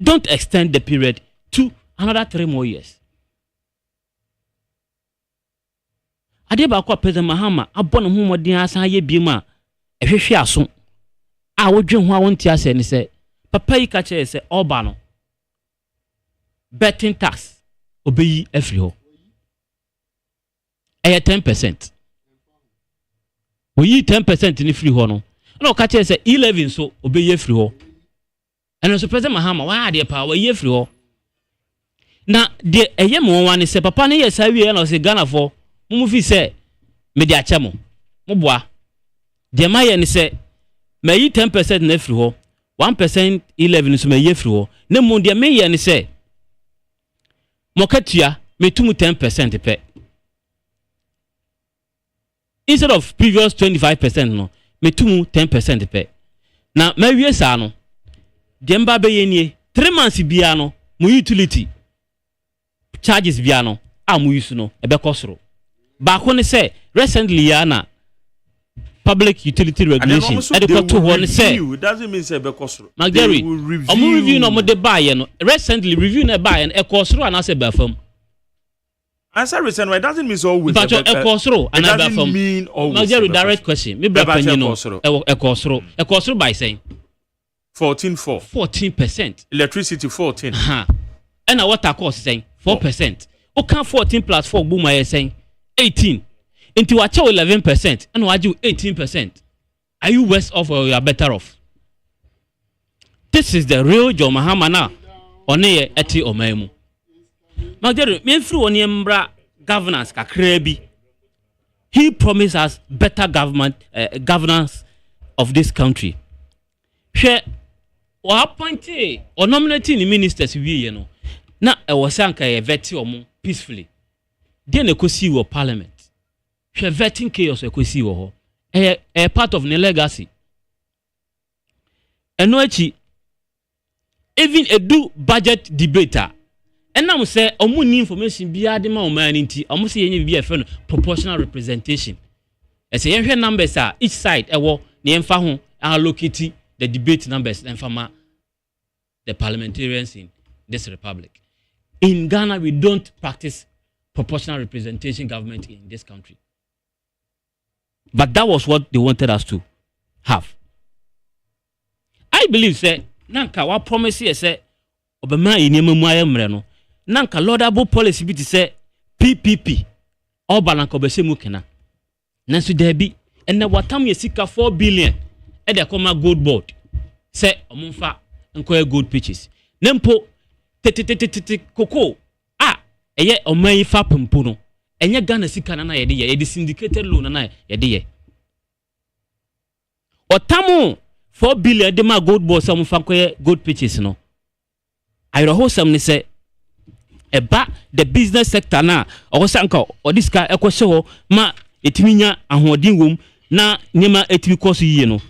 don't extend the period to another 3 more years. Ade ba kwa President Mahama abon ho modin asan ye biema ehwehwe aso a wodwe ho a wonti ase ni se papa yi ka che se oba no betting tax obeyi every ho 10%. Oyi 10% ni free ho no na ka che se 11 so obeyi free ho eno so President Mahama wa ade pa wa yi free ho na de eyemo wan ni se papa ne yesa wie na se Ghana for mu fi se me de achemo mo boa de maye ni se me yi 10% na free ho 1% 11 so me yi free ho na mu de me ye ni se mo katua me tumu 10% pe instead of previous 25% no me tumu 10% pe na ma wie sa no de mba be ye nie 3 months bia no mo utility charges bia no a mo use no e be kosoro ba ko ne say recently ya na public utility regulation adequate to one say it doesn't mean say be kosoro Magari omo review no mo de buy no recently review na buy no e kosoro ana say ba fam answer recent why doesn't mean always but e kosoro ana ba fam Magari direct question me bra pan no e kosoro by saying 14% electricity 14 and water cost saying 4%. O can 14 plus 4 boom I saying 18. Into what 11% and what you 18%. Are you worse off or you are better off? This is the real John Mahama now. One eti omemu. Magderu, me through on yembra governance kakrebi. He promised us better governance of this country. She or appointee or nominating the ministers we you know. Na e wasanka ye veti omo peacefully. Dey na kosi wo parliament. Hwe vetting chaos e kosi wo ho. E part of the legacy. Eno achi even edu budget debater. Enam say omo ni information bia de ma o man nti omo say yenye bia fe no proportional representation. E say yenhwe numbers a each side e wo ne emfa ho allocate the debate numbers emfa ma the parliamentarians in this republic. In Ghana, we don't practice proportional representation government in this country. But that was what they wanted us to have. I believe, say, Nanka, what promise here, say, Obama in Yemaya Mreno, Nanka, laudable policy be to say, PPP, or Balanko Besemukena. Nancy Debbie, and the Watam Yesika 4 billion, and the Coma gold board. Say, Omunfa, and Koya good pitches. Nempo, koko eye omai fa pempo no enye Ghana sika na ye de syndicated loan na ye de otamu 4 billion de ma gold boss am fa koye gold pitches no ayro ho sam ne se eba the business sector na o sanka odiska ekose ho ma etiminya ahodin wom na nyema etimi koso yiye no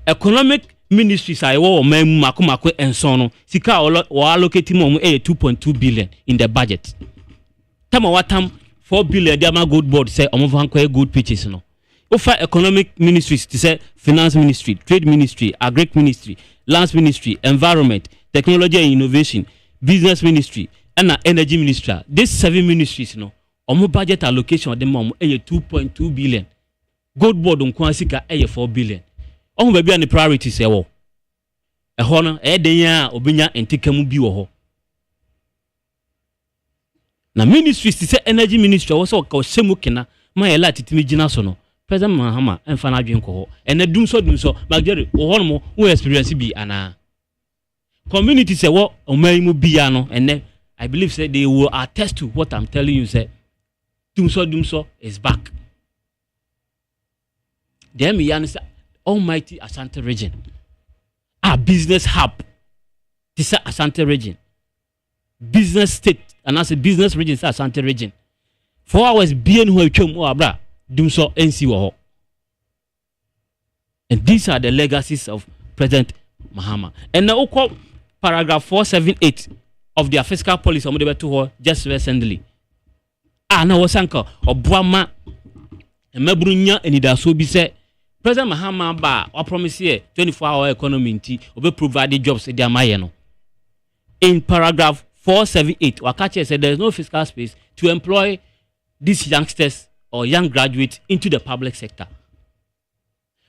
economic ministries I wo man mako enson sika o allocate mo 2.2 billion in the budget. Tama watam 4 billion dia ma good board say omo van ko good pitches no. Ofa economic ministries to say finance ministry, trade ministry, agric ministry, lands ministry, environment, technology and innovation, business ministry and energy ministry. These 7 ministries no omo budget allocation dem mo 2.2 billion. Good board on kwa sika 4 billion. On baby and the priorities ewo. E ho no e den ya obinya entikamu bi wo ho. Na ministry say energy ministry wo so ka osemu kena ma ye la titimi gina so no. President Mahama emfa na adwen ko ho. Ene dum so magere wo ho no mo wo experience bi ana. Community say wo omai mu bia no ene I believe say they will attest to what I'm telling you say dum so is back. Dem yan say Almighty Asante region. Our business hub. This is Asante region. Business state. And as a business region, it's Asante region. 4 hours being who you chum or bra. Do so NC wo. And these are the legacies of President Mahama. And now paragraph 478 of their fiscal policy just recently. na wosanka oboama emaburu nya enidaso bi se President Mahama ba o promise here 24-hour economy nti obe provide jobs e dia maye no. In paragraph 478 Wakache said there is no fiscal space to employ these youngsters or young graduates into the public sector.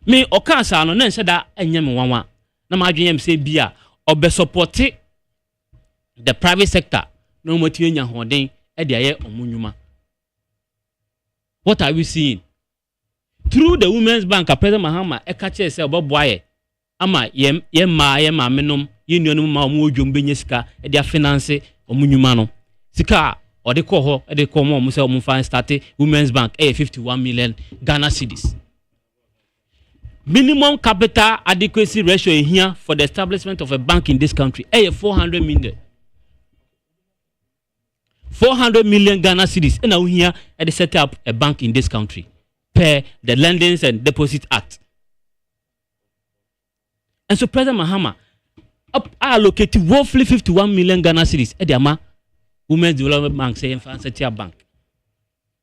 Me okansa no na da enye me wanwa na ma adwene say bia obe support the private sector no motie nya hoden e de aye omunwuma. What are we seeing? Through the Women's Bank, President Mahama ekache say oboboaye ama ye ma menom ye nuanum ma omo odwom benyesika e dia finance omunwuma no sika ode ko ho e de ko mo say omo fan start Women's Bank 51 million Ghana cedis. Minimum capital adequacy ratio here for the establishment of a bank in this country 400 million. 400 million Ghana cedis and now here at the set up a bank in this country per the Lendings and Deposit Act. And so President Mahama allocated roughly 51 million Ghana cedis at the Ama Women's Development Bank saying set up bank.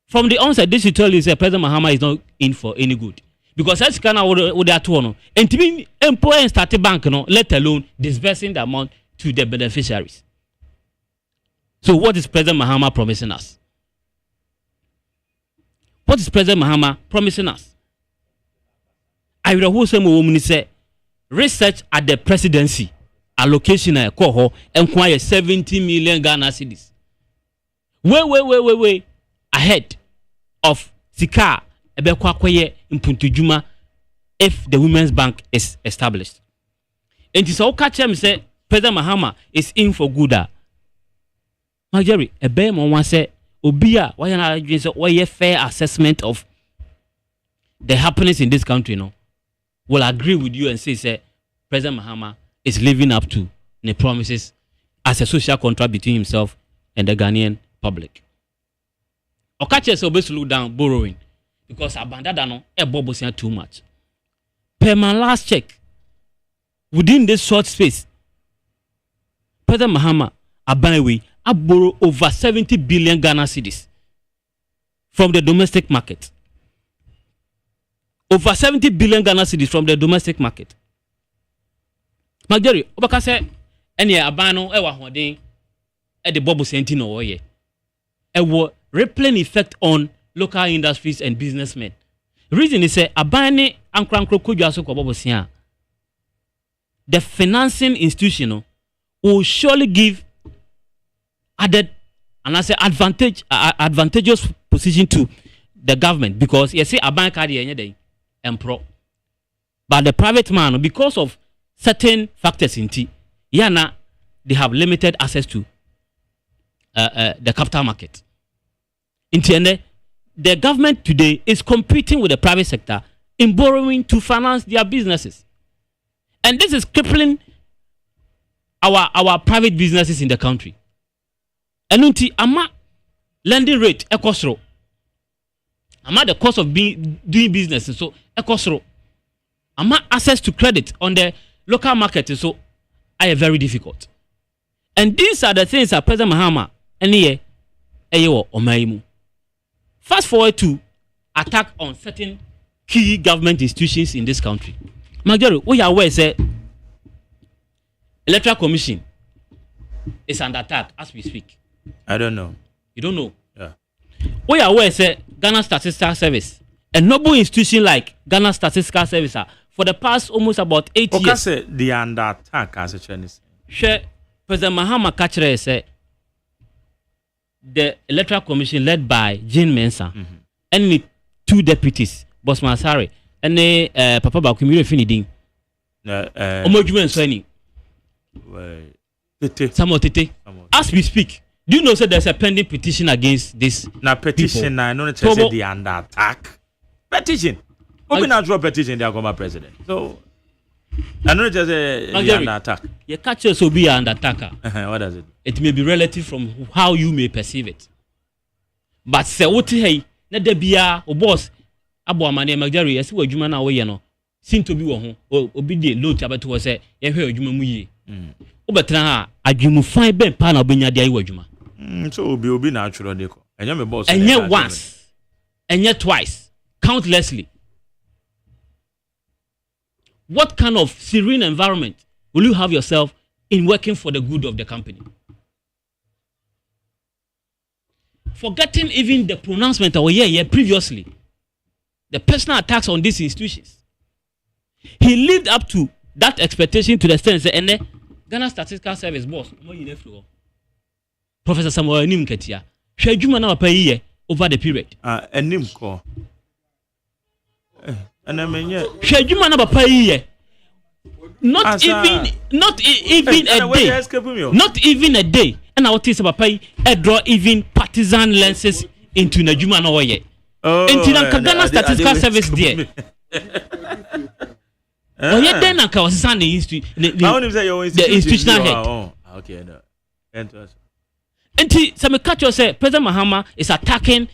From the onset, this should tell you that President Mahama is not in for any good. Because as can would that one and to be employ and start a bank, no, let alone disbursing the amount to the beneficiaries. So what is President Mahama promising us? What is President Mahama promising us? I will also say research at the presidency allocation a coho enquire 70 million Ghana cedis. Way ahead of Sika Ebekwakoye Impuntujuma if the Women's Bank is established. And it's all catch him say President Mahama is in for good. Jerry, a bear one say Obia, why a fair assessment of the happenings in this country, no, will agree with you and say President Mahama is living up to the promises as a social contract between himself and the Ghanaian public. Okache will slow down borrowing because abandoned a bubble too much. Per my last check, within this short space, President Mahama Abanewe borrow over 70 billion Ghana cedis from the domestic market. Over 70 billion Ghana cedis from the domestic market. Magdari, obaka say any abano ewa hoden e the bubble senti no oye. E wo rippling effect on local industries and businessmen. Reason is say abane ankrankro kodwa so ko bubble sia. The financing institution will surely give added and I say advantageous position to the government because you see a bank card here and pro. But the private man, because of certain factors in T, yana they have limited access to the capital market. In T, the government today is competing with the private sector in borrowing to finance their businesses. And this is crippling our private businesses in the country. And unti ama lending rate ekosro. Ama the cost of doing business so ekosro. Ama access to credit on the local market so are very difficult. And these are the things that President Mahama eniye eyewo omaimu. Fast forward to attack on certain key government institutions in this country. Majority, we are aware say Electoral Commission is under attack as we speak. I don't know. You don't know? Yeah. We are aware say Ghana Statistical Service, a noble institution like Ghana Statistical Service, for the past almost about 8 years. Okay, say they are under attack as a Chinese. Sure, President Mahama Kachere say the Electoral Commission led by Jean Mensah and the 2 deputies, Bosman Asare and Papa Bakumire Finidin. Omojuma Sweni. Tete. As we speak, do you know that there's a pending petition against this? Now petition, I know say they under attack. Petition. Open a draw petition, they are going president. So I know just they under attack. You catch us will be under attack. What does it? It may be relative from how you may perceive it. But say what hey, na de bia o boss abo amane magari yesi wa adwuma na wo ye no seem to be wo ho obi de load abeto say ye hwe adwuma mu yie. Obetra ha adwumu fine ben pa na obenya de ayi adwuma. So obi na atworo de ko. And yet once, and yet twice, countlessly. What kind of serene environment will you have yourself in working for the good of the company? Forgetting even the pronouncement of a year previously, the personal attacks on these institutions. He lived up to that expectation to the extent that and Ghana Statistical Service boss, Professor Samuel Nimketia, Shajuma na pay over the period. Nimko. And I mean, Shajuma na pay not even a day. Not even a day. And I will tell you, I draw even partisan lenses into Najuma na waye. Into Ghana Statistical Service there. Oh yeah, then I was the institutional head. Okay, no. Enti some catch you say President Mahama is attacking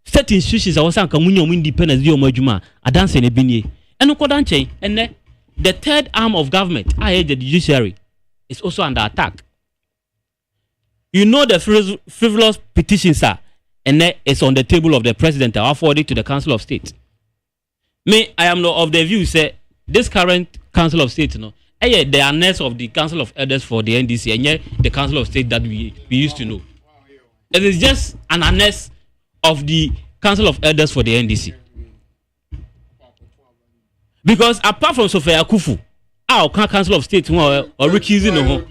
certain institutions that was independence di omajuma adanse ne binye. Eno kodan chain and the third arm of government, i.e. the judiciary, is also under attack. You know the frivolous petition, sir, and it's on the table of the president. I forward it to the Council of State. Me, I am not of the view say this current Council of State, the annexes of the Council of Elders for the NDC, and yet the Council of State that we used to know. It is just an annex of the Council of Elders for the NDC. Because apart from Sophia Kufu, our Council of State or recusing no.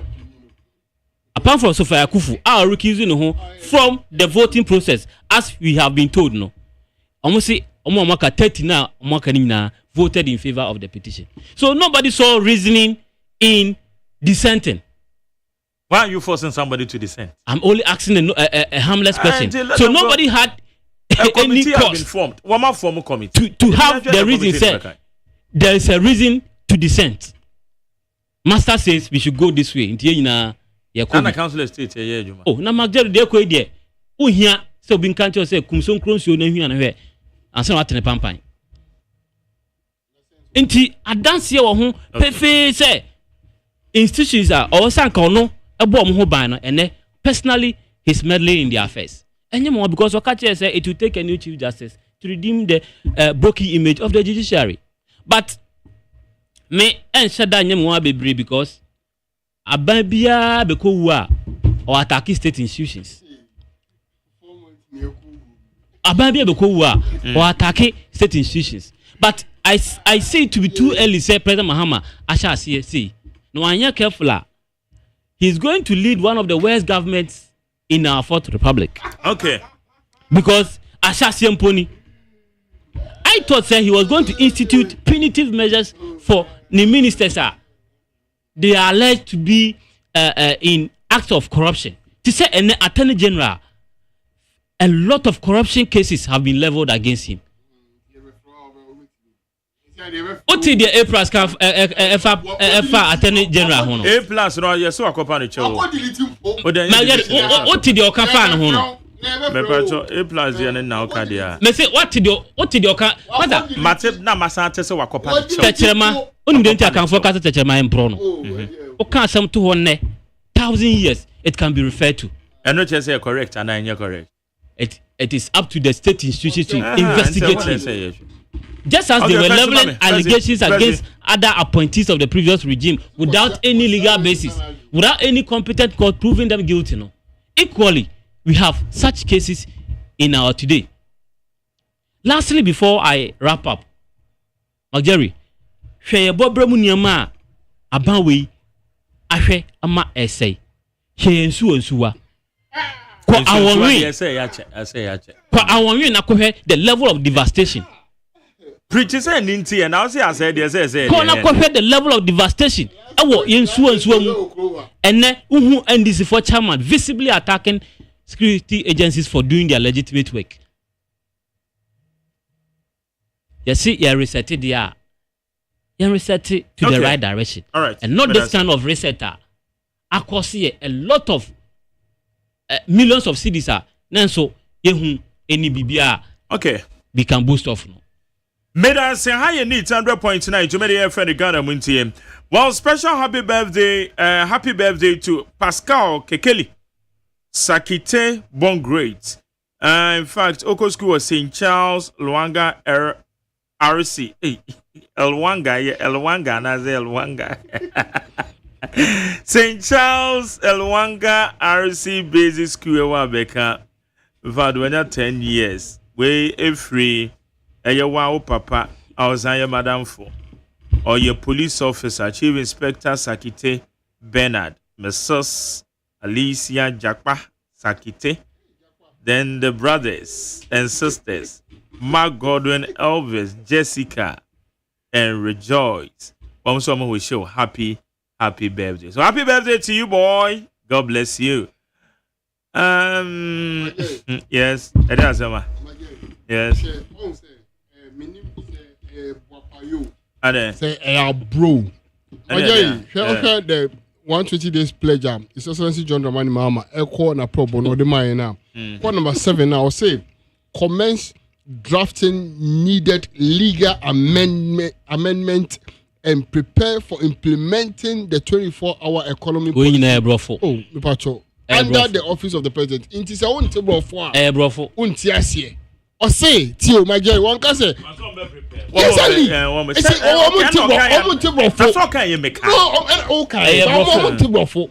Apart from Sophia Kufu, our recusing no from the voting process, as we have been told, no. Almost say Omaka 30 now, Omaka voted in favor of the petition. So nobody saw reasoning in dissenting. Why are you forcing somebody to dissent? I'm only asking a harmless question. So nobody had any cause formed. One formal committee to have the reason said. There is a reason to dissent. Master says we should go this way. And the council estate, oh, na magjer de ko ide. O hia so bin kancho say kumson kronsuo na hia na hwe. Anse na atene pampan. Enti adanse wo ho pefe say institutions are or sanka ono ebo om ho ban no ene personally he's meddling in their affairs. Anyone because Okache say it will take a new chief justice to redeem the broken image of the judiciary. But me and shada nyem wa bebre because ababia beko wa or attack state institutions. Ababia beko wa or attack state institutions. But I say it to be too early say President Mahama asha see. No anya careful. He's going to lead one of the worst governments in our fourth republic. Okay. Because asha Siemponi I thought he was going to institute punitive measures for the ministers. They are alleged to be in acts of corruption. To say an attorney general, a lot of corruption cases have been leveled against him. What did the A plus attorney general? A plus, no, yes, so I compare it. What did the Okafa? A plus now Kadia. Me say what did your what that Matip na masate se wakopa Techema unidenti akanfo Techema embro no o kan asem to ho ne 1,000 years it can be referred to and not just say correct and I correct it is up to the state institutions to investigate it. Just as they were leveling allegations against other appointees of the previous regime without any legal basis, without any competent court proving them guilty, no. Equally, we have such cases in our today. Lastly, before I wrap up, Jerry, share Bobremu Niama Abawi Ashe Ama essay. Share Ensuwa. Kwa awonwe na kohwe the level of devastation. Preachers and Ninti and I said yes, the level of devastation. Awo Ensuwa mu. Ene uhu NDC for chairman visibly attacking security agencies for doing their legitimate work. You see, you reset it there. You reset it to the right direction. All right. And not this kind of reset. I could see a lot of millions of cities are. So, any BBR. Okay. We can boost off. Meda say high need 100.9 to many friend Ghana Montie. Well, special happy birthday to Pascal Kekeli. Sakite born great. In fact, Oko School was St. Charles, Luanga, RC. Hey, Elwanga, Naze Elwanga. St. Charles, Elwanga, RC Basic School, Wabeka. In fact, when you're 10 years, we a free, wow, papa, I was your madam for. Or your police officer, Chief Inspector Sakite Bernard, Mrs. Alicia Jakpa Sakite. Then the brothers and sisters, Mark Godwin, Elvis, Jessica, and Rejoice. Someone will show happy birthday. So happy birthday to you, boy. God bless you. Yes, yes. Say, bro. Okay, the 120 days pledge. It's Excellency John Dramani Mahama. Echo na pro bono de mine now. Point number 7 now. Say, commence drafting needed legal amendment and prepare for implementing the 24-hour economy policy. Oh, me pacho. Under the office of the president. It is a own table for. Untiasie. Or say, Tio, my guy, one can say. Yes, Ali. That's okay, you make. Okay, I'm table for.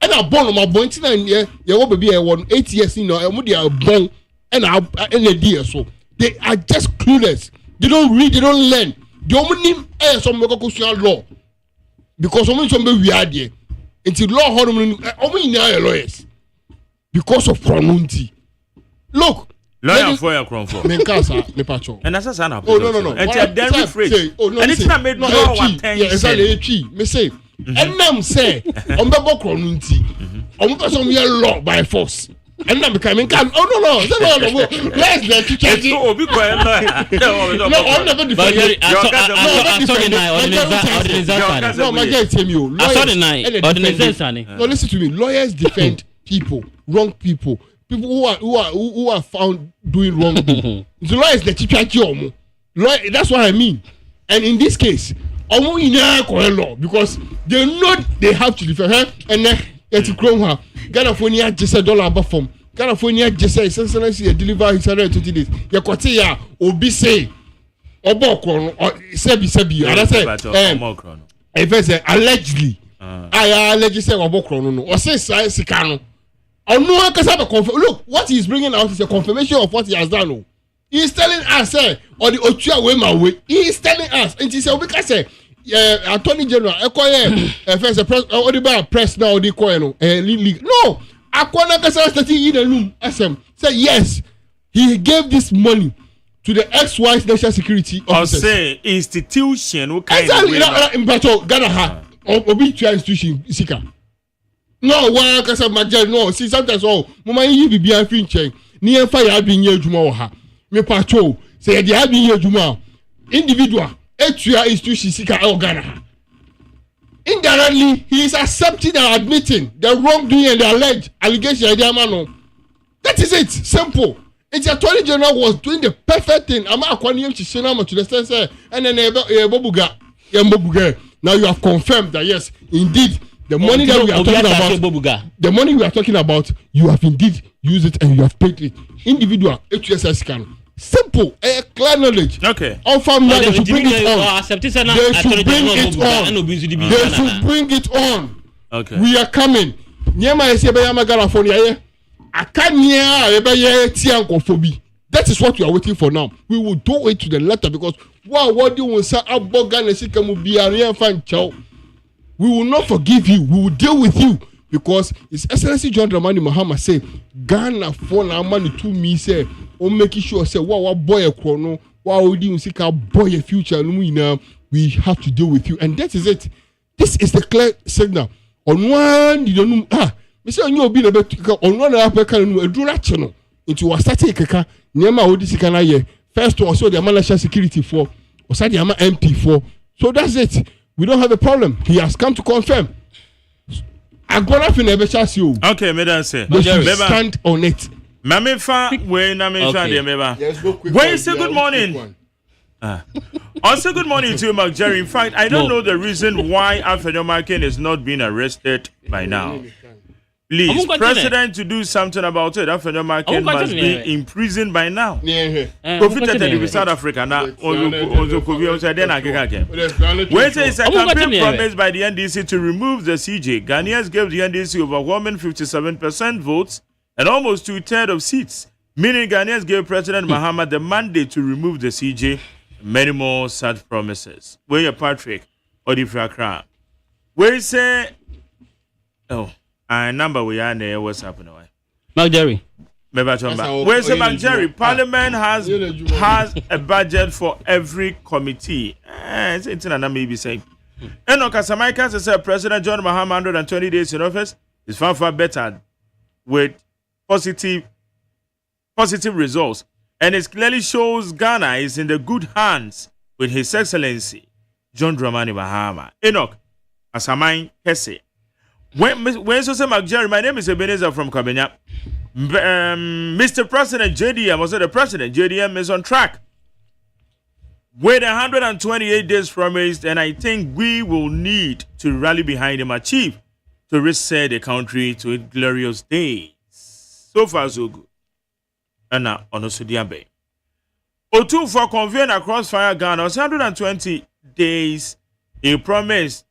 And I born on my boy, and you will be a 8 years in and would be born and a dear so. They are just clueless. They don't read, they don't learn. The only some constitutional law. Because only we are there. Until law, only lawyers. Because of pronouncing. Look. Lawyer for your crown for. And that's a son of. Oh, no. And then rephrase. Oh, no. And it's not made no attention. Yeah, exactly. Me say. And now say, on the book pronouncing. On person we are law by force. And now becoming can. Oh, no. Let's let you check it. Oh, be quiet. No, I'll never defend you. I saw the night. No, my guy tell you. I saw the night. No, listen to me. Lawyers defend people, wrong people. People who are found doing wrong. The lawyers the teacher that's what I mean. And in this case, law because they know they have to defend her and then it's grown her. California just $1 above from California just says Excellency deliver his 120 days. Yakotia obi say Obokron or Sebi. And I said if I say allegedly I allegedly say Obokron or say Sikano. Look, what he's bringing out is a confirmation of what he has done. He's telling us, or the Ochua way my way. He's telling us, and he said, because Attorney General, first the press, or the press now, the coin, league. No, Akwana Kasa starting in the room. SM said yes, he gave this money to the ex-wife national security officers. Say institution. Exactly, Ghana, Obi institution, Sika. No, one can say Major. No, see sometimes Mama you be a finching. Near fire being your Juma. Me patrol say they have been your Juma. Individual, HUA institution Sika Ghana. Indirectly, he is accepting and admitting the wrongdoing and the alleged allegation. That is it. Simple. It's the Attorney General was doing the perfect thing. I'm not going to say to the sense, and then now you have confirmed that yes, indeed. The money that we are talking about, you have indeed used it and you have paid it. Individual HUSS scan. Simple, clear knowledge. Okay. All family they should bring it on. They should bring it on. Okay. We are coming. Nyama ese be yama California. Akanya ebe tiankophobia. That is what we are waiting for now. We will do it to the letter because what do we say aboga na sika mu biare fan chow. We will not forgive you. We will deal with you because His Excellency John Dramani Mahama say Ghana for na money to me say o make sure say what boy a chrono what we do sika boy a future no we have to deal with you and that is it. This is the clear signal. On one you don't know me say on you obi na be on one na be kan no edura che no into wa start keka nyema odi sika na ye first also the national security for also the MP for so that's it. We don't have a problem. He has come to confirm. Okay, me don't say. We should stand on it. When say good morning. Also, good morning to you, Mark Jerry. In fact, I don't know the reason why Alfredo Markin is not being arrested by now. Please, president to do something about it. That federal market must be imprisoned by now. Profited in South Africa now. Wait, it's a campaign promised by the NDC to remove the CJ. Ghanaians gave the NDC overwhelming 57% votes and almost 2/3 of seats, meaning Ghanaians gave President Mahama the mandate to remove the CJ. Many more such promises. Where you Patrick or the Frakra? Where say, oh. Number we are there. What's happening? Mark Jerry. Where's Mark Jerry? Parliament has a budget for every committee. It's in a maybe saying. And Kasamaika said President John Mahama 120 days in office is far better with positive results, and it clearly shows Ghana is in the good hands with His Excellency John Dramani Mahama. Enoch Asamai Kese. When so say Mark Jerry, my name is Ebenezer from Kabenya. Mr. President JDM, was the president? JDM is on track with 128 days promised, and I think we will need to rally behind him, achieve to reset the country to its glorious days. So far, so good. And now, on Osudiabe. O2 for convene across Fire Ghana, 120 days. He promised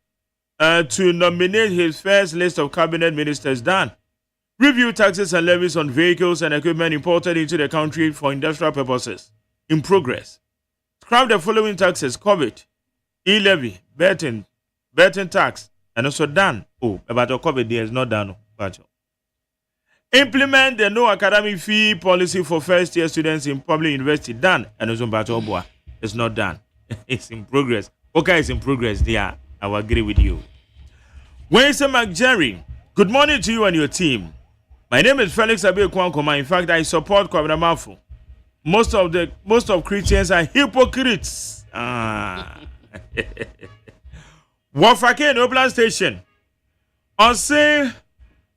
to nominate his first list of cabinet ministers done. Review taxes and levies on vehicles and equipment imported into the country for industrial purposes. In progress. Scrap the following taxes: COVID, e-levy, betting tax, and also done. Oh, about the COVID, there is not done. Implement the no academic fee policy for first-year students in public university. Done. And also Batobua. It's not done. It's in progress. Okay, it's in progress. There, I will agree with you. Where's Mark Jerry? Good morning to you and your team. My name is Felix Abe Kwankoma. In fact, I support Kwabena Mafu. Most of Christians are hypocrites. Wafake in Oakland Station. On say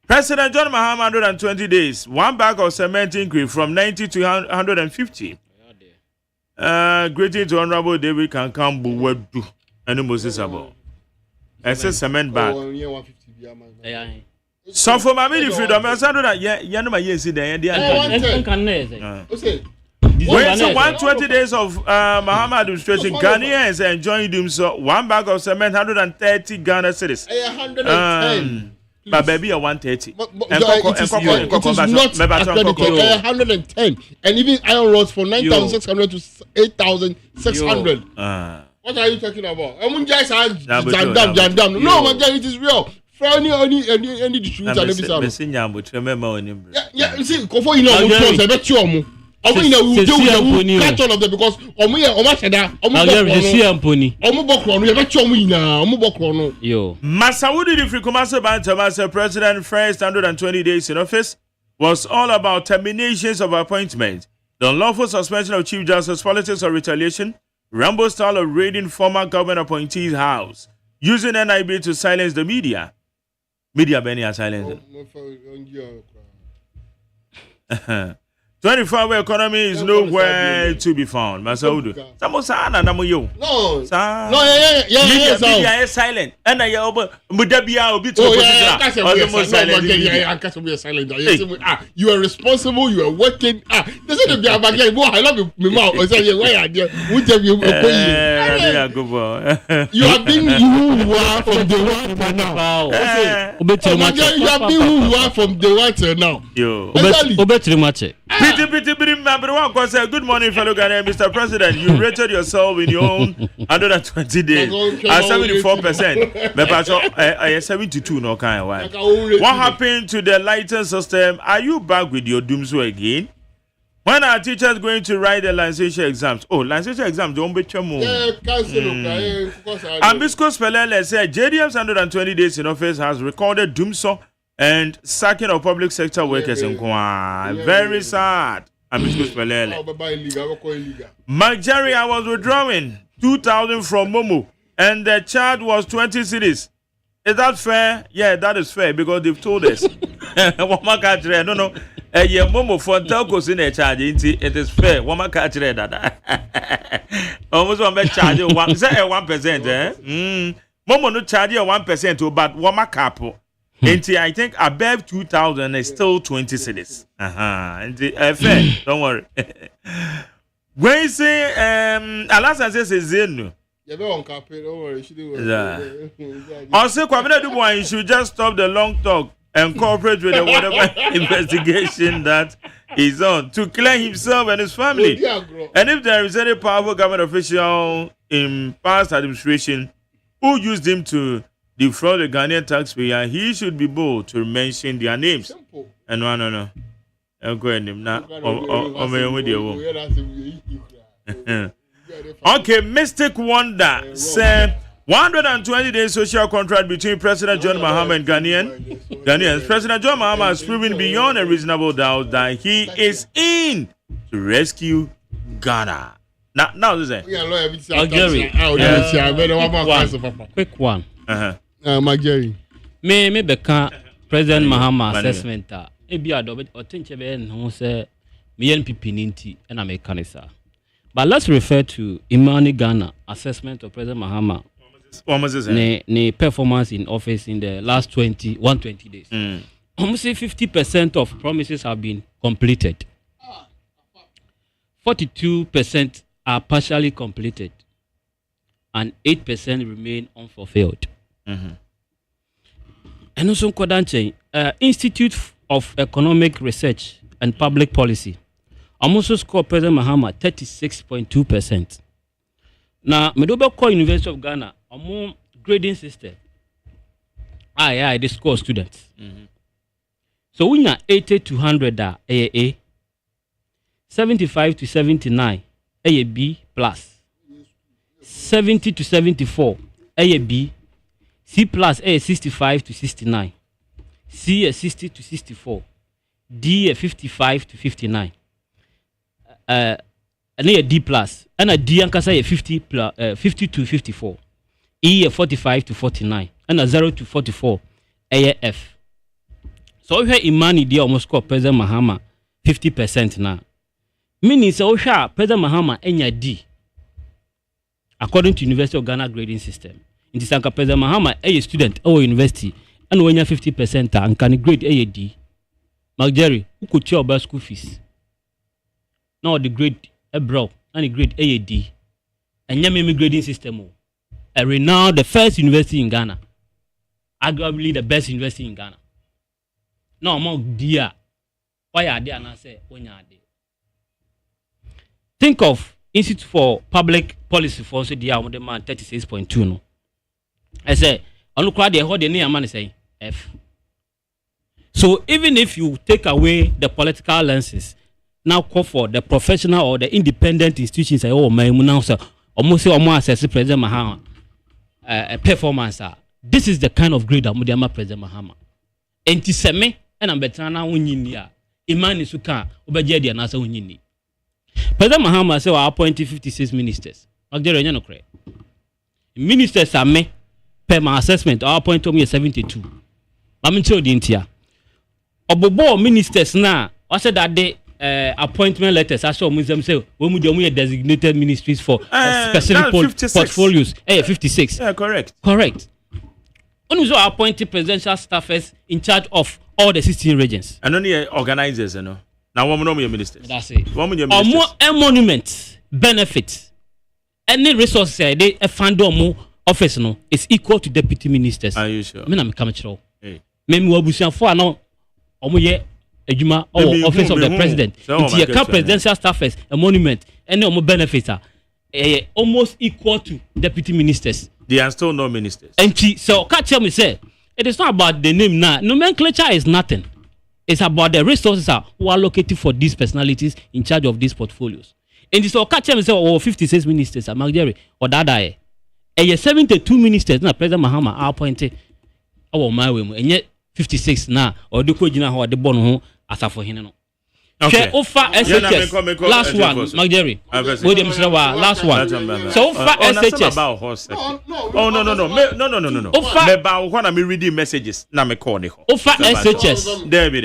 President John Mahama 120 days, one bag of cement increase from 90 to 150. Greeting to Honorable David Kankambu Wedu and Moses Abo. I said cement bag. So for my mini freedom, I said that Yanuma yes in the when so 120 days of Mahama administration, Ghanaians enjoying them so one bag of cement 130 Ghana cedis. 110. But baby, 130. It is not 110. And even iron rods from 9,600 to 8,600. What are you talking about? No, my God, it is real. For any distributor, yeah, you see, before you know, I bet you catch all of them because Masawudi the Frikumaso Bantamasa President first 120 days in office was all about terminations of appointments, the unlawful suspension of Chief Justice, politics of retaliation, Rambo style of raiding former government appointees' house, using NIB to silence the media. Media Benny are silenced. 24-hour economy is nowhere to be found. Masaudu. Samosana namuyo. No. Media is silent. And I over Mudabia will be silent. You are responsible. You are working. This is the again. I love you. You have been who you are from the one till now. You have been who you are from the one till now. Good morning, fellow Ghanaians. Mr. President, you rated yourself in your own 120 days at 74%. But 72 no kind of why. What happened to the lighting system? Are you back with your doomsday again? When are teachers going to write the licensure exams? Oh, licensure exams don't be chamo. Ambisco Spelele said JDM's 120 days in office has recorded doomsday and sacking of public sector workers in Kwa. Very sad. Ambisco Spelele. Mark Jerry, I was withdrawing 2,000 from Momo and the charge was 20 cedis. Is that fair? Yeah, that is fair because they've told us. I don't know. Yeah, Momo for telcos in a charge. It is fair. Woman catch that. Almost one bed charge 1%. Momo no charge 1%, but woman capo. I think above 2,000 is still 20 cities. And fair, don't worry. When you say Alasan says Zenu. You don't worry. Also, Kwabena Dubois, you should just stop the long talk and cooperate with the whatever investigation that is on to clear himself and his family. And if there is any powerful government official in past administration who used him to defraud the Ghanaian taxpayer, he should be bold to mention their names. Simple. And no. I'm going him now. Okay, Mystic Wonder said 120 days social contract between President John Mahama and Ghanaians. President John Mahama has proven beyond a reasonable doubt that he is in to rescue Ghana. Now this is quick one. Jerry. Me beka President Mahama assessment ebi adobe otinche be no say me NPP ninti na me kanisa. But let's refer to Imani Ghana assessment of President Mahama. Ne performance in office in the last 120 days. Almost 50% of promises have been completed. 42% are partially completed. And 8% remain unfulfilled. And also, Institute of Economic Research and Public Policy almost scored President Mahama 36.2%. Now, Medobeko University of Ghana, among grading system, they score students. So we are 80 to 100 A, 75 to 79 B plus, 70 to 74 B, C plus 65 to 69, C 60 to 64, D 55 to 59. And a D plus, and a D ankasa 50 to 54, E 45 to 49, and a 0 to 44, F. So we have Imani D almost score President Mahama 50% now. Meaning so President Mahama enya D. According to University of Ghana grading system, in this anka President Mahama a student or university, and when you 50% and can grade a D. Jerry, who could check about school fees? Now the grade a bro and the grade AAD and Yami grading system. A renowned the first university in Ghana. Arguably the best university in Ghana. No among dear. Why are they and I say when you are there? Think of Institute for Public Policy for also the man 36.2 no. I say on look the hold the name man say F. So even if you take away the political lenses, now call for the professional or the independent institutions say oh my now say almost say almost assess President Mahama performance. This is the kind of grade that Mudiama President Mahama. Anti-seme and I'm better now winning Imani Suka Obeje dia nasa winning. President Mahama say we appointed 56 ministers. Ministers are me per my assessment our appoint me 72. I'm in the India. Obobo ministers now I said that they appointment letters. I saw Muslim say when we designated ministries for specific portfolios. 56. Yeah, correct. When we appointed presidential staffers in charge of all the 16 regions. And only organizers, you know. Now, one more ministers. That's it. Or more emoluments, benefits, any resources they fund more office no is equal to deputy ministers. Are you sure? I mean, I'm coming to Maybe we will for now. Ejuma or office of the president. It's a presidential staffers, a monument, and no more benefits are almost equal to deputy ministers. They are still no ministers. And so can't tell me say it is not about the name now. Nomenclature is nothing. It's about the resources who are allocated for these personalities in charge of these portfolios. And so can't tell me say 56 ministers are Magdari or Dada. And 72 ministers now President Mahama are appointed. Oh my way, and yet 56 now or the Kojina or the Bono. Okay. Offer SHS. Last one, Magdari. Last one. So offer SHS. No. Offer. When I'm reading messages, now me call it. Offer SHS.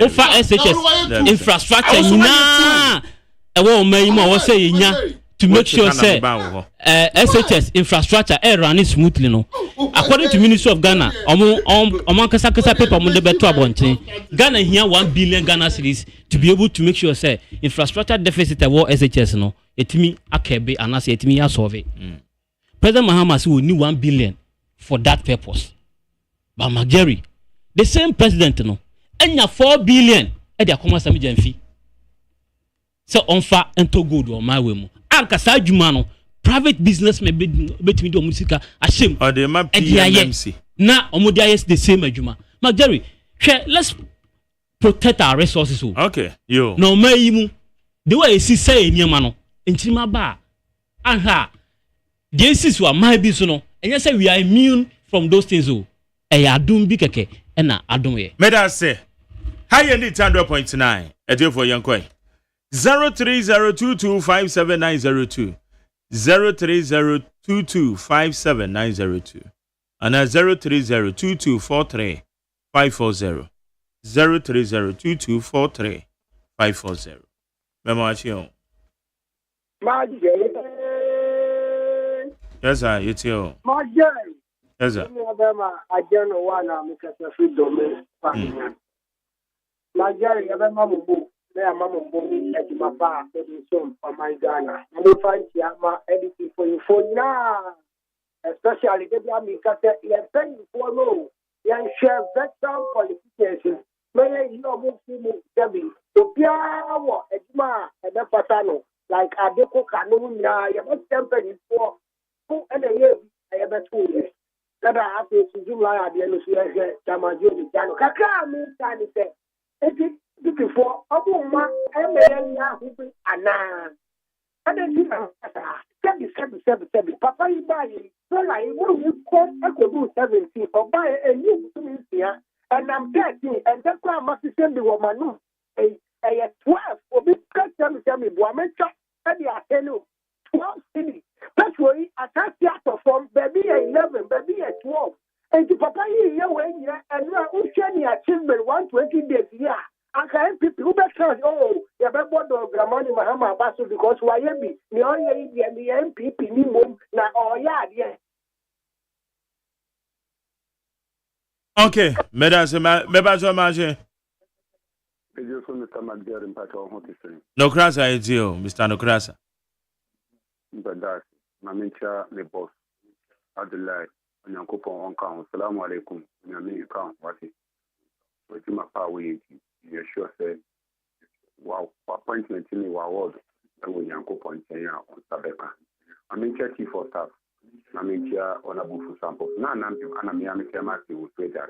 Offer SHS. Infrastructure. Nah. I won't make more. Say to make sure say SHS infrastructure running smoothly no. According to Ministry of Ghana, kasa paper mo de beto abonten. Ghana here 1 billion Ghana cedis to be able to make sure say infrastructure deficit at SHS no etimi akebe anase etimi ya solve. President Mahama say we need 1 billion for that purpose. But Mageri, the same president no, enya 4 billion e dey akoma sami jamfi. So onfa ento good on my way mu. Ankasa adwuma no private business may be between the musica ashim or the map PMC. Na omodia yes the same adwuma. Mageri, let's protect our resources. Okay, yo. No mayimu the way you see say nyama no enchima ba aha the issue wa my bi so no and say we are immune from those things oh e adum bi keke e na adum ye meda say high end 100.9 edefo yankoi 0302257902 0302257902 and 0302243540 0302243540 Memo Achio. Yes, sir. It's you. Yes, sir. I don't know why I'm a free domain. Nigeria, I'm a mamma. They are mamma boy at my bar, so for my Ghana. I will find my editing for you for now. Especially the Amikata, you're paying for no. You share veteran politicians. May you know move Debbie. To Piawa, Edma, and the Patano, like Adeko Canuna, you must temper for 2 and a year. I have a 2 years. That I have to do like the end of the year. Tamajo, Jano, Kaka, me, Tani said. It is before Obama, Emma, Anna. And then Papa, you buy it. So I will call Echo 17 or buy a new here. And I'm 13, and that's why I must send the woman. A 12 or be tell me, Boamecha, and the Ateno 12 cities. That's why I can't perform baby 11, baby 12. And to Papa, you when you and you are Ushani achievement 120 days here. I can't people who back oh, you have a board of Gramani Mahama Basso because why be the only the MPP minimum now oh yeah. Okay, mesdames et messieurs, no crasa is you, Mr. No crasa. Badas, Mamincha, the boss, Adelaide, and Yankopo on count. Salaam alaikum, Yamin count, what is with my power? You sure say, wow, appointment in the world, and when Yankopo on Sabeka. Mamincha chief of staff. Mamincha honorable for sample. None of you, and I'm Yamaki will say that.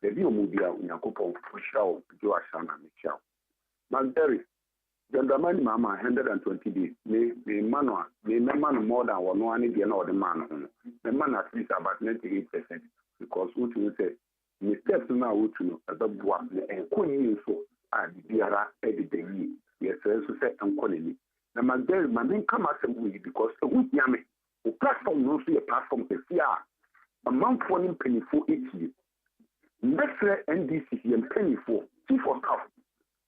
The view movia Yankopo show Joashana Michel. Malberry. Gentleman, Mama, 120 days. May man more than one again or the man. The man at least about 98%. Because what you say, mistakes now, what you know, about what and couldn't so and the other every day. Yes, so say, and calling me. The man there, my name come as a way because a week yammy. The platform knows a platform is here. A month for him penny for 8 years. Next year, NDC and penny for chief of staff.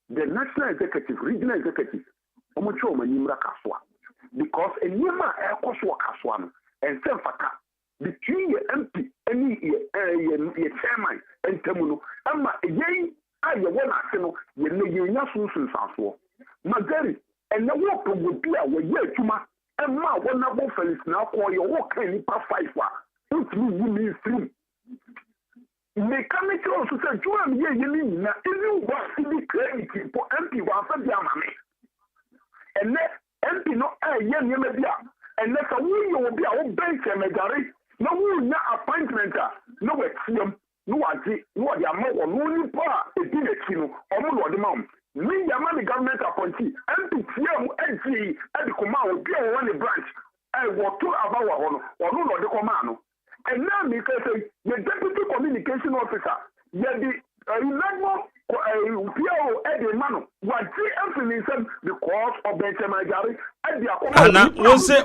The national executive, regional executive, Omocho Manimra Kaswa. Because a Nima Air Koswa Kaswan and Senfaka between your MP, any chairman, and Temuno, Amma, again, I want to know when Yasun Sanso. Magari, and the work would be a way to my Emma, one of both fellows now call your work any past 5 hours. Don't mean free. Mechanical also said, Joan, yeah, you mean that you want to be creating for MP one for the army. And let MP no young media. And let a woman will be our bench and majority. No one appointment, no extreme, no idea, no idea more, no new power, a dinner chino, or more the mom. Me, the government appointee, MP, NG, and the command will be on one branch. I will talk about one or no the command. And now, because the deputy communication officer, the PO Eddie Mano, was the because of the Temagari and the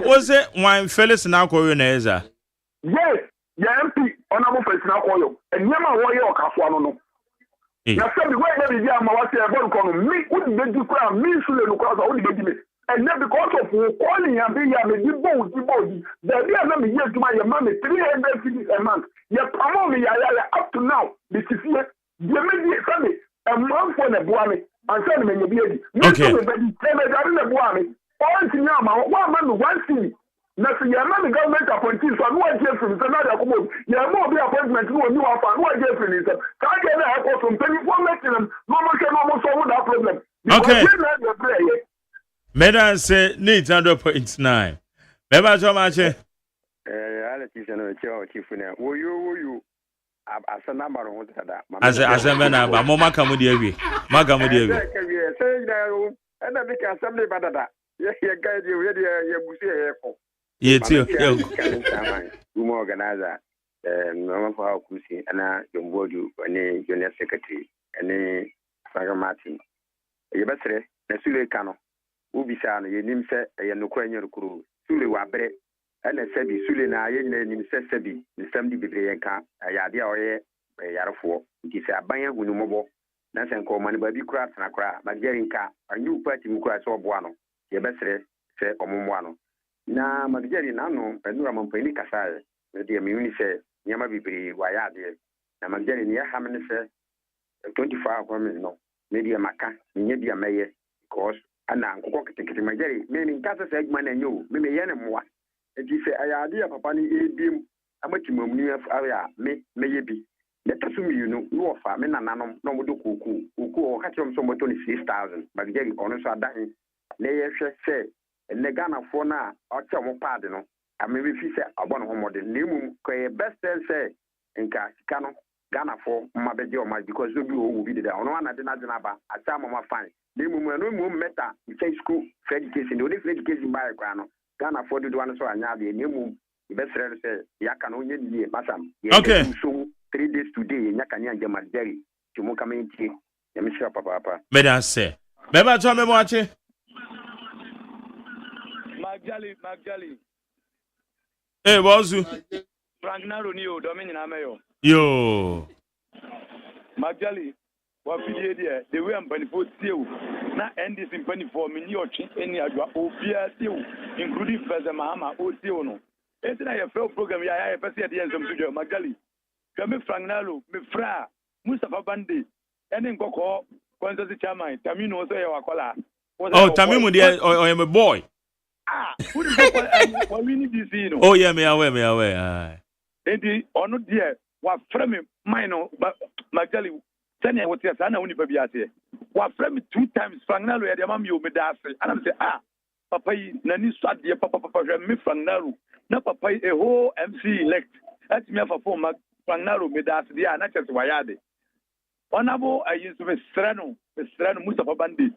was it one Felix now Coroneza? Yes, the MP, honorable Felix now call and Yama Warrior Caswano. Now, the way every year, my was a me, wouldn't be to crown me, so the cross, I wouldn't be. and then because of calling and being a body, the real me yes to my money 300 cities a month. You promote me up to now. This is here. You may be a month for the boy and send me a baby. Okay. All in Yama, 1 month, 1 city. Nothing, you're not the government appointees, so no one gets from another commode. You have more appointments who are new up and one gets from it. So I get that for from 24 maximum, no one can almost solve that problem. Okay. Medan say need 100.9. Beba so much. Alex no chief na. Wo you asa number on tada. Asa na ba mo maka mu de awie. Maka mu de awie. Say na na be ka assembly badada. Ye guide you ye busi ye ko. Ye ti o. Umo organizer no for kusi ana jombodu ani junior secretary ani Saga Martin. Ye besere na sule kano. Ubisa no ye nim se ye nokwa nya rukuru. Sule wa bere ana sabi sule na ye nyina nim se sabi ni samdi bebre yenka ayade a oye yarefo nti se abanya hunu mobo na se nko mane ba bi kura tana kura magerinka anyu party mu kura so oboa no ye besere se omomwa no na mageri na no enura mampani kasae de me uni se nyama bibiri wa yade na mageri ne ha me se 24 hours no media maka nye dia meye because ana nkoko kitikiti mageri me nkasa se agma na nyo me ye ne moa enti se ayade ya papa ni edim amatimamni afia me ye bi leta sumi no ofa me nananom no modo kuku o ka chom so moto ni 6000 mageri ono so adahin na ye hwe se ne Ghana fo na o che mo pad no ame be fi se abon ho model na emu ko ye best say nka sika no Ghana fo mma beje o ma because obi o wu bi de ono na de na ba acha mama fine na emu no emu meta say school for education no for education by kwa no Ghana fo do one so anya be na emu ibesere say yaka no onye nie masam okay so 3 days today nyaka ni anja maderi tumu kama nti ya misha papa Medan say beba to me mo ache Magjali. Eh, bozu. Frank Naro ni o domini na meyo. Yo. Magjali, wa fidie dia, the way am panifo seu. Na NDC panifo mi ni ochi eni adwa obia seu, including President Mahama o seu no. Enti na ye fail program ya pese ye de nsem studio Magjali. Kami Frank Naro, me fra Mustafa Bande, eni nkoko Constituency chairman, Tamino so ye wakola. Oh, Tamimu dia I am a boy. Who is winning this year? Oh yeah, me aware. Enti ono dia wa frame mine no Magali send what yes ana uni baby ase. Wa frame 2 times Frangnalo ya dia mam yo me da ase. Ana say papa yi nani swat dia papa me Frangnalo. Na papa yi a whole MC elect. At me for form Frangnalo me da ase dia na chese wa yade. Onabo ayi so me strano Mustafa Bandi.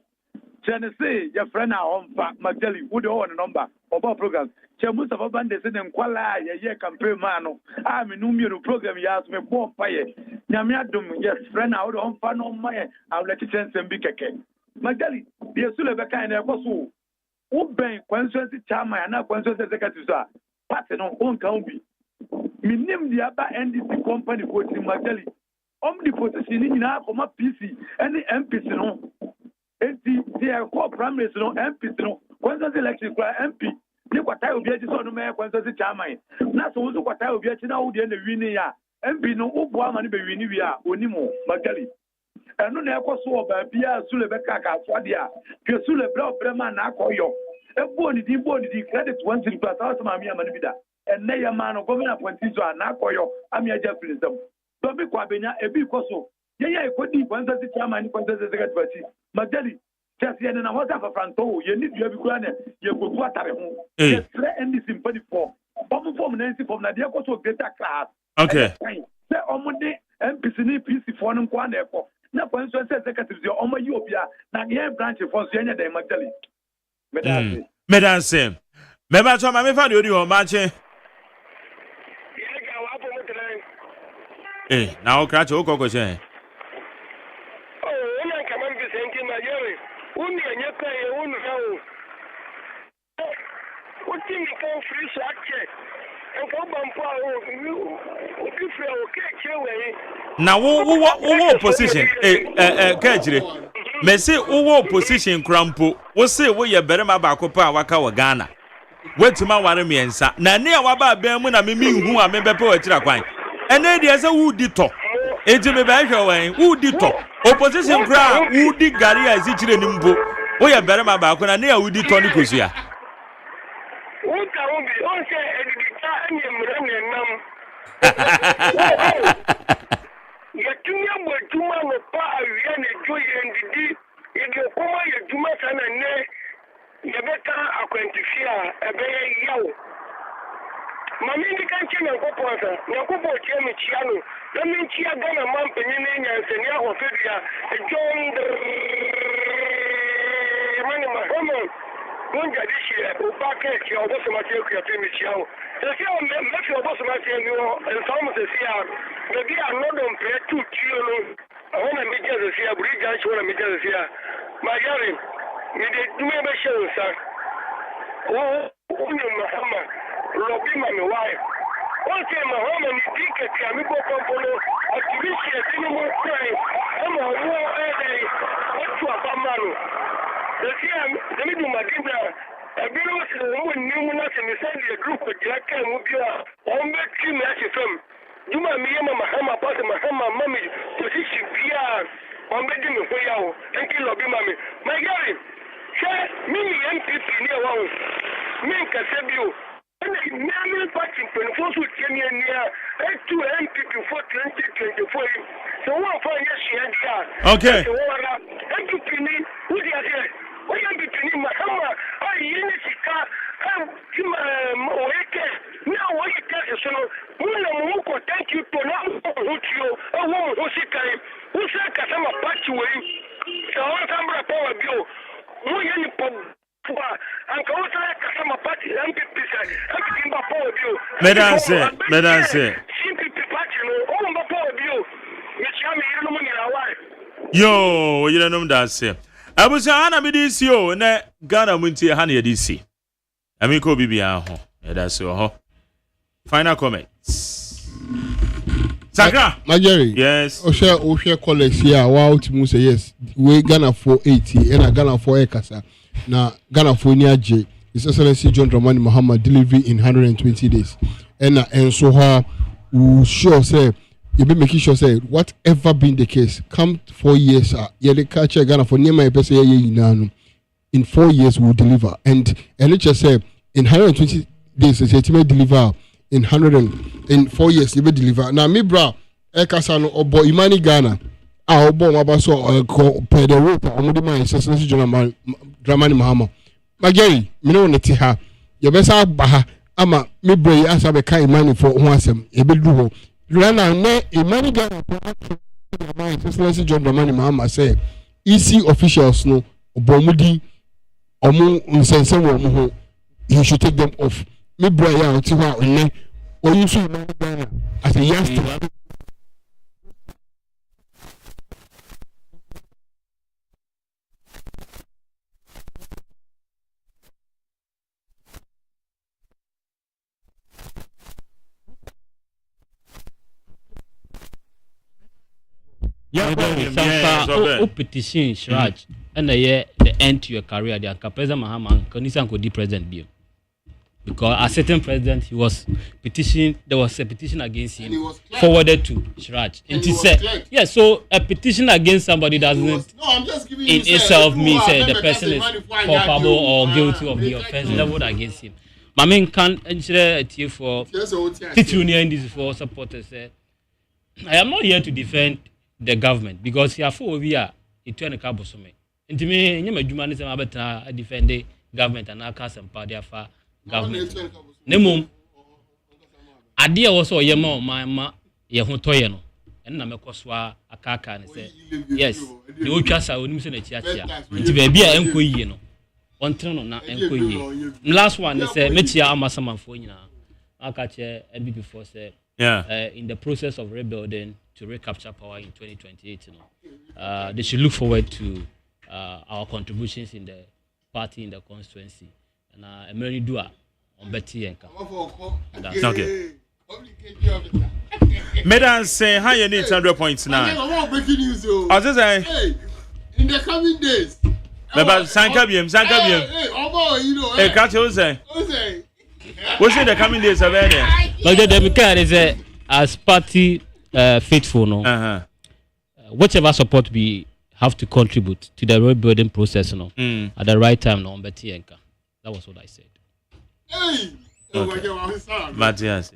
Tennessee, your friend now on Magali, who the one number of our programs. Chamus of a band is in Kuala, ye campaign mano. I'm in Numero program, you ask me, poor fire. Yamiadum, yes, friend out on fan on my, I'll let you chance and be keke. Magali, dear Sulabaka and Apostle. Who bang Constituency Chama and now Constituency Secretary, Pattern on own county. Me name the upper NDC company quoting Magali. The position in our PC and the MPC no. Enti dia ko primaries no MP no constituency election kwa MP ni kwata obi aji so no me constituency chairman na so wo kwata obi aji na wo de na wini ya MP no wo ama ne be wini wi a onimo Magali enu na ekoso oba bia sule be kaka afo de a ke sule bra obrema na akoyo ebo ni di credit 1 plus house ma mi ama ne bi da enne ya ma no government appointee so na akoyo ami aja filisem so bi kwa benya ebi koso ye ikodi constituency chairman constituency secretary Magali, just yen na hoza for Franco, you need to be grand, you go to a home. Yes, and this in 24. Bomb from Nancy from Nadia to greater class. Okay. The Omode MPC PC for no one airport. Now, Constituency Secretary, your Oma Utopia, Nagia branch for Siena de Magali. Medan say, Meba to my father, you are matching. Eh, now catch your cocoa. Now, what position? Kajiri. me say wo opposition krampo wo say wo ye berema ba ko pa waka wa Ghana wetima ware miensa na ne a waba ban mu na me hu a me bepe wa kira kwan ene de say wo di to eji me ba hwe wan wo di to opposition kra wo di gari a zi kire nimbo wo ye berema ba ko na ne a wo di to ni kosua Uka ubi onse edita enye mrene nam. Yetumya bwetuma no pa awia ne joye ndidi yedi okoma yeduma sana ne yebeka akwantifia ebeye yawo. Mami ndi kanche na kopoza na kopo tie me chiano na me chia Ghana mampenye ne nyanse ne ahofedia John mani mahomo one judicial ubake ki oboso mate ku ya temi chiao se se o me fi oboso mate ni o en so mo se sia me bi anodon pre tu tio no ona me je se sia buri jan cho na me je se sia ma yare me de dume be she sa o ni mahama lobi ma me wai o se mahama ni dike ti ami bo kompolo activist ti mo try e mo wo e dai o tu abamano the middle Madina, a bit of woman knew not in the same group of Jack and Mubia, or make him as a film. You my Miyama Mahama, Pata Mahama, Mammy, position PR, or making a way out, and kill Lobby Mammy. My guy, say, Mimi MPP near one, Mink a Sebio. And the Mammy Party for the first with Kenya near, and 2 MPP for 2024. So one for yes, she had. Okay. MPP, who they are here? Why am I Mahama? I Yenisika, Moeke. Now, what you tell us, Muna thank you to now, Hutio, a woman who sick time, who said Kasama Patchway, the Onsambra Power Bill, Muyani Pop, and Kawasa Kasama Patch, MPP, and Power Bill. Madame say, Simply Patchino, all my Power Bill, which I'm here, no money. Yo, you don't know that say. Abusa ana mi di si o na Ghana muntie ha na ye di si. Ami ko bibia ho. E da so ho. Final comments. Sakra. Majeri. Yes. O share college here. Wa ultimu say yes. We Ghana for 80 and Ghana for Ekasa. Na Ghana for ni aje. His Excellency John Dramani Mahama delivery in 120 days. And so ha we sure say you be making sure say whatever been the case come 4 years yeah the culture Ghana for near my person in 4 years we'll deliver and just say in 120 days it may deliver in 4 years you will deliver now me bra ekasa no obo imani Ghana obo maba so per the rope omudi man Excellency John Dramani Mahama mageri me no neti ha you be sa ba ama me bra asa be kai imani for ho asem e be du ho Rana ne imani Ghana Excellency John Dramani Mahama say EC officials no obomudi omu nsense wo mu ho he should take them off me bra ya oti ho ene o yusu imani Ghana as a youngster petition Shraj and the end to your career the President Mahama Kanisa could be president be because a certain president he was petition there was a petition against him forwarded to Shraj and he said yes so a petition against somebody doesn't in itself mean say the person is culpable or guilty of the offense leveled against him my main can ensure for titular this for supporters say I am not here to defend the government because here for we are it turn a cabo so me into me nyama djuma ni say abeta defend the government and aka sempa dia fa government nemum ade e wo so ye ma ye ho toye no en na mekoso akaka ni say yes the otwa sa onim se na chiachia nti ba bia enko yie no ontre no na enko yie last one is say metia amasamanfo nyina aka che ebi before say in the process of rebuilding to recapture power in 2028, they should look forward to our contributions in the party in the constituency. And Mary Dua on Betty and okay. Madam say how you need 100.9. I was just saying in the coming days. Baba sanka biem. Hey, catch you say. What's in the coming days of there? Like the car is as party faithful no. Whatever support we have to contribute to the rebuilding process no. At the right time no That was what I said. Hey. Okay. Matthias.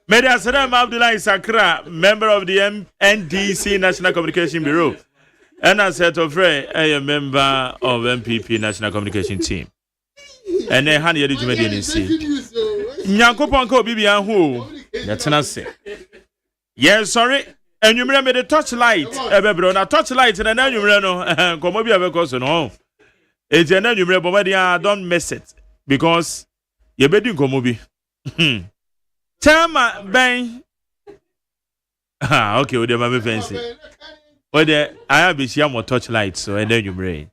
Media Saddam Abdullah Sakra, member of the NDC National Communication Bureau. And I said to Frey, a member of MPP National Communication Team. And then hand you to me in see. Nyankopon ko bibia ho. Yatena se. Yes, sorry. And you remember the touchlight. Ebebro na touchlight na na you no. Komo bia be cause no. E je na you remember but don't miss it because you be din komo bi. Chama ben. Ah, okay, we dey ma fancy. Well, I have a share more touchlight, so and then you bring.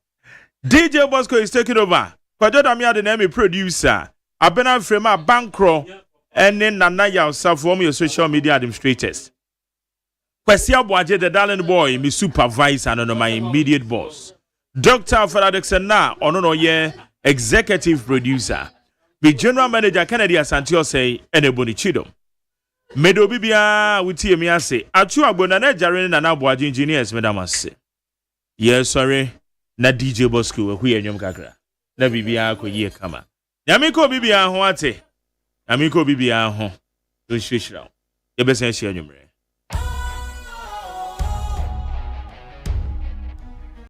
DJ Bosco is taking over. Kwajo Damia the name producer. Abena Frema Bankro and then Nana yourself from your social media administrators. Kwasia Boaje the darling boy, me supervisor and my immediate boss. Dr. Faradex na ono ye executive producer. Be general manager Kennedy Asantio say and a bonichido. Medo bibia wuti emi ase atu agbona na jare na na boaje engineers madam ase yes sorry na DJ Bosco hu yenyom kakra na bibia akoyie kama nyame ko bibia ho ate nyame ko bibia ho o hwehwira ye besen hye enwumre